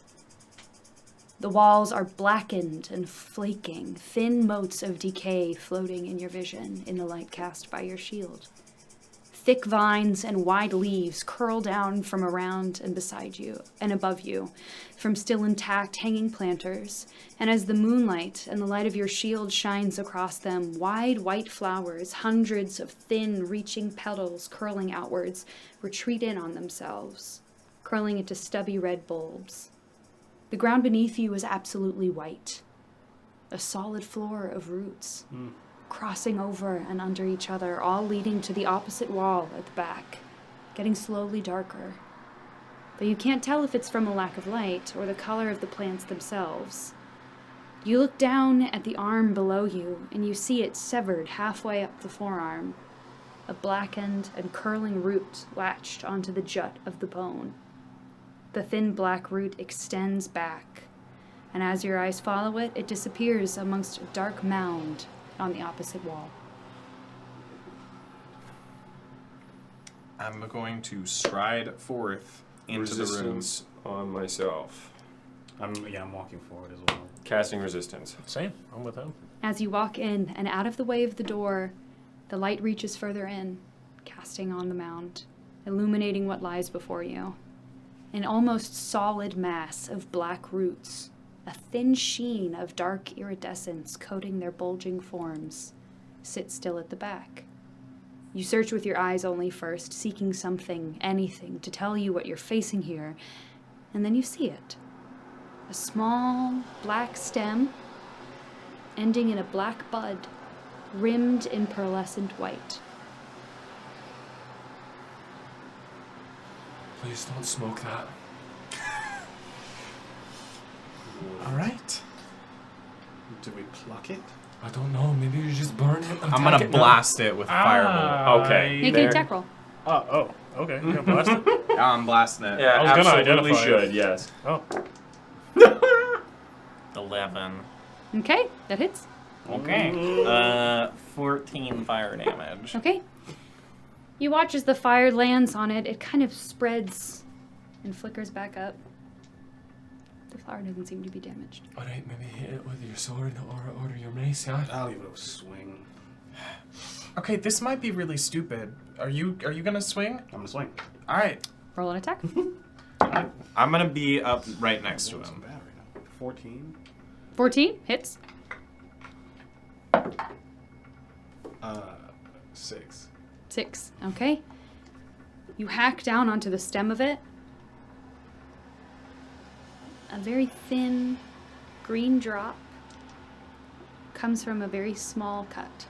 The walls are blackened and flaking, thin motes of decay floating in your vision in the light cast by your shield. Thick vines and wide leaves curl down from around and beside you and above you, from still intact hanging planters, and as the moonlight and the light of your shield shines across them, wide white flowers, hundreds of thin, reaching petals curling outwards, retreat in on themselves, curling into stubby red bulbs. The ground beneath you is absolutely white, a solid floor of roots. Crossing over and under each other, all leading to the opposite wall at the back, getting slowly darker. But you can't tell if it's from a lack of light or the color of the plants themselves. You look down at the arm below you, and you see it severed halfway up the forearm, a blackened and curling root latched onto the jut of the bone. The thin black root extends back, and as your eyes follow it, it disappears amongst a dark mound on the opposite wall. I'm going to stride forth into the room. Resistance on myself. I'm walking forward as well. Casting resistance. Same. I'm with him. As you walk in and out of the way of the door, the light reaches further in, casting on the mound, illuminating what lies before you. An almost solid mass of black roots, a thin sheen of dark iridescence coating their bulging forms, sit still at the back. You search with your eyes only first, seeking something, anything, to tell you what you're facing here, and then you see it. A small black stem, ending in a black bud, rimmed in pearlescent white. Please don't smoke that. All right. Do we pluck it? I don't know. Maybe you just burn it. I'm gonna blast it with Firebolt. Okay. Make an attack roll. Oh, okay. You're gonna blast it? Yeah, I'm blasting it. Yeah, I was gonna absolutely identify it. should. Yes. Oh. 11. Okay, that hits. Okay. 14 fire damage. Okay. You watch as the fire lands on it. It kind of spreads and flickers back up. The flower doesn't seem to be damaged. Alright, maybe hit it with your sword or your mace, yeah? I'll give it a swing. Okay, this might be really stupid. Are you gonna swing? I'm gonna swing. All right. Roll an attack. I'm gonna be up right next to What's him. bad right now? 14. 14 hits. 6. 6. Okay. You hack down onto the stem of it. A very thin green drop comes from a very small cut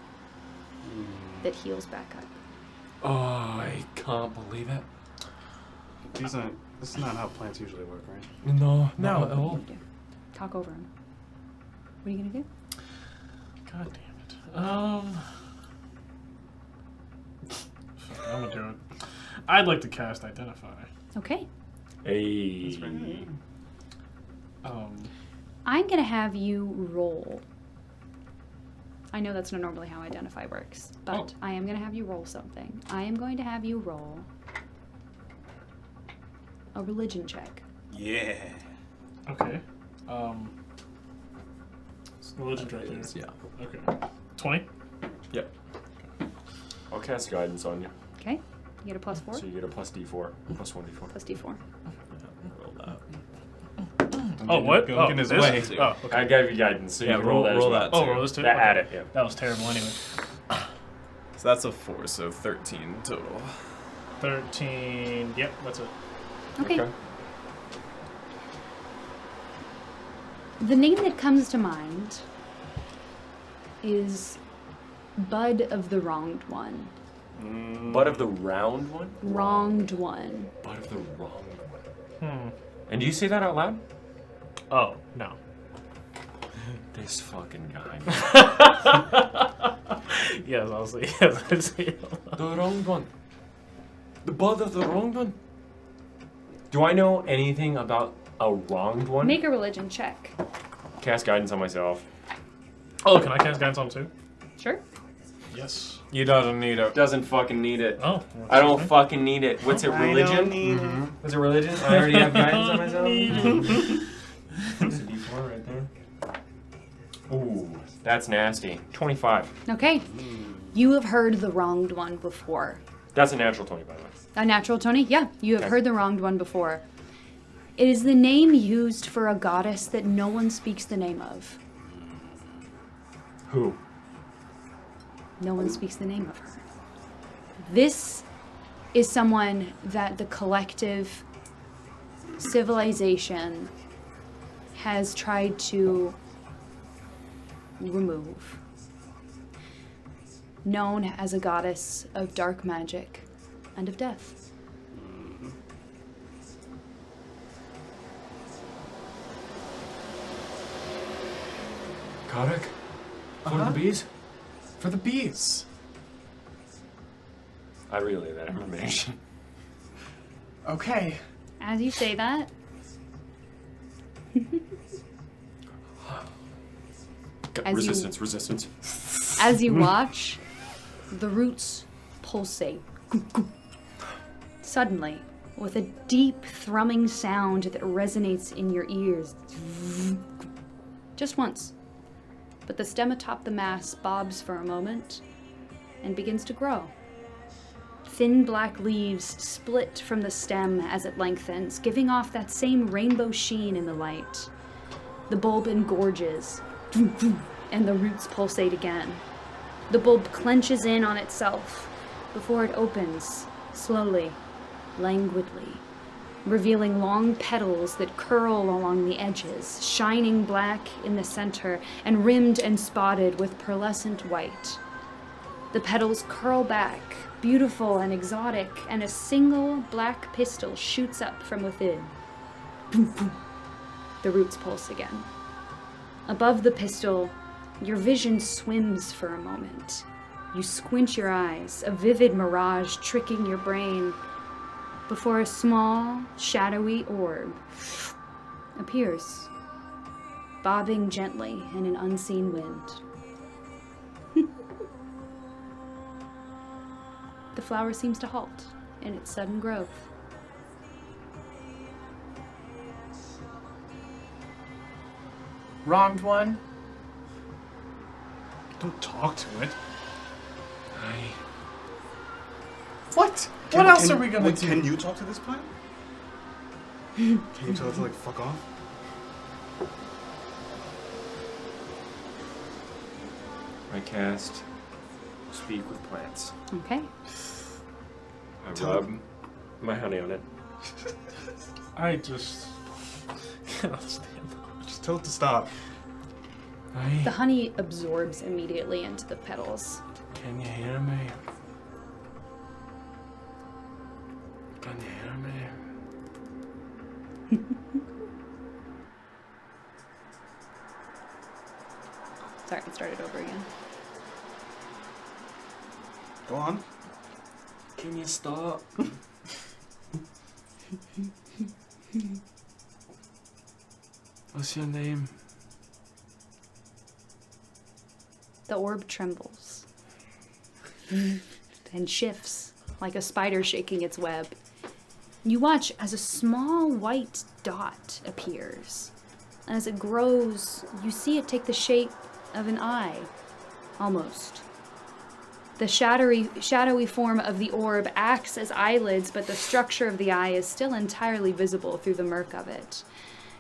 that heals back up. Oh, I can't believe it. This is not how plants usually work, right? No, No. not at all. Talk over him. What are you gonna do? God damn it. Fuck, I'm gonna do it. I'd like to cast Identify. Okay. Hey. I'm gonna have you roll. I know that's not normally how Identify works, but I am gonna have you roll something. I am going to have you roll a religion check. Yeah. Okay. Religion right there. Yeah. Okay. 20? Yep. I'll cast guidance on you. Okay. You get a +4. So you get a plus D4, plus 1D4. Plus D4. Roll that. Oh, what? Don't get in his this? way. Oh, okay. I gave you guidance, so Yeah, you can roll that as well. that. Oh, too. roll this too? That Okay. add it, yeah. That was terrible anyway. So that's a 4, so 13 total. 13. Yep, that's it. Okay. The name that comes to mind is Bud of the Wronged One. Butt of the round one? Wronged One. Butt of the wrong one. And do you say that out loud? Oh, no. This fucking guy. Yes, I'll see. Yes, I see. The wronged one. The butt of the wronged one. Do I know anything about a wronged one? Make a religion check. Cast guidance on myself. Oh, can I cast guidance on too? Sure. Yes. You doesn't need it. Doesn't fucking need it. Oh. I don't fucking need it. What's it, I religion? don't need What's it, religion? I already have guidance on myself. That's a D4 right there. Ooh, that's nasty. 25. Okay. You have heard the Wronged One before. That's a natural 20, by the way. A natural 20? Yeah, you have Okay. heard the Wronged One before. It is the name used for a goddess that no one speaks the name of. Who? No one speaks the name of her. This is someone that the collective civilization has tried to remove. Known as a goddess of dark magic and of death. Karek? For the bees? For the bees. I relay that information. Okay. As you say that, As you- Resistance. as you watch, the roots pulsate. Suddenly, with a deep thrumming sound that resonates in your ears. Just once. But the stem atop the mass bobs for a moment and begins to grow. Thin black leaves split from the stem as it lengthens, giving off that same rainbow sheen in the light. The bulb engorges, and the roots pulsate again. The bulb clenches in on itself before it opens, slowly, languidly, revealing long petals that curl along the edges, shining black in the center and rimmed and spotted with pearlescent white. The petals curl back, beautiful and exotic, and a single black pistil shoots up from within. Boom, boom. The roots pulse again. Above the pistil, your vision swims for a moment. You squint your eyes, a vivid mirage tricking your brain, before a small, shadowy orb appears, bobbing gently in an unseen wind. The flower seems to halt in its sudden growth. Wronged one. Don't talk to it. What? What else are we gonna do? Can you talk to this plant? Can you tell it to, like, fuck off? I cast speak with plants. Okay. I rub my honey on it. I just cannot stand Just tell it to stop. The honey absorbs immediately into the petals. Can you hear me? Can you hear me? Sorry, it started over again. Go on. Can you stop? What's your name? The orb trembles and shifts like a spider shaking its web. You watch as a small white dot appears. And as it grows, you see it take the shape of an eye, almost. The shadowy form of the orb acts as eyelids, but the structure of the eye is still entirely visible through the murk of it.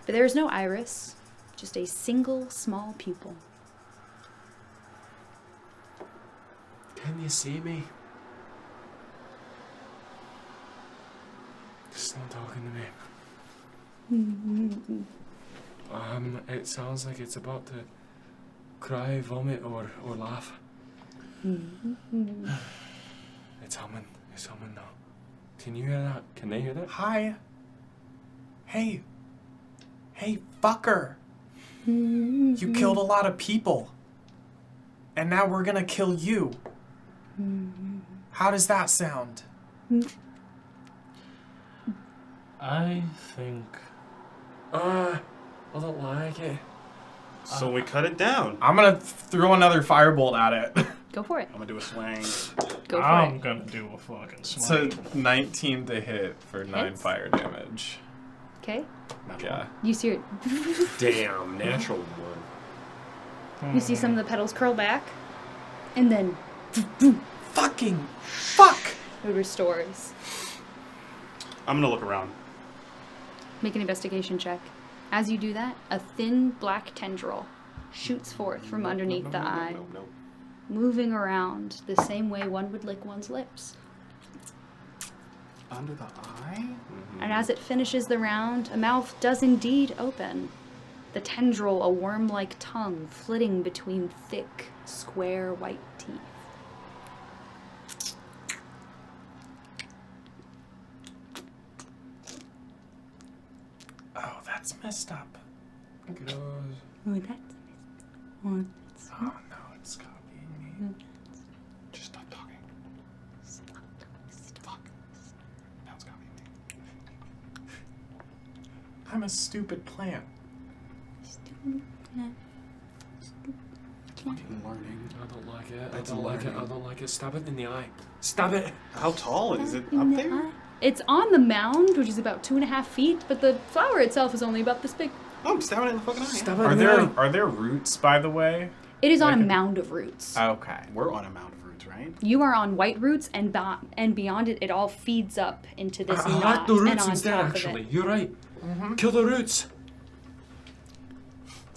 But there is no iris, just a single small pupil. Can you see me? It's not talking to me. It sounds like it's about to cry, vomit, or laugh. It's humming. It's humming now. Can you hear that? Can they hear that? Hi. Hey. Hey, fucker. You killed a lot of people. And now we're gonna kill you. How does that sound? I think I don't like it. So we cut it down. I'm gonna throw another firebolt at it. Go for it. I'm gonna do a swing. Go for I'm it. gonna do a fucking It's swing. a 19 to hit for 9 Hits. fire damage. Okay. Yeah. You see it. Damn, natural one. You see some of the petals curl back, and then Fucking fuck! it restores. I'm gonna look around. Make an investigation check. As you do that, a thin black tendril shoots forth from underneath the eye, moving around the same way one would lick one's lips. Under the eye? And as it finishes the round, a mouth does indeed open. The tendril, a worm-like tongue, flitting between thick, square white teeth. Oh, that's messed up. Gross. Oh, that's one. Oh no, it's copying me. Just stop talking. Fuck. Now it's copying me. I'm a stupid plant. Fucking learning. I don't like it. I That's don't like it. I learning. don't like it. Stab it in the eye. Stab it. How tall is it up there? It's on the mound, which is about 2.5 feet, but the flower itself is only about this big. Oh, I'm stabbing it in the fucking eye. Stab it Are in the eye. there roots, by the way? It is on a Like a- mound of roots. Okay. We're on a mound of roots, right? You are on white roots, and beyond it, it all feeds up into this I knot. like the and roots on instead, top actually. Of it. You're right. Kill the roots.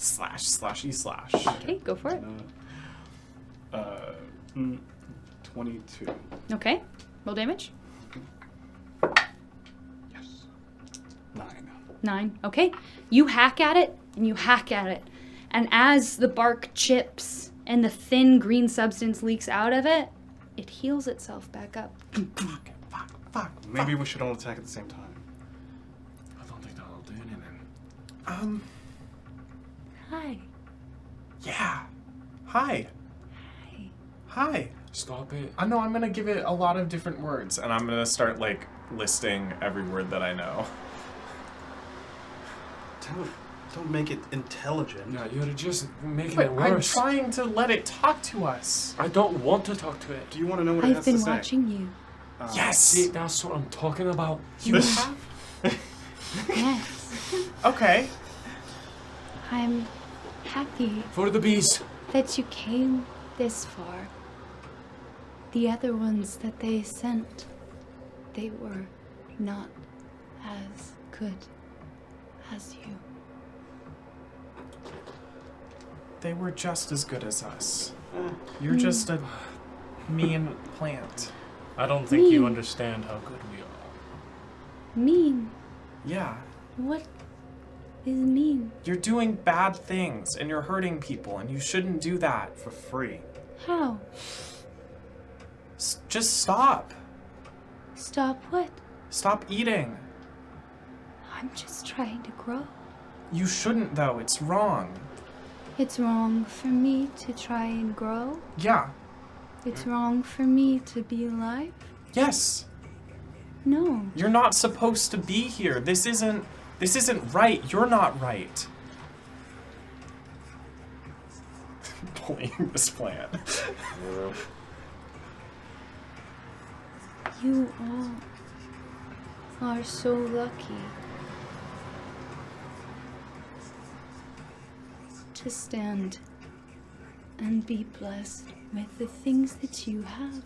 Slash, slashy, slash. Okay, go for it. 22. Okay, roll damage. Yes. 9. 9. Okay, you hack at it, and you hack at it. And as the bark chips and the thin green substance leaks out of it, it heals itself back up. Fuck. Maybe we should all attack at the same time. I don't think that'll do anything. Hi. Yeah. Hi. Hi. Stop it. I know I'm gonna give it a lot of different words, and I'm gonna start like listing every word that I know. Don't make it intelligent. No, you're just making But it I'm worse. trying to let it talk to us. I don't want to talk to it. Do you want to know what it I've has been to say? watching you. Yes. See, that's what I'm talking about. You have. Yes. Okay. I'm happy For the bees. that you came this far. The other ones that they sent, they were not as good as you. They were just as good as us. You're just a mean plant. I don't think you Mean. understand how good we are. Mean? Yeah. What is mean? You're doing bad things and you're hurting people and you shouldn't do that. For free. How? Just stop. Stop what? Stop eating. I'm just trying to grow. You shouldn't though, it's wrong. It's wrong for me to try and grow. Yeah. It's wrong for me to be alive. Yes. No. You're not supposed to be here. This isn't right. You're not right. Pulling this plant. You all are so lucky to stand and be blessed with the things that you have.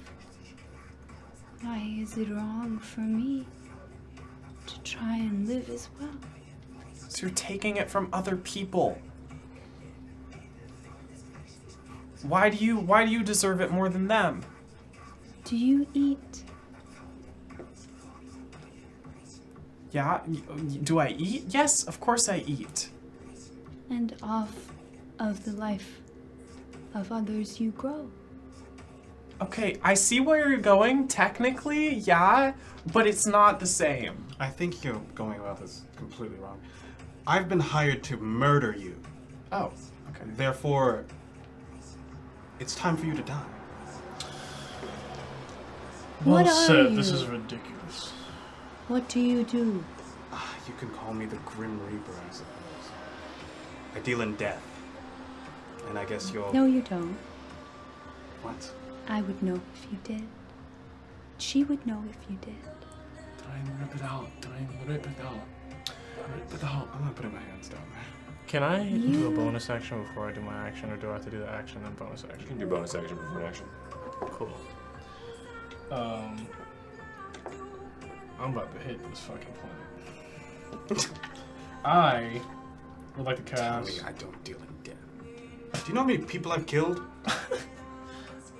Why is it wrong for me to try and live as well? So you're taking it from other people. Why do you deserve it more than them? Do you eat? Yeah, do I eat? Yes, of course I eat. And off of the life of others you grow? Okay, I see where you're going, technically, yeah, but it's not the same. I think you're going about this completely wrong. I've been hired to murder you. Oh, okay. Therefore, it's time for you to die. What Well are said. you? This is ridiculous. What do you do? You can call me the Grim Reaper, I suppose. I deal in death. And I guess you'll... No, you don't. What? I would know if you did. She would know if you did. Try and rip it out. Try and rip it out. Rip it out. I'm not putting my hands down. Can I do You- a bonus action before I do my action, or do I have to do the action and bonus You action? can do bonus action before action. Cool. I'm about to hit this fucking planet. I would like to Tell cast. me I don't deal in death. Do you know how many people I've killed?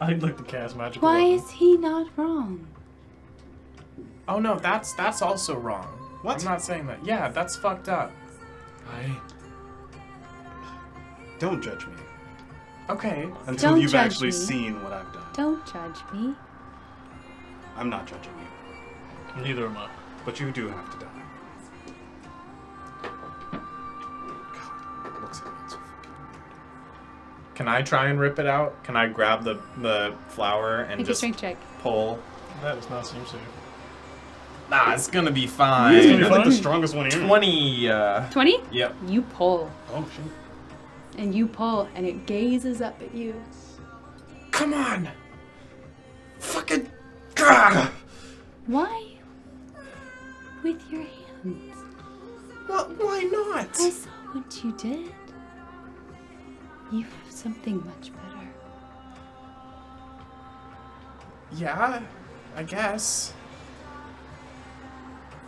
I'd like to cast magical. Why weapon. is he not wrong? Oh no, that's also wrong. What? I'm not saying that. Yeah, that's fucked up. Don't judge me. Okay. Until Don't you've judge actually me. seen what I've done. Don't judge me. I'm not judging you. Neither am I. But you do have to die. God, it looks like it's fucking weird. Can I try and rip it out? Can I grab the flower and Make a just strength check. pull? That does not seem safe. Nah, it's gonna be fine. It's gonna You're be like the fine. strongest one here. 20. 20? Yep. You pull. Oh, shit. And you pull, and it gazes up at you. Come on. Fucking. Gah! Why? With your hands. What? Why not? I saw what you did. You have something much better. Yeah, I guess.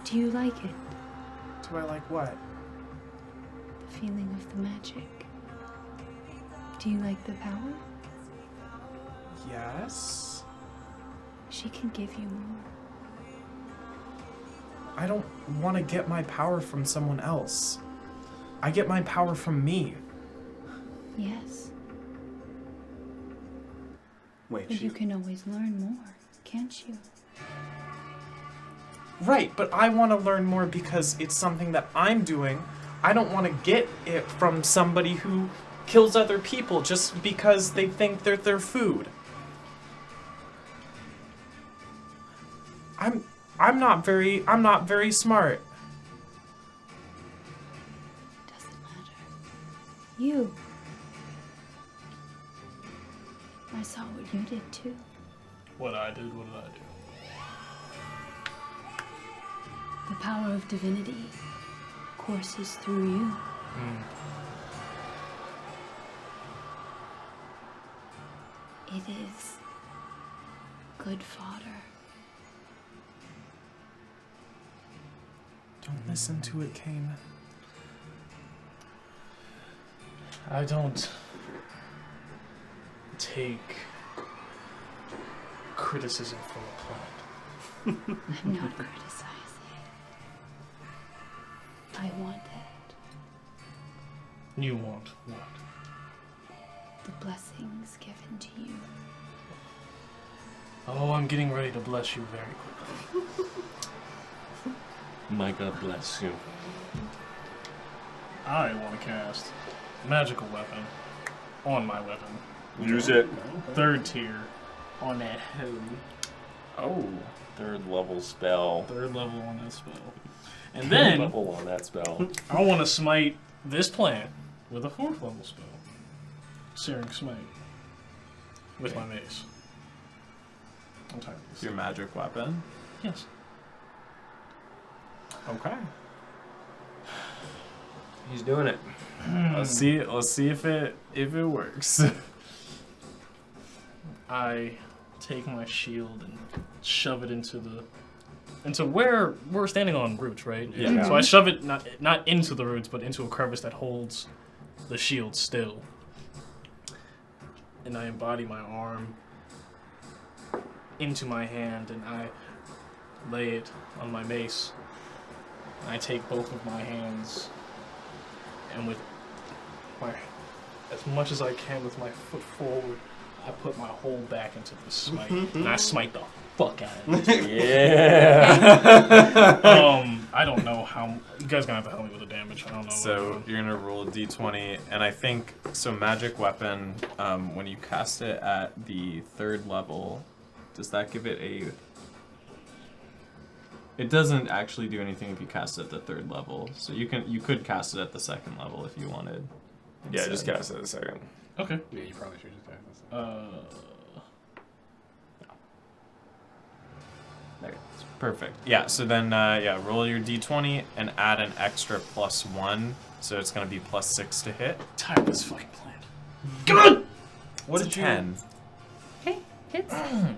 Do you like it? Do I like what? The feeling of the magic. Do you like the power? Yes. She can give you more. I don't want to get my power from someone else. I get my power from me. Yes. Wait, But you can always learn more, can't you? Right, but I want to learn more because it's something that I'm doing. I don't want to get it from somebody who kills other people just because they think they're their food. I'm not very smart. Doesn't matter. You. I saw what you did too. What I did, what did I do? The power of divinity courses through you. It is good fodder. Don't listen to it, Kane. I don't take criticism from a plant. I'm not criticizing. I want it. You want what? The blessings given to you. Oh, I'm getting ready to bless you very quickly. My God bless you. I want to cast magical weapon on my weapon. Use it. 3rd tier on that hoe. Oh, 3rd level spell. 3rd level on that spell. And 3rd then level on that spell. I want to smite this plant with a 4th level spell. Searing Smite. With my mace. I'm tired of this. Your magic weapon. Yes. Okay. He's doing it. Let's see if it works. I take my shield and shove it into where we're standing on roots, right? Yeah. So I shove it not into the roots, but into a crevice that holds the shield still. And I embody my arm into my hand, and I lay it on my mace. And I take both of my hands, and with as much as I can with my foot forward, I put my whole back into the smite, and I smite the fuck out of it. Yeah. I don't know how. You guys gonna have to help me with the damage. I don't know. So you're gonna roll a d20, and I think so. Magic weapon. When you cast it at the 3rd level, does that give it a? It doesn't actually do anything if you cast it at the 3rd level. So you could cast it at the 2nd level if you wanted. Yeah, just cast it a second. Okay. Yeah, you probably should just cast this. Okay, perfect. Yeah. So then, roll your d20 and add an extra +1. So it's gonna be +6 to hit. Tired of this fucking plant. What's a 10? Okay, hits.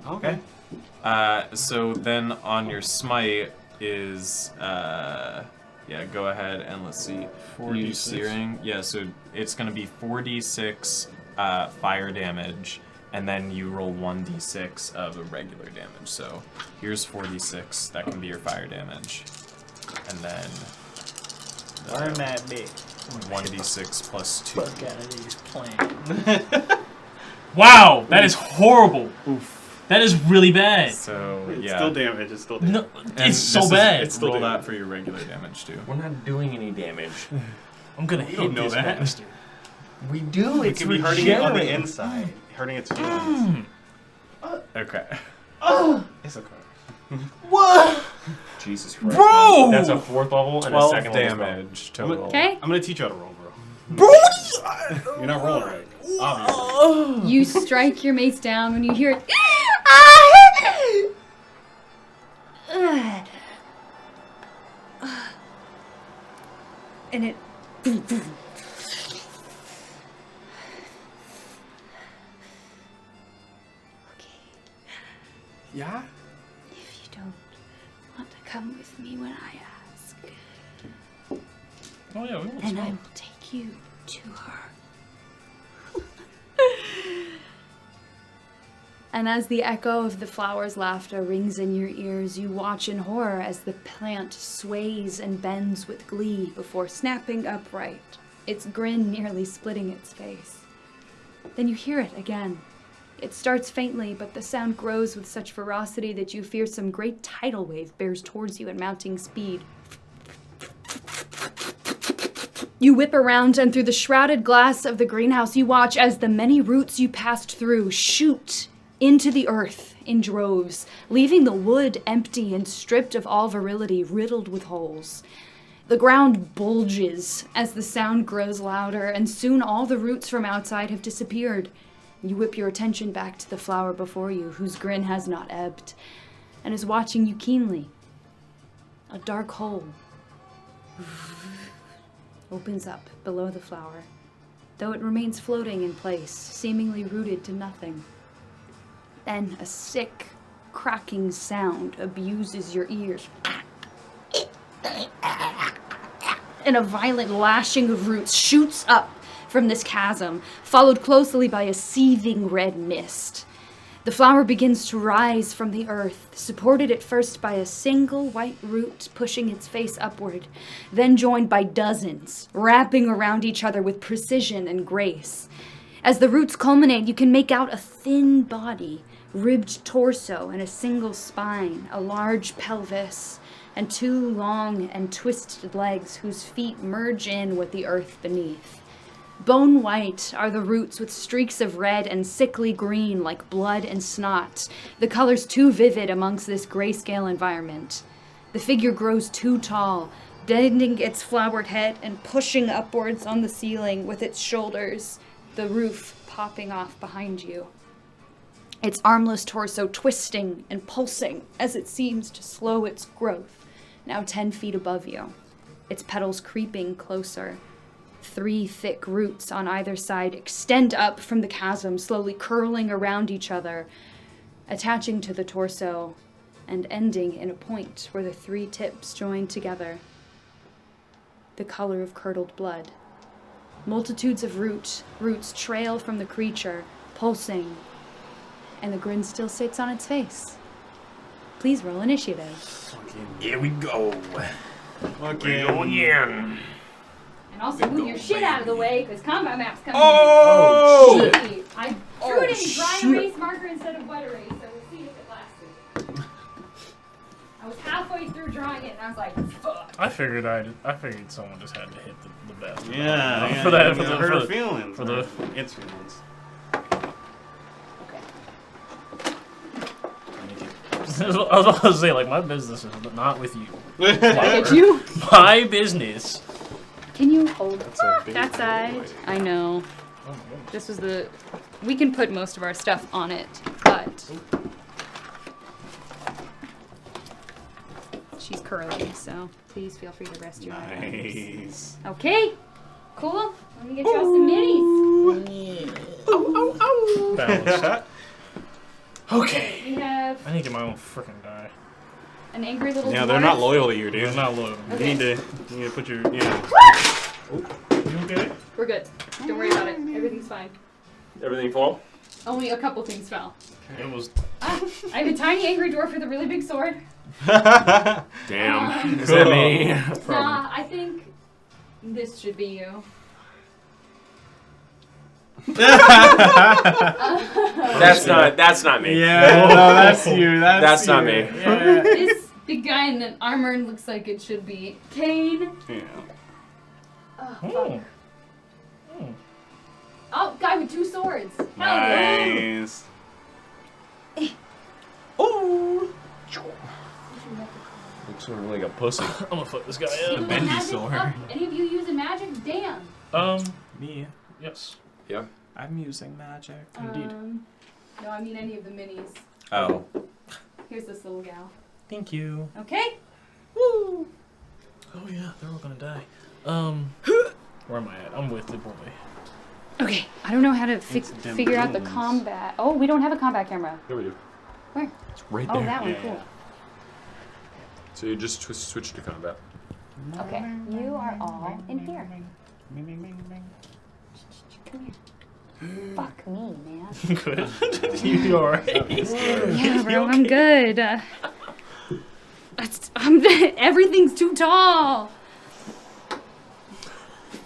Okay. So then on your smite is go ahead and let's see. 4d6. Use searing. Yeah, so it's gonna be 4d6 fire damage, and then you roll 1d6 of regular damage. So here's 4d6. That can be your fire damage, and then Learn that bit. 1d6 plus 2. Fuck out of these plants. Wow, that is horrible. Oof. That is really bad. So It's yeah. still damage. It's still damage. No, And it's so this is- bad. it's still roll damage. that for your regular damage too. We're not doing any damage. I'm gonna You hit don't know this that. bastard. We do. It could be hurting it on the inside. Hurting its feelings. Okay. It's okay. Jesus Christ. Bro! That's a 4th level and a 12 2nd level spell. damage total. Okay. I'm gonna teach you how to roll, bro. Bro, You're not rolling right. Obviously. You strike your mace down when you hear it. And it. Okay, Yeah? if you don't want to come with me when I ask, Oh yeah, we will then I smoke. will take you to her. And as the echo of the flower's laughter rings in your ears, you watch in horror as the plant sways and bends with glee before snapping upright, its grin nearly splitting its face. Then you hear it again. It starts faintly, but the sound grows with such ferocity that you fear some great tidal wave bears towards you at mounting speed. You whip around, and through the shrouded glass of the greenhouse, you watch as the many roots you passed through shoot into the earth in droves, leaving the wood empty and stripped of all virility, riddled with holes. The ground bulges as the sound grows louder, and soon all the roots from outside have disappeared. You whip your attention back to the flower before you, whose grin has not ebbed, and is watching you keenly. A dark hole opens up below the flower, though it remains floating in place, seemingly rooted to nothing. Then a sick, cracking sound abuses your ears. And a violent lashing of roots shoots up from this chasm, followed closely by a seething red mist. The flower begins to rise from the earth, supported at first by a single white root pushing its face upward, then joined by dozens, wrapping around each other with precision and grace. As the roots culminate, you can make out a thin body, ribbed torso and a single spine, a large pelvis, and 2 long and twisted legs whose feet merge in with the earth beneath. Bone white are the roots with streaks of red and sickly green like blood and snot, the colors too vivid amongst this grayscale environment. The figure grows too tall, bending its flowered head and pushing upwards on the ceiling with its shoulders, the roof popping off behind you. Its armless torso twisting and pulsing as it seems to slow its growth, now 10 feet above you, its petals creeping closer. 3 thick roots on either side extend up from the chasm, slowly curling around each other, attaching to the torso and ending in a point where the 3 tips join together. The color of curdled blood. Multitudes of roots trail from the creature, pulsing, and the grin still sits on its face. Please roll initiative. Here we go. Okay. Go again. And also move your shit out of the way, because combat map's coming Oh! in. Gee, I threw it in dry erase marker instead of wet erase, so we'll see if it lasted. I was halfway through drawing it, and I was like, fuck. I figured someone just had to hit the best. Yeah, For that, for for the, her for the, feelings. for the- its feelings. Okay. I was about to say, like, my business is not with you. Did you? My business. Can you hold a big that side? I know. Oh, my goodness. This was the... We can put most of our stuff on it, but... She's curly, so please feel free to rest your eye. Nice. Okay, cool. Let me get you all some minis. Balanced. Okay. We have I need to get my own freaking die. an angry little Yeah, dwarf. they're not loyal to you, It's dude. not low. Okay. You need to put your yeah. You okay? We're good. Don't worry about it. Everything's fine. Everything fall? Only a couple things fell. It was. I have a tiny angry dwarf with a really big sword. Damn. Is that me? Nah, I think this should be you. That's not me. Yeah, no, that's you. That's not you. me. Yeah. This big guy in an armor looks like it should be Kane. Yeah. Oh, Oh. fuck. Oh, guy with 2 swords. Hell yeah. Nice. Oh! Looks sort of like a pussy. I'm gonna fuck this guy Give him a bendy magic sword. up. Any of you using magic? Damn. Me, Yes. Yeah. I'm using magic. No, I mean any of the minis. Oh. Here's this little gal. Thank you. Okay. Woo! Oh yeah, they're all gonna die. Where am I at? I'm with the boy. Okay. I don't know how to It's dim figure out the rooms. combat. Oh, we don't have a combat camera. Here we do. Where? It's right Oh, there. that one. Yeah. Cool. So you just switch to combat. Okay. You are all in here. Come here. Fuck me, man. Good. You alright? Yeah, bro, I'm good. Everything's too tall.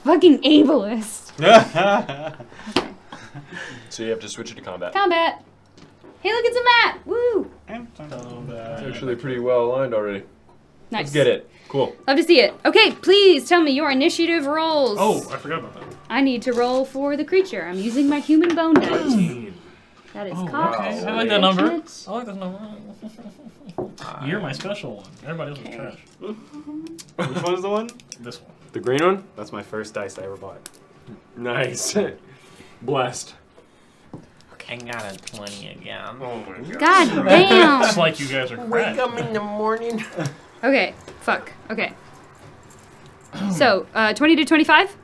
Fucking ableist. So you have to switch it to combat. Combat. Hey, look, it's a map. Woo. It's actually pretty well aligned already. Nice. Let's get it. Cool. Love to see it. Okay, please tell me your initiative rolls. Oh, I forgot about that. I need to roll for the creature. I'm using my human bone die. That is cocked. Okay, I like that number. Fortunate. I like that number. You're my special one. Everybody else is trash. Which one's the one? This one. The green one? That's my first dice I ever bought. Nice. Blessed. I got a 20 again. Oh my god. God damn. It's like you guys are crap. in the morning. Okay, fuck. Okay. So, 20 to 25?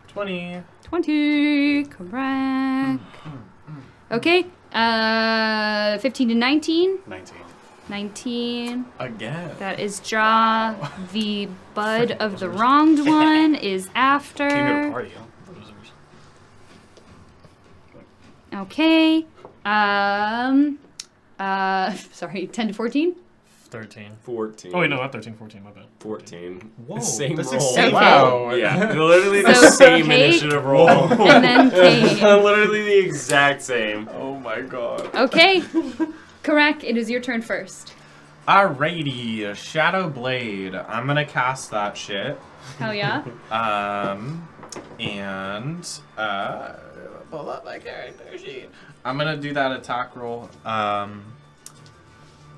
20. 20, correct. Okay, 15 to 19? 19. 19. Again. That is Jaw. The bud of the wronged one is Came to a after. party, huh? Losers. Okay. Sorry, 10 to 14? 13. 14. Oh, wait, no, not 13, 14, my bad. 14. Whoa, Same that's roll. the same. Okay. Wow. Yeah, literally the So, same Kate- initiative roll. And then Kate. Literally the exact same. Oh my god. Okay. Correct. It is your turn first. Alrighty, Shadow Blade. I'm gonna cast that shit. Hell yeah. And pull up my character sheet. I'm gonna do that attack roll.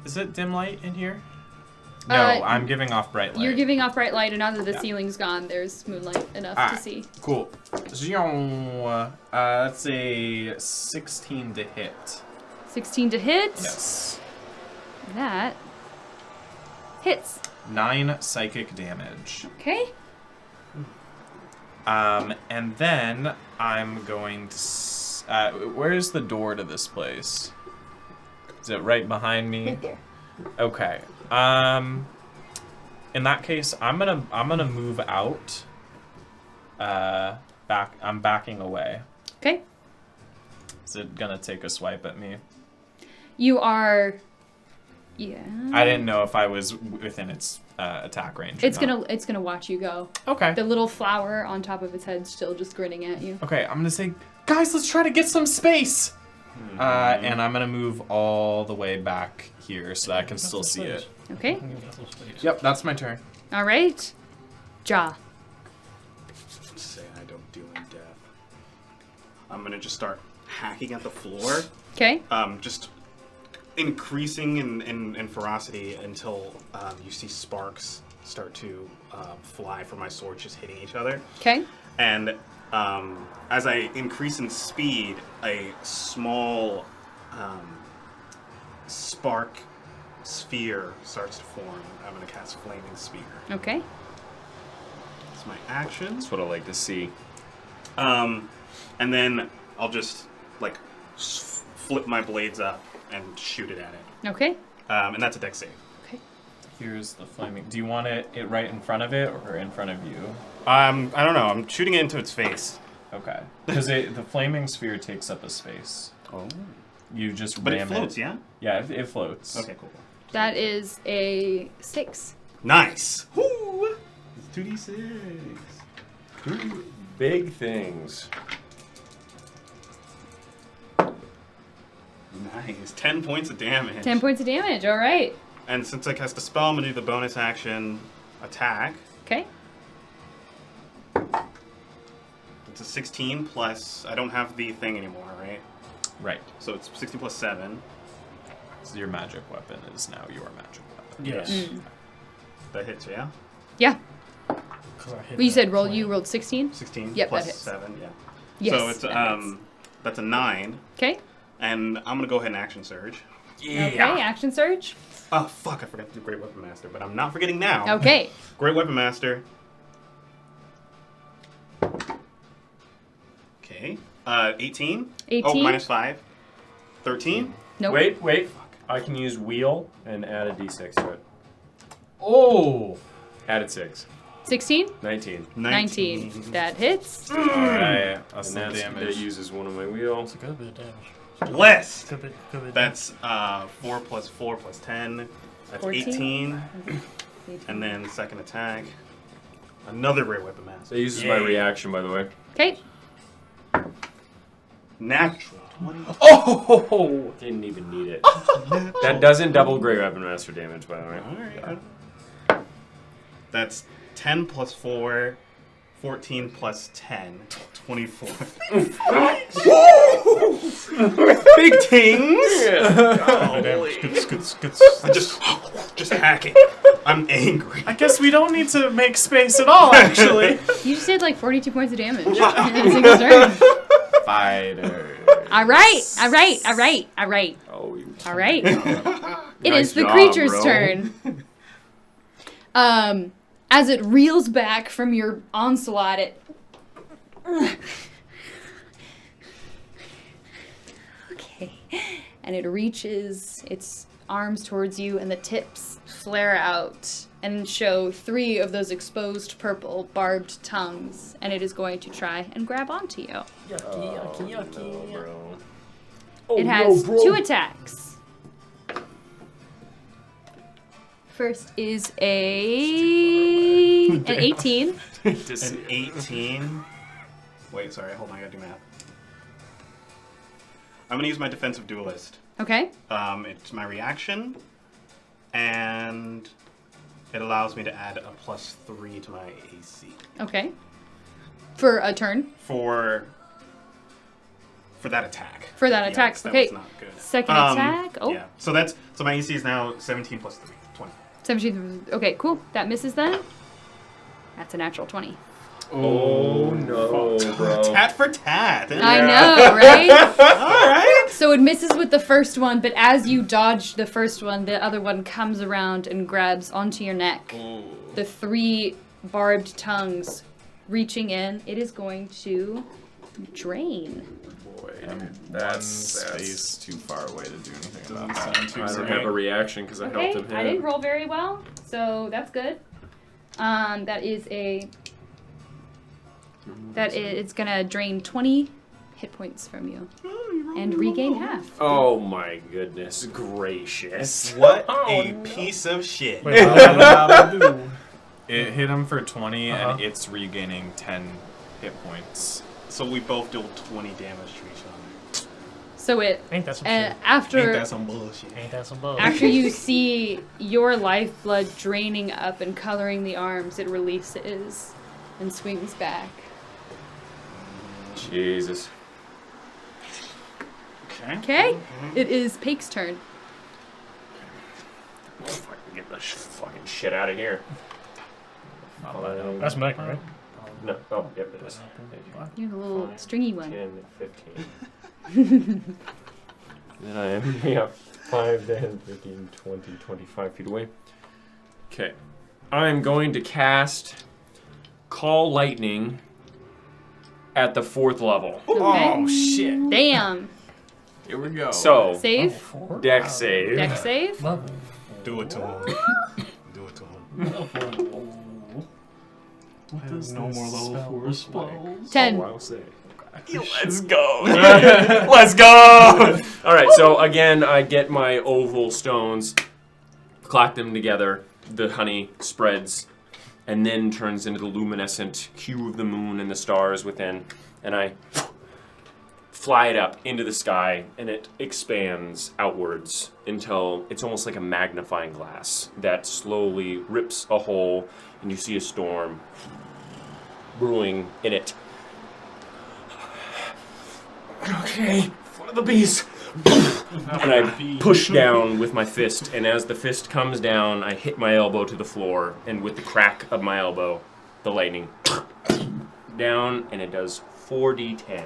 Is it dim light in here? No, I'm giving off bright light. You're giving off bright light, and now that the ceiling's gone, there's moonlight enough to Alright. see. Cool. That's a 16 to hit. 16 to hit. Yes. That hits. 9 psychic damage. Okay. And then I'm going to. Where's the door to this place? Is it right behind me? Right there. Okay. In that case, I'm gonna move out. I'm backing away. Okay. Is it gonna take a swipe at me? You are. Yeah. I didn't know if I was within its attack range. or It's not. gonna watch you go. Okay. The little flower on top of its head still just grinning at you. Okay, I'm gonna say, guys, let's try to get some space. And I'm gonna move all the way back here so that I can still see it. Okay. Yep, that's my turn. All right. Ja. Say I don't deal in death. I'm gonna just start hacking at the floor. Okay. Just increasing in ferocity until you see sparks start to fly from my sword, just hitting each other. Okay. And as I increase in speed, a small spark sphere starts to form. I'm going to cast Flaming Spear. Okay. It's my action. That's what I like to see. And then I'll just like flip my blades up and shoot it at it. Okay. And that's a dex save. Okay. Here's the flaming. Do you want it right in front of it or in front of you? I don't know. I'm shooting it into its face. Okay. Because the flaming sphere takes up a space. Oh. You just But it ram floats, yeah? Yeah, it floats. Okay, cool. That is a 6. Nice. Woo! It's 2d6. Two big things. Nice. 10 points of damage. 10 points of damage. All right. And since I cast a spell, I'm going to do the bonus action attack. Okay. It's a 16 plus... I don't have the thing anymore, right? Right. So it's 16 plus 7. So your magic weapon is now your magic weapon. Yes. That hits, yeah? Yeah. 'Cause I hit Well, you that said with you flame. rolled 16? 16 Yep, plus that hits. 7, yeah. Yes. So it's that hits. that's a 9. Okay. And I'm going to go ahead and action surge. Okay. Action surge. Oh, fuck, I forgot to do Great Weapon Master, but I'm not forgetting now. Okay. Great Weapon Master. Okay. 18. 18. Oh, minus 5. 13. Nope. Wait. I can use wheel and add a d6 to it. Oh! Added 6. 16. 19. 19. That hits. Alright, that's And some that's, damage. it uses one of my wheels. It's a good bit of damage. Less. Good bit That's 4 plus 4 plus 10. That's 14. 18. And then second attack. Another Great Weapon Master. It uses my reaction, by the way. Okay. Natural 20. Oh! Didn't even need it. That doesn't double Great Weapon Master damage, by the way. Alright. That's 10 plus 4. 14 plus 10. 24. Big tings! I just hacking. I'm angry. I guess we don't need to make space at all, actually. You just did like 42 points of damage in a single turn. Fighter. All right. All right. All right. All right. Oh, you. All right. It Nice is the job, creature's bro. turn. As it reels back from your onslaught, it. Okay. And it reaches its arms towards you, and the tips flare out and show 3 of those exposed purple barbed tongues, and it is going to try and grab onto you. Yucky. No, bro. It has 2 attacks. First is an 18. An 18. Wait, sorry, hold on, I gotta do math. I'm gonna use my defensive duelist. Okay. It's my reaction, and it allows me to add a +3 to my AC. Okay. For a turn. For that attack. For that attack. Yikes, that Okay. was not good. Second attack. Oh. Yeah. So my AC is now 17 plus 3, 20. 17. Okay, cool. That misses then. That's a natural 20. Oh no, bro. Tat for tat. I know, right? All right. So it misses with the first one, but as you dodge the first one, the other one comes around and grabs onto your neck. The 3 barbed tongues reaching in. It is going to drain. Boy, that's space too far away to do anything about that. sound too I don't have a reaction because I Okay, helped him I didn't hit. roll very well, so that's good. That is it's gonna drain 20 hit points from you and regain half. Oh my goodness gracious. What Oh, a no. piece of shit. Wait, how did do? It hit him for 20, Uh-huh. and it's regaining 10 hit points. So we both deal 20 damage to each other. So it Ain't that some shit? after Ain't that some bullshit? Ain't that some bug? after you see your lifeblood draining up and coloring the arms, it releases and swings back. Jesus. Okay. Okay, it is Pake's turn. Fucking get the fucking shit out of here. That's Mike, right? No. Oh, yep, it is. You're the little stringy one. 10, 15. Then I am, yeah, 5, 10, 15, 20, 25 feet away. Okay. I'm going to cast Call Lightning at the 4th level. Okay. Oh, shit. Damn. Here we go. So, Save. deck save. Deck save. Level. Do it to him. Do it to him. What does no more level 4 spells? 10. I'll say. Let's go. Let's go. All right. So again, I get my oval stones, clack them together. The honey spreads, and then turns into the luminescent hue of the moon and the stars within. And I fly it up into the sky, and it expands outwards until it's almost like a magnifying glass that slowly rips a hole, and you see a storm brewing in it. Okay, one of the bees. And I push down with my fist, and as the fist comes down, I hit my elbow to the floor, and with the crack of my elbow, the lightning down, and it does 4d10.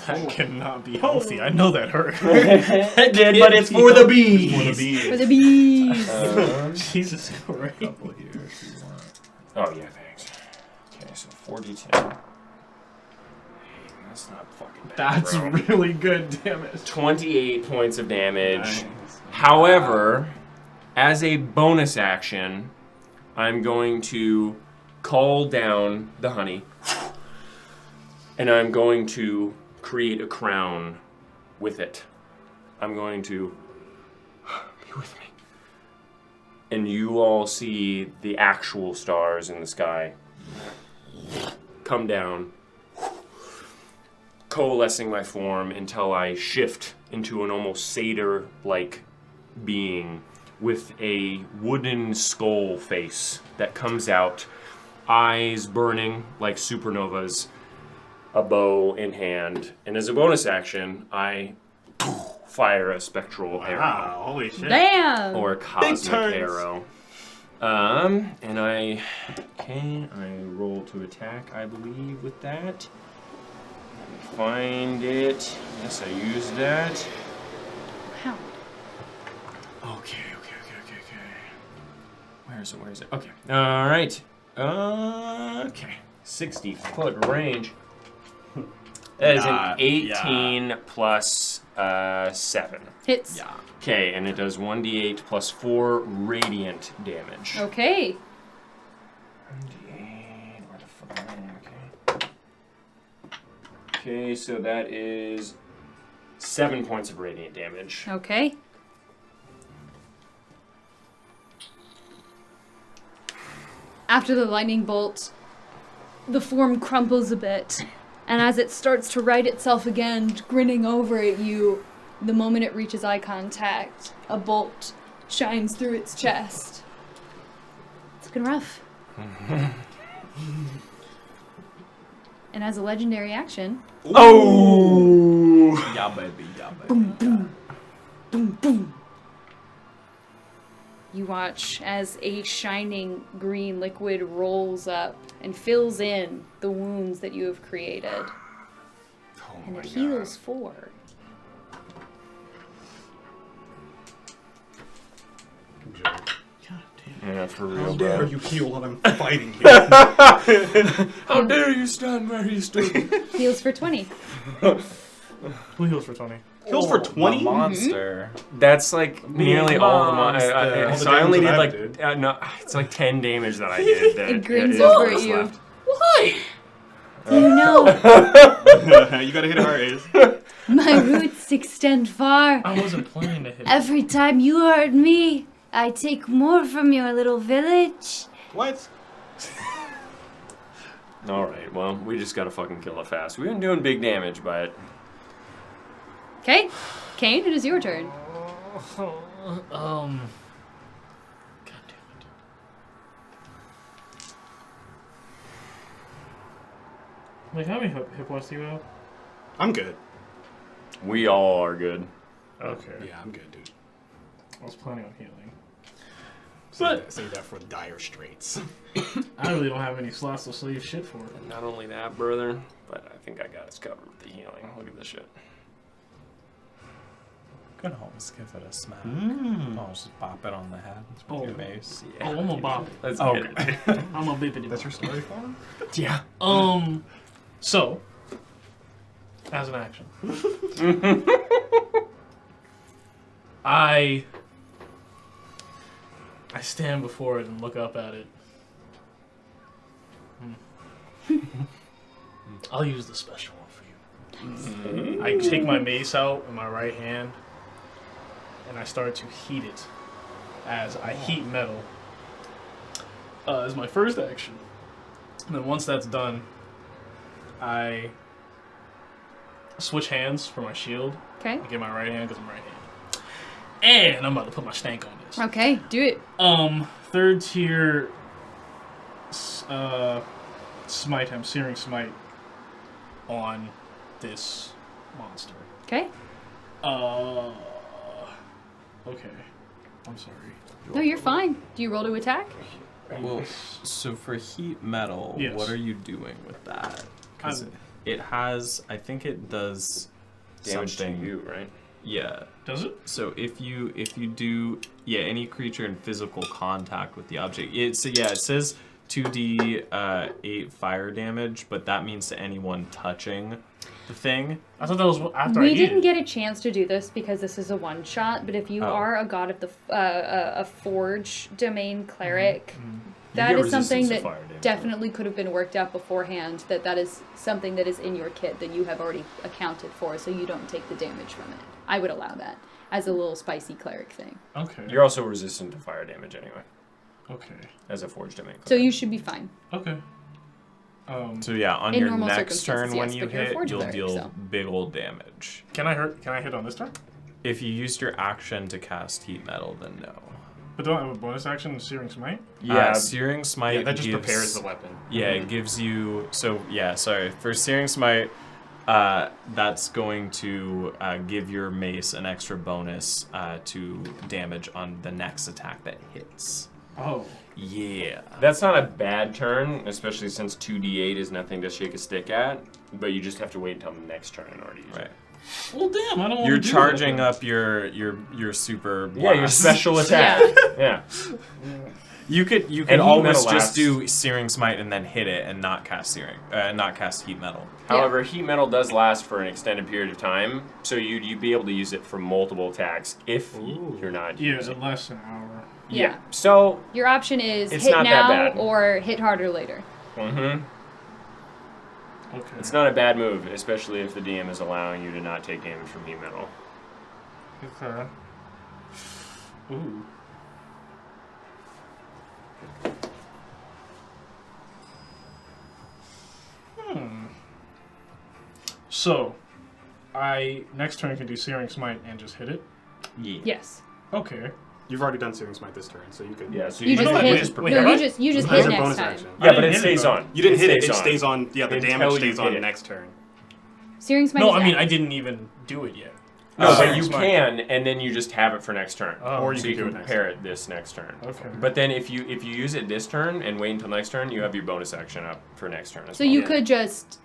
That cannot be healthy. I know that hurt. It did, but it's for the bees. For the bees. For the bees. Jesus Christ. Oh yeah, thanks. Okay, so 4d10. That's not fucking bad. That's bro. really good damage. 28 points of damage. Nice. However, as a bonus action, I'm going to call down the honey, and I'm going to create a crown with it. I'm going to be with me. And you all see the actual stars in the sky come down, coalescing my form until I shift into an almost satyr-like being with a wooden skull face that comes out, eyes burning like supernovas, a bow in hand, and as a bonus action, I fire a spectral arrow. Wow, holy shit. Damn. Or a cosmic turns. arrow. And I roll to attack, I believe, with that. Let me find it. Yes, I used that. Wow. Okay. Where is it? Okay. All right. Okay. 60-foot range. That is an 18 plus 7. Hits. Okay, and it does 1d8 plus 4 radiant damage. Okay. 1d8, where the fuck am I? Okay. Okay, so that is 7 points of radiant damage. Okay. After the lightning bolt, the form crumples a bit, and as it starts to right itself again, grinning over at you, the moment it reaches eye contact, a bolt shines through its chest. It's looking rough. And as a legendary action, Oh! Yeah, baby. Yeah, baby. boom, boom, boom, boom. You watch as a shining green liquid rolls up and fills in the wounds that you have created. Oh And my it heals 4. Yeah, for real, How bro. dare you heal while I'm fighting you? How dare you stand where you stood? Heals for 20. Who heals for 20? Heals for 20? The monster. That's like nearly all the monster. so I only did damage like that I no, it's like 10 damage that I did. That It grins is over what's at you. left. Why? Do you know You gotta hit our A's. my roots extend far? I wasn't planning to hit. Every time you hurt me, I take more from your little village. What? All right, well, we just gotta fucking kill it fast. We've been doing big damage, but Okay, Kane, it is your turn. God damn it. Like, how many hit points do you have? I'm good. we all are good. Okay. Yeah, I'm good, dude. I was planning on healing. Save that for dire straits. I really don't have any slots to sleeve shit for it. Not only that, brother, but I think I got us covered with the healing. Look at this shit. Can always give it a smack. I'll just pop it on the head with Oh. your base. Oh, I'm a bop. Let's Oh, get it. I'm a bippity. That's your story for him? Yeah. So, as an action, I stand before it and look up at it. I'll use the special one for you. I take my mace out in my right hand, and I start to heat it as I heat metal as my first action. And then once that's done, I switch hands for my shield. Okay. I get my right hand because I'm right handed. And I'm about to put my stank on this. Okay, do it. Third tier smite, I'm searing smite on this monster. Okay. Okay. I'm sorry. No, you're fine. Do you roll to attack? Well, so for heat metal, Yes. what are you doing with that? Because I'm- it has, I think it does Damage something. to you, right? Yeah. Does it? So if you do any creature in physical contact with the object, it says 2d 8 fire damage, but that means to anyone touching the thing. I thought that was after I We heat didn't it. get a chance to do this because this is a one shot. But if you Oh. are a god of the a forge domain cleric, You that get is something resistance to that fire damage. definitely could have been worked out beforehand. That is something that is in your kit that you have already accounted for, so you don't take the damage from it. I would allow that as a little spicy cleric thing. Okay. You're also resistant to fire damage anyway, Okay. as a forged domain. So you should be fine. Okay. So yeah, on In your normal next turn circumstances, when yes, you but you're a hit, forge you'll cleric, deal so. big old damage. Can I hit on this turn? If you used your action to cast heat metal, then no. But don't I have a bonus action, searing smite? Searing smite. Yeah, that just gives, prepares the weapon. Yeah, it gives you. So yeah, sorry. For searing smite, that's going to give your mace an extra bonus to damage on the next attack that hits. Oh. Yeah. That's not a bad turn, especially since 2d8 is nothing to shake a stick at, but you just have to wait until the next turn in order to use Right. it. Well, damn, I don't want You're to do charging that. up your super blast. Yeah, your special attack. Yeah. You could And heat always metal just lasts. do searing smite and then hit it and not cast heat metal. However, heat metal does last for an extended period of time, so you'd be able to use it for multiple attacks if you're not Yeah, using in less than an hour. Yeah. So, Your option is It's hit not that now bad. or hit harder later. Okay. it's not a bad move, especially if the DM is allowing you to not take damage from heat metal. Okay. Ooh. So, I next turn can do Searing Smite and just hit it. Yeah. Yes. Okay. You've already done Searing Smite this turn, so you could. Yeah, so You you just no, hit. just No, prepare you it? just As hit a next bonus time. action. Yeah, but didn't it hit it, stays though. on. You didn't hit it. stays It on. stays on. Yeah, the Until damage you stays hit on it. next turn. Searing Smite. No, is I mean next. I didn't even do it yet. No, but Searing you Smite. can, and then you just have it for next turn. Oh, Or you so can you do can it next prepare turn. it this next turn. Okay. But then if you use it this turn and wait until next turn, you have your bonus action up for next turn as So well. you could just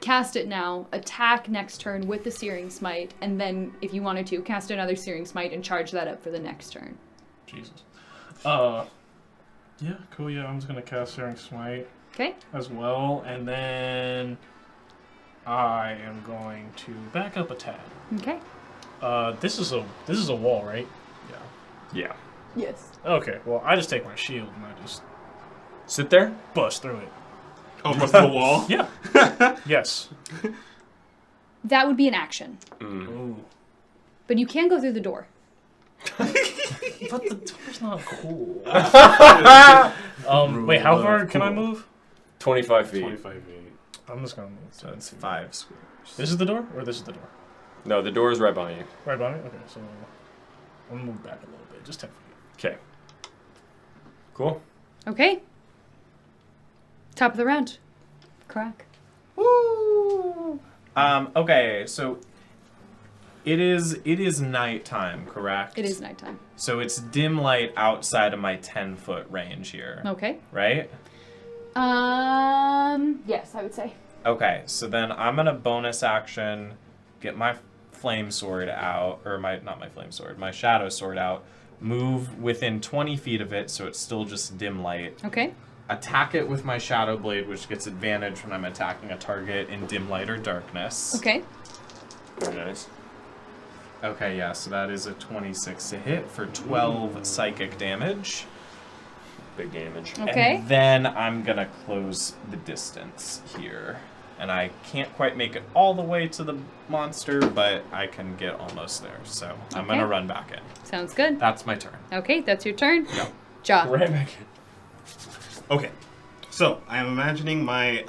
cast it now, attack next turn with the Searing Smite, and then if you wanted to, cast another Searing Smite and charge that up for the next turn. Jesus. Yeah, cool. Yeah, I'm just gonna cast Searing Smite Okay. as well, and then I am going to back up a tad. Okay. This is a wall, right? Yeah. Yes. Okay. Well, I just take my shield and I just Sit there. bust through it. Oh, bust the wall. Yeah. Yes. That would be an action, Ooh. but you can go through the door. But the door's not cool. Wait, how far can I move? 25 feet. 25 feet. I'm just gonna move. So it's 5 squares. This is the door, or this is the door? No, the door is right behind you. Right by me. Okay, so I'm gonna move back a little bit, just 10 feet. Okay. Cool. Okay. Top of the round. Crack. Woo! Okay, so it is nighttime, correct? It is nighttime. So it's dim light outside of my 10-foot range here, Okay. right? Yes, I would say. Okay, so then I'm gonna bonus action, get my flame sword out, or not my flame sword, my shadow sword out, move within 20 feet of it, so it's still just dim light. Okay. Attack it with my shadow blade, which gets advantage when I'm attacking a target in dim light or darkness. Okay. Very nice. Okay, yeah, so that is a 26 to hit for 12 psychic damage. Big damage. Okay. And then I'm gonna close the distance here. And I can't quite make it all the way to the monster, but I can get almost there. So I'm Okay. gonna run back in. Sounds good. That's my turn. Okay, that's your turn. Yep. Ja. Right back in. Okay, so I am imagining my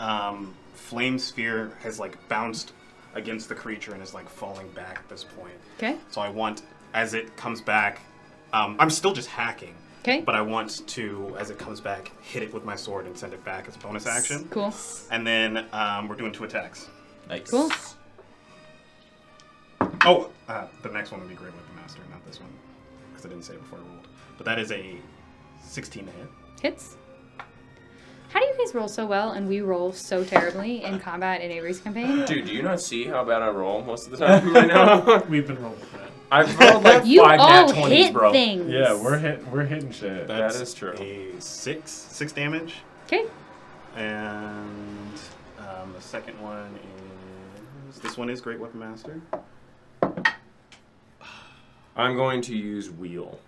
flame sphere has like bounced against the creature and is like falling back at this point. Okay. So I want, as it comes back, I'm still just hacking, Okay. but I want to, as it comes back, hit it with my sword and send it back as a bonus action. Cool. And then we're doing 2 attacks. Nice. Cool. Oh, the next one would be Great Weapon Master, not this one, because I didn't say it before I rolled. But that is a 16 to hit. Hits. How do you guys roll so well and we roll so terribly in combat in Avery's campaign? Dude, do you not see how bad I roll most of the time right now? We've been rolling for that. I've rolled like You 5 all nat 20s, hit bro. things. Yeah, we're hitting shit. That is true. A 6 damage. Okay. And the second one is, this one is Great Weapon Master. I'm going to use wheel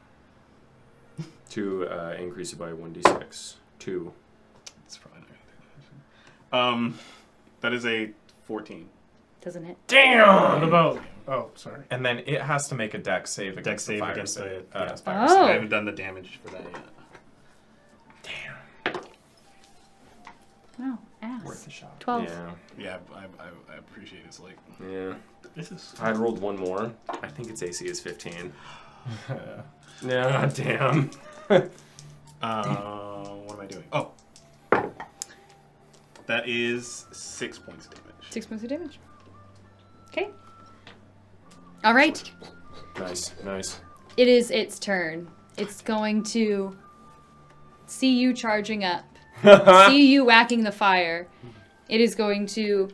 to increase it by 1d6. 2. It's probably not gonna do that. That is a 14. Doesn't hit. What about? Oh, sorry. And then it has to make a dex save against Dex save the fire against save. the yeah. Fire Oh. I haven't done the damage for that yet. Oh, ass. Worth a shot. 12. Yeah. Yeah, I appreciate it. It's like Yeah. This is. I rolled one more. I think its AC is 15. No, damn. what am I doing? Oh, that is 6 points of damage. 6 points of damage. Okay. All right. Nice, nice. It is its turn. It's going to see you charging up, see you whacking the fire. It is going to...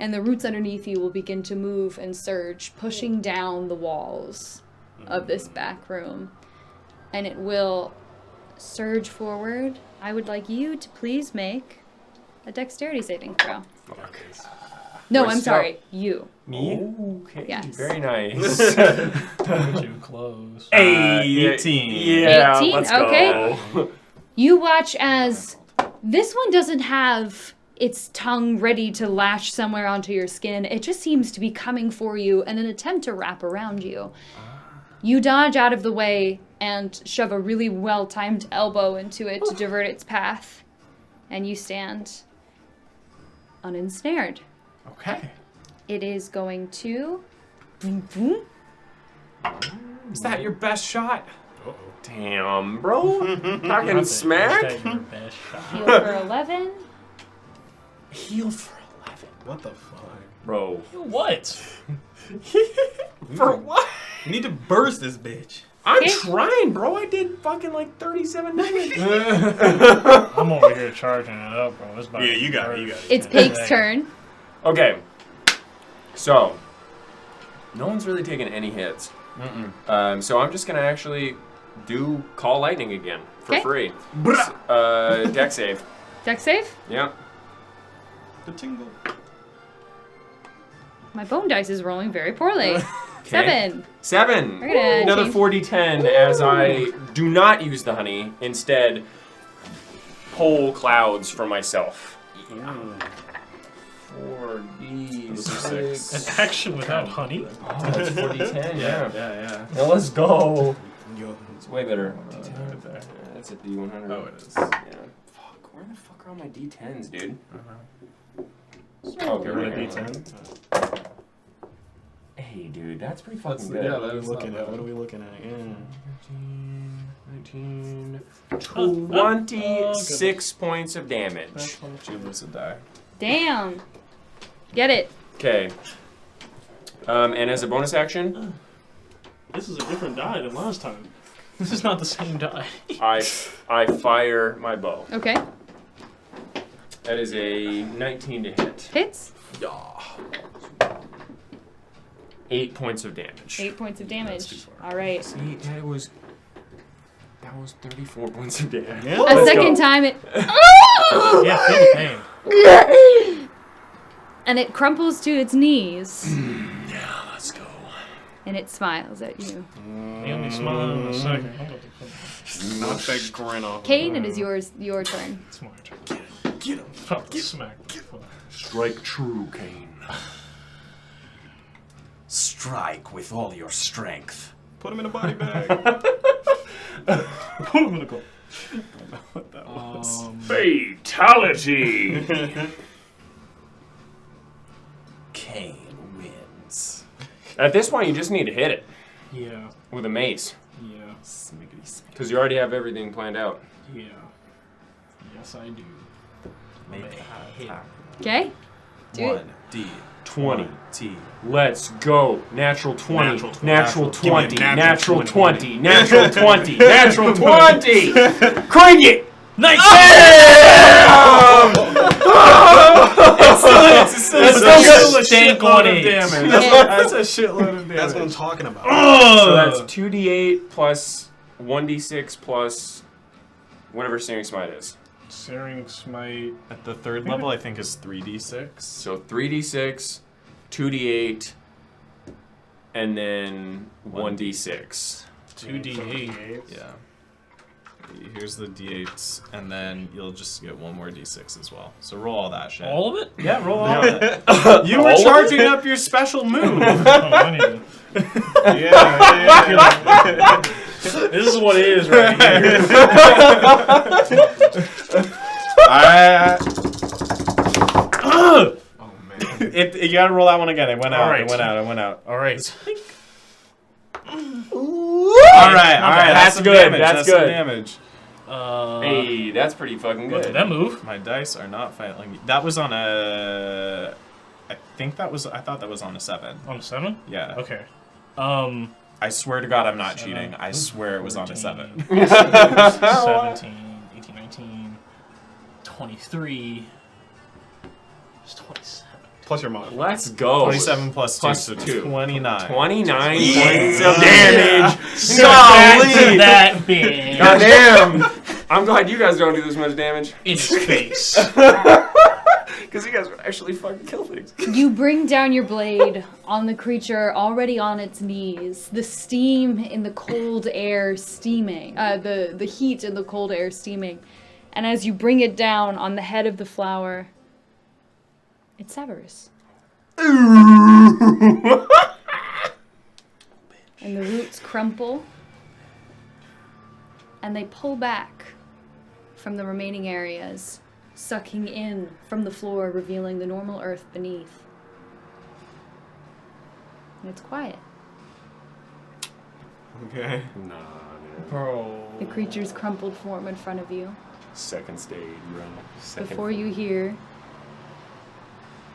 And the roots underneath you will begin to move and surge, pushing down the walls of this back room. And it will surge forward. I would like you to please make a dexterity saving throw. Fuck. No, We're I'm still- sorry. You. Me? Okay. Yes. Very nice. Too close. 18. Yeah, 18, let's go. okay. You watch as this one doesn't have its tongue ready to lash somewhere onto your skin. It just seems to be coming for you in an attempt to wrap around you. You dodge out of the way and shove a really well-timed elbow into it to divert its path. and you stand unensnared. Okay. It is going to. Boom, boom. Is that your best shot? Damn, bro. Talking Is smack. that your best shot? Heal for 11. Heal for 11. What the fuck? Bro. What? For what? You need to burst this bitch. I'm Okay. trying, bro. I did fucking like 37 damage. I'm over here charging it up, bro. It's about Yeah, to you got it. burst. You got it. It's Pake's turn. Okay. So, no one's really taken any hits. So I'm just gonna actually do Call Lightning again for Okay. free. Deck save. Deck save. Yep. The tingle. My bone dice is rolling very poorly. Okay. 7. We're gonna Another change- 4d10 as I do not use the honey. Instead, pull clouds for myself. 4d6. An action without honey? Oh, that's 4d10, yeah. Yeah. Now let's go. Yo. It's way better. Right there. That's a d100. Oh, it is. Yeah. Fuck, where the fuck are all my d10s, dude? Okay, Get rid right of here. D10. Hey, dude, that's pretty fucking That's- good. yeah, What are we That's looking not at? bad. What are we looking at? Yeah. 19, 26 points of damage. She lose a die. Damn. Get it. Okay. And as a bonus action, This is a different die than last time. This is not the same die. I fire my bow. Okay. That is a 19 to hit. Hits. 8 points of damage. 8 points of damage. All right. See, that was 34 points of damage. Yeah. A Let's second go. time it. Yeah, feel the pain. And it crumples to its knees. Yeah, let's go. And it smiles at you. Let me smile in a second. Knock that grin off. Kane, it is your turn. It's my turn. Get him. Smack. Strike true, Kane. Strike with all your strength. Put him in a body bag. Put him in a goal. What that was. Fatality! Kane wins. At this point, you just need to hit it Yeah. with a mace. Yeah. Because you already have everything planned out. Yeah. Yes, I do. Make Make that hit. attack. Okay? Do it. 1D 20. T. Let's go. Natural 20. Natural 20. Natural Give me a 20. natural Natural 20. Natural 20. Natural 20. Cring it! Nice! That's still good. Stank on it. That's a shitload of damage. That's what I'm talking about. So that's 2d8 plus 1d6 plus whatever Searing Smite is. Searing Smite. At the third level, I think is 3d6. So 3d6, 2d8, and then 1d6. 2d8. Yeah. Here's the d8s, and then you'll just get one more d6 as well. So roll all that shit. All of it? Yeah, roll all of it. You were All of charging up your special move. Oh, I need to. Yeah. This is what it is right here. Oh man! You gotta roll that one again. It went out. Alright. It went out. It went out. All right. All right. That's some good, Damage. that's some good. damage. Hey, that's pretty fucking What, good. did that move? My dice are not failing me. That was on a. I think that was. I thought that was on a 7. On a 7? Yeah. Okay. I swear to God, I'm not 7, cheating. I swear it was on a 7. 17, 18, 19, 23. It's 27. Plus your mod. Let's go. 27 plus 2, Plus so 2. 29. 29 Yeah. points of damage. Golly! That big. Goddamn. I'm glad you guys don't do this much damage. In his face. Because you guys would actually fucking kill things. You bring down your blade on the creature already on its knees. The steam in the cold air steaming. The heat in the cold air steaming. And as you bring it down on the head of the flower, it severs. And the roots crumple. And they pull back from the remaining areas, sucking in from the floor, revealing the normal earth beneath. And it's quiet. Okay. Nah, dude. Bro. The creature's crumpled form in front of you. Second stage, bro. Second. Before you hear...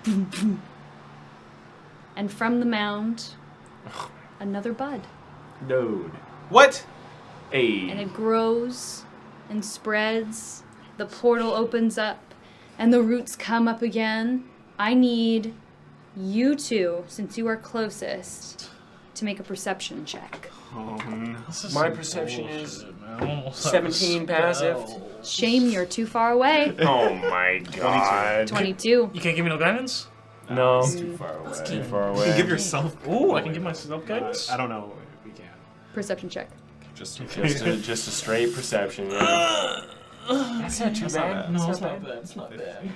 boom, boom. And from the mound, another bud. Dude. What? Hey. And it grows and spreads. The portal opens up and the roots come up again. I need you two, since you are closest, to make a perception check. Oh, no. This is My some perception bullshit, is man. I almost 17 have a passive. spell. Shame, you're too far away. Oh my god. 22. You can't give me no guidance? No. It's too far away. It's too far You away. can give yourself. Ooh, I can give myself guidance? I don't know if we can. Perception check. Just a straight perception. Yeah. That's not too bad. No, That's it's not bad. It's not bad.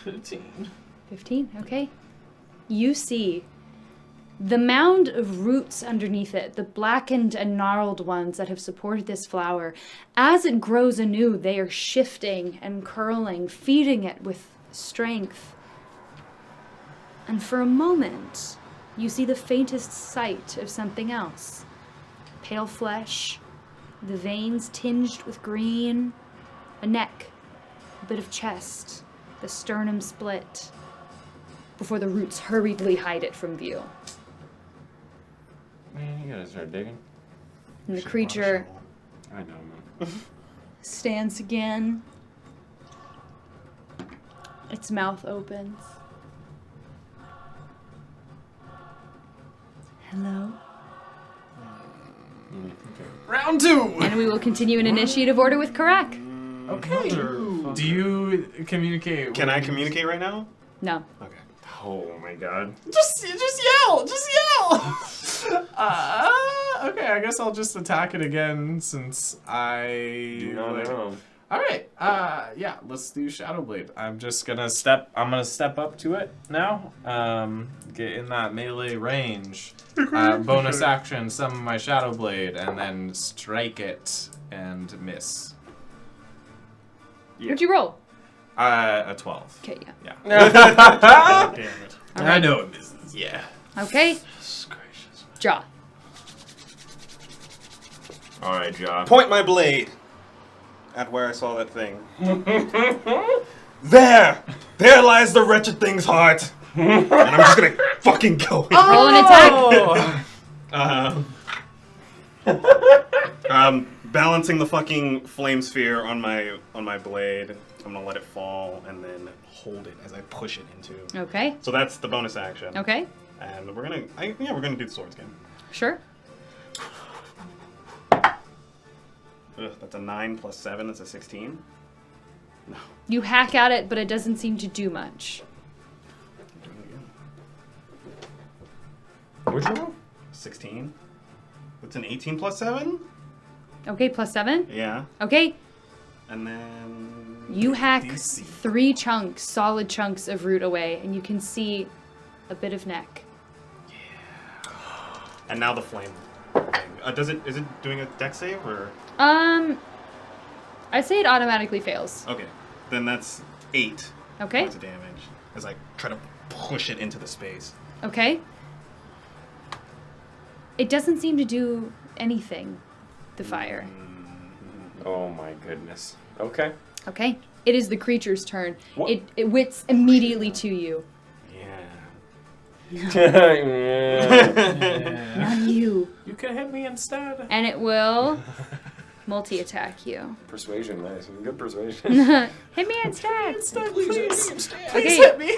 15. 15, okay. You see the mound of roots underneath it, the blackened and gnarled ones that have supported this flower. As it grows anew, they are shifting and curling, feeding it with strength. And for a moment, you see the faintest sight of something else. Pale flesh, the veins tinged with green, a neck, a bit of chest, the sternum split, before the roots hurriedly hide it from view. Man, you gotta start digging. And the creature I know, man. stands again. Its mouth opens. Hello? Round 2! And we will continue in initiative order with Karak. Okay. Do you communicate? Can I communicate right now? No. Okay. Oh my god. Just yell! Just yell! Okay, I guess I'll just attack it again since I... Do not know. Alright, yeah, let's do Shadow Blade. I'm gonna step up to it now. Get in that melee range. Bonus action, summon my Shadow Blade, and then strike it and miss. What'd you roll? A 12. Okay, yeah. Yeah. Damn it. I know it misses, yeah. Okay, Goodness gracious. draw. Alright, Job. Point my blade at where I saw that thing. There! There lies the wretched thing's heart! And I'm just gonna fucking go in. Roll an attack. Balancing the fucking flame sphere on my blade. I'm gonna let it fall and then hold it as I push it into. Okay, So that's the bonus action. okay, And we're gonna do the swords game. sure. Ugh, that's a 9 plus 7. That's a 16. No. You hack at it, but it doesn't seem to do much. I'm doing it again. What'd you roll? 16. What's an 18 plus 7? Okay, plus 7. Yeah. Okay, And then. you hack DC. 3 chunks, solid chunks of root away, and you can see a bit of neck. And now the flame thing. Is it doing a dex save or? I'd say it automatically fails. Okay. Then that's 8 Okay, points of damage as I try to push it into the space. okay. It doesn't seem to do anything, the fire. Oh my goodness. Okay. Okay, it is the creature's turn. What? It wits immediately to you. Yeah. Yeah. On you. You can hit me instead. And it will multi-attack you. Persuasion, nice. Good persuasion. Hit me instead. Please Okay. hit me.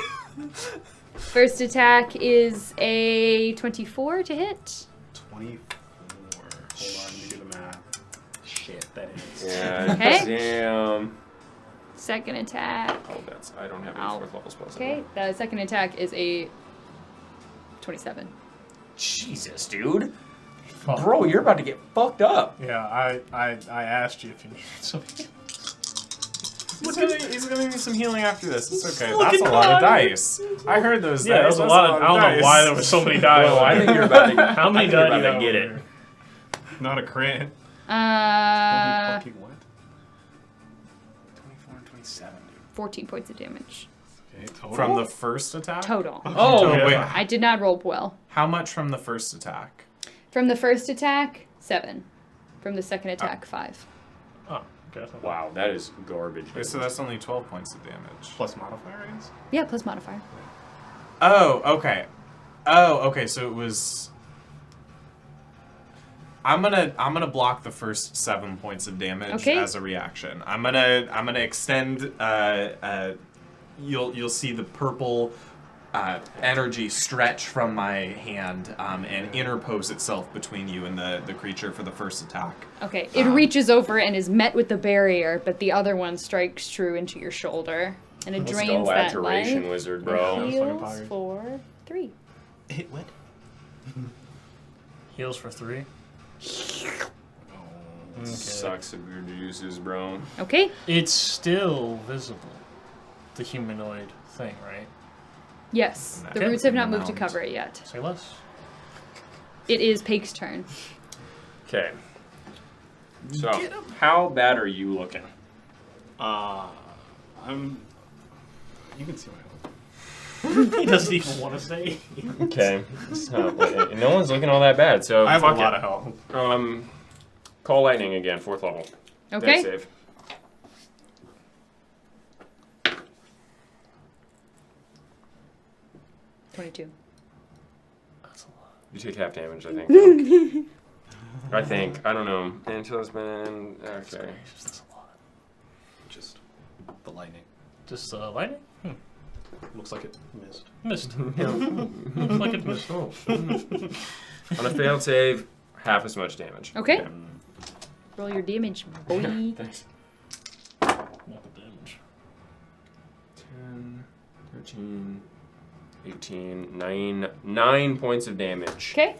First attack is a 24 to hit. 24. Hold on, let me do the math. Shit, that is. Yeah. Okay. Damn. Second attack. Oh, I don't have any Ow. 4th level spells. Okay, the second attack is a 27. Jesus, dude. Fuck. Bro, you're about to get fucked up. Yeah, I asked you if you needed something. He's gonna need some healing after this. It's okay. That's a lot of dice. I heard those. Yeah, that dice. was a That's lot of. I don't know dice. why there was so many dice. Bro, I think you're about to. How many I think you're dice do you about have to get over it. there? Not a crit. Holy Uh, fucking what? 24 and 27, dude. 14 points of damage. Okay, total. From the first attack? Total. Oh, wait. I did not roll well. How much from the first attack? From the first attack, 7. From the second attack, 5. Oh, okay. wow, that is garbage. Okay, so that's only 12 points of damage. Plus modifier, I guess? Yeah, plus modifier. Oh, okay. So it was. I'm gonna block the first 7 points of damage Okay. as a reaction. I'm gonna extend. You'll see the purple energy stretch from my hand and interpose itself between you and the creature for the first attack. Okay, it reaches over and is met with the barrier, but the other one strikes true into your shoulder. And it Let's drains go, that Abjuration life. Wizard, It bro. heals for 3. What? Heals for 3. Okay. Sucks of your juices, bro. Okay? It's still visible. The humanoid thing, right? Yes. The Okay. roots have not moved to Mount. cover it yet. Say less. It is Pake's turn. Okay. So, how bad are you looking? You can see my health. He doesn't even want to say. Okay. So, no one's looking all that bad, so I have a fuck lot it. of health. Call lightning again, 4th level. Okay? Dex save. $22. That's a lot. You take half damage, I think. I think. I don't know. Until it's been... Okay. That's a lot. Just the lightning. Just lightning? Looks like it missed. Missed. Looks like it missed. On a failed save, half as much damage. Okay. Roll your damage, boy. Thanks. Not the damage. 10, 13, 18, 9 points of damage. Okay?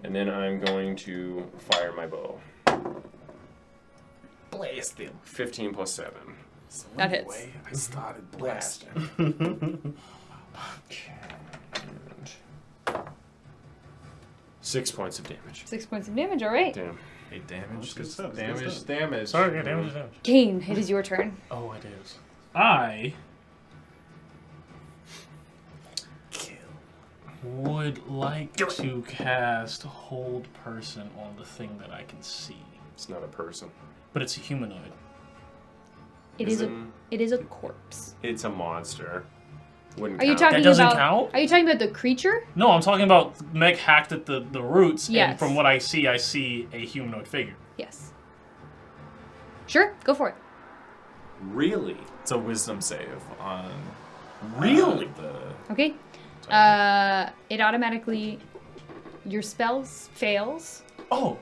And then I'm going to fire my bow. Blast them. 15 plus 7. That hits. I started blasting. And 6 points of damage. 6 points of damage, alright. Damn. Hey, damage. That's good stuff. Damage. Sorry, yeah, damage is damage. Kane, it is your turn. Oh, it is. I would like to cast Hold Person on the thing that I can see. It's not a person. But it's a humanoid. It is a corpse. It's a monster. Wouldn't Are you count. talking That doesn't about count? Are you talking about the creature? No, I'm talking about Meg hacked at the roots, Yes. and from what I see a humanoid figure. Yes. Sure, go for it. Really? It's a wisdom save on. Really? Okay. It automatically your spells fails. Oh!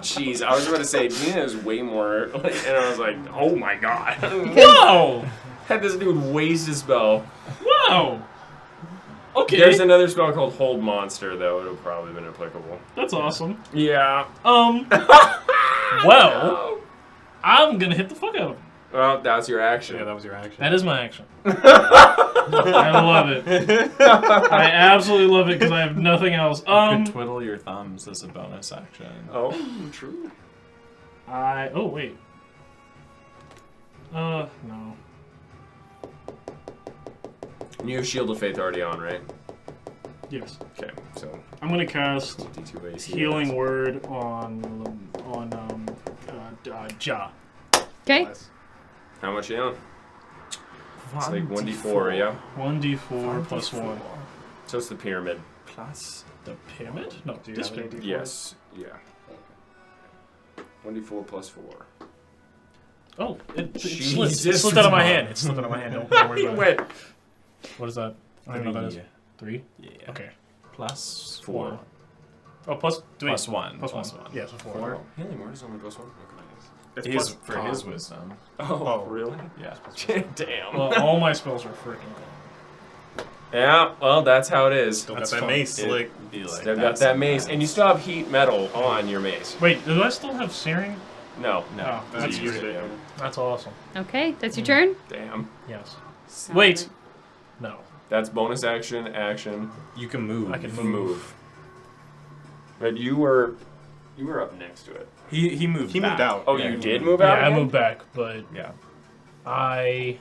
Jeez, I was about to say, Dina is way more, and I was like, oh my god. Whoa! Had this dude waste his spell. Whoa! Okay. There's another spell called Hold Monster, though. It would probably have been applicable. That's awesome. Yeah. Well, I'm gonna hit the fuck out of him. Well, that's your action. Yeah, that was your action. That is my action. I love it. I absolutely love it because I have nothing else. You could twiddle your thumbs as a bonus action. Oh, true. Oh wait. No. And you have Shield of Faith already on, right? Yes. Okay, so I'm gonna cast D2 AC. Healing Word on Ja. Okay. How much you on? It's like 1d4, yeah? 1d4 plus 1. So it's the pyramid. Plus. The pyramid? No, Do you this have any pyramid. Yes. Yeah. 1d4 plus 4. Oh, it Jesus. slipped out of my hand. It slipped out of my hand. Don't worry You about went it. What is that? I don't know what that is. 3? Yeah. Okay. Plus 4. Oh, plus 3. Plus 1. Plus 1. Plus 1. Yeah, so 4. Oh, Healing Word is only plus 1? Okay. It's His, plus for his wisdom. Oh, really? Yeah. Damn. Well, all my spells are freaking cool. Yeah, well, that's how it is. Still got That's that fun. mace. It- Like, Be like, Still got that's that mace, and you still have heat metal on your mace. Wait, do I still have searing? No. No. Oh, that's used great. it. That's awesome. Okay, that's your turn. Damn. Yes. Wait. No. That's bonus action. You can move. I can Move. But you were up next to it. He moved. he moved back. out. Oh, Yeah, you he did moved. move out? Yeah, I again? moved back, but Yeah. I'm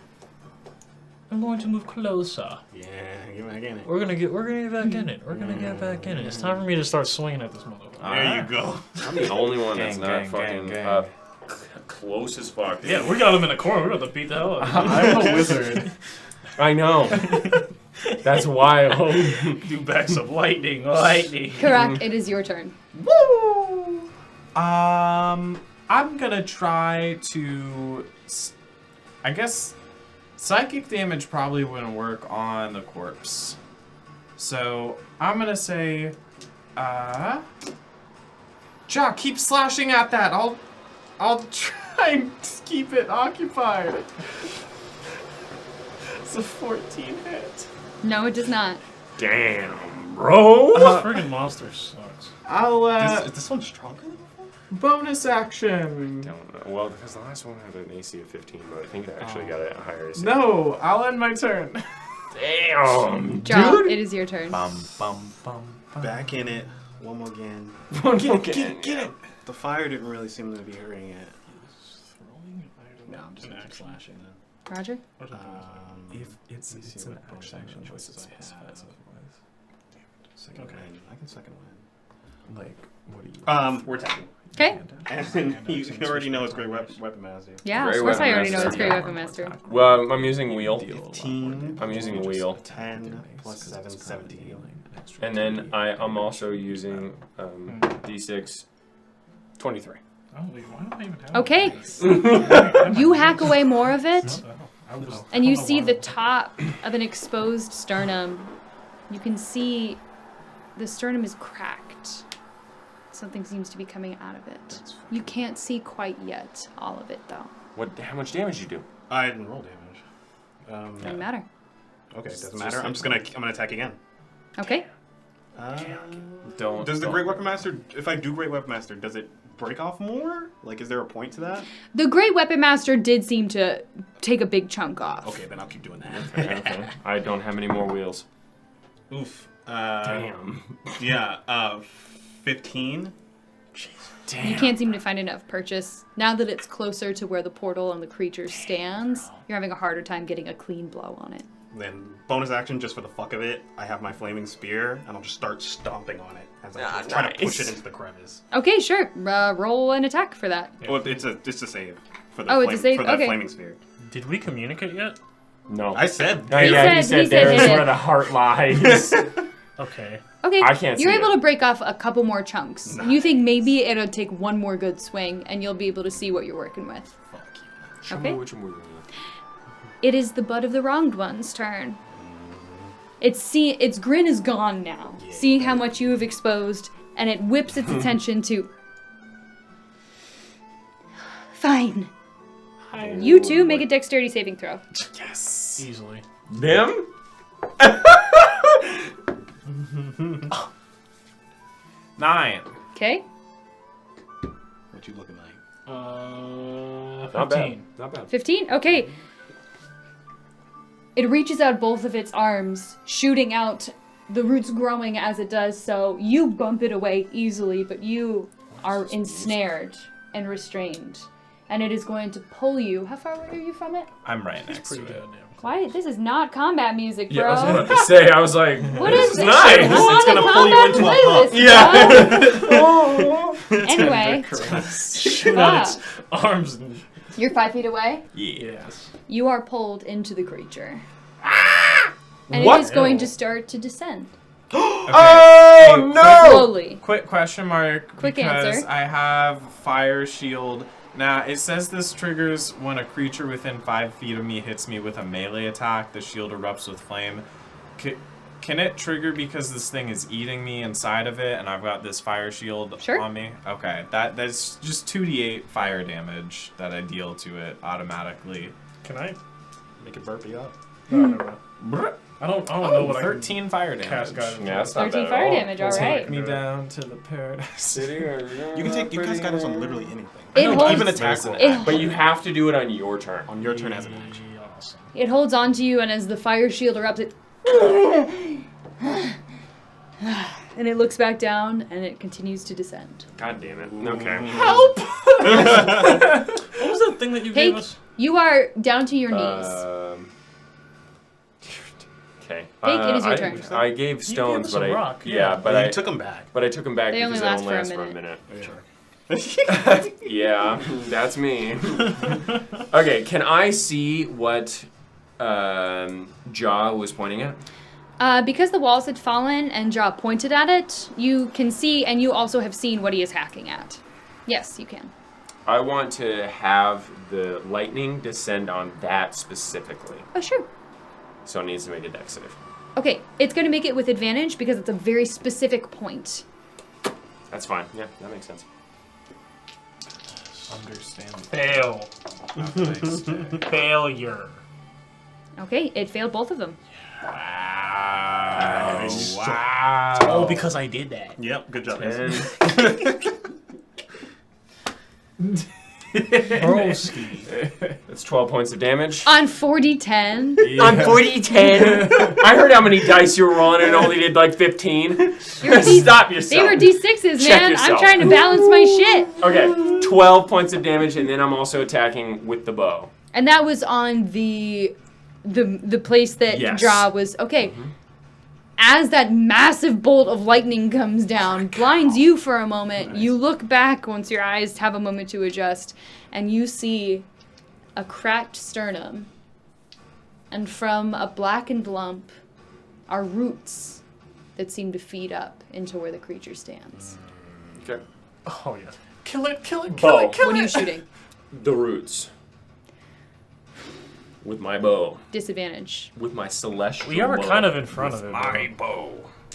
going to move closer. Yeah, get back in it. We're gonna get back in it. We're gonna get back in it. It's time for me to start swinging at this motherfucker. There you go. I'm the only one that's Gang, not gang, fucking gang, up close as fuck. Dude. Yeah, we got him in the corner. We're about to beat the hell out of him. I'm a wizard. I know. That's wild. Do backs of lightning. Lightning. Karak, it is your turn. Woo! I'm gonna try to. I guess psychic damage probably wouldn't work on the corpse. So I'm gonna say, Jack, keep slashing at that. I'll try and keep it occupied. It's a 14 hit. No, it does not. Damn, bro. This friggin' monster sucks. I'll Is this one stronger than before? bonus action. Don't know. Well, because the last one had an AC of 15, but I think it actually got a higher AC. No, I'll end my turn. Damn, Jaw, dude. it is your turn. Bum, bum, bum, bum. Back in it. One more again. Get it. The fire didn't really seem to be hurting it. No, I'm just An gonna keep action. slashing then. Roger? If it's Let me see an what bonus action, action unless choices it I specifies have. otherwise. Second Okay. win. I can second win. Like, what do you? We're attacking. Okay. And you already know it's great weapon master. Yeah, Great of course I Weapon already know Master. it's Great Weapon Master. Well, I'm using wheel, 15. I'm using wheel, 10 plus 7, 17. and then I'm also using D6, 23. Oh, wait, why don't I even have Okay. You hack away more of it, I was, and you see the top of an exposed sternum. You can see the sternum is cracked. Something seems to be coming out of it. You can't see quite yet all of it, though. How much damage you do? I didn't roll damage. Doesn't matter. Okay, doesn't matter. I'm gonna attack again. Okay. Don't. Does the Great Weapon Master, if I do Great Weapon Master, does it break off more? Like, is there a point to that? The Great Weapon Master did seem to take a big chunk off. Okay, then I'll keep doing that. Okay. I don't have any more wheels. Oof. Damn. Yeah, 15. You can't seem to find enough purchase. Now that it's closer to where the portal and the creature stands, you're having a harder time getting a clean blow on it. Then bonus action, just for the fuck of it, I have my flaming spear, and I'll just start stomping on it as I try to push it into the crevice. Okay, sure. Roll an attack for that. Well, it's a save for the Oh, it's a save? for the Okay. flaming spear. Did we communicate yet? No. I said Oh, yeah, you said- he said there's said it. where the heart lies. Okay. Okay, I can't you're see able it. to break off a couple more chunks. You think maybe it'll take one more good swing, and you'll be able to see what you're working with. Show Okay. me which one we're doing. It is the butt of the wronged one's turn. Its grin is gone now, seeing how much you have exposed, and it whips its attention to. Fine. You two make a dexterity saving throw. Yes. Easily. Them? 9. Okay. What you looking like? Not bad. 15. Not bad. 15? Okay. It reaches out both of its arms, shooting out, the roots growing as it does so. You bump it away easily, but you are ensnared and restrained. And it is going to pull you. How far away are you from it? I'm right next to Pretty it. goddamn. Why? This is not combat music, bro. Yeah, I was about to say, I was like, What is this? nice. I want It's gonna a pull you combat into a playlist, bro. Anyway, Shoot out its arms. And... you're 5 feet away. Yes. You are pulled into the creature. And What? it is going to start to descend. Oh, no! Slowly. Quick question mark. Quick because answer. I have fire shield. Now, it says this triggers when a creature within 5 feet of me hits me with a melee attack. The shield erupts with flame. Can it trigger because this thing is eating me inside of it and I've got this fire shield Sure. on me? Okay, that's just 2d8 fire damage that I deal to it automatically. Can I? Make it burp you up. No, never mind. I don't know what 13 fire I can damage. cast guidance. Yeah, that's not 13 bad fire at all. damage, alright. Take me down to the paradise. You can cast guidance on literally anything. It holds- Even attack roll. It, But you have to do it on your turn. On your turn as an action. Awesome. it holds onto you, and as the fire shield erupts, it. And it looks back down, and it continues to descend. God damn it. Okay. What was that thing that you Take gave us? You are down to your knees. Okay. It is your turn. I gave stones, us but a I rock. but you I took them back. But I took them back They only because last they for a only last for a minute. Sure. Yeah, that's me. Okay, can I see what Jaw was pointing at? Because the walls had fallen and Jaw pointed at it, you can see, and you also have seen what he is hacking at. Yes, you can. I want to have the lightning descend on that specifically. Oh, sure. So it needs to make a dex save. Okay, it's going to make it with advantage because it's a very specific point. That's fine. Yeah, that makes sense. Understand. Fail. Mistake. Failure. Okay, it failed both of them. Wow. Nice. Wow. Oh, because I did that. Yep, good job. Broski. That's 12 points of damage. On 40-10. On 40-10. I heard how many dice you were rolling and only did like 15. Stop yourself. They were D6s, Check man. I'm yourself. trying to balance my shit. Okay, 12 points of damage, and then I'm also attacking with the bow. And that was on the place that Yes. Jaw was. Okay. As that massive bolt of lightning comes down, blinds you for a moment. You look back once your eyes have a moment to adjust, and you see a cracked sternum. And from a blackened lump are roots that seem to feed up into where the creature stands. Okay. Oh, yeah. Kill it, kill it, Bow. kill it, kill What it. are you shooting? The roots. With my bow. Disadvantage. With my celestial We are bow. kind of in front of it. My bow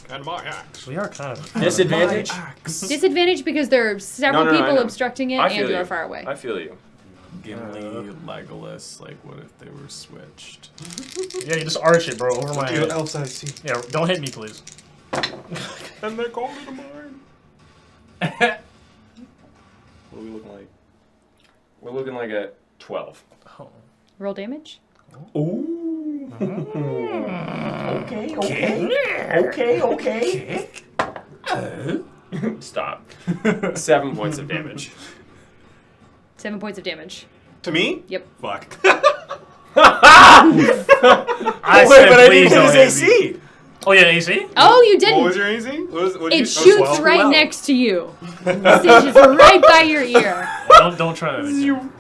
and my axe. We are kind of in front Disadvantage? Disadvantage because there are several No, I people know. obstructing it I and feel you you. are far away. I feel you. Gimli, Legolas, like what if they were switched? of it. Yeah, you just arch it, bro, over my What head. else I see? Yeah, don't hit me, please. And they call me the mine. What are we looking like? We're looking like a 12. Oh. Roll damage. Ooh. Okay. Stop. 7 points of damage. 7 points of damage. To me? Yep. Fuck. I Wait, said but I please didn't don't hit his hit me. AC. Oh, yeah, AC? Oh, you What didn't. was your AC? What It you, shoots 12? right 12. next to you. Seyjin's right by your ear. Don't try that again.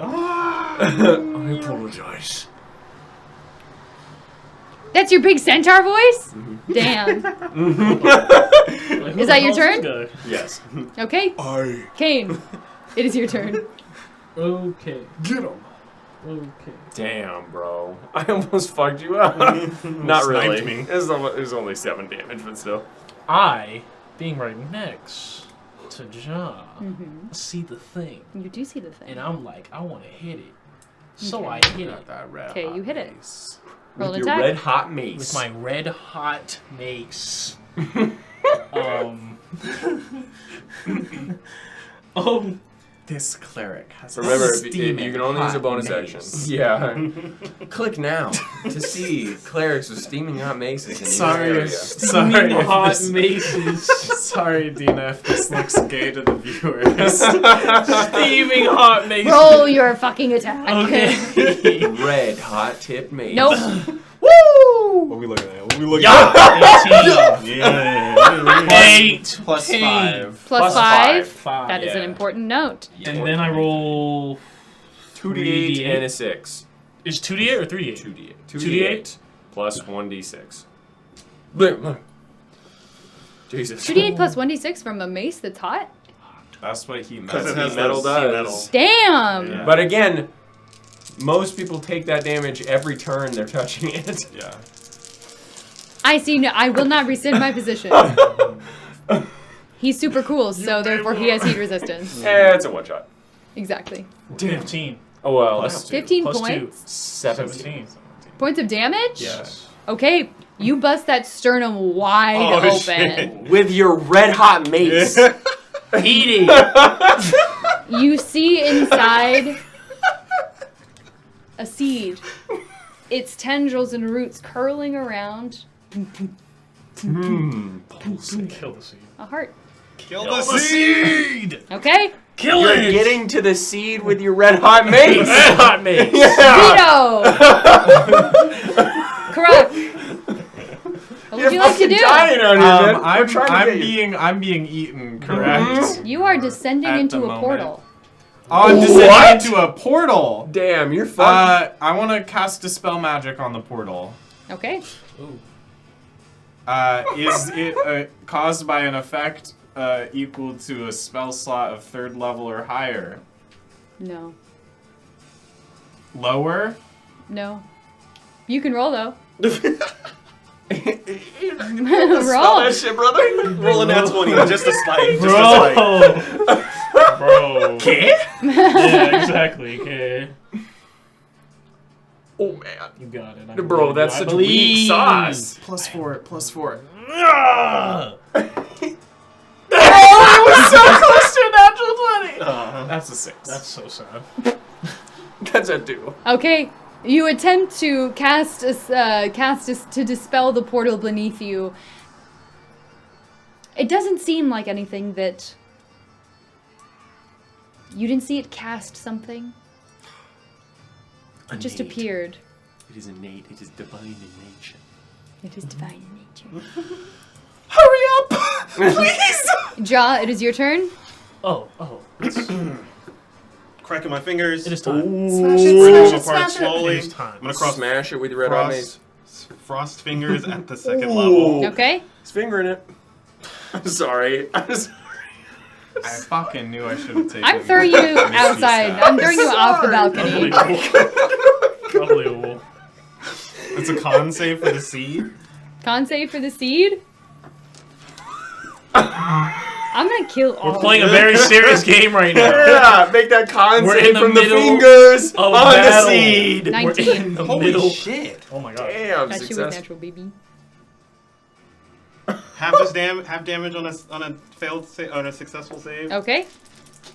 I apologize. That's your big centaur voice? Damn. Like, who Is the that your hell's turn? this Yes. Okay, I Kane. It is your turn. guy? Okay. get him. Okay. Damn, bro. I almost fucked you up. Not really. Sniped me. It was only 7 damage, but still. I, being right next to John, Mm-hmm. see the thing. You do see the thing. And I'm like, I want to hit it. So Okay. I hit it That red Okay, you hit it. mace. Roll With an your attack. red hot mace. with my red hot mace. This cleric has Remember, a if you steaming can only use a hot bonus mace. action. Yeah. Click now to see clerics with steaming hot maces in your Sorry, area. sorry, if hot this- maces. sorry, Dina, if this looks gay to the viewers. Steaming hot maces. Roll your fucking attack. Okay. Red hot tip mace. Nope. What are we looking at? What are we looking Yeah. 18. Yeah. 8. Plus 5. Plus 5. 5. That is an important note. And then I roll 2d8 and a 6. Is 2d8 or 3d8? 2d8. 2d8? Plus 1d6. Look. Jesus. 2d8 plus 1d6 from a mace that's hot? That's what he meant. Because it has Metal the sea does. Damn! Yeah. But again, most people take that damage every turn they're touching it. Yeah. I see. No, I will not rescind my position. He's super cool, so therefore he has heat resistance. It's a one shot. Exactly. 15. Oh well. Plus that's 15 Plus 2. points. 17. Points of damage? Yes. Okay, you bust that sternum wide Oh, open. shit. With your red hot mace. Eating. You see inside a seed. Its tendrils and roots curling around Kill the seed. a heart. Kill the seed! Okay, Kill You're it! getting to the seed with your red hot mace. Red hot mace. Veto! Correct. What would you like to do? Dying out here, man. We're trying to get you. I'm being eaten, correct? You are descending At into the a moment. portal. Oh, I'm What? descending into a portal. Damn, you're fucked. I want to cast Dispel Magic on the portal. Okay. Is it caused by an effect equal to a spell slot of 3rd level or higher? No. Lower? No. You can roll though. Spell Roll. that shit, brother. Roll a nat 20, just a spite. Just a spite. Bro. Okay. Yeah, exactly. Okay. Oh man, You got it. bro, that's such weak sauce. +4, +4. That's a 6. That's so sad. That's a 2. Okay. You attempt to cast to dispel the portal beneath you. It doesn't seem like anything that you didn't see it cast something. It just appeared. It is innate. It is divine in nature. It is divine in nature. Hurry up! Please! Ja, it is your turn. Oh. Cracking my fingers. It is time. Smash Break it, them apart It slowly. is time. I'm gonna cross Smash it with your red hot mace. frost fingers at the 2nd level. Okay. He's fingering it. I'm sorry. I'm sorry. I fucking knew I should have taken I'm throwing you outside. I'm throwing you off the balcony. Unbelievable. It's a con save for the seed. Con save for the seed. I'm gonna kill all We're playing a of you. very serious game right now. Yeah, make that con We're save in the from the middle fingers of on the battle. seed. We're 19. in the Holy middle. shit! Oh my god. Damn, That shit was success. natural, baby. Half damage on a failed save, on a successful save. Okay.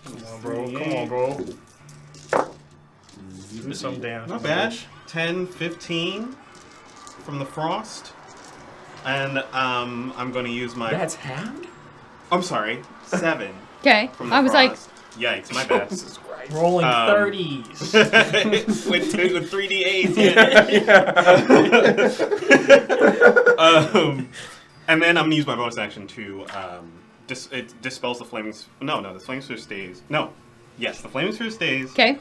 Come on, bro. Come on, bro. Do some damage. Not bad. 10, 15 from the frost, and I'm going to use my. That's halved? I'm sorry, 7 Okay. from the I was like, frost. Yikes, my bad. Jesus Christ. Rolling 30s. with 3d8s. Yeah. And then I'm gonna use my bonus action to it dispels the flaming. No, the flaming sphere stays. No, yes, the flaming sphere stays. okay.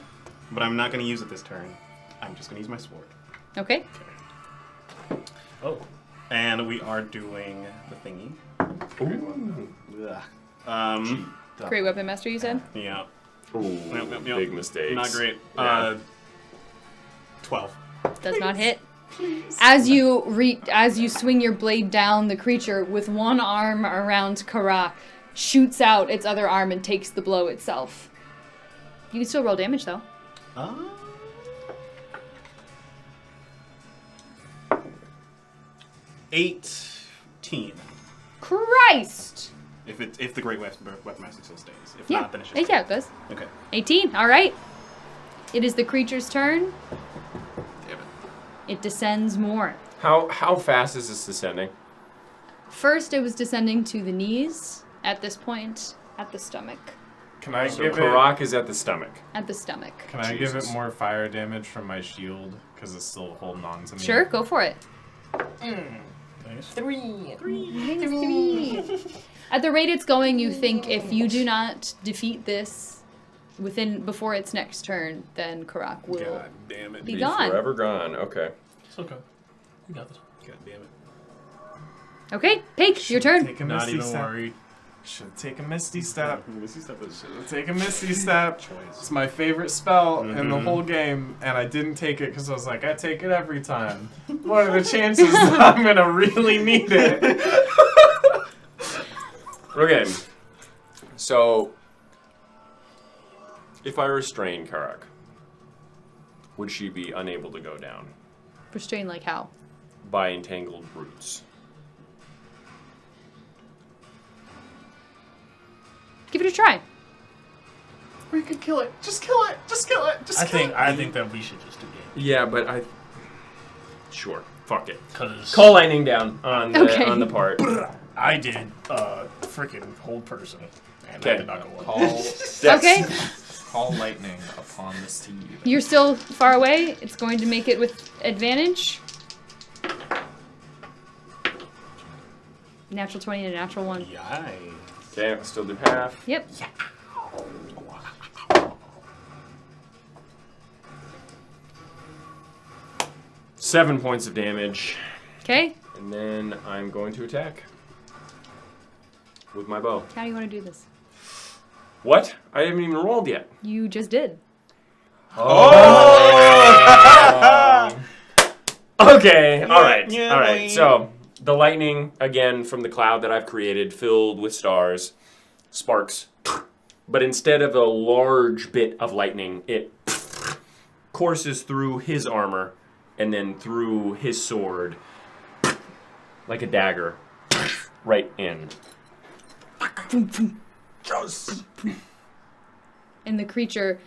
But I'm not gonna use it this turn. I'm just gonna use my sword. Okay. Oh. And we are doing the thingy. Ugh. Great weapon master, you said? Yeah. Ooh, Yep. big mistakes. Not great. Yeah. 12. Does not hit. As you swing your blade down, the creature with one arm around Kara shoots out its other arm and takes the blow itself. You can still roll damage though. 18. Christ! If the Great Weapon Master still stays. If Yeah. not, then it should. Yeah, it does. Okay. 18. All right. It is the creature's turn. Damn it. It descends more. How fast is this descending? First, it was descending to the knees. At this point, at the stomach. Can I So give it? Karak is at the stomach. At the stomach. Can I give it Jesus. more fire damage from my shield because it's still holding on to me? Sure, go for it. Nice. 3. At the rate it's going, you think if you do not defeat this before its next turn, then Karak will God damn it. be gone. Forever gone. Okay. It's okay. You got this. God damn it. Okay, Pake, your turn. Take a Not misty even step. worried. Should take a misty step. Missy step is Take a misty step. choice. It's my favorite spell in the Mhm. whole game, and I didn't take it because I was like, I take it every time. What are the chances that I'm gonna really need it? Okay. So, if I restrain Karak, would she be unable to go down Restrain like how? by entangled roots? Give it a try. We could kill it. Just kill it. Just kill it. Just I kill it. think that we should just do it. Yeah, but I. Sure. Fuck it. Cause Call lightning down on the Okay. on the part. I did freaking hold person, And Okay. that did not go well. Call, Okay. call lightning upon the steed. You're still far away. It's going to make it with advantage. Natural 20 and a natural 1. Yay. Okay, I'll still do half. Yep. 7 points of damage. Okay. And then I'm going to attack. With my bow. How do you want to do this? What? I haven't even rolled yet. You just did. Okay, alright. Yeah, Alright, boy. so the lightning, again, from the cloud that I've created, filled with stars, sparks. But instead of a large bit of lightning, it courses through his armor and then through his sword like a dagger right in. And the creature,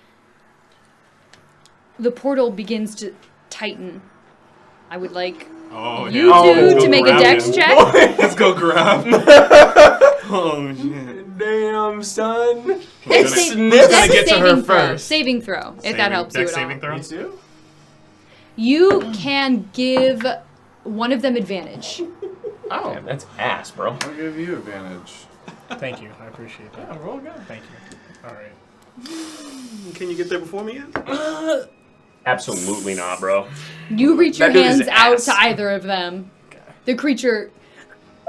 the portal begins to tighten. I would like Oh, you yeah. two Let's to go make a grab dex him. check. Let's go grab. Oh, shit. Damn, son. Dex It's save- gonna dex get to her saving throw. first. Saving throw, if that helps you Dex at all. saving throw? Me too? You can give one of them advantage. Oh, damn, that's ass, bro. I'll give you advantage. Thank you. I appreciate that. Yeah, roll again. Thank you. All right. Can you get there before me yet? Absolutely not, bro. You reach your That dude is hands out ass. to either of them. The creature.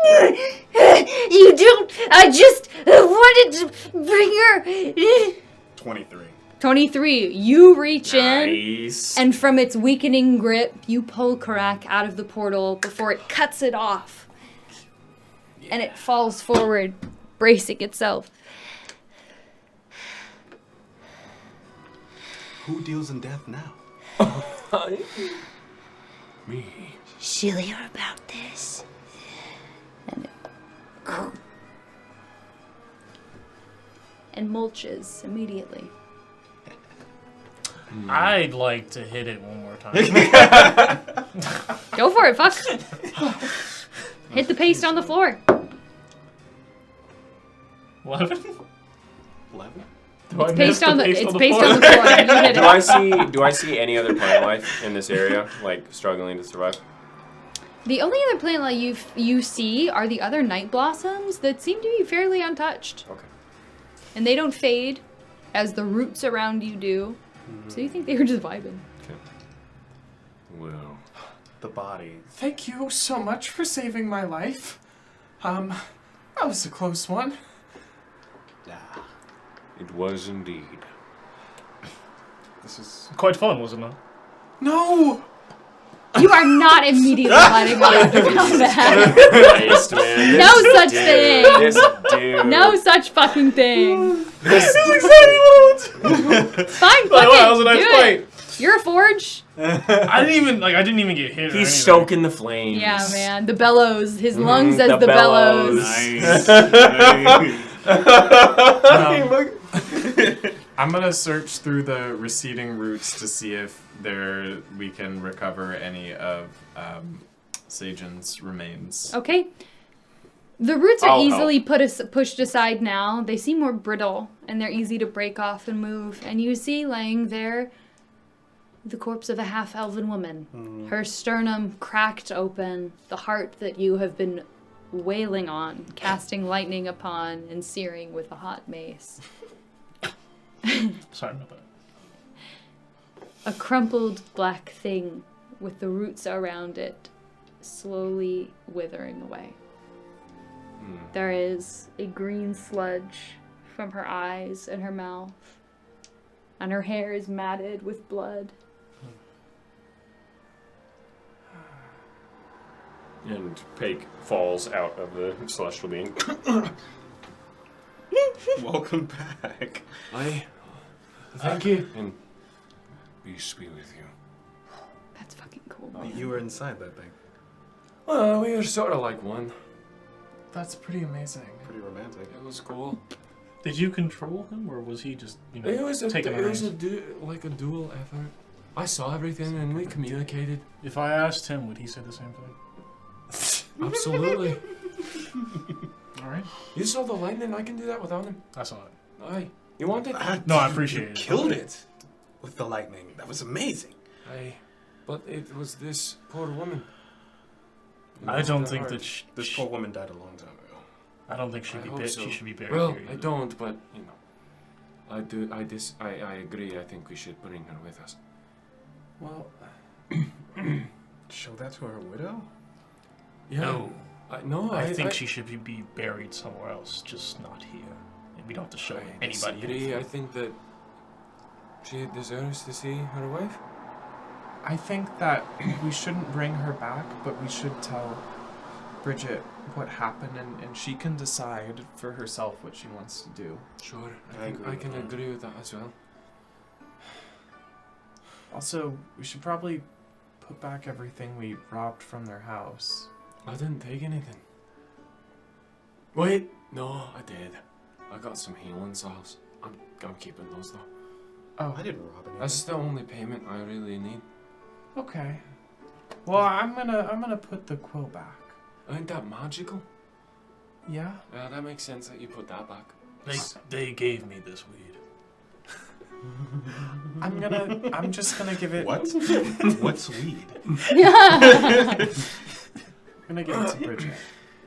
You don't. I just wanted to bring her. 23. 23. You reach in, Nice. and from its weakening grip, you pull Karak out of the portal before it cuts it off. And it falls forward, bracing itself. Who deals in death now? Me. She'll hear about this. And mulches immediately. I'd like to hit it one more time. Go for it, fuck. Hit the paste on the floor. 11? 11? It's paste on the it's paste on the floor. You hit it. Do I see any other plant life in this area, like struggling to survive? The only other plant life you see are the other night blossoms that seem to be fairly untouched. Okay. And they don't fade as the roots around you do. So you think they were just vibing. Okay. Well. The body. Thank you so much for saving my life. That was a close one. Yeah. It was indeed. This is. Quite fun, wasn't it? No! You are not immediately letting on to combat. Christ, man. No such thing. This dude. No such fucking thing. This Fine, fuck That was it. a nice Do fight. it. You're a forge. I didn't even get hit. or He's anything. stoking the flames. Yeah, man. The bellows. His lungs as the the bellows. Nice. I'm gonna search through the receding roots to see if we can recover any of Seyjin's remains. Okay. The roots are I'll easily pushed aside now. They seem more brittle, and they're easy to break off and move. And you see laying there the corpse of a half-elven woman. Her sternum cracked open, the heart that you have been wailing on, casting lightning upon, and searing with a hot mace. Sorry about that. A crumpled black thing with the roots around it slowly withering away. There is a green sludge from her eyes and her mouth, and her hair is matted with blood. And Pake falls out of the celestial being. Welcome back. Thank you. And peace be with you. That's fucking cool. You were inside that thing. Well, we were sort of like one. That's pretty amazing. Pretty romantic. It was cool. Did you control him, or was he just It was taking the reins? a dual effort. I saw everything and we communicated. If I asked him, would he say the same thing? Absolutely. All right. You saw the lightning. I can do that without him. I saw it. Aye. You want it? No, I appreciate it. Killed it with the lightning. That was amazing. Aye. But it was this poor woman. I don't think that This poor woman died a long time ago. I don't think she'd I be hope bit. so. She should be buried Well, here. I don't, but you know, I agree. I think we should bring her with us. Well, show that to her widow? Yeah. No. No, I think she should be buried somewhere else, just not here. And we don't have to show I anybody disagree. anything. I think that she deserves to see her wife. I think that we shouldn't bring her back, but we should tell Bridget what happened, and she can decide for herself what she wants to do. Sure, I I can agree. agree with that as well. Also, we should probably put back everything we robbed from their house. I didn't take anything. Wait, no, I did. I got some healing salves. I'm keeping those though. Oh, I didn't rob anything. That's the only payment I really need. okay. Well, I'm gonna put the quill back. Ain't that magical? Yeah. Yeah, that makes sense that you put that back. They gave me this weed. I'm just gonna give it. What? What's weed? I'm gonna give it to Bridget.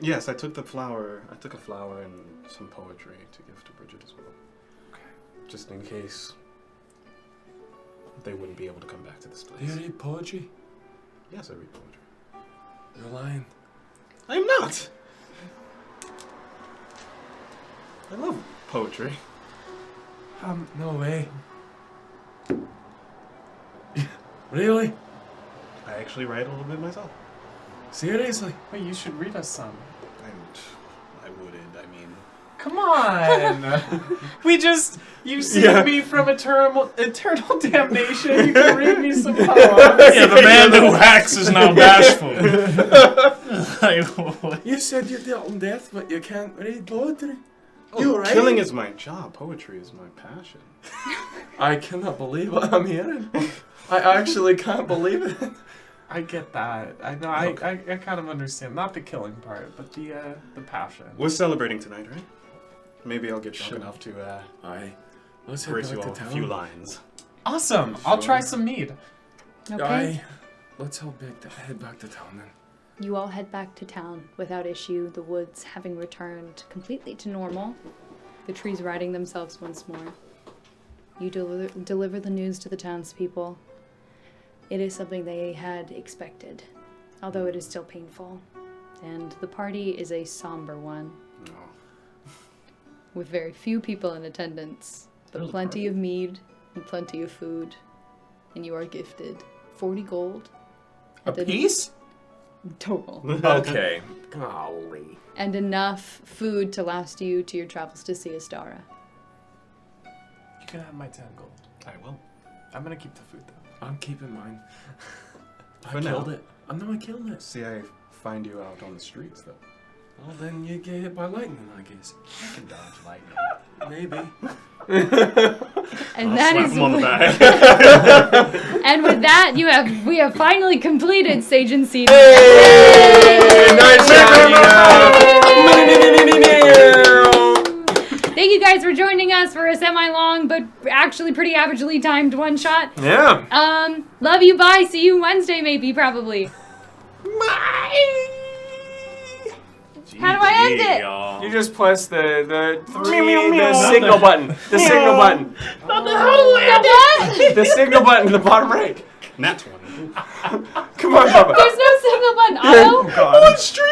Yes, I took a flower and some poetry to give to Bridget as well. Okay. Just in case they wouldn't be able to come back to this Do place. you read poetry? Yes, I read poetry. You're lying. I'm not! I love poetry. No way. Really? I actually write a little bit myself. Seriously? Wait, you should read us some. I wouldn't, I mean... Come on! You saved me from eternal damnation. You can read me some poems. Yeah, the man who hacks is now bashful. Like, what? You said you're dealt in death, but you can't read poetry. Killing is my job. Poetry is my passion. I cannot believe what I'm hearing. I actually can't believe it. I get that. I know. I kind of understand. Not the killing part, but the passion. We're celebrating tonight, right? Maybe I'll get drunk Sure. enough to Aye. Let's head grace back you to all a town. few lines. Awesome. I'll try some mead. Okay. Aye. Let's head back to town then. You all head back to town without issue, the woods having returned completely to normal, the trees righting themselves once more. You deliver the news to the townspeople. It is something they had expected, although it is still painful. And the party is a somber one, No. with very few people in attendance, but plenty of mead and plenty of food. And you are gifted 40 gold. A piece? Total. Okay. Golly. And enough food to last you to your travels to Seastara. You can have my 10 gold. I will. I'm gonna keep the food though. I'm keeping mine. I For now. killed it. I know I killed it. See, I find you out on the streets, though. Well, then you get hit by lightning, I guess. I can dodge lightning. Maybe. And that is on the with- back. and with that we have finally completed Seyjin Seedling. Thank you guys for joining us for a semi-long but actually pretty averagely timed one shot. Yeah. Love you, bye. See you Wednesday maybe, probably. How do I end it? You just press the signal button. The signal button. What? The signal button in the bottom right. Nat 20. Come on, Papa. There's no signal button. Auto? God.